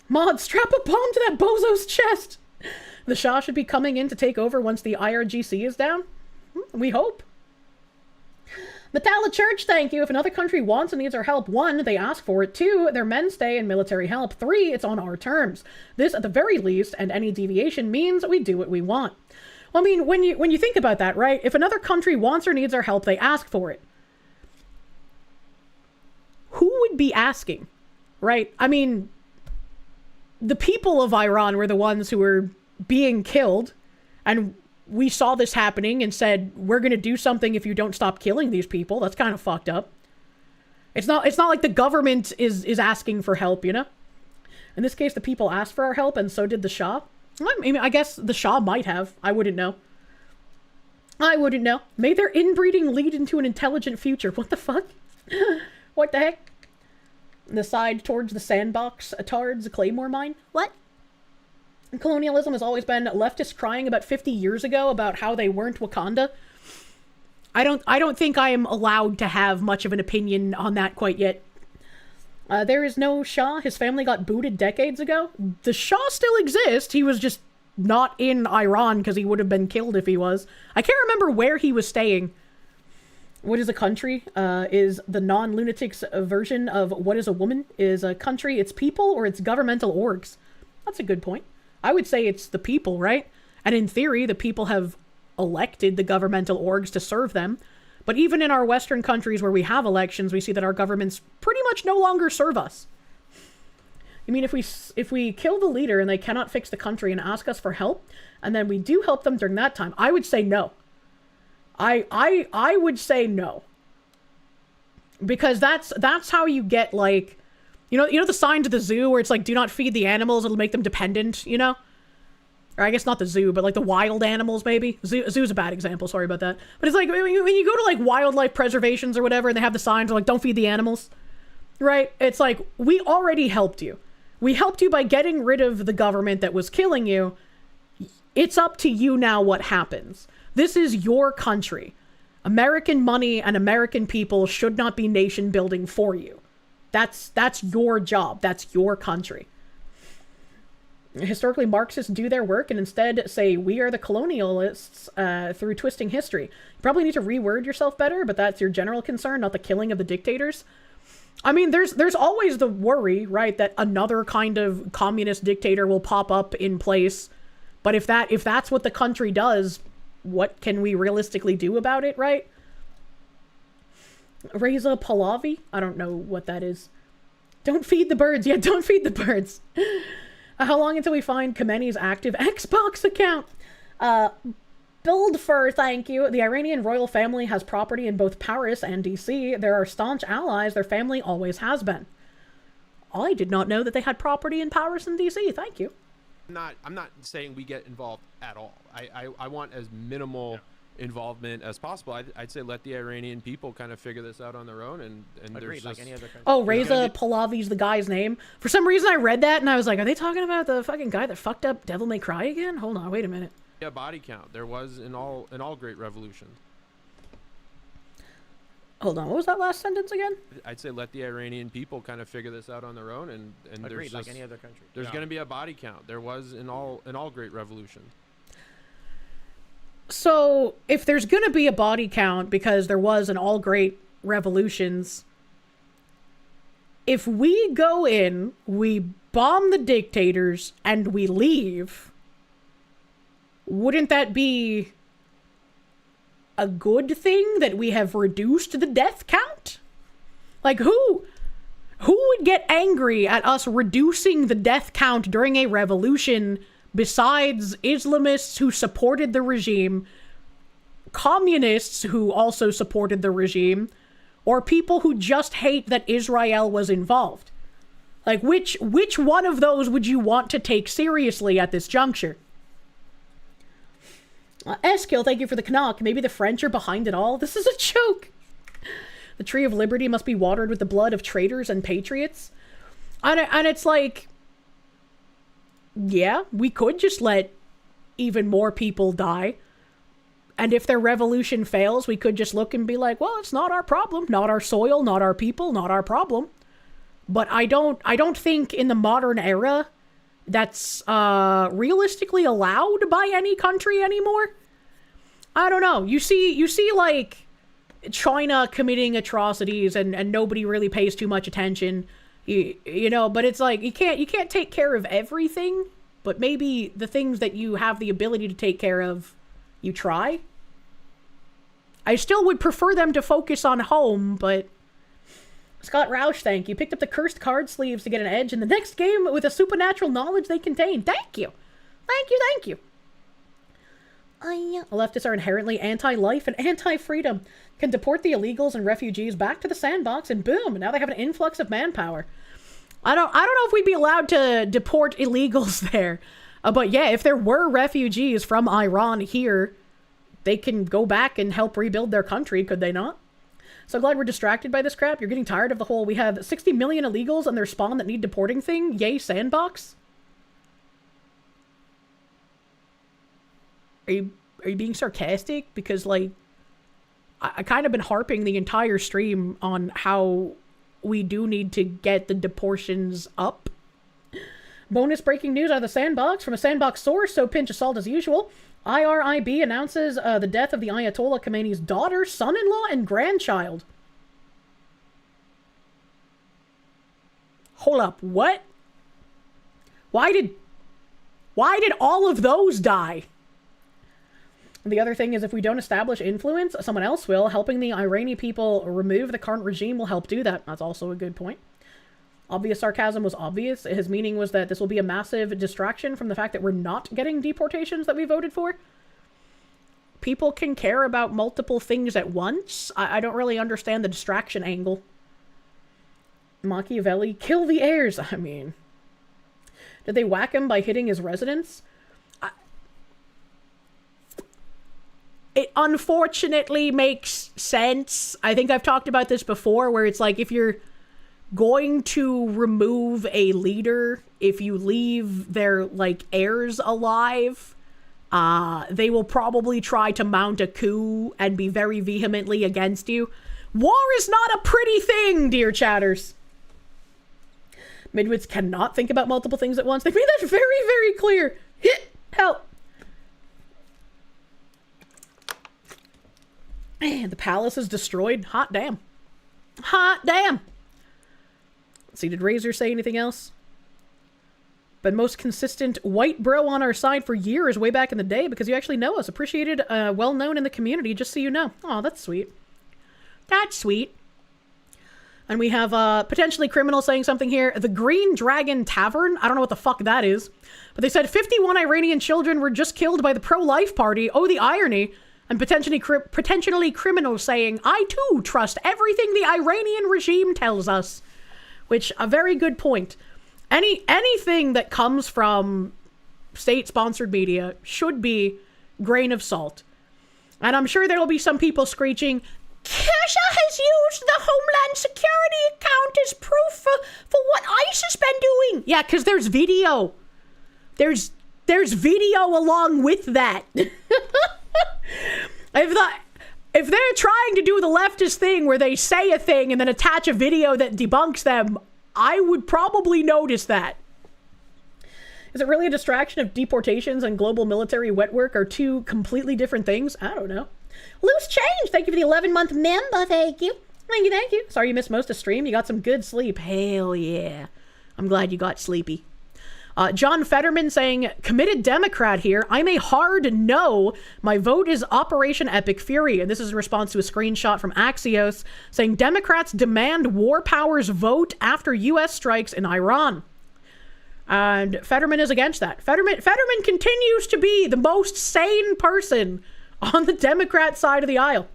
Mod, strap a bomb to that bozo's chest! The Shah should be coming in to take over once the IRGC is down? We hope. Metalla Church, thank you. If another country wants and needs our help, 1, they ask for it. 2, their men stay in military help. 3, it's on our terms. This, at the very least, and any deviation means we do what we want. Well, I mean, when you think about that, right? If another country wants or needs our help, they ask for it. Who would be asking, right? I mean, the people of Iran were the ones who were being killed, and we saw this happening and said, we're going to do something if you don't stop killing these people. That's kind of fucked up. It's not like the government is asking for help, you know? In this case, the people asked for our help, and so did the Shah. I mean, I guess the Shah might have. I wouldn't know. I wouldn't know. May their inbreeding lead into an intelligent future. What the fuck? What the heck? The side towards the sandbox, Atard's Claymore mine? What? Colonialism has always been leftists crying about 50 years ago about how they weren't Wakanda. I don't think I am allowed to have much of an opinion on that quite yet. There is no Shah. His family got booted decades ago. The Shah still exists. He was just not in Iran because he would have been killed if he was. I can't remember where he was staying. What is a country? Is the non-lunatics version of what is a woman? Is a country its people or its governmental orgs? That's a good point. I would say it's the people, right? And in theory, the people have elected the governmental orgs to serve them. But even in our Western countries where we have elections, we see that our governments pretty much no longer serve us. I mean, if we kill the leader and they cannot fix the country and ask us for help, and then we do help them during that time, I would say no. I would say no. Because that's how you get, like, you know the sign to the zoo where it's like, do not feed the animals, it'll make them dependent, you know? Or I guess not the zoo, but like the wild animals, maybe. Zoo's a bad example, sorry about that. But it's like, when you go to like wildlife preservations or whatever, and they have the signs like, don't feed the animals, right? It's like, we already helped you. We helped you by getting rid of the government that was killing you. It's up to you now what happens. This is your country. American money and American people should not be nation building for you. That's your job. That's your country. Historically, Marxists do their work and instead say, we are the colonialists through twisting history. You probably need to reword yourself better, but that's your general concern, not the killing of the dictators. I mean, there's always the worry, right, that another kind of communist dictator will pop up in place. But if that's what the country does, what can we realistically do about it, right? Reza Pahlavi? I don't know what that is. Don't feed the birds. Yeah, don't feed the birds. How long until we find Khamenei's active Xbox account? Build for, thank you. The Iranian royal family has property in both Paris and DC. There are staunch allies. Their family always has been. I did not know that they had property in Paris and DC. Thank you.
I'm not saying we get involved at all. I want as minimal involvement as possible. I'd say let the Iranian people kind of figure this out on their own, and
Agreed,
there's
like
just,
any other country.
Oh, Reza Pahlavi's the guy's name. For some reason I read that and I was like, are they talking about the fucking guy that fucked up Devil May Cry again? Hold on, wait a minute.
Yeah, body count. There was in all great revolutions.
Hold on, what was that last sentence again?
I'd say let the Iranian people kind of figure this out on their own, and
Agreed,
there's
like
just,
any other country.
There's going to be a body count. There was in all great revolutions.
So, if there's going to be a body count because there was in all great revolutions, if we go in, we bomb the dictators, and we leave, wouldn't that be a good thing that we have reduced the death count? Like, who? Who would get angry at us reducing the death count during a revolution besides Islamists who supported the regime, communists who also supported the regime, or people who just hate that Israel was involved? Like, which one of those would you want to take seriously at this juncture? S-Kill, thank you for the knock. Maybe the French are behind it all. This is a joke. The tree of liberty must be watered with the blood of traitors and patriots. And it's like, yeah, we could just let even more people die. And if their revolution fails, we could just look and be like, well, it's not our problem. Not our soil, not our people, not our problem. But I don't think in the modern era that's realistically allowed by any country anymore. I don't know. You see like China committing atrocities and nobody really pays too much attention. You know, but it's like you can't take care of everything, but maybe the things that you have the ability to take care of, you try. I still would prefer them to focus on home, but Scott Roush, thank you. Picked up the cursed card sleeves to get an edge in the next game with the supernatural knowledge they contain. Thank you. Thank you, thank you. Leftists are inherently anti-life and anti-freedom. Can deport the illegals and refugees back to the sandbox, and boom, now they have an influx of manpower. I don't know if we'd be allowed to deport illegals there. But yeah, if there were refugees from Iran here, they can go back and help rebuild their country, could they not? So glad we're distracted by this crap. You're getting tired of the whole, we have 60 million illegals and their spawn that need deporting thing. Yay, sandbox. Are you being sarcastic? Because, like, I kind of been harping the entire stream on how we do need to get the deportations up. Bonus breaking news out of the sandbox from a sandbox source, so pinch of salt as usual. IRIB announces the death of the Ayatollah Khomeini's daughter, son-in-law, and grandchild. Hold up, what? Why did all of those die? And the other thing is, if we don't establish influence, someone else will. Helping the Iranian people remove the current regime will help do that. That's also a good point. Obvious sarcasm was obvious. His meaning was that this will be a massive distraction from the fact that we're not getting deportations that we voted for. People can care about multiple things at once. I don't really understand the distraction angle. Machiavelli, kill the heirs. I mean, did they whack him by hitting his residence? It unfortunately makes sense. I think I've talked about this before, where it's like, if you're going to remove a leader, if you leave their, like, heirs alive, they will probably try to mount a coup and be very vehemently against you. War is not a pretty thing, dear chatters. Midwits cannot think about multiple things at once. They made that very, very clear. Help. Man, the palace is destroyed. Hot damn. Hot damn. Let's see, did Razor say anything else? But most consistent white bro on our side for years, way back in the day, because you actually know us. Appreciated, well known in the community, just so you know. Oh, that's sweet. That's sweet. And we have potentially criminal saying something here. The Green Dragon Tavern. I don't know what the fuck that is. But they said 51 Iranian children were just killed by the pro-life party. Oh, the irony. And potentially criminals saying, I too trust everything the Iranian regime tells us. Which, a very good point. Anything that comes from state-sponsored media should be grain of salt. And I'm sure there will be some people screeching, Kirsche has used the Homeland Security account as proof for what ICE has been doing. Yeah, because there's video. There's video along with that. If they're trying to do the leftist thing where they say a thing and then attach a video that debunks them, I would probably notice that. Is it really a distraction if deportations and global military wet work are two completely different things? I don't know. Loose change! Thank you for the 11-month member, thank you. Thank you, thank you. Sorry you missed most of stream. You got some good sleep. Hell yeah. I'm glad you got sleepy. John Fetterman saying, committed Democrat here. I'm a hard no. My vote is Operation Epic Fury. And this is in response to a screenshot from Axios saying Democrats demand war powers vote after U.S. strikes in Iran. And Fetterman is against that. Fetterman continues to be the most sane person on the Democrat side of the aisle.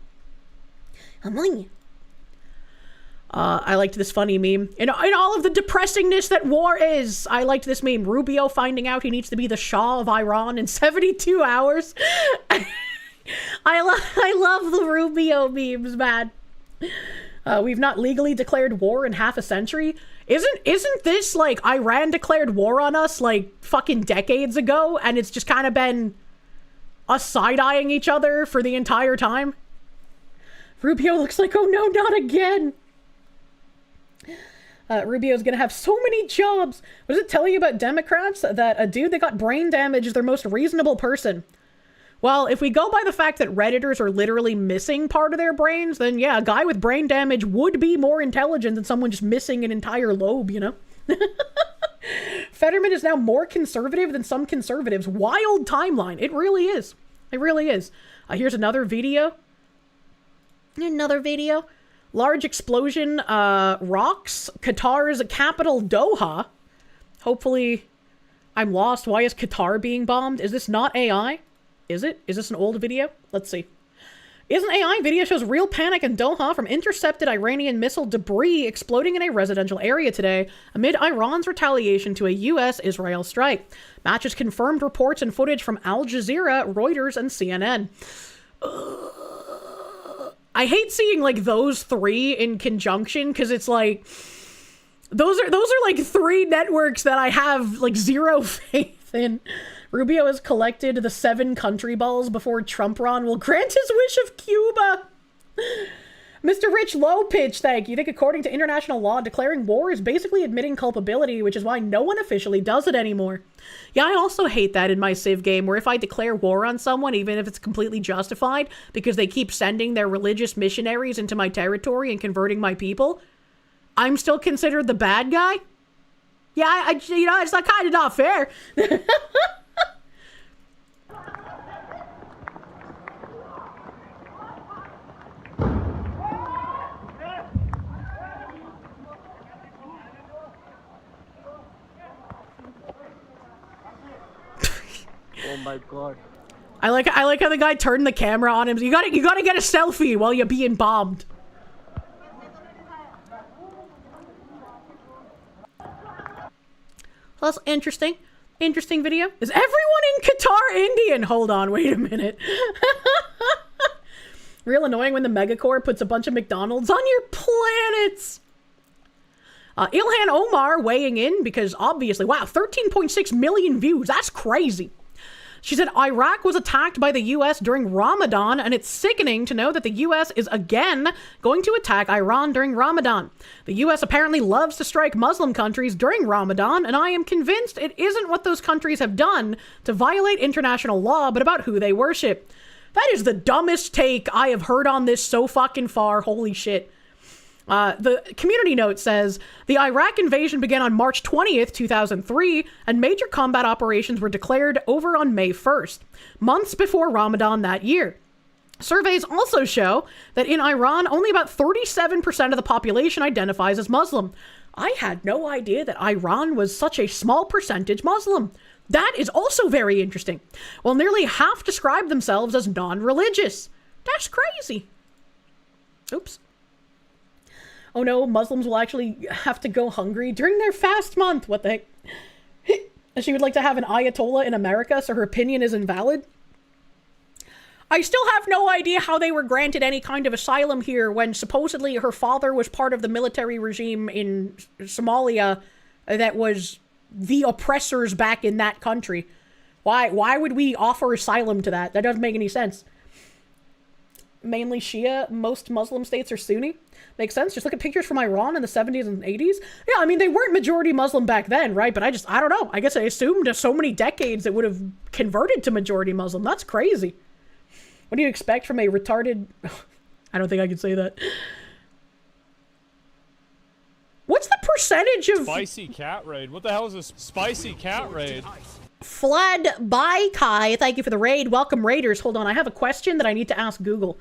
I liked this funny meme. In all of the depressingness that war is, I liked this meme. Rubio finding out he needs to be the Shah of Iran in 72 hours. I love the Rubio memes, man. We've not legally declared war in half a century. Isn't this like Iran declared war on us like fucking decades ago, and it's just kind of been us side-eyeing each other for the entire time? Rubio looks like, oh no, not again. Rubio's gonna have so many jobs. What does it tell you about Democrats? That a dude that got brain damage is their most reasonable person. Well, if we go by the fact that Redditors are literally missing part of their brains, then yeah, a guy with brain damage would be more intelligent than someone just missing an entire lobe, you know? Fetterman is now more conservative than some conservatives. Wild timeline. It really is. It really is. Here's another video. Large explosion rocks Qatar's capital Doha. Hopefully, I'm lost. Why is Qatar being bombed? Is this not AI? Is it? Is this an old video? Let's see. Isn't AI? Video shows real panic in Doha from intercepted Iranian missile debris exploding in a residential area today amid Iran's retaliation to a U.S.-Israel strike. Matches confirmed reports and footage from Al Jazeera, Reuters, and CNN. I hate seeing like those three in conjunction because it's like those are like three networks that I have like zero faith in. Rubio has collected the 7 country balls before Trump Ron will grant his wish of Cuba. Mr. Rich Low Pitch, thank you. Think according to international law, declaring war is basically admitting culpability, which is why no one officially does it anymore. Yeah, I also hate that in my Civ game, where if I declare war on someone, even if it's completely justified, because they keep sending their religious missionaries into my territory and converting my people, I'm still considered the bad guy? Yeah, you know, it's like kind of not fair.
Oh my god.
I like how the guy turned the camera on him. You gotta get a selfie while you're being bombed. That's interesting. Interesting video. Is everyone in Qatar Indian? Hold on, wait a minute. Real annoying when the Megacorp puts a bunch of McDonald's on your planets. Ilhan Omar weighing in because obviously, wow, 13.6 million views. That's crazy. She said Iraq was attacked by the U.S. during Ramadan, and it's sickening to know that the U.S. is again going to attack Iran during Ramadan. The U.S. apparently loves to strike Muslim countries during Ramadan, and I am convinced it isn't what those countries have done to violate international law, but about who they worship. That is the dumbest take I have heard on this so fucking far. Holy shit. The community note says, the Iraq invasion began on March 20th, 2003, and major combat operations were declared over on May 1st, months before Ramadan that year. Surveys also show that in Iran, only about 37% of the population identifies as Muslim. I had no idea that Iran was such a small percentage Muslim. That is also very interesting. Well, nearly half describe themselves as non-religious. That's crazy. Oops. Oh no, Muslims will actually have to go hungry during their fast month. What the heck? She would like to have an Ayatollah in America, so her opinion is invalid. I still have no idea how they were granted any kind of asylum here when supposedly her father was part of the military regime in Somalia that was the oppressors back in that country. Why would we offer asylum to that? That doesn't make any sense. Mainly Shia, most Muslim states are Sunni. Makes sense. Just look at pictures from Iran in the 70s and 80s. Yeah, I mean, they weren't majority Muslim back then, right? But I don't know. I guess I assumed so many decades it would have converted to majority Muslim. That's crazy. What do you expect from a retarded... I don't think I can say that. What's the percentage of...
Spicy cat raid. What the hell is this spicy cat raid?
Fled by Kai, thank you for the raid. Welcome, raiders. Hold on, I have a question that I need to ask Google.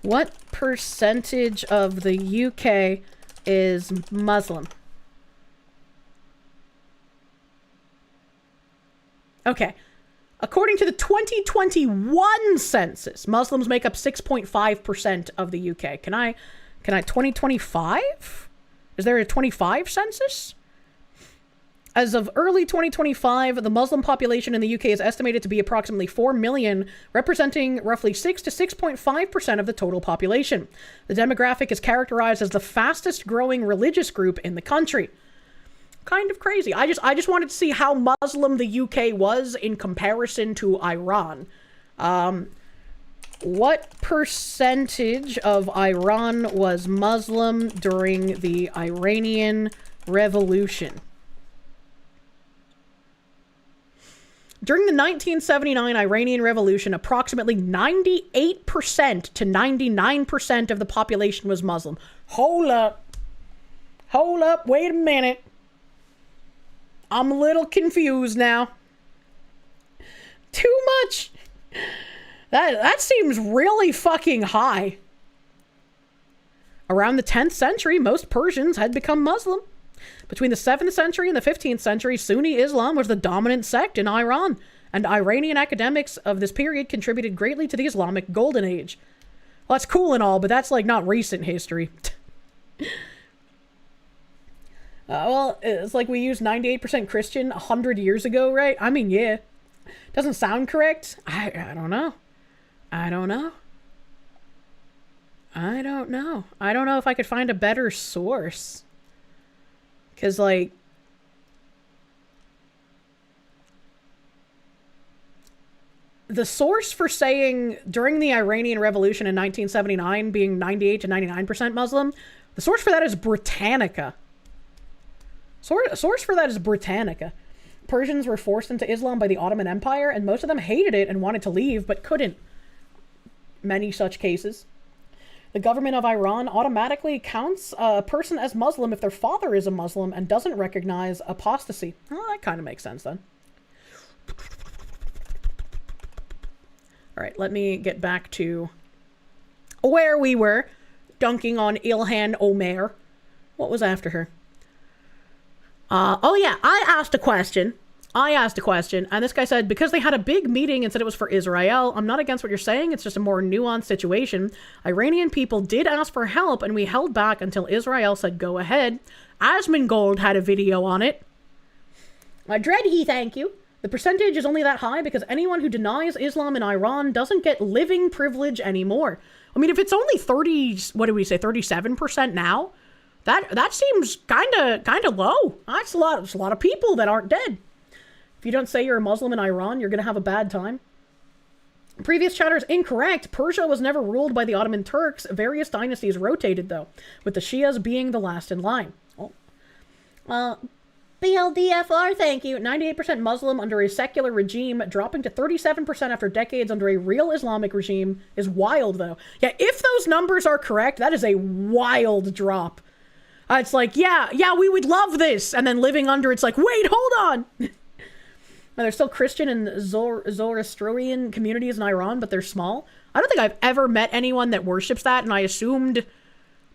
What percentage of the UK is Muslim? Okay. According to the 2021 census, Muslims make up 6.5% of the UK. Can I 2025? Is there a 25 census? As of early 2025, the Muslim population in the UK is estimated to be approximately 4 million, representing roughly 6 to 6.5% of the total population. The demographic is characterized as the fastest growing religious group in the country. Kind of crazy. I just wanted to see how Muslim the UK was in comparison to Iran. What percentage of Iran was Muslim during the Iranian Revolution? During the 1979 Iranian Revolution, approximately 98% to 99% of the population was Muslim. Hold up. Hold up. Wait a minute. I'm a little confused now. Too much. That seems really fucking high. Around the 10th century, most Persians had become Muslim. Between the 7th century and the 15th century, Sunni Islam was the dominant sect in Iran, and Iranian academics of this period contributed greatly to the Islamic Golden Age. Well, that's cool and all, but that's like not recent history. Well, it's like we used 98% Christian 100 years ago, right? I mean, yeah. Doesn't sound correct. I don't know. I don't know. I don't know. I don't know if I could find a better source. Because, like... the source for saying during the Iranian Revolution in 1979 being 98 to 99% Muslim, the source for that is Britannica. Source for that is Britannica. Persians were forced into Islam by the Ottoman Empire, and most of them hated it and wanted to leave, but couldn't. Many such cases. The government of Iran automatically counts a person as Muslim if their father is a Muslim and doesn't recognize apostasy. Well, that kind of makes sense then. All right, let me get back to where we were. Dunking on Ilhan Omer. What was after her? Oh yeah, I asked a question, and this guy said, because they had a big meeting and said it was for Israel, I'm not against what you're saying, it's just a more nuanced situation. Iranian people did ask for help, and we held back until Israel said go ahead. Asmongold had a video on it. Dreadhe, thank you. The percentage is only that high because anyone who denies Islam in Iran doesn't get living privilege anymore. I mean, if it's only 37% now, that seems kind of low. That's a lot of people that aren't dead. If you don't say you're a Muslim in Iran, you're going to have a bad time. Previous chatter is incorrect. Persia was never ruled by the Ottoman Turks. Various dynasties rotated, though, with the Shias being the last in line. BLDFR, thank you. 98% Muslim under a secular regime, dropping to 37% after decades under a real Islamic regime is wild, though. Yeah, if those numbers are correct, that is a wild drop. It's like, yeah, we would love this. And then living under, it's like, wait, hold on. There's still Christian and Zoroastrian communities in Iran, but they're small. I don't think I've ever met anyone that worships that, and I assumed,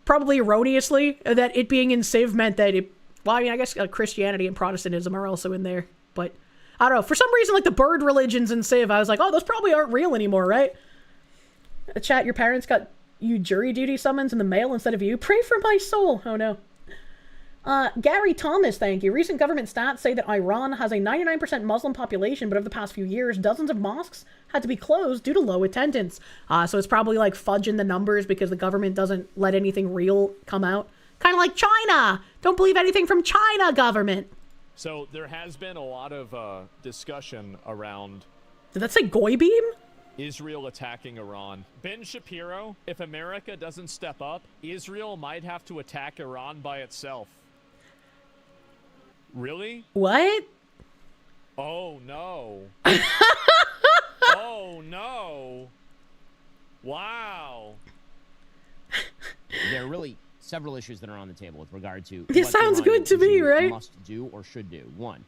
probably erroneously, that it being in Civ meant that it... Well, I mean, I guess Christianity and Protestantism are also in there, but I don't know. For some reason, like the bird religions in Civ, I was like, oh, those probably aren't real anymore, right? Chat, your parents got you jury duty summons in the mail instead of you. Pray for my soul. Oh, no. Gary Thomas, thank you. Recent government stats say that Iran has a 99% Muslim population, but over the past few years, dozens of mosques had to be closed due to low attendance. So it's probably like fudging the numbers because the government doesn't let anything real come out. Kind of like China. Don't believe anything from China, government.
So there has been a lot of discussion around...
Did that say Goy Beam?
Israel attacking Iran. Ben Shapiro, if America doesn't step up, Israel might have to attack Iran by itself. Really?
What?
Oh, no. Oh, no. Wow.
They're really
several issues that are on the table with regard to
This
what the
sounds good to me,
regime
right?
must do or should do. One,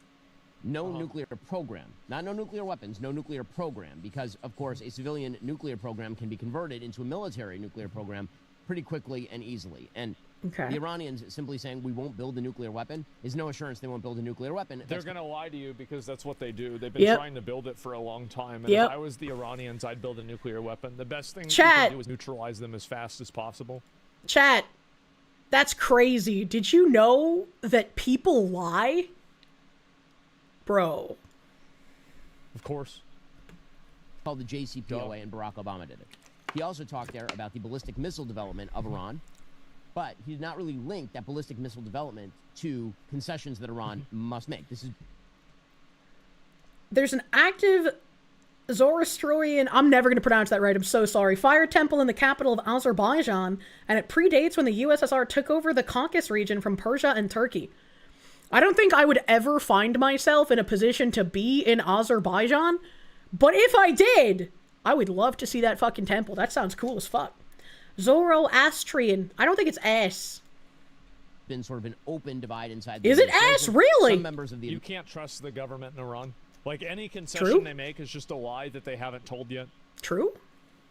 no nuclear program. Not no nuclear weapons, no nuclear program. Because, of course, a civilian nuclear program can be converted into a military nuclear program pretty quickly and easily. And
Okay.
the Iranians simply saying we won't build a nuclear weapon is no assurance they won't build a nuclear weapon.
They're going to lie to you because that's what they do. They've been
Yep.
trying to build it for a long time. And
Yep.
if I was the Iranians, I'd build a nuclear weapon. The best thing you
Chat.
can do is neutralize them as fast as possible.
Chat, that's crazy. Did you know that people lie? Bro.
Of course.
Called the JCPOA, and Barack Obama did it. He also talked there about the ballistic missile development of Iran, but he did not really link that ballistic missile development to concessions that Iran must make. This is
There's an active Zoroastrian, I'm never going to pronounce that right, I'm so sorry, fire temple in the capital of Azerbaijan, and it predates when the USSR took over the Caucasus region from Persia and Turkey. I don't think I would ever find myself in a position to be in Azerbaijan, but if I did, I would love to see that fucking temple. That sounds cool as fuck. Zoroastrian. I don't think it's S.
been sort of an open divide inside the
Is it
administration.
S? Really?
Some members of the
You can't trust the government in Iran. Like, any concession
True.
they make is just a lie that they haven't told yet.
True.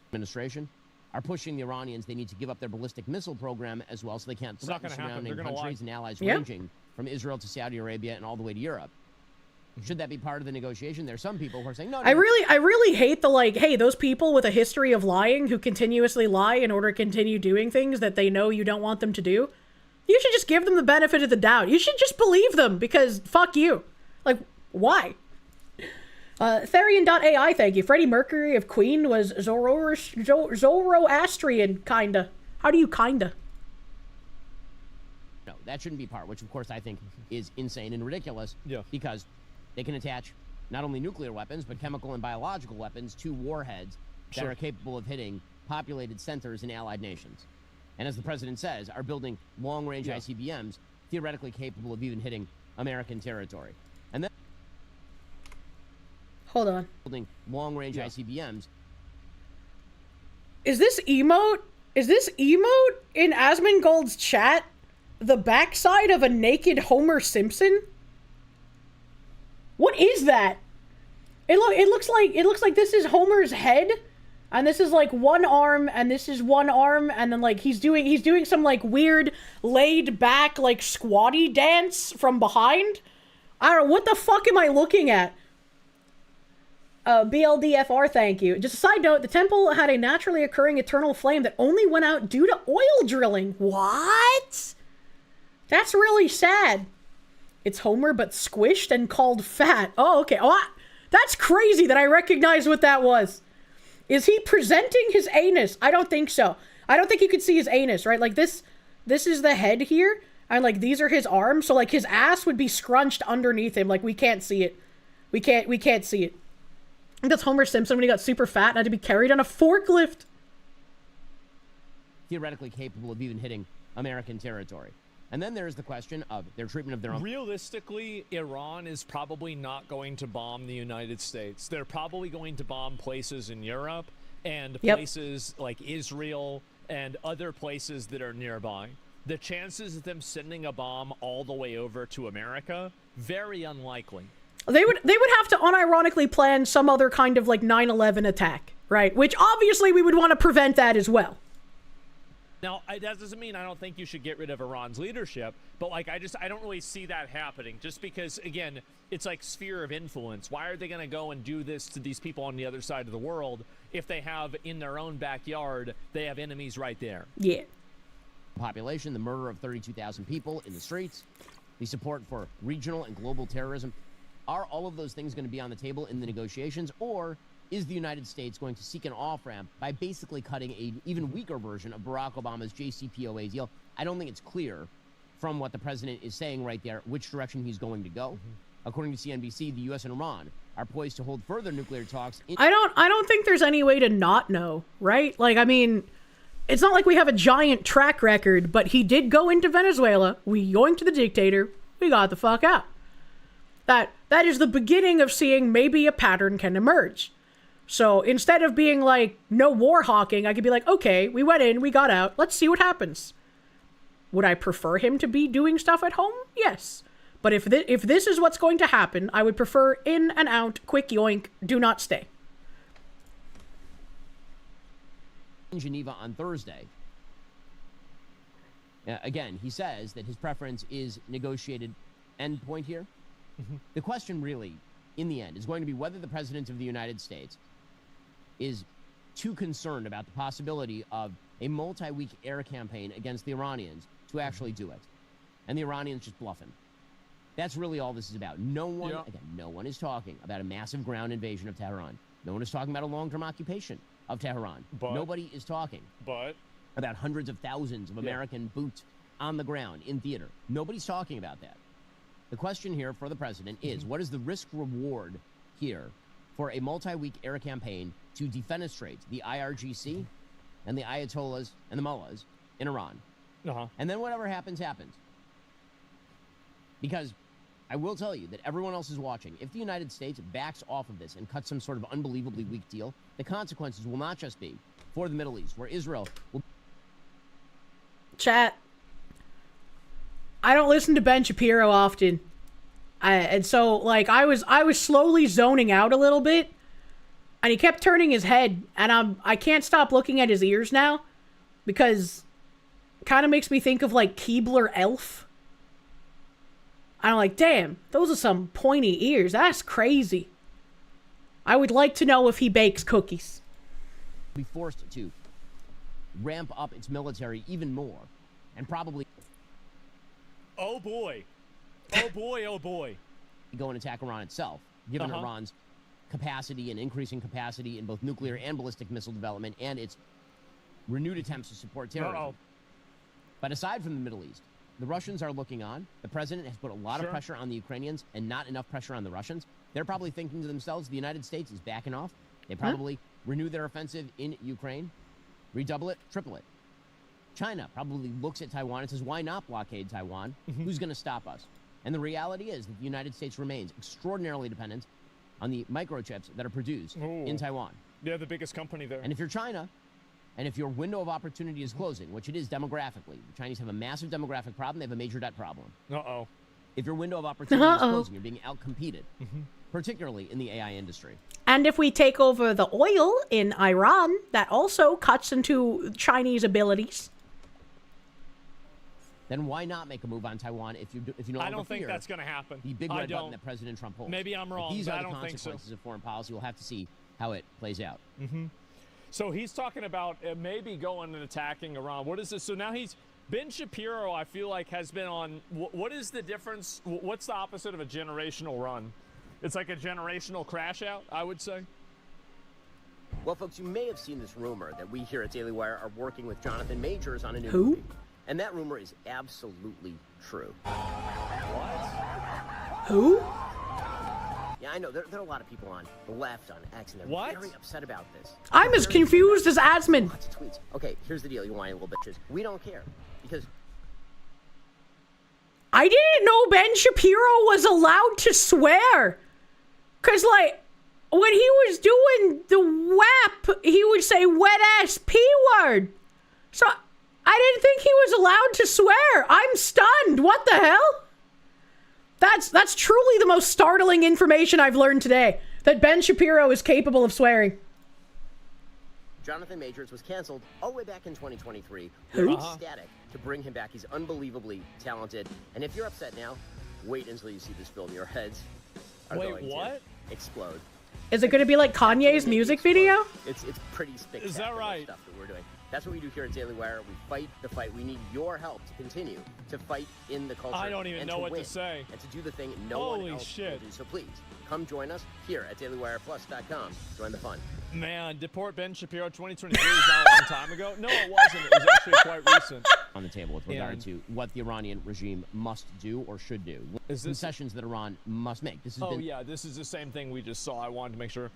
administration are pushing the Iranians. They need to give up their ballistic missile program as well, so they can't
It's not
threaten
gonna happen.
surrounding
They're gonna
countries
lie.
and allies
Yeah.
ranging from Israel to Saudi Arabia and all the way to Europe. Should that be part of the negotiation? There's some people who are saying no.
I really hate the, like, hey, those people with a history of lying who continuously lie in order to continue doing things that they know you don't want them to do. You should just give them the benefit of the doubt. You should just believe them because fuck you. Like, why? Therian.ai, thank you. Freddie Mercury of Queen was Zoroastrian, kinda. How do you kinda?
No, that shouldn't be part, which of course I think is insane and ridiculous.
Yeah.
Because they can attach not only nuclear weapons, but chemical and biological weapons to warheads that
Sure.
are capable of hitting populated centers in allied nations. And as the president says, are building long-range
Yeah.
ICBMs theoretically capable of even hitting American territory. And then
Hold on.
building long-range
Yeah.
ICBMs.
Is this emote in Asmongold's chat the backside of a naked Homer Simpson? What is that? It looks like this is Homer's head, and this is like one arm, and this is one arm, and then like he's doing some like weird laid back like squatty dance from behind. I don't know, what the fuck am I looking at? BLDFR, thank you. Just a side note, the temple had a naturally occurring eternal flame that only went out due to oil drilling. What? That's really sad. It's Homer, but squished and called fat. Oh, okay. That's crazy that I recognize what that was. Is he presenting his anus? I don't think so. I don't think you could see his anus, right? Like this is the head here, and like these are his arms, so like his ass would be scrunched underneath him. Like we can't see it. We can't see it. I think that's Homer Simpson when he got super fat and had to be carried on a forklift.
Theoretically capable of even hitting American territory. And then there's the question of their treatment of their own.
Realistically, Iran is probably not going to bomb the United States. They're probably going to bomb places in Europe and
Yep.
places like Israel and other places that are nearby. The chances of them sending a bomb all the way over to America, very unlikely.
They would have to unironically plan some other kind of like 9/11 attack, right? Which obviously we would want to prevent that as well.
Now, that doesn't mean I don't think you should get rid of Iran's leadership, but like I don't really see that happening just because, again, it's like sphere of influence. Why are they going to go and do this to these people on the other side of the world if they have in their own backyard, they have enemies right there?
Yeah.
Population, the murder of 32,000 people in the streets, the support for regional and global terrorism. Are all of those things going to be on the table in the negotiations, or is the United States going to seek an off-ramp by basically cutting an even weaker version of Barack Obama's JCPOA deal? I don't think it's clear from what the president is saying right there which direction he's going to go. According to CNBC, the U.S. and Iran are poised to hold further nuclear talks.
I don't think there's any way to not know, right? Like, I mean, it's not like we have a giant track record, but he did go into Venezuela. We yoinked the dictator. We got the fuck out. That is the beginning of seeing maybe a pattern can emerge. So instead of being like, no war hawking, I could be like, okay, we went in, we got out. Let's see what happens. Would I prefer him to be doing stuff at home? Yes. But if this is what's going to happen, I would prefer in and out, quick yoink, do not stay.
In Geneva on Thursday. Again, he says that his preference is negotiated endpoint here. The question really, in the end, is going to be whether the President of the United States is too concerned about the possibility of a multi-week air campaign against the Iranians to actually do it. And the Iranians just bluffing. That's really all this is about. No one, again, no one is talking about a massive ground invasion of Tehran. No one is talking about a long-term occupation of Tehran. Nobody is talking about hundreds of thousands of American boots on the ground in theater. Nobody's talking about that. The question here for the president is, what is the risk-reward here for a multi-week air campaign to defenestrate the IRGC and the Ayatollahs and the mullahs in Iran? And then whatever happens, happens. Because I will tell you that everyone else is watching. If the United States backs off of this and cuts some sort of unbelievably weak deal, the consequences will not just be for the Middle East, where Israel will...
Chat. I don't listen to Ben Shapiro often. And so, like, I was slowly zoning out a little bit. And he kept turning his head. And I can't stop looking at his ears now. Because it kind of makes me think of, like, Keebler Elf. I'm like, damn, those are some pointy ears. That's crazy. I would like to know if he bakes cookies.
Be forced to ramp up its military even more. And probably...
Oh boy. Oh boy, oh boy.
Go and attack Iran itself, given Iran's capacity and increasing capacity in both nuclear and ballistic missile development and its renewed attempts to support terrorism. But aside from the Middle East, the Russians are looking on. The president has put a lot of pressure on the Ukrainians and not enough pressure on the Russians. They're probably thinking to themselves, the United States is backing off. They probably renew their offensive in Ukraine, redouble it, triple it. China probably looks at Taiwan and says, why not blockade Taiwan? Who's going to stop us? And the reality is that the United States remains extraordinarily dependent on the microchips that are produced in Taiwan.
They're the biggest company there.
And if you're China, and if your window of opportunity is closing, which it is demographically, the Chinese have a massive demographic problem, they have a major debt problem. If your window of opportunity is closing, you're being outcompeted, particularly in the AI industry.
And if we take over the oil in Iran, that also cuts into Chinese abilities.
Then why not make a move on Taiwan if you no longer
I don't think
fear
that's going to happen.
The big red button that President Trump holds.
Maybe I'm wrong.
These are
I
the
don't think so.
consequences of foreign policy. We'll have to see how it plays out.
So he's talking about maybe going and attacking Iran. What is this? So now Ben Shapiro, I feel like, has been on, what is the difference? What's the opposite of a generational run? It's like a generational crash out, I would say.
Well, folks, you may have seen this rumor that we here at Daily Wire are working with Jonathan Majors on a new
movie.
And that rumor is absolutely true.
Who?
Yeah, I know. There are a lot of people on the left, on X, and they're very upset about this.
I'm as confused as Asman.
Lots of tweets. Okay, here's the deal, you whiny little bitches. We don't care, because...
I didn't know Ben Shapiro was allowed to swear. Because, like, when he was doing the WAP, he would say wet-ass P-word. So... I didn't think he was allowed to swear. I'm stunned. What the hell? That's truly the most startling information I've learned today. That Ben Shapiro is capable of swearing.
Jonathan Majors was canceled all the way back in 2023. We're ecstatic to bring him back. He's unbelievably talented. And if you're upset now, wait until you see this film. Your heads are going to explode.
Is it going to be like Kanye's music video?
It's pretty spectacular stuff that we're doing. That's what we do here at Daily Wire. We fight the fight. We need your help to continue to fight in the culture.
I don't even know what to say.
And to do the thing no one else will do. So please, come join us here at DailyWirePlus.com. Join the fun.
Man, deport Ben Shapiro 2023 was not a long time ago. No, it wasn't. It was actually quite recent.
On the table with regard to what the Iranian regime must do or should do.
Is this
concessions that Iran must make? This has
yeah, this is the same thing we just saw. I wanted to make sure.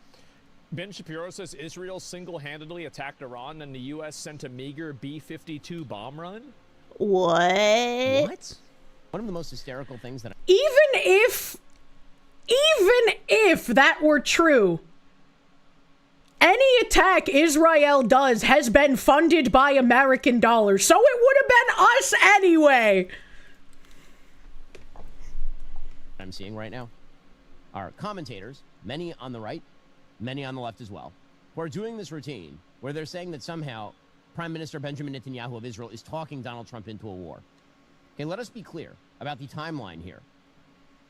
Ben Shapiro says Israel single-handedly attacked Iran and the U.S. sent a meager B-52 bomb run.
What?
One of the most hysterical things that...
Even if that were true, any attack Israel does has been funded by American dollars, so it would have been us anyway.
I'm seeing right now are commentators, many on the right, many on the left as well, who are doing this routine where they're saying that somehow Prime Minister Benjamin Netanyahu of Israel is talking Donald Trump into a war. Okay, let us be clear about the timeline here.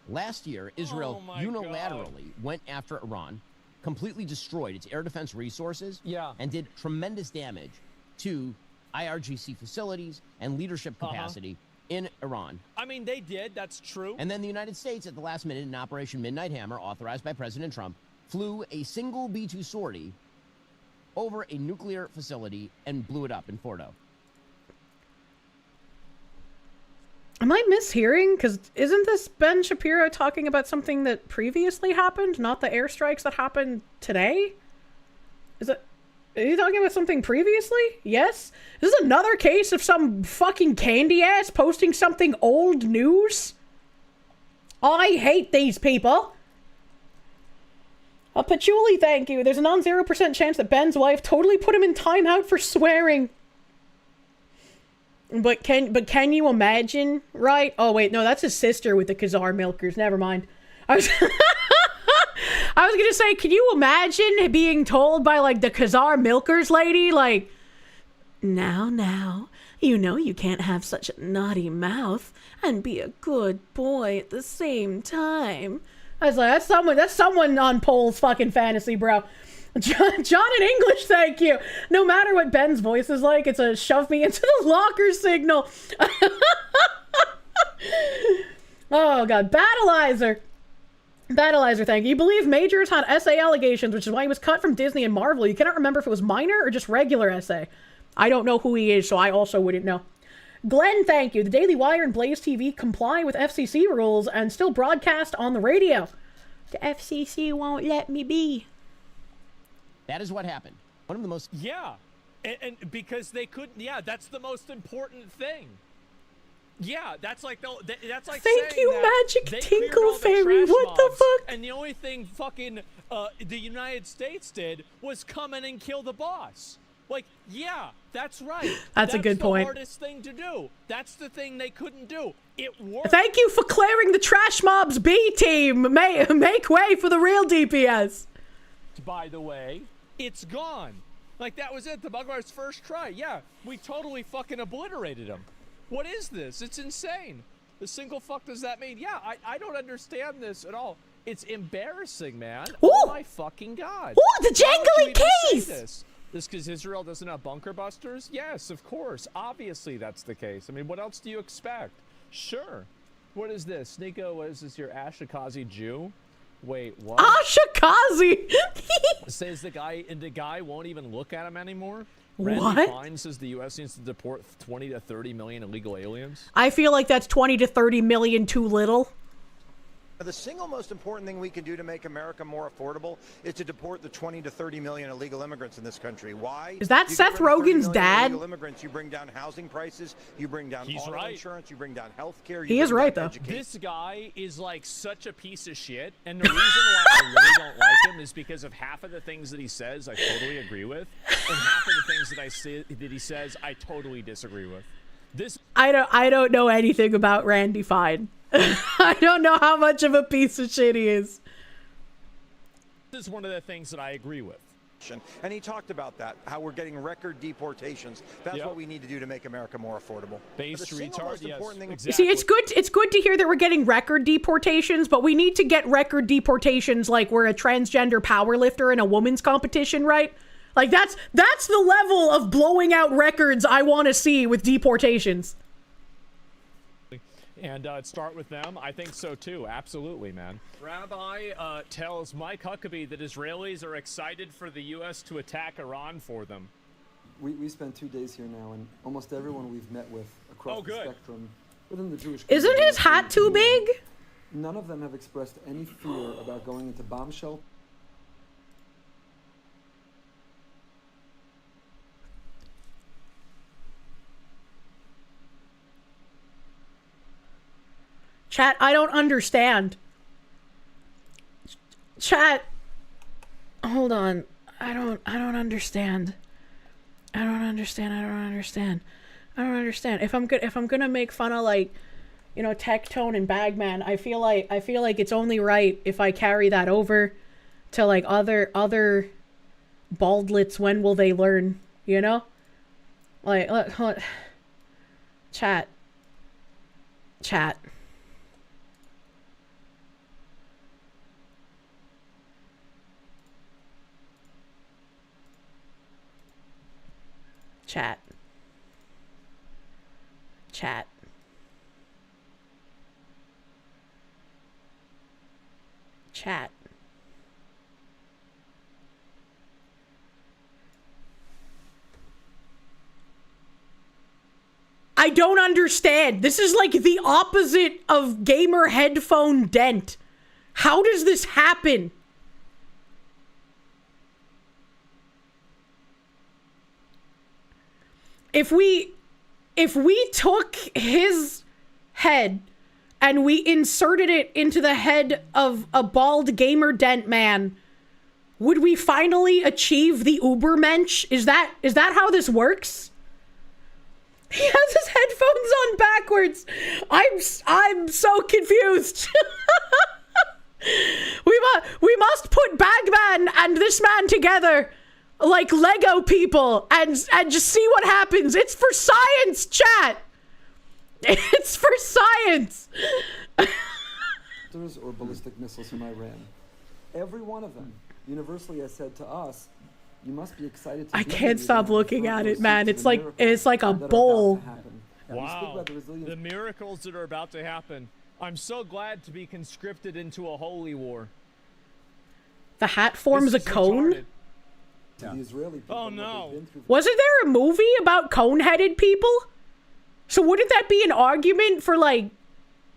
Last year, Israel unilaterally went after Iran, completely destroyed its air defense resources, and did tremendous damage to IRGC facilities and leadership capacity in Iran.
I mean, they did. That's true.
And then the United States, at the last minute, in Operation Midnight Hammer, authorized by President Trump, flew a single B-2 sortie over a nuclear facility and blew it up in Fordo.
Am I mishearing? Because isn't this Ben Shapiro talking about something that previously happened, not the airstrikes that happened today? Are you talking about something previously? Yes? Is this another case of some fucking candy ass posting something old news? I hate these people. Patchouli, thank you. There's a non-0% chance that Ben's wife totally put him in timeout for swearing. But can you imagine, right? Oh wait, no, that's his sister with the Khazar milkers. Never mind. I was gonna say, can you imagine being told by like the Khazar milkers lady, like, now, you know you can't have such a naughty mouth and be a good boy at the same time. I was like, that's someone on Pole's fucking fantasy, bro. John in English, thank you. No matter what Ben's voice is like, it's a shove me into the locker signal. Oh god, Battleizer, thank you. You believe Majors had SA allegations, which is why he was cut from Disney and Marvel. You cannot remember if it was minor or just regular SA. I don't know who he is, so I also wouldn't know. Glenn, thank you. The Daily Wire and Blaze TV comply with FCC rules and still broadcast on the radio. The FCC won't let me be.
That is what happened. One of the most...
Yeah. And because they couldn't... Yeah, that's the most important thing. Yeah, that's like... That's like
thank you, Magic Tinkle Fairy. What the fuck?
And the only thing fucking the United States did was come in and kill the boss. Like, yeah, that's right.
That's a good point.
That's the hardest thing to do. That's the thing they couldn't do. It worked.
Thank you for clearing the Trash Mobs B team. Make way for the real DPS.
By the way, it's gone. Like, that was it. The Buglar's first try. Yeah, we totally fucking obliterated him. What is this? It's insane. The single fuck does that mean? Yeah, I don't understand this at all. It's embarrassing, man.
Ooh.
Oh my fucking god.
Ooh, the jangly keys!
This because Israel doesn't have bunker busters? Yes, of course. Obviously that's the case. I mean, what else do you expect? Sure. What is this? Nico, what is this, your Ashkenazi Jew? Wait, what?
Ashkenazi!
Says the guy won't even look at him anymore?
What?
Randy Fine says the U.S. needs to deport 20 to 30 million illegal aliens.
I feel like that's 20 to 30 million too little.
The single most important thing we can do to make America more affordable is to deport the 20 to 30 million illegal immigrants in this country. Why?
Is that Seth Rogen's dad?
Illegal immigrants, you bring down housing prices, you bring down auto insurance, you bring down health care.
He is right, though.
This guy is like such a piece of shit, and the reason why I really don't like him is because of half of the things that he says I totally agree with, and half of the things that he says I totally disagree with.
I don't know anything about Randy Fine. I don't know how much of a piece of shit he is.
This is one of the things that I agree with.
And he talked about that, how we're getting record deportations. That's what we need to do to make America more affordable.
Based retard, yes.
Exactly. See, it's good to hear that we're getting record deportations, but we need to get record deportations like we're a transgender powerlifter in a women's competition, right? Like that's the level of blowing out records I want to see with deportations.
And start with them. I think so too. Absolutely, man. Rabbi tells Mike Huckabee that Israelis are excited for the U.S. to attack Iran for them.
We spent 2 days here now, and almost everyone we've met with across the spectrum within the Jewish community.
Isn't his hat too big?
None of them have expressed any fear about going into bomb shelter.
Chat, I don't understand. Chat, hold on. I don't understand. I don't understand. If I'm gonna make fun of, like, you know, Tectone and Bagman, I feel like it's only right if I carry that over to, like, other baldlets. When will they learn, you know? Like, look. Chat. Chat. Chat. Chat. Chat. I don't understand. This is like the opposite of gamer headphone dent. How does this happen? If we took his head and we inserted it into the head of a bald gamer dent man, would we finally achieve the Ubermensch? Is that how this works? He has his headphones on backwards. I'm so confused. We must put Bagman and this man together like Lego people and just see what happens. It's for science, chat. It's for science.
Or ballistic missiles from Iran. Every one of them universally has said to us, you must be excited to
I can't stop looking at it, man. It's like a bowl.
Wow. The miracles that are about to happen. I'm so glad to be conscripted into a holy war.
The hat forms a cone?
The Israeli people,
oh no.
Wasn't there a movie about cone-headed people? So wouldn't that be an argument for, like,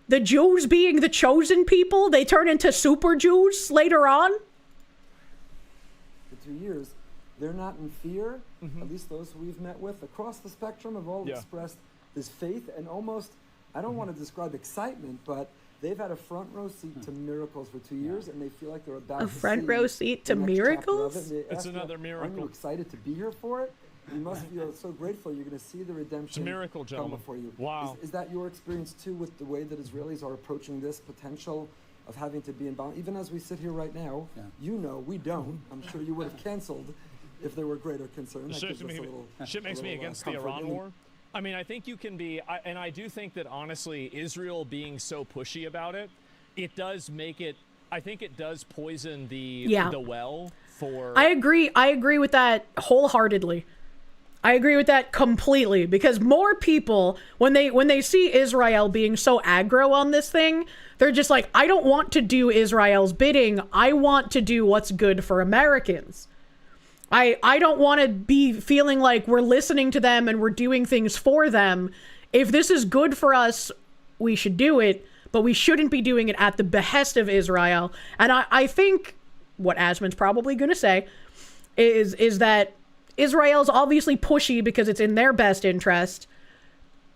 the Jews being the chosen people? They turn into super Jews later on?
For 2 years, they're not in fear. At least those we've met with across the spectrum have all expressed this faith and almost, I don't want to describe excitement, but they've had a front row seat to miracles for 2 years, and they feel like they're about
a front row seat to miracles?
It's another miracle.
Aren't you excited to be here for it? You must feel so grateful. You're going to see the redemption
it's a miracle,
come before you.
Wow.
Is that your experience too with the way that Israelis are approaching this potential of having to be inbound? Even as we sit here right now, you know, we don't. I'm sure you would have canceled if there were greater concerns.
Shit makes me against the Iran war. I mean, I think you can be, and I do think that honestly, Israel being so pushy about it, it does make it, I think it does poison the well for...
I agree with that wholeheartedly. I agree with that completely, because more people, when they see Israel being so aggro on this thing, they're just like, I don't want to do Israel's bidding. I want to do what's good for Americans. I don't want to be feeling like we're listening to them and we're doing things for them. If this is good for us, we should do it, but we shouldn't be doing it at the behest of Israel. And I think what Asmon's probably going to say is that Israel's obviously pushy because it's in their best interest.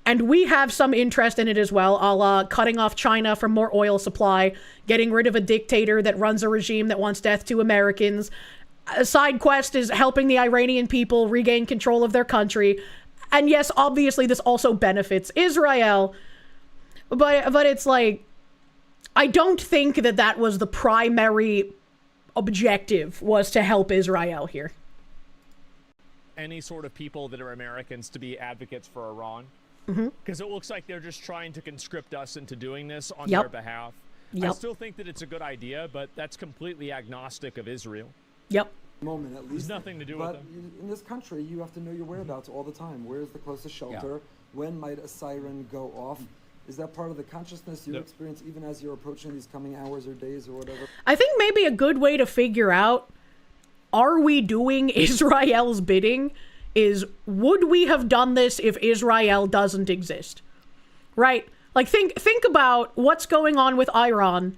And we have some interest in it as well, a la cutting off China from more oil supply, getting rid of a dictator that runs a regime that wants death to Americans. A side quest is helping the Iranian people regain control of their country. And yes, obviously this also benefits Israel. But it's like, I don't think that was the primary objective, was to help Israel here.
Any sort of people that are Americans to be advocates for Iran.
Mm-hmm.
Because it looks like they're just trying to conscript us into doing this on their behalf. I still think that it's a good idea, but that's completely agnostic of Israel.
Yep.
Moment at least.
There's nothing to do with them.
But in this country, you have to know your whereabouts all the time. Where's the closest shelter? When might a siren go off? Is that part of the consciousness you experience even as you're approaching these coming hours or days or whatever?
I think maybe a good way to figure out, are we doing Israel's bidding, is would we have done this if Israel doesn't exist? Right? Like, think about what's going on with Iran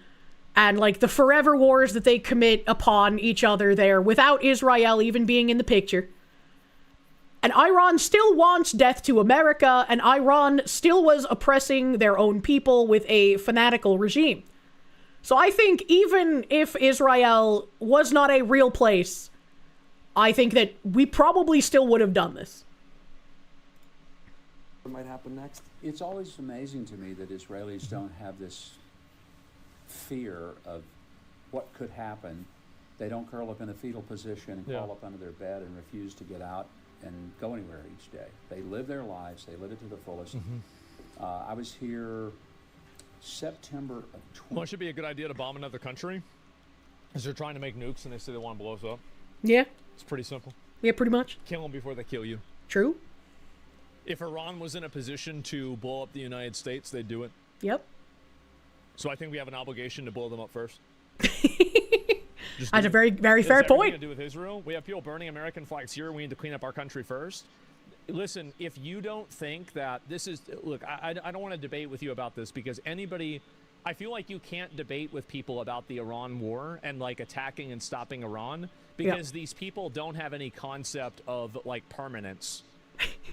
and, like, the forever wars that they commit upon each other there without Israel even being in the picture. And Iran still wants death to America, and Iran still was oppressing their own people with a fanatical regime. So I think even if Israel was not a real place, I think that we probably still would have done this.
What might happen next?
It's always amazing to me that Israelis don't have this fear of what could happen. They don't curl up in a fetal position and crawl up under their bed and refuse to get out and go anywhere each day. They live their lives. They live it to the fullest. I was here September of 20.
Well, it should be a good idea to bomb another country, because they're trying to make nukes and they say they want to blow us up.
Yeah.
It's pretty simple.
Yeah, pretty much.
Kill them before they kill you.
True.
If Iran was in a position to blow up the United States, they'd do it.
Yep.
So I think we have an obligation to blow them up first.
That's a very, very fair point.
To do with Israel, we have people burning American flags here. We need to clean up our country first. Listen, if you don't think that this is, look, I don't want to debate with you about this, because anybody, I feel like you can't debate with people about the Iran war and like attacking and stopping Iran, because these people don't have any concept of like permanence.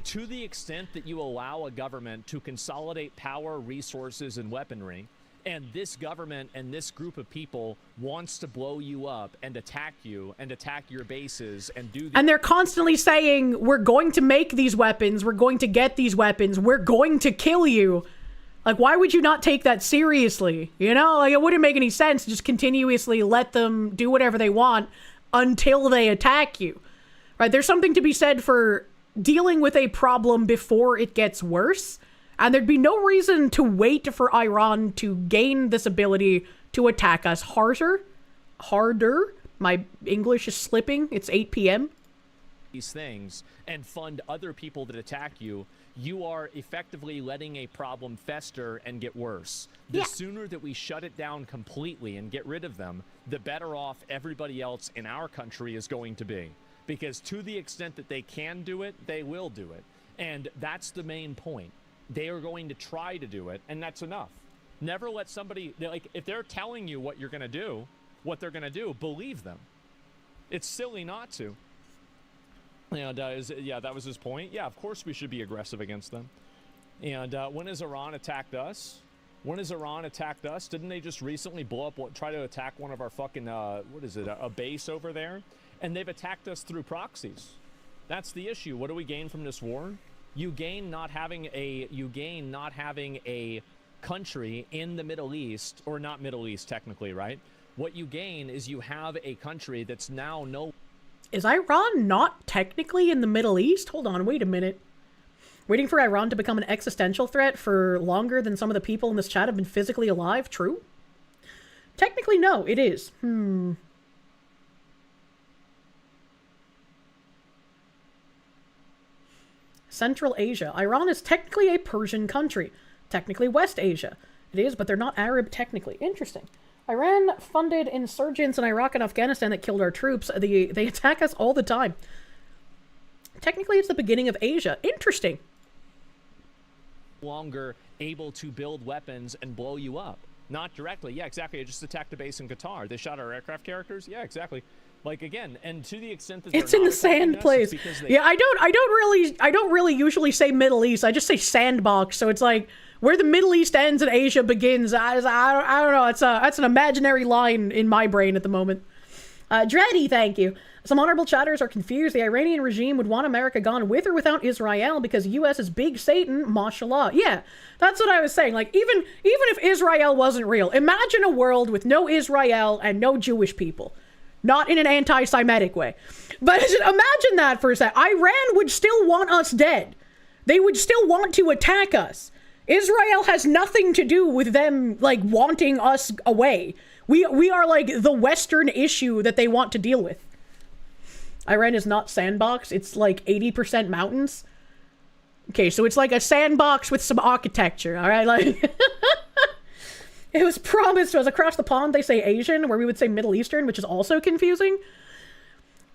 To the extent that you allow a government to consolidate power, resources, and weaponry, and this government and this group of people wants to blow you up and attack you and attack your bases and do...
And they're constantly saying, we're going to make these weapons, we're going to get these weapons, we're going to kill you. Like, why would you not take that seriously? You know, like, it wouldn't make any sense to just continuously let them do whatever they want until they attack you. Right? There's something to be said for dealing with a problem before it gets worse. And there'd be no reason to wait for Iran to gain this ability to attack us harder. My English is slipping. It's 8 p.m.
These things and fund other people that attack you, you are effectively letting a problem fester and get worse. The sooner that we shut it down completely and get rid of them, the better off everybody else in our country is going to be. Because to the extent that they can do it, they will do it. And that's the main point. They are going to try to do it, and that's enough. Never let somebody, like, if they're telling you what you're going to do, what they're going to do, believe them. It's silly not to. And, that was his point. Yeah, of course we should be aggressive against them. And when has Iran attacked us? When has Iran attacked us? Didn't they just recently blow up, try to attack one of our fucking, what is it, a base over there? And they've attacked us through proxies. That's the issue. What do we gain from this war? You gain not having a country in the Middle East, or not Middle East technically, right? What you gain is you have a country that's now no...
Is Iran not technically in the Middle East? Hold on, wait a minute. Waiting for Iran to become an existential threat for longer than some of the people in this chat have been physically alive? True? Technically, no, it is. Central Asia. Iran is technically a Persian country. Technically West Asia. It is, but they're not Arab technically. Interesting. Iran funded insurgents in Iraq and Afghanistan that killed our troops. They attack us all the time. Technically, it's the beginning of Asia. Interesting.
Longer able to build weapons and blow you up. Not directly. Yeah, exactly. They just attacked a base in Qatar. They shot our aircraft carriers. Yeah, exactly. Like, again, and to the extent that
it's in the sand place. Yeah, I don't really usually say Middle East. I just say sandbox. So it's like where the Middle East ends and Asia begins. I don't know. That's an imaginary line in my brain at the moment. Dreddy, thank you. Some honorable chatters are confused. The Iranian regime would want America gone with or without Israel because U.S. is big Satan, mashallah. Yeah, that's what I was saying. Like, even if Israel wasn't real, imagine a world with no Israel and no Jewish people. Not in an anti-Semitic way. But imagine that for a second. Iran would still want us dead. They would still want to attack us. Israel has nothing to do with them, like, wanting us away. We are, like, the Western issue that they want to deal with. Iran is not sandbox. It's, like, 80% mountains. Okay, so it's like a sandbox with some architecture, all right? Like... It was promised to us across the pond, they say Asian, where we would say Middle Eastern, which is also confusing.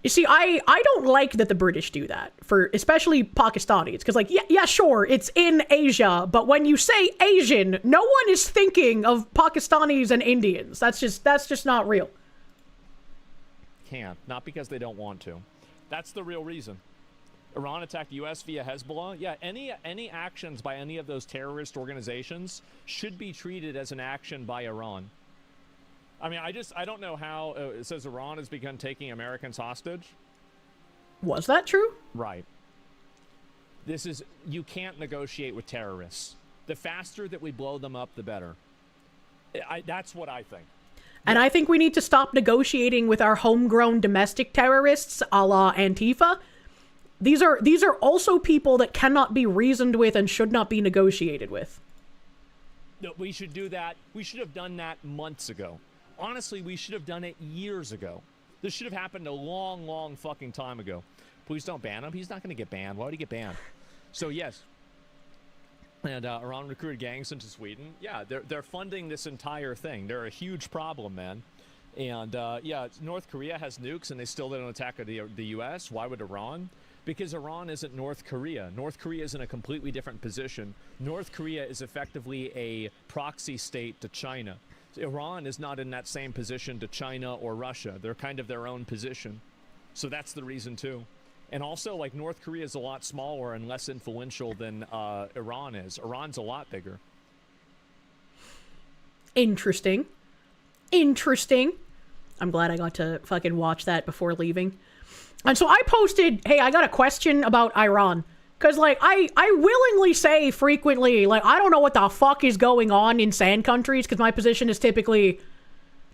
You see, I don't like that the British do that, for especially Pakistanis, because, like, yeah, sure, it's in Asia, but when you say Asian, no one is thinking of Pakistanis and Indians. That's just not real.
Can't. Not because they don't want to. That's the real reason. Iran attacked U.S. via Hezbollah. Yeah, any actions by any of those terrorist organizations should be treated as an action by Iran. I mean, I don't know how it says Iran has begun taking Americans hostage.
Was that true?
Right. This is, you can't negotiate with terrorists. The faster that we blow them up, the better. That's what I think.
And I think we need to stop negotiating with our homegrown domestic terrorists, a la Antifa. These are also people that cannot be reasoned with and should not be negotiated with.
No, we should do that. We should have done that months ago. Honestly, we should have done it years ago. This should have happened a long, long fucking time ago. Please don't ban him. He's not going to get banned. Why would he get banned? So, yes. And Iran recruited gangs into Sweden. Yeah, they're funding this entire thing. They're a huge problem, man. And, yeah, North Korea has nukes, and they still don't attack the U.S. Why would Iran? Because Iran isn't North Korea. North Korea is in a completely different position. North Korea is effectively a proxy state to China. Iran is not in that same position to China or Russia. They're kind of their own position. So that's the reason, too. And also, like, North Korea is a lot smaller and less influential than Iran is. Iran's a lot bigger.
Interesting. Interesting. I'm glad I got to fucking watch that before leaving. And so I posted, hey, I got a question about Iran. Because, like, I willingly say frequently, like, I don't know what the fuck is going on in sand countries, because my position is typically,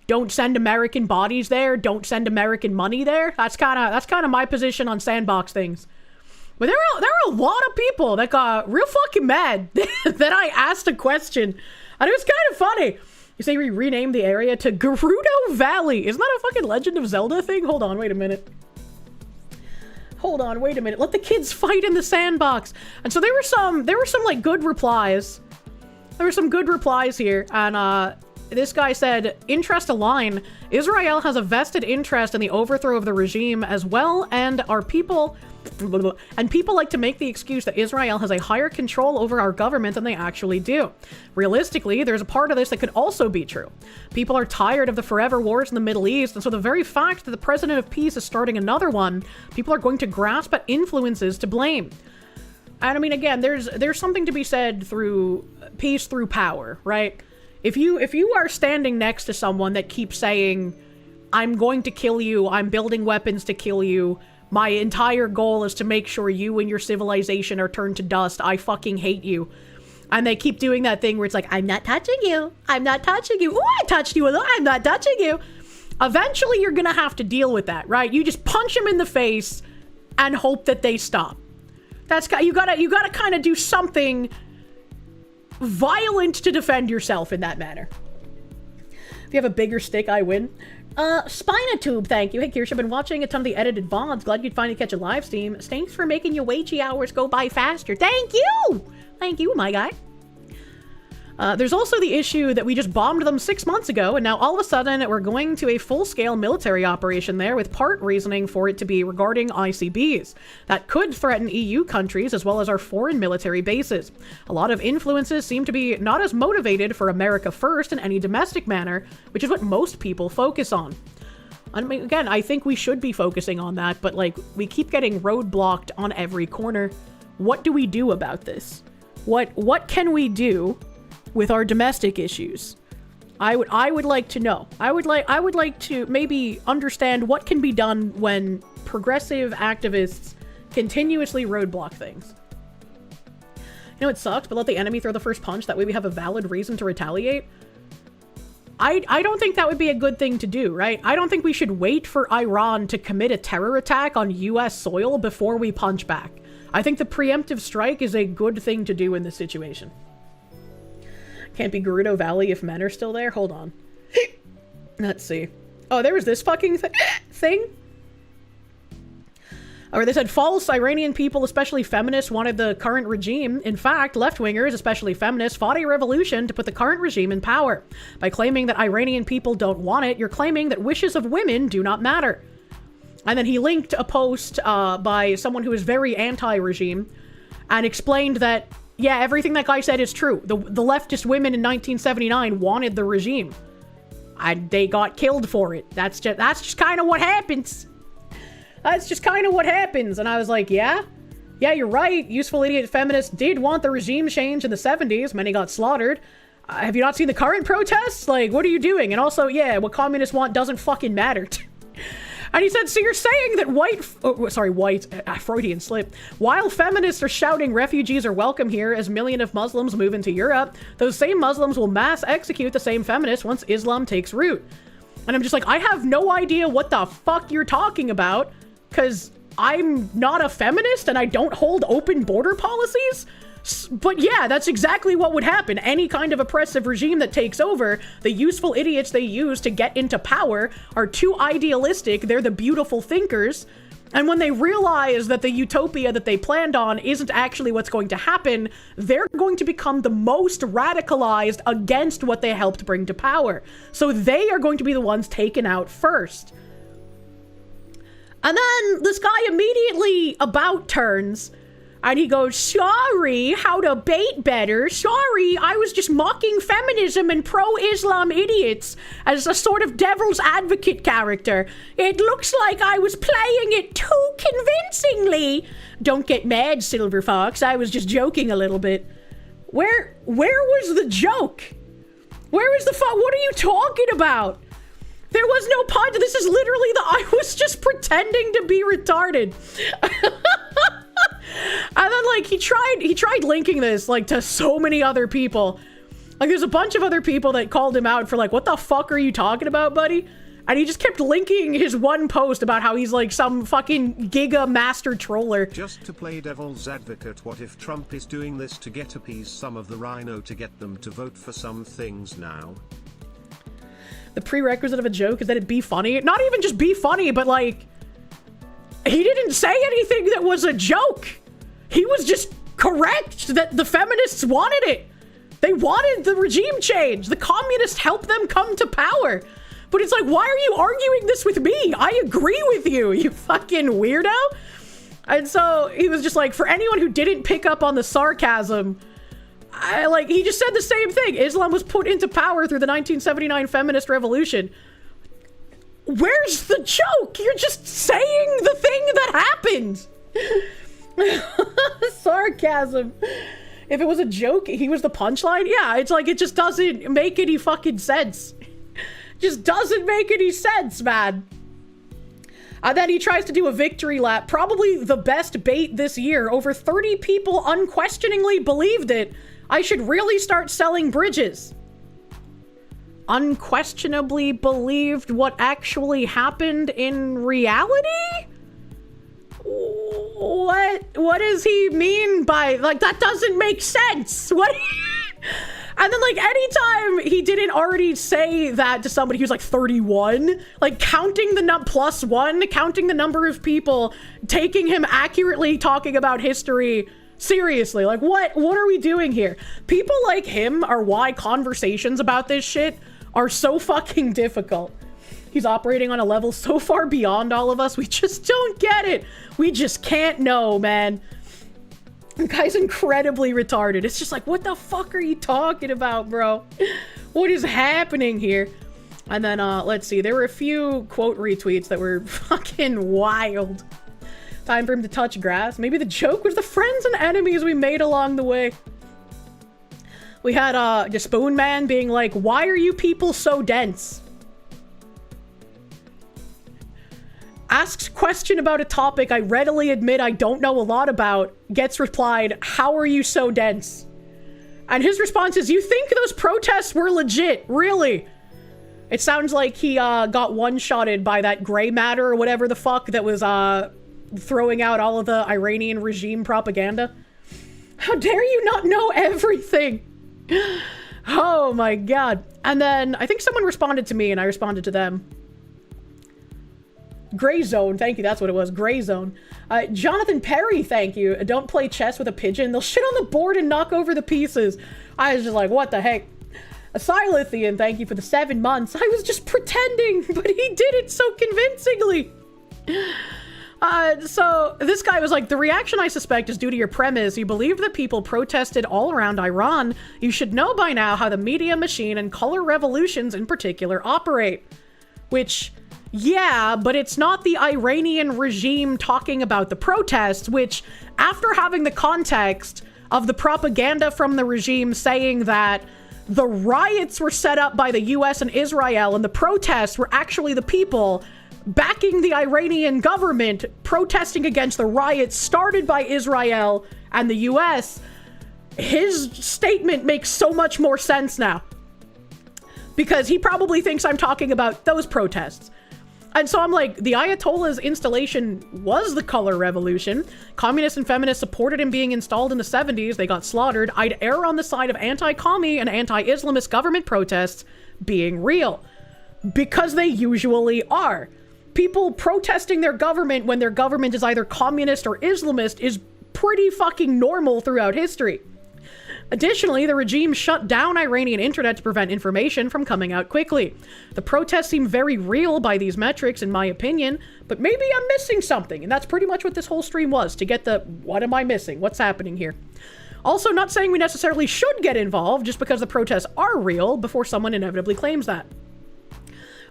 don't send American bodies there, don't send American money there. That's kind of my position on sandbox things. But there are a lot of people that got real fucking mad that I asked a question. And it was kind of funny. You say we renamed the area to Gerudo Valley. Isn't that a fucking Legend of Zelda thing? Hold on, wait a minute. Hold on, wait a minute. Let the kids fight in the sandbox. And so there were some like good replies. There were some good replies here. And this guy said, interest align. Israel has a vested interest in the overthrow of the regime as well, and people like to make the excuse that Israel has a higher control over our government than they actually do. Realistically, there's a part of this that could also be true. People are tired of the forever wars in the Middle East, and so the very fact that the President of Peace is starting another one, people are going to grasp at influences to blame. And I mean, again, there's something to be said through peace through power, right? If you are standing next to someone that keeps saying, I'm going to kill you, I'm building weapons to kill you, my entire goal is to make sure you and your civilization are turned to dust, I fucking hate you. And they keep doing that thing where it's like, I'm not touching you, I'm not touching you, ooh, I touched you a little, I'm not touching you. Eventually you're gonna have to deal with that, right? You just punch them in the face and hope that they stop. You gotta kind of do something violent to defend yourself in that manner. If you have a bigger stick, I win. Spinatube, thank you. Hey, Kirsche, I've been watching a ton of the edited VoDs. Glad you'd finally catch a live stream. Thanks for making your wagey hours go by faster. Thank you! Thank you, my guy. There's also the issue that we just bombed them 6 months ago, and now all of a sudden we're going to a full-scale military operation there with part reasoning for it to be regarding ICBs. That could threaten EU countries as well as our foreign military bases. A lot of influences seem to be not as motivated for America first in any domestic manner, which is what most people focus on. I mean, again, I think we should be focusing on that, but like, we keep getting roadblocked on every corner. What do we do about this? What can we do with our domestic issues? I would like to know. I would like to maybe understand what can be done when progressive activists continuously roadblock things. You know, it sucks, but let the enemy throw the first punch. That way we have a valid reason to retaliate. I don't think that would be a good thing to do, right? I don't think we should wait for Iran to commit a terror attack on US soil before we punch back. I think the preemptive strike is a good thing to do in this situation. Can't be Gerudo Valley if men are still there? Hold on. Let's see. Oh, there was this fucking thing? Or they said false Iranian people, especially feminists, wanted the current regime. In fact, left-wingers, especially feminists, fought a revolution to put the current regime in power. By claiming that Iranian people don't want it, you're claiming that wishes of women do not matter. And then he linked a post by someone who is very anti-regime and explained that, yeah, everything that guy said is true. The leftist women in 1979 wanted the regime. And they got killed for it. That's just kind of what happens. That's just kind of what happens. And I was like, yeah, you're right. Useful idiot feminists did want the regime change in the 70s. Many got slaughtered. Have you not seen the current protests? Like, what are you doing? And also, yeah, what communists want doesn't fucking matter. And he said, so you're saying that Freudian slip. While feminists are shouting refugees are welcome here as millions of Muslims move into Europe, those same Muslims will mass execute the same feminists once Islam takes root. And I'm just like, I have no idea what the fuck you're talking about, because I'm not a feminist and I don't hold open border policies. But yeah, that's exactly what would happen. Any kind of oppressive regime that takes over, the useful idiots they use to get into power are too idealistic. They're the beautiful thinkers. And when they realize that the utopia that they planned on isn't actually what's going to happen, they're going to become the most radicalized against what they helped bring to power. So they are going to be the ones taken out first. And then this guy immediately about turns and he goes, sorry, how to bait better. Sorry, I was just mocking feminism and pro-Islam idiots as a sort of devil's advocate character. It looks like I was playing it too convincingly. Don't get mad, Silver Fox. I was just joking a little bit. Where was the joke? Where is the fuck? What are you talking about? There was no pun. This is literally I was just pretending to be retarded. And then like he tried linking this like to so many other people. Like there's a bunch of other people that called him out for like, what the fuck are you talking about, buddy? And he just kept linking his one post about how he's like some fucking giga master troller.
Just to play devil's advocate, what if Trump is doing this to appease some of the rhino to get them to vote for some things now?
The prerequisite of a joke is that it be funny. Not even just be funny, but like, he didn't say anything that was a joke. He was just correct that the feminists wanted it. They wanted the regime change. The communists helped them come to power. But it's like, why are you arguing this with me? I agree with you, you fucking weirdo. And so he was just like, for anyone who didn't pick up on the sarcasm, he just said the same thing. Islam was put into power through the 1979 feminist revolution. Where's the joke? You're just saying the thing that happened. Sarcasm. If it was a joke, he was the punchline? Yeah, it's like, it just doesn't make any fucking sense. Just doesn't make any sense, man. And then he tries to do a victory lap. Probably the best bait this year. Over 30 people unquestioningly believed it. I should really start selling bridges. Unquestionably believed what actually happened in reality? What does he mean by, like, that doesn't make sense. What? And then, like, anytime he didn't already say that to somebody who's like 31, like counting the +1, counting the number of people, taking him accurately talking about history. Seriously, like, what are we doing here? People like him are why conversations about this shit are so fucking difficult. He's operating on a level so far beyond all of us. We just don't get it. We just can't know, man. The guy's incredibly retarded. It's just like, what the fuck are you talking about, bro? What is happening here? And then, let's see. There were a few quote retweets that were fucking wild. Time for him to touch grass. Maybe the joke was the friends and enemies we made along the way. We had, the Spoon Man being like, why are you people so dense? Asks question about a topic I readily admit I don't know a lot about, gets replied, how are you so dense? And his response is, you think those protests were legit? Really? It sounds like he got one-shotted by that gray matter or whatever the fuck that was throwing out all of the Iranian regime propaganda. How dare you not know everything? Oh my god. And then I think someone responded to me and I responded to them. Gray Zone, thank you, that's what it was, Gray Zone. Jonathan Perry, thank you. Don't play chess with a pigeon. They'll shit on the board and knock over the pieces. I was just like, what the heck? Silithian, thank you for the 7 months. I was just pretending, but he did it so convincingly. So this guy was like, the reaction I suspect is due to your premise. You believe that people protested all around Iran. You should know by now how the media machine and color revolutions in particular operate. Which... yeah, but it's not the Iranian regime talking about the protests, which, after having the context of the propaganda from the regime saying that the riots were set up by the US and Israel and the protests were actually the people backing the Iranian government, protesting against the riots started by Israel and the US, his statement makes so much more sense now. Because he probably thinks I'm talking about those protests. And so I'm like, the Ayatollah's installation was the color revolution. Communists and feminists supported him being installed in the 70s. They got slaughtered. I'd err on the side of anti-commie and anti-Islamist government protests being real. Because they usually are. People protesting their government when their government is either communist or Islamist is pretty fucking normal throughout history. Additionally, the regime shut down Iranian internet to prevent information from coming out quickly. The protests seem very real by these metrics, in my opinion, but maybe I'm missing something, and that's pretty much what this whole stream was, to get the, what am I missing? What's happening here? Also, not saying we necessarily should get involved just because the protests are real before someone inevitably claims that.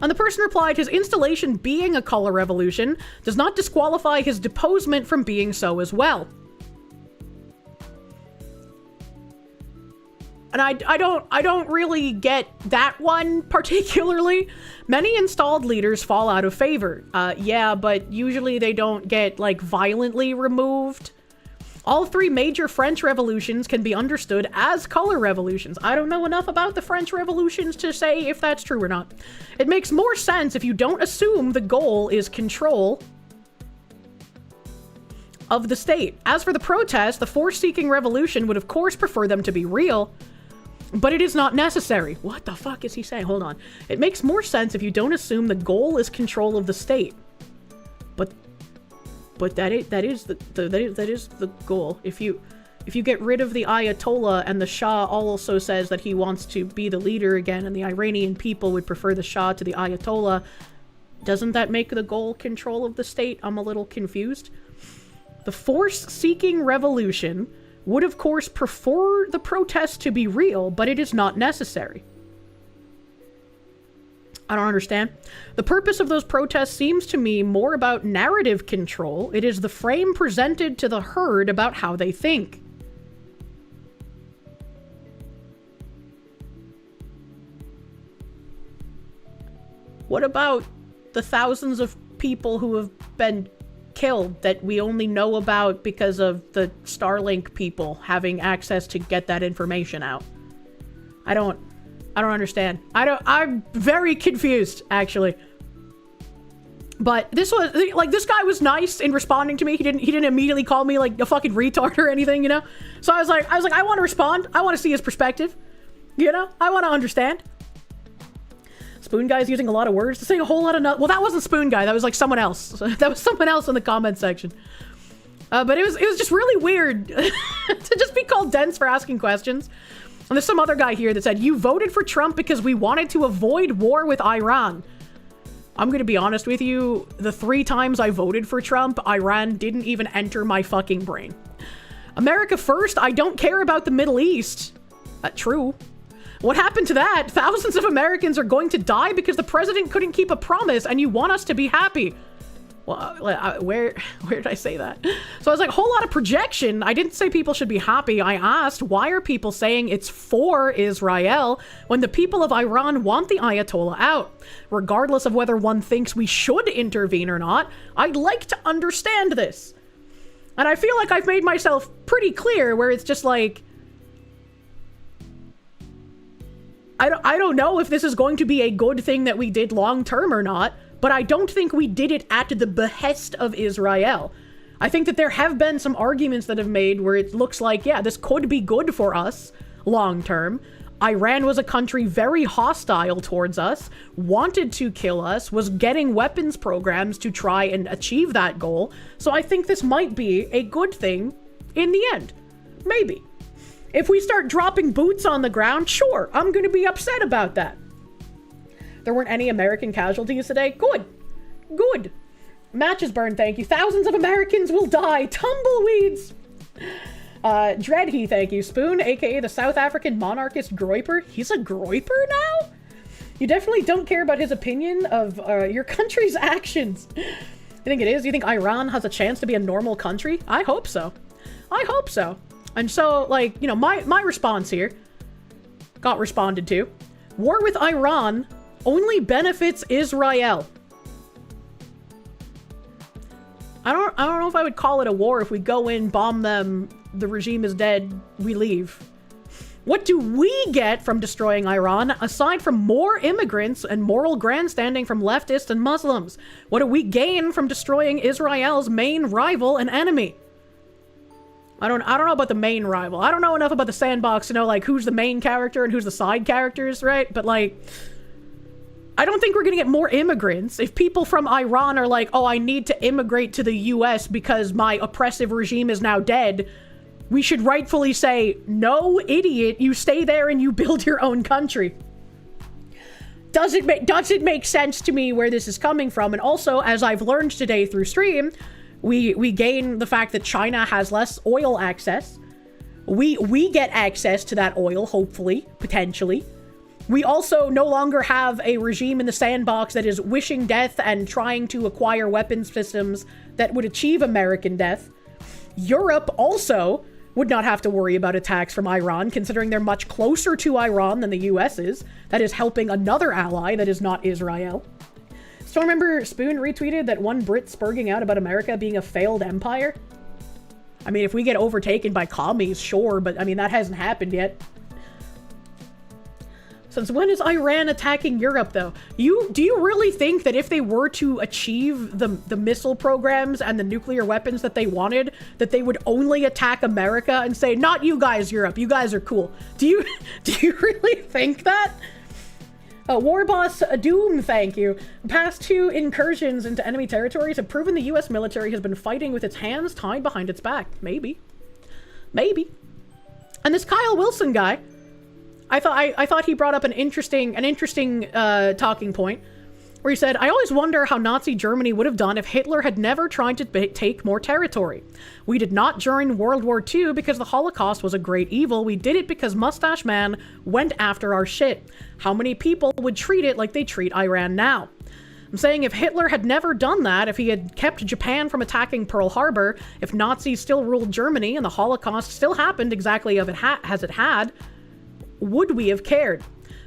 And the person replied, his installation being a color revolution does not disqualify his deposement from being so as well. And I don't really get that one particularly. Many installed leaders fall out of favor. Yeah, but usually they don't get, like, violently removed. All three major French revolutions can be understood as color revolutions. I don't know enough about the French revolutions to say if that's true or not. It makes more sense if you don't assume the goal is control of the state. As for the protest, the force-seeking revolution would of course prefer them to be real, but it is not necessary. What the fuck is he saying? Hold on. It makes more sense if you don't assume the goal is control of the state. But that is the goal. If you get rid of the Ayatollah and the Shah also says that he wants to be the leader again and the Iranian people would prefer the Shah to the Ayatollah, doesn't that make the goal control of the state? I'm a little confused. The force-seeking revolution would of course prefer the protests to be real, but it is not necessary. I don't understand. The purpose of those protests seems to me more about narrative control. It is the frame presented to the herd about how they think. What about the thousands of people who have been killed that we only know about because of the Starlink people having access to get that information out? I don't understand. I'm very confused, actually. But this was, like, this guy was nice in responding to me. He didn't immediately call me, like, a fucking retard or anything, you know? So I was like, I want to respond. I want to see his perspective. You know? I want to understand. Spoon Guy's using a lot of words to say a whole lot of well, that wasn't Spoon Guy. That was, like, someone else. That was someone else in the comment section. But it was just really weird to just be called dense for asking questions. And there's some other guy here that said, you voted for Trump because we wanted to avoid war with Iran. I'm going to be honest with you. The 3 times I voted for Trump, Iran didn't even enter my fucking brain. America first, I don't care about the Middle East. True. What happened to that? Thousands of Americans are going to die because the president couldn't keep a promise and you want us to be happy. Well, where did I say that? So I was like, whole lot of projection. I didn't say people should be happy. I asked, why are people saying it's for Israel when the people of Iran want the Ayatollah out? Regardless of whether one thinks we should intervene or not, I'd like to understand this. And I feel like I've made myself pretty clear where it's just like, I don't know if this is going to be a good thing that we did long term or not. But I don't think we did it at the behest of Israel. I think that there have been some arguments that have made where it looks like, yeah, this could be good for us long term. Iran was a country very hostile towards us, wanted to kill us, was getting weapons programs to try and achieve that goal. So I think this might be a good thing in the end. Maybe. If we start dropping boots on the ground, sure, I'm going to be upset about that. There weren't any American casualties today. Good. Good. Matches burned, thank you. Thousands of Americans will die. Tumbleweeds. Dreadhe, thank you. Spoon, aka the South African monarchist Groiper. He's a Groiper now? You definitely don't care about his opinion of your country's actions. You think it is? You think Iran has a chance to be a normal country? I hope so. I hope so. And so, like, you know, my response here got responded to. War with Iran only benefits Israel. I don't know if I would call it a war. If we go in, bomb them, the regime is dead, we leave. What do we get from destroying Iran, aside from more immigrants and moral grandstanding from leftists and Muslims? What do we gain from destroying Israel's main rival and enemy? I don't know about the main rival. I don't know enough about the sandbox to know, like, who's the main character and who's the side characters, right? But, like, I don't think we're gonna get more immigrants. If people from Iran are like, oh, I need to immigrate to the US because my oppressive regime is now dead, we should rightfully say, no, idiot, you stay there and you build your own country. Does it make sense to me where this is coming from? And also, as I've learned today through stream, we gain the fact that China has less oil access. We get access to that oil, hopefully, potentially. We also no longer have a regime in the sandbox that is wishing death and trying to acquire weapons systems that would achieve American death. Europe also would not have to worry about attacks from Iran, considering they're much closer to Iran than the US is. That is helping another ally that is not Israel. Still remember Spoon retweeted that one Brit spurging out about America being a failed empire? I mean, if we get overtaken by commies, sure, but I mean, that hasn't happened yet. Since when is Iran attacking Europe, though? Do you really think that if they were to achieve the missile programs and the nuclear weapons that they wanted, that they would only attack America and say, not you guys, Europe, you guys are cool? Do you really think that? Warboss Doom, thank you. Past 2 incursions into enemy territories have proven the US military has been fighting with its hands tied behind its back. Maybe. Maybe. And this Kyle Wilson guy, I thought he brought up an interesting talking point, where he said, I always wonder how Nazi Germany would have done if Hitler had never tried to take more territory. We did not join World War II because the Holocaust was a great evil. We did it because Mustache Man went after our shit. How many people would treat it like they treat Iran now? I'm saying if Hitler had never done that, if he had kept Japan from attacking Pearl Harbor, if Nazis still ruled Germany and the Holocaust still happened exactly as it had, would we have cared?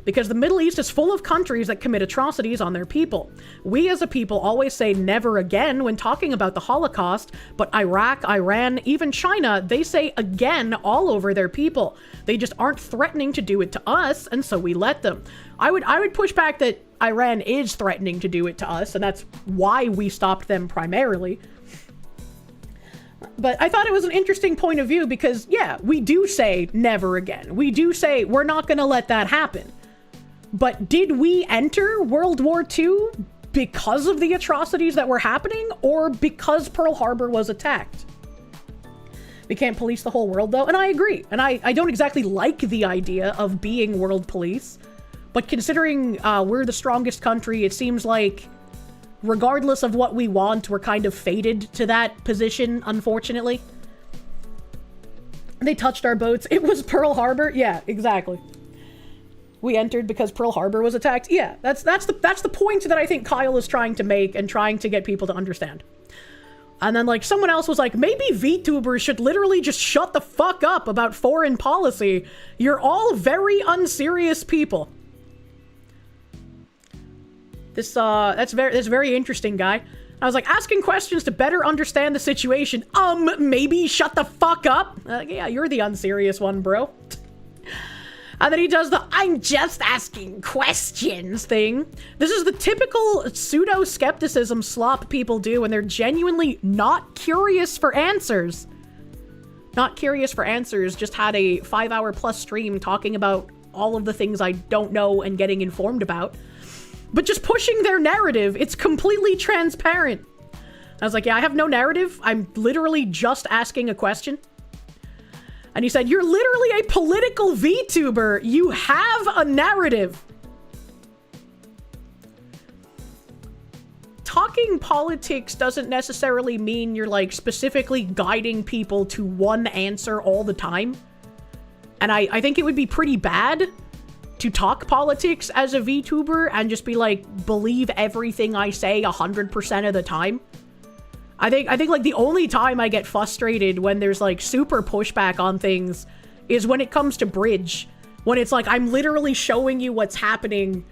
Because the Middle East is full of countries that commit atrocities on their people. We as a people always say never again when talking about the Holocaust, but Iraq, Iran, even China, they say again all over their people. They just aren't threatening to do it to us, and so we let them. I would push back that Iran is threatening to do it to us, and that's why we stopped them primarily. But I thought it was an interesting point of view because, yeah, we do say never again. We do say we're not going to let that happen. But did we enter World War II because of the atrocities that were happening or because Pearl Harbor was attacked? We can't police the whole world, though. And I agree. And I don't exactly like the idea of being world police. But considering we're the strongest country, it seems like regardless of what we want, we're kind of fated to that position, unfortunately. They touched our boats. It was Pearl Harbor. Yeah, exactly. We entered because Pearl Harbor was attacked. Yeah, that's the point that I think Kyle is trying to make and trying to get people to understand. And then, like, someone else was like, maybe VTubers should literally just shut the fuck up about foreign policy. You're all very unserious people. That's very interesting, guy. I was like, asking questions to better understand the situation. Maybe shut the fuck up. Yeah, you're the unserious one, bro. And then he does the I'm just asking questions thing. This is the typical pseudo-skepticism slop people do when they're genuinely not curious for answers. Not curious for answers, just had a 5-hour plus stream talking about all of the things I don't know and getting informed about. But just pushing their narrative, it's completely transparent. I was like, yeah, I have no narrative. I'm literally just asking a question. And he said, you're literally a political VTuber. You have a narrative. Talking politics doesn't necessarily mean you're like specifically guiding people to one answer all the time. And I think it would be pretty bad to talk politics as a VTuber and just be like, believe everything I say 100% of the time. I think like the only time I get frustrated when there's like super pushback on things is when it comes to Bridge. When it's like, I'm literally showing you what's happening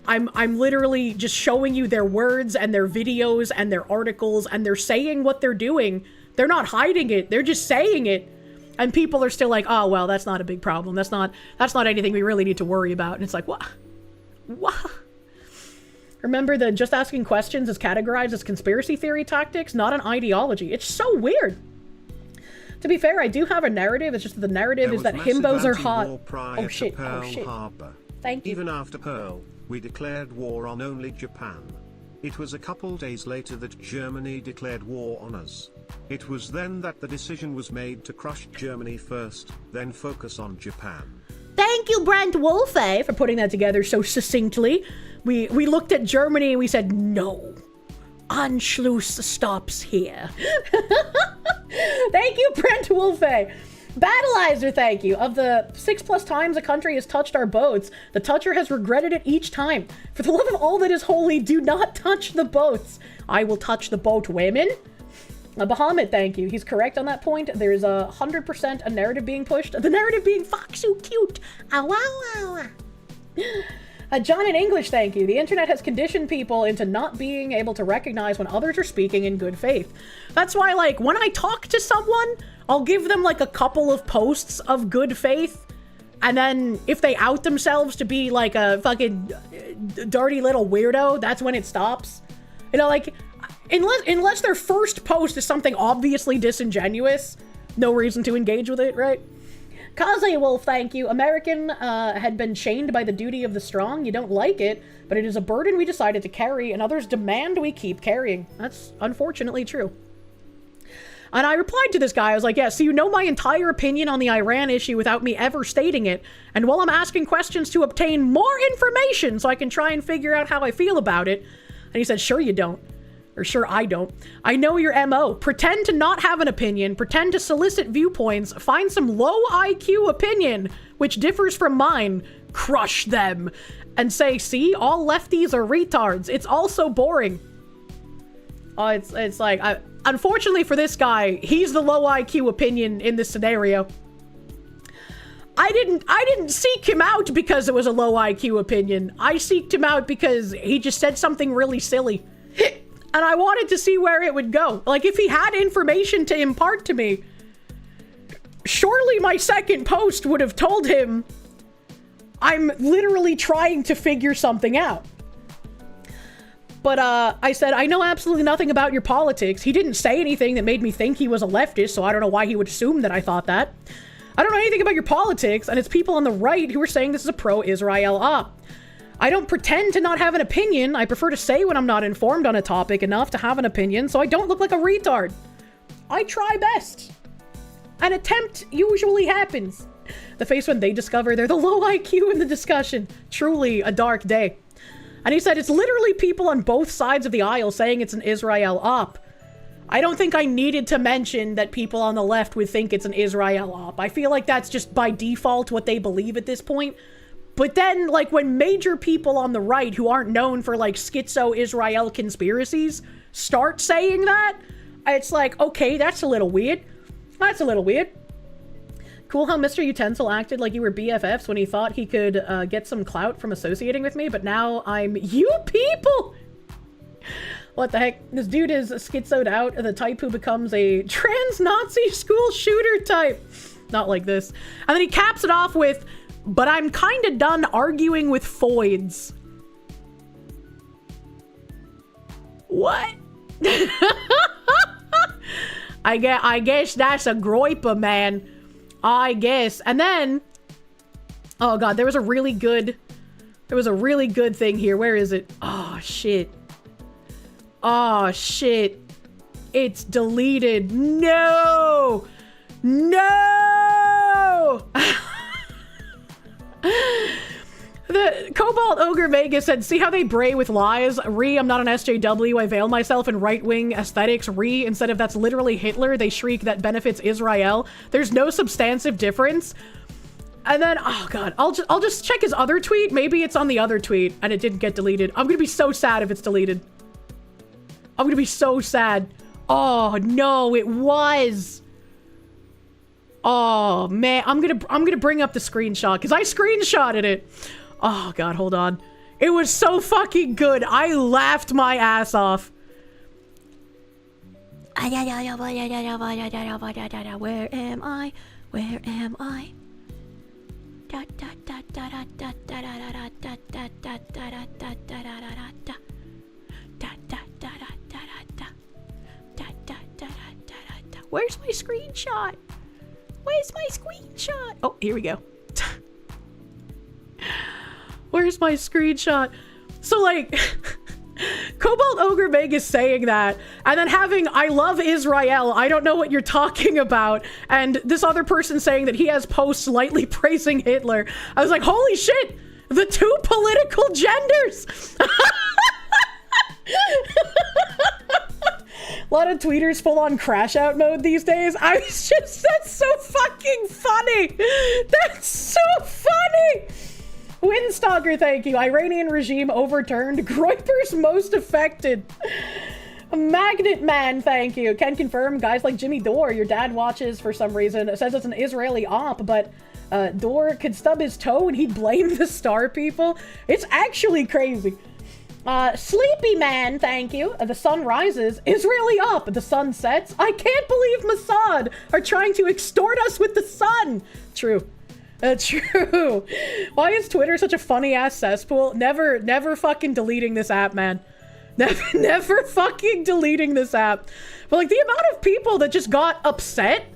I'm literally just showing you their words and their videos and their articles, and they're saying what they're doing. They're not hiding it. They're just saying it. And people are still like, oh, well, that's not a big problem. That's not anything we really need to worry about. And it's like, what? What? Remember that just asking questions is categorized as conspiracy theory tactics, not an ideology. It's so weird. To be fair, I do have a narrative. It's just that the narrative is that himbos are hot. Oh shit, oh shit. Thank you.
Even after Pearl, we declared war on only Japan. It was a couple days later that Germany declared war on us. It was then that the decision was made to crush Germany first, then focus on Japan.
Thank you, Brent Wolfe, for putting that together so succinctly. We looked at Germany and we said, no. Anschluss stops here. Thank you, Brent Wolfe. Battleizer, thank you. Of the 6+ times a country has touched our boats, the toucher has regretted it each time. For the love of all that is holy, do not touch the boats. I will touch the boat, women. Bahamut, thank you. He's correct on that point. There's 100% a narrative being pushed. The narrative being fuck so cute. Ow, ow, ow. John in English, thank you. The internet has conditioned people into not being able to recognize when others are speaking in good faith. That's why, like, when I talk to someone, I'll give them, like, a couple of posts of good faith. And then if they out themselves to be, like, a fucking dirty little weirdo, that's when it stops. You know, like, unless their first post is something obviously disingenuous, no reason to engage with it, right? Kaze Wolf, thank you. American had been chained by the duty of the strong. You don't like it, but it is a burden we decided to carry, and others demand we keep carrying. That's unfortunately true. And I replied to this guy, I was like, yeah, so you know my entire opinion on the Iran issue without me ever stating it, and while I'm asking questions to obtain more information so I can try and figure out how I feel about it. And he said, sure you don't. Or sure I don't. I know your MO. Pretend to not have an opinion, pretend to solicit viewpoints, find some low IQ opinion, which differs from mine, crush them, and say, see, all lefties are retards. It's all so boring. It's like, unfortunately for this guy, he's the low IQ opinion in this scenario. I didn't seek him out because it was a low IQ opinion. I seeked him out because he just said something really silly. And I wanted to see where it would go. Like, if he had information to impart to me, surely my second post would have told him I'm literally trying to figure something out. But I said, I know absolutely nothing about your politics. He didn't say anything that made me think he was a leftist, so I don't know why he would assume that I thought that. I don't know anything about your politics, and it's people on the right who are saying this is a pro-Israel op. I don't pretend to not have an opinion. I prefer to say when I'm not informed on a topic enough to have an opinion, so I don't look like a retard. I try best. An attempt usually happens. The face when they discover they're the low IQ in the discussion. Truly a dark day. And he said it's literally people on both sides of the aisle saying it's an Israel op. I don't think I needed to mention that people on the left would think it's an Israel op. I feel like that's just by default what they believe at this point. But then, like, when major people on the right who aren't known for, like, schizo-Israel conspiracies start saying that, it's like, okay, that's a little weird. That's a little weird. Cool how Mr. Utensil acted like you were BFFs when he thought he could get some clout from associating with me, but now I'm you people! What the heck? This dude is schizoed out, the type who becomes a trans-Nazi school shooter type. Not like this. And then he caps it off with, but I'm kinda done arguing with foids. What? I guess that's a groiper, man. I guess. And then, oh god, there was a really good thing here. Where is it? Oh shit. Oh shit. It's deleted. No! No! The Cobalt Ogre Vegas said, see how they bray with lies? I'm not an SJW, I veil myself in right-wing aesthetics. Instead of that's literally Hitler, they shriek that benefits Israel. There's no substantive difference. And then, oh god, I'll just check his other tweet. Maybe it's on the other tweet and it didn't get deleted. I'm gonna be so sad if it's deleted. I'm gonna be so sad. Oh no, it was. Oh man, I'm gonna bring up the screenshot because I screenshotted it. Oh god, hold on. It was so fucking good. I laughed my ass off. Where am I? Where am I? Where's my screenshot? Where's my screenshot? Oh, here we go. Where's my screenshot? So, like, Cobalt Ogre Meg is saying that, and then having I love Israel, I don't know what you're talking about, and this other person saying that he has posts lightly praising Hitler. I was like, holy shit, the two political genders! A lot of tweeters full on crash out mode these days. I was just, that's so fucking funny. That's so funny. Windstalker, thank you. Iranian regime overturned. Groyper's most affected. Magnet Man, thank you. Can confirm, guys like Jimmy Dore, your dad watches for some reason. It says it's an Israeli op, but Dore could stub his toe and he'd blame the star people. It's actually crazy. Sleepy Man, thank you. The sun rises. Israeli up. The sun sets. I can't believe Mossad are trying to extort us with the sun. True. True. Why is Twitter such a funny-ass cesspool? Never fucking deleting this app, man. Never fucking deleting this app. But, like, the amount of people that just got upset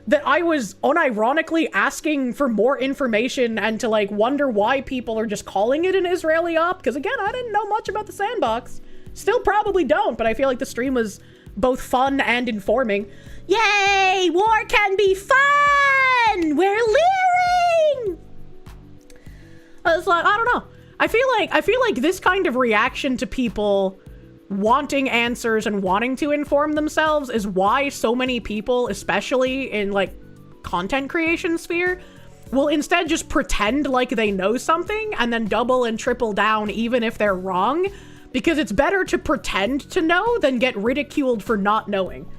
that I was unironically asking for more information and to, like, wonder why people are just calling it an Israeli op. Because, again, I didn't know much about the sandbox. Still probably don't, but I feel like the stream was both fun and informing. Yay! War can be fun! We're leering! I was like, I don't know. I feel like this kind of reaction to people wanting answers and wanting to inform themselves is why so many people, especially in, like, content creation sphere, will instead just pretend like they know something and then double and triple down even if they're wrong, because it's better to pretend to know than get ridiculed for not knowing.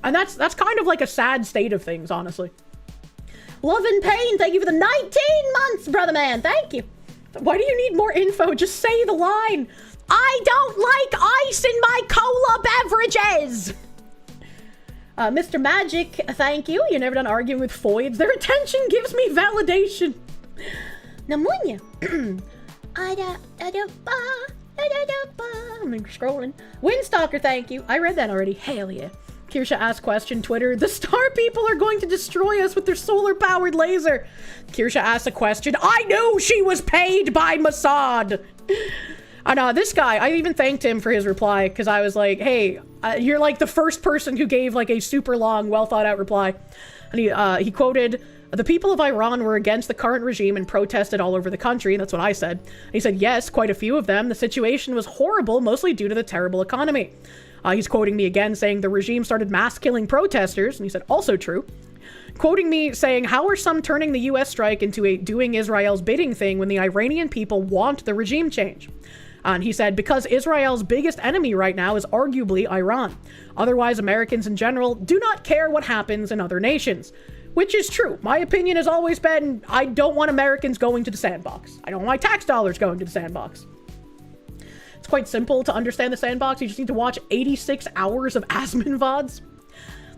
And that's kind of like a sad state of things, honestly. Love and Pain, thank you for the 19 months, brother man. Thank you. Why do you need more info? Just say the line. I don't like ice in my cola beverages. Mr. Magic, thank you. You're never done arguing with foids. Their attention gives me validation. Namunya. I'm scrolling. Windstalker, thank you. I read that already. Hell yeah. Kirsche asked question, Twitter. The star people are going to destroy us with their solar-powered laser. Kirsche asked a question. I knew she was paid by Mossad. And this guy, I even thanked him for his reply because I was like, hey, you're like the first person who gave like a super long, well-thought-out reply. And he quoted, the people of Iran were against the current regime and protested all over the country. That's what I said. And he said, yes, quite a few of them. The situation was horrible, mostly due to the terrible economy. He's quoting me again, saying the regime started mass killing protesters. And he said, also true. Quoting me saying, how are some turning the US strike into a doing Israel's bidding thing when the Iranian people want the regime change? And he said, because Israel's biggest enemy right now is arguably Iran. Otherwise, Americans in general do not care what happens in other nations. Which is true. My opinion has always been, I don't want Americans going to the sandbox. I don't want my tax dollars going to the sandbox. It's quite simple to understand the sandbox. You just need to watch 86 hours of Asmin VoDs.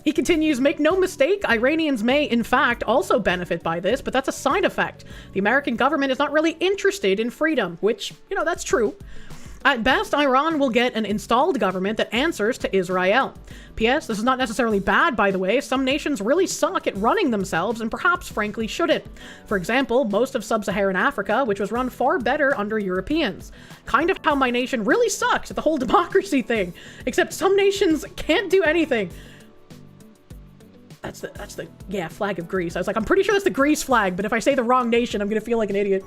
He continues, make no mistake, Iranians may, in fact, also benefit by this, but that's a side effect. The American government is not really interested in freedom, which, you know, that's true. At best, Iran will get an installed government that answers to Israel. P.S. This is not necessarily bad, by the way. Some nations really suck at running themselves and perhaps, frankly, shouldn't. For example, most of sub-Saharan Africa, which was run far better under Europeans. Kind of how my nation really sucks at the whole democracy thing. Except some nations can't do anything. That's the yeah, flag of Greece. I was like, I'm pretty sure that's the Greece flag, but if I say the wrong nation, I'm gonna feel like an idiot.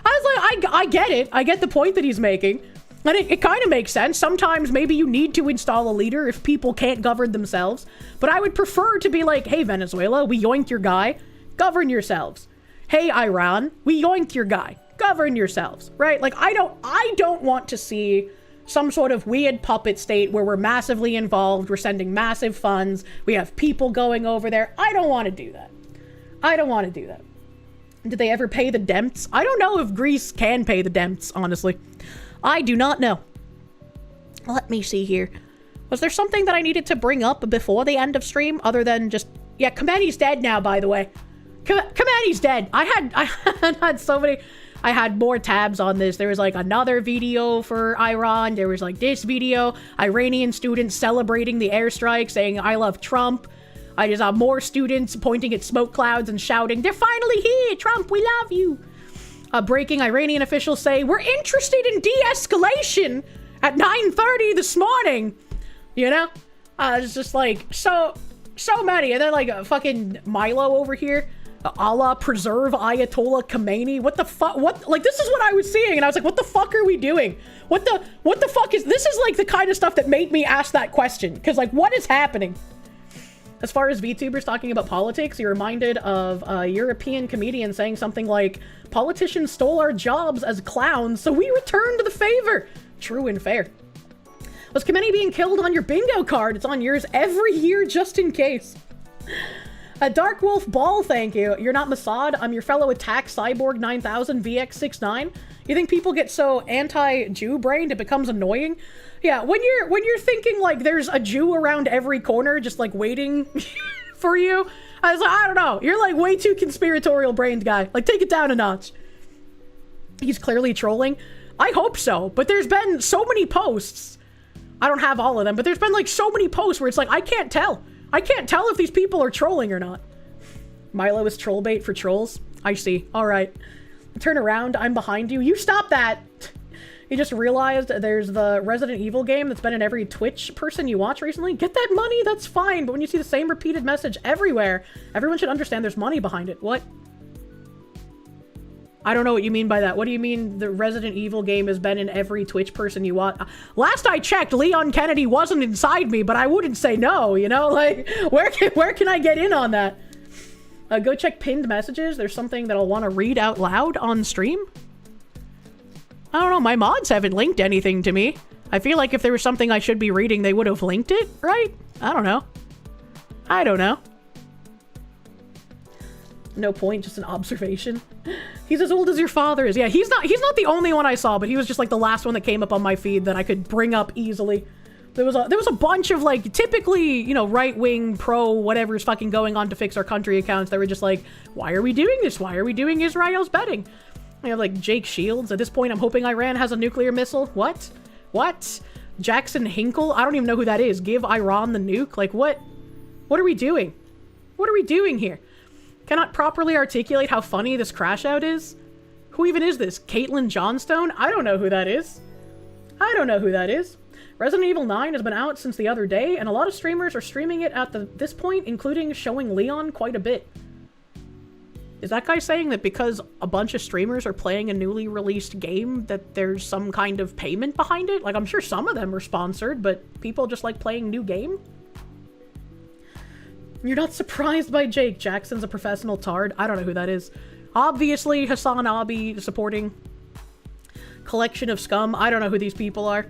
I was like, I get it. I get the point that he's making. And it kind of makes sense. Sometimes maybe you need to install a leader if people can't govern themselves. But I would prefer to be like, hey, Venezuela, we yoinked your guy. Govern yourselves. Hey, Iran, we yoinked your guy. Govern yourselves, right? Like, I don't want to see some sort of weird puppet state where we're massively involved. We're sending massive funds. We have people going over there. I don't want to do that. I don't want to do that. Did they ever pay the debts? I don't know if Greece can pay the debts, honestly. I do not know. Let me see here. Was there something that I needed to bring up before the end of stream other than just... Yeah, Khomeini's dead now, by the way. Khomeini's dead. I had so many... I had more tabs on this. There was like another video for Iran. There was like this video. Iranian students celebrating the airstrike, saying, I love Trump. I just saw more students pointing at smoke clouds and shouting, they're finally here, Trump, we love you. Breaking Iranian officials say, we're interested in de-escalation at 9:30 this morning. You know? It's just like, so many. And then like fucking Milo over here. Allah preserve Ayatollah Khomeini. What the fuck? What? Like, this is what I was seeing, and I was like, what the fuck are we doing? What the fuck is... This is like the kind of stuff that made me ask that question. Because like, what is happening? As far as VTubers talking about politics, you're reminded of a European comedian saying something like, politicians stole our jobs as clowns, so we returned the favor. True and fair. Was Khomeini being killed on your bingo card? It's on yours every year just in case. A Dark Wolf Ball, thank you. You're not Mossad. I'm your fellow attack Cyborg 9000 VX69. You think people get so anti-Jew brained it becomes annoying? Yeah, when you're thinking like there's a Jew around every corner just like waiting for you, I was like, I don't know. You're like way too conspiratorial brained guy. Like, take it down a notch. He's clearly trolling. I hope so, but there's been so many posts. I don't have all of them, but there's been like so many posts where it's like, I can't tell. I can't tell if these people are trolling or not. Milo is troll bait for trolls. I see. All right. Turn around. I'm behind you. You stop that. You just realized there's the Resident Evil game that's been in every Twitch person you watch recently. Get that money. That's fine. But when you see the same repeated message everywhere, everyone should understand there's money behind it. What? I don't know what you mean by that. What do you mean the Resident Evil game has been in every Twitch person you watch? Last I checked, Leon Kennedy wasn't inside me, but I wouldn't say no, you know? Like, where can I get in on that? Go check pinned messages. There's something that I'll want to read out loud on stream. I don't know. My mods haven't linked anything to me. I feel like if there was something I should be reading, they would have linked it, right? I don't know. I don't know. No point, just an observation. He's as old as your father is. Yeah, he's not the only one I saw, but he was just like the last one that came up on my feed that I could bring up easily. There was a bunch of like typically, you know, right-wing pro whatever's fucking going on to fix our country accounts that were just like, why are we doing this? Why are we doing Israel's betting? I have like Jake Shields. At this point, I'm hoping Iran has a nuclear missile. What? What? Jackson Hinkle? I don't even know who that is. Give Iran the nuke? Like what? What are we doing? What are we doing here? Cannot properly articulate how funny this crash out is. Who even is this? Caitlin Johnstone? I don't know who that is. I don't know who that is. Resident Evil 9 has been out since the other day, and a lot of streamers are streaming it at this point, including showing Leon quite a bit. Is that guy saying that because a bunch of streamers are playing a newly released game that there's some kind of payment behind it? Like, I'm sure some of them are sponsored, but people just like playing new game? You're not surprised by Jake. Jackson's a professional tard. I don't know who that is. Obviously, Hassan Abi supporting Collection of Scum. I don't know who these people are.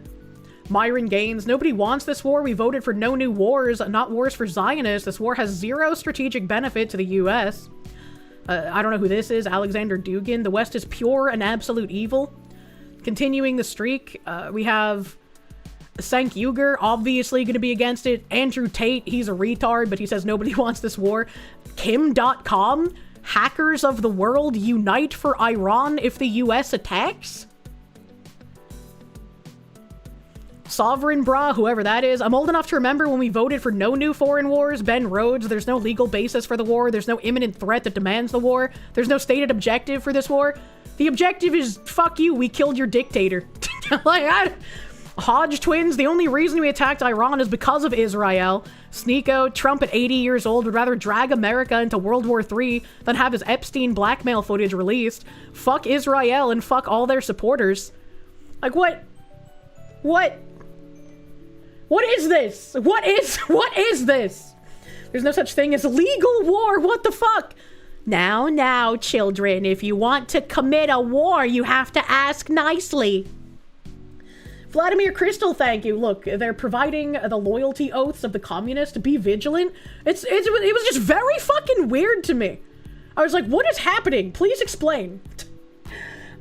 Myron Gaines. Nobody wants this war. We voted for no new wars, not wars for Zionists. This war has zero strategic benefit to the U.S. I don't know who this is. Alexander Dugin. The West is pure and absolute evil. Continuing the streak, we have Cenk Uyghur, obviously going to be against it. Andrew Tate, he's a retard, but he says nobody wants this war. Kim.com, hackers of the world unite for Iran if the US attacks. Sovereign Bra, whoever that is. I'm old enough to remember when we voted for no new foreign wars. Ben Rhodes, there's no legal basis for the war. There's no imminent threat that demands the war. There's no stated objective for this war. The objective is, fuck you, we killed your dictator. Hodge twins, the only reason we attacked Iran is because of Israel. Sneeko, Trump at 80 years old would rather drag America into World War III than have his Epstein blackmail footage released. Fuck Israel and fuck all their supporters. Like, what? What is this? What is this? There's no such thing as legal war. What the fuck? Now, children, if you want to commit a war, you have to ask nicely. Vladimir Crystal, thank you. Look, they're providing the loyalty oaths of the communists. Be vigilant. It was just very fucking weird to me. I was like, what is happening? Please explain.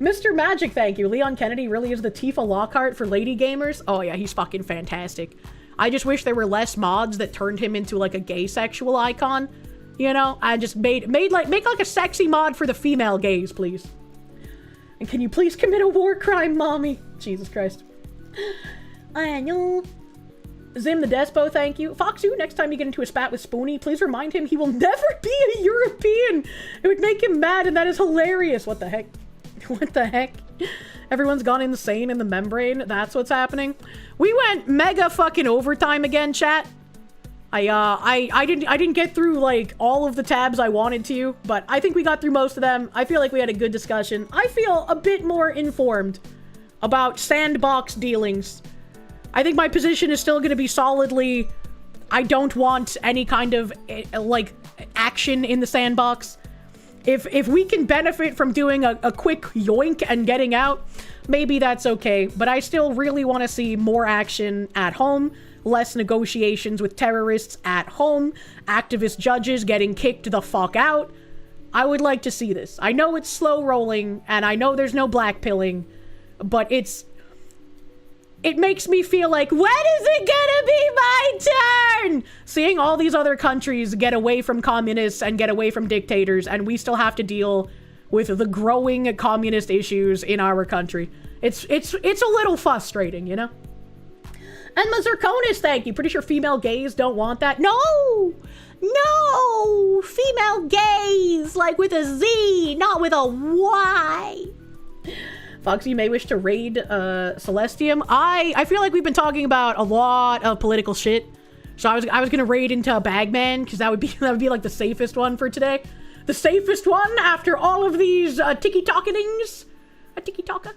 Mr. Magic, thank you. Leon Kennedy really is the Tifa Lockhart for lady gamers. Oh yeah, he's fucking fantastic. I just wish there were less mods that turned him into like a gay sexual icon. You know, I just make like a sexy mod for the female gays, please. And can you please commit a war crime, mommy? Jesus Christ. I know. Zim the Despo, thank you. Foxu, next time you get into a spat with Spoonie, please remind him he will never be a European. It would make him mad, and that is hilarious. What the heck? What the heck? Everyone's gone insane in the membrane. That's what's happening. We went mega fucking overtime again, chat. I didn't get through like all of the tabs I wanted to, but I think we got through most of them. I feel like we had a good discussion. I feel a bit more informed about sandbox dealings. I think my position is still going to be solidly, I don't want any kind of like action in the sandbox. If we can benefit from doing a quick yoink and getting out, maybe that's okay. But I still really want to see more action at home, less negotiations with terrorists at home, activist judges getting kicked the fuck out. I would like to see this. I know it's slow rolling, and I know there's no blackpilling, but it makes me feel like, when is it gonna be my turn? Seeing all these other countries get away from communists and get away from dictators, and we still have to deal with the growing communist issues in our country. It's a little frustrating, you know? And Mazurkonis, thank you. Pretty sure female gays don't want that. No! No! Female gays, like with a Z, not with a Y. Foxy may wish to raid Celestium. I feel like we've been talking about a lot of political shit, so I was gonna raid into Bagman because that would be like the safest one for today. The safest one after all of these tiki-talkings. A tiki-taka.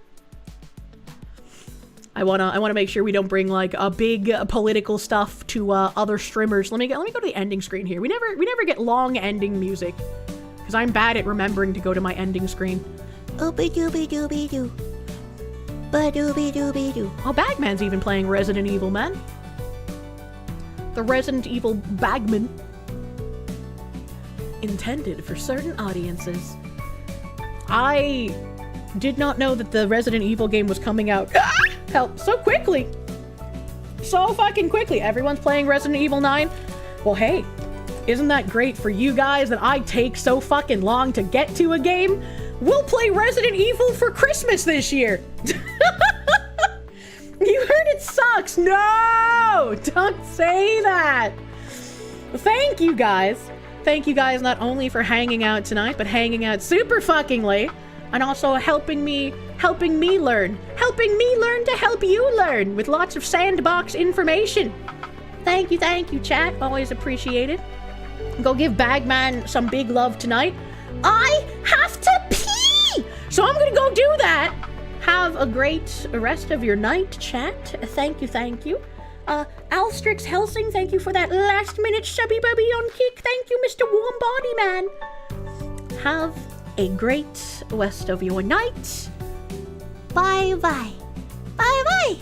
I wanna make sure we don't bring like a big political stuff to other streamers. Let me go to the ending screen here. We never get long ending music because I'm bad at remembering to go to my ending screen. Ooby-dooby-dooby-doo. Ba-dooby-dooby-doo. Oh, Bagman's even playing Resident Evil, man. The Resident Evil Bagman. Intended for certain audiences. I did not know that the Resident Evil game was coming out help so quickly. So fucking quickly. Everyone's playing Resident Evil 9. Well, hey, isn't that great for you guys that I take so fucking long to get to a game? We'll play Resident Evil for Christmas this year. You heard it sucks. No, don't say that. Thank you guys. Thank you guys not only for hanging out tonight, but hanging out super fucking late, and also helping me learn to help you learn with lots of sandbox information. Thank you, chat. Always appreciated. Go give Bagman some big love tonight. I have to pee! So I'm gonna go do that. Have a great rest of your night, chat. Thank you. Alstrix Helsing, thank you for that last minute subby bubby on Kick. Thank you, Mr. Warm Body Man. Have a great rest of your night. Bye-bye. Bye-bye.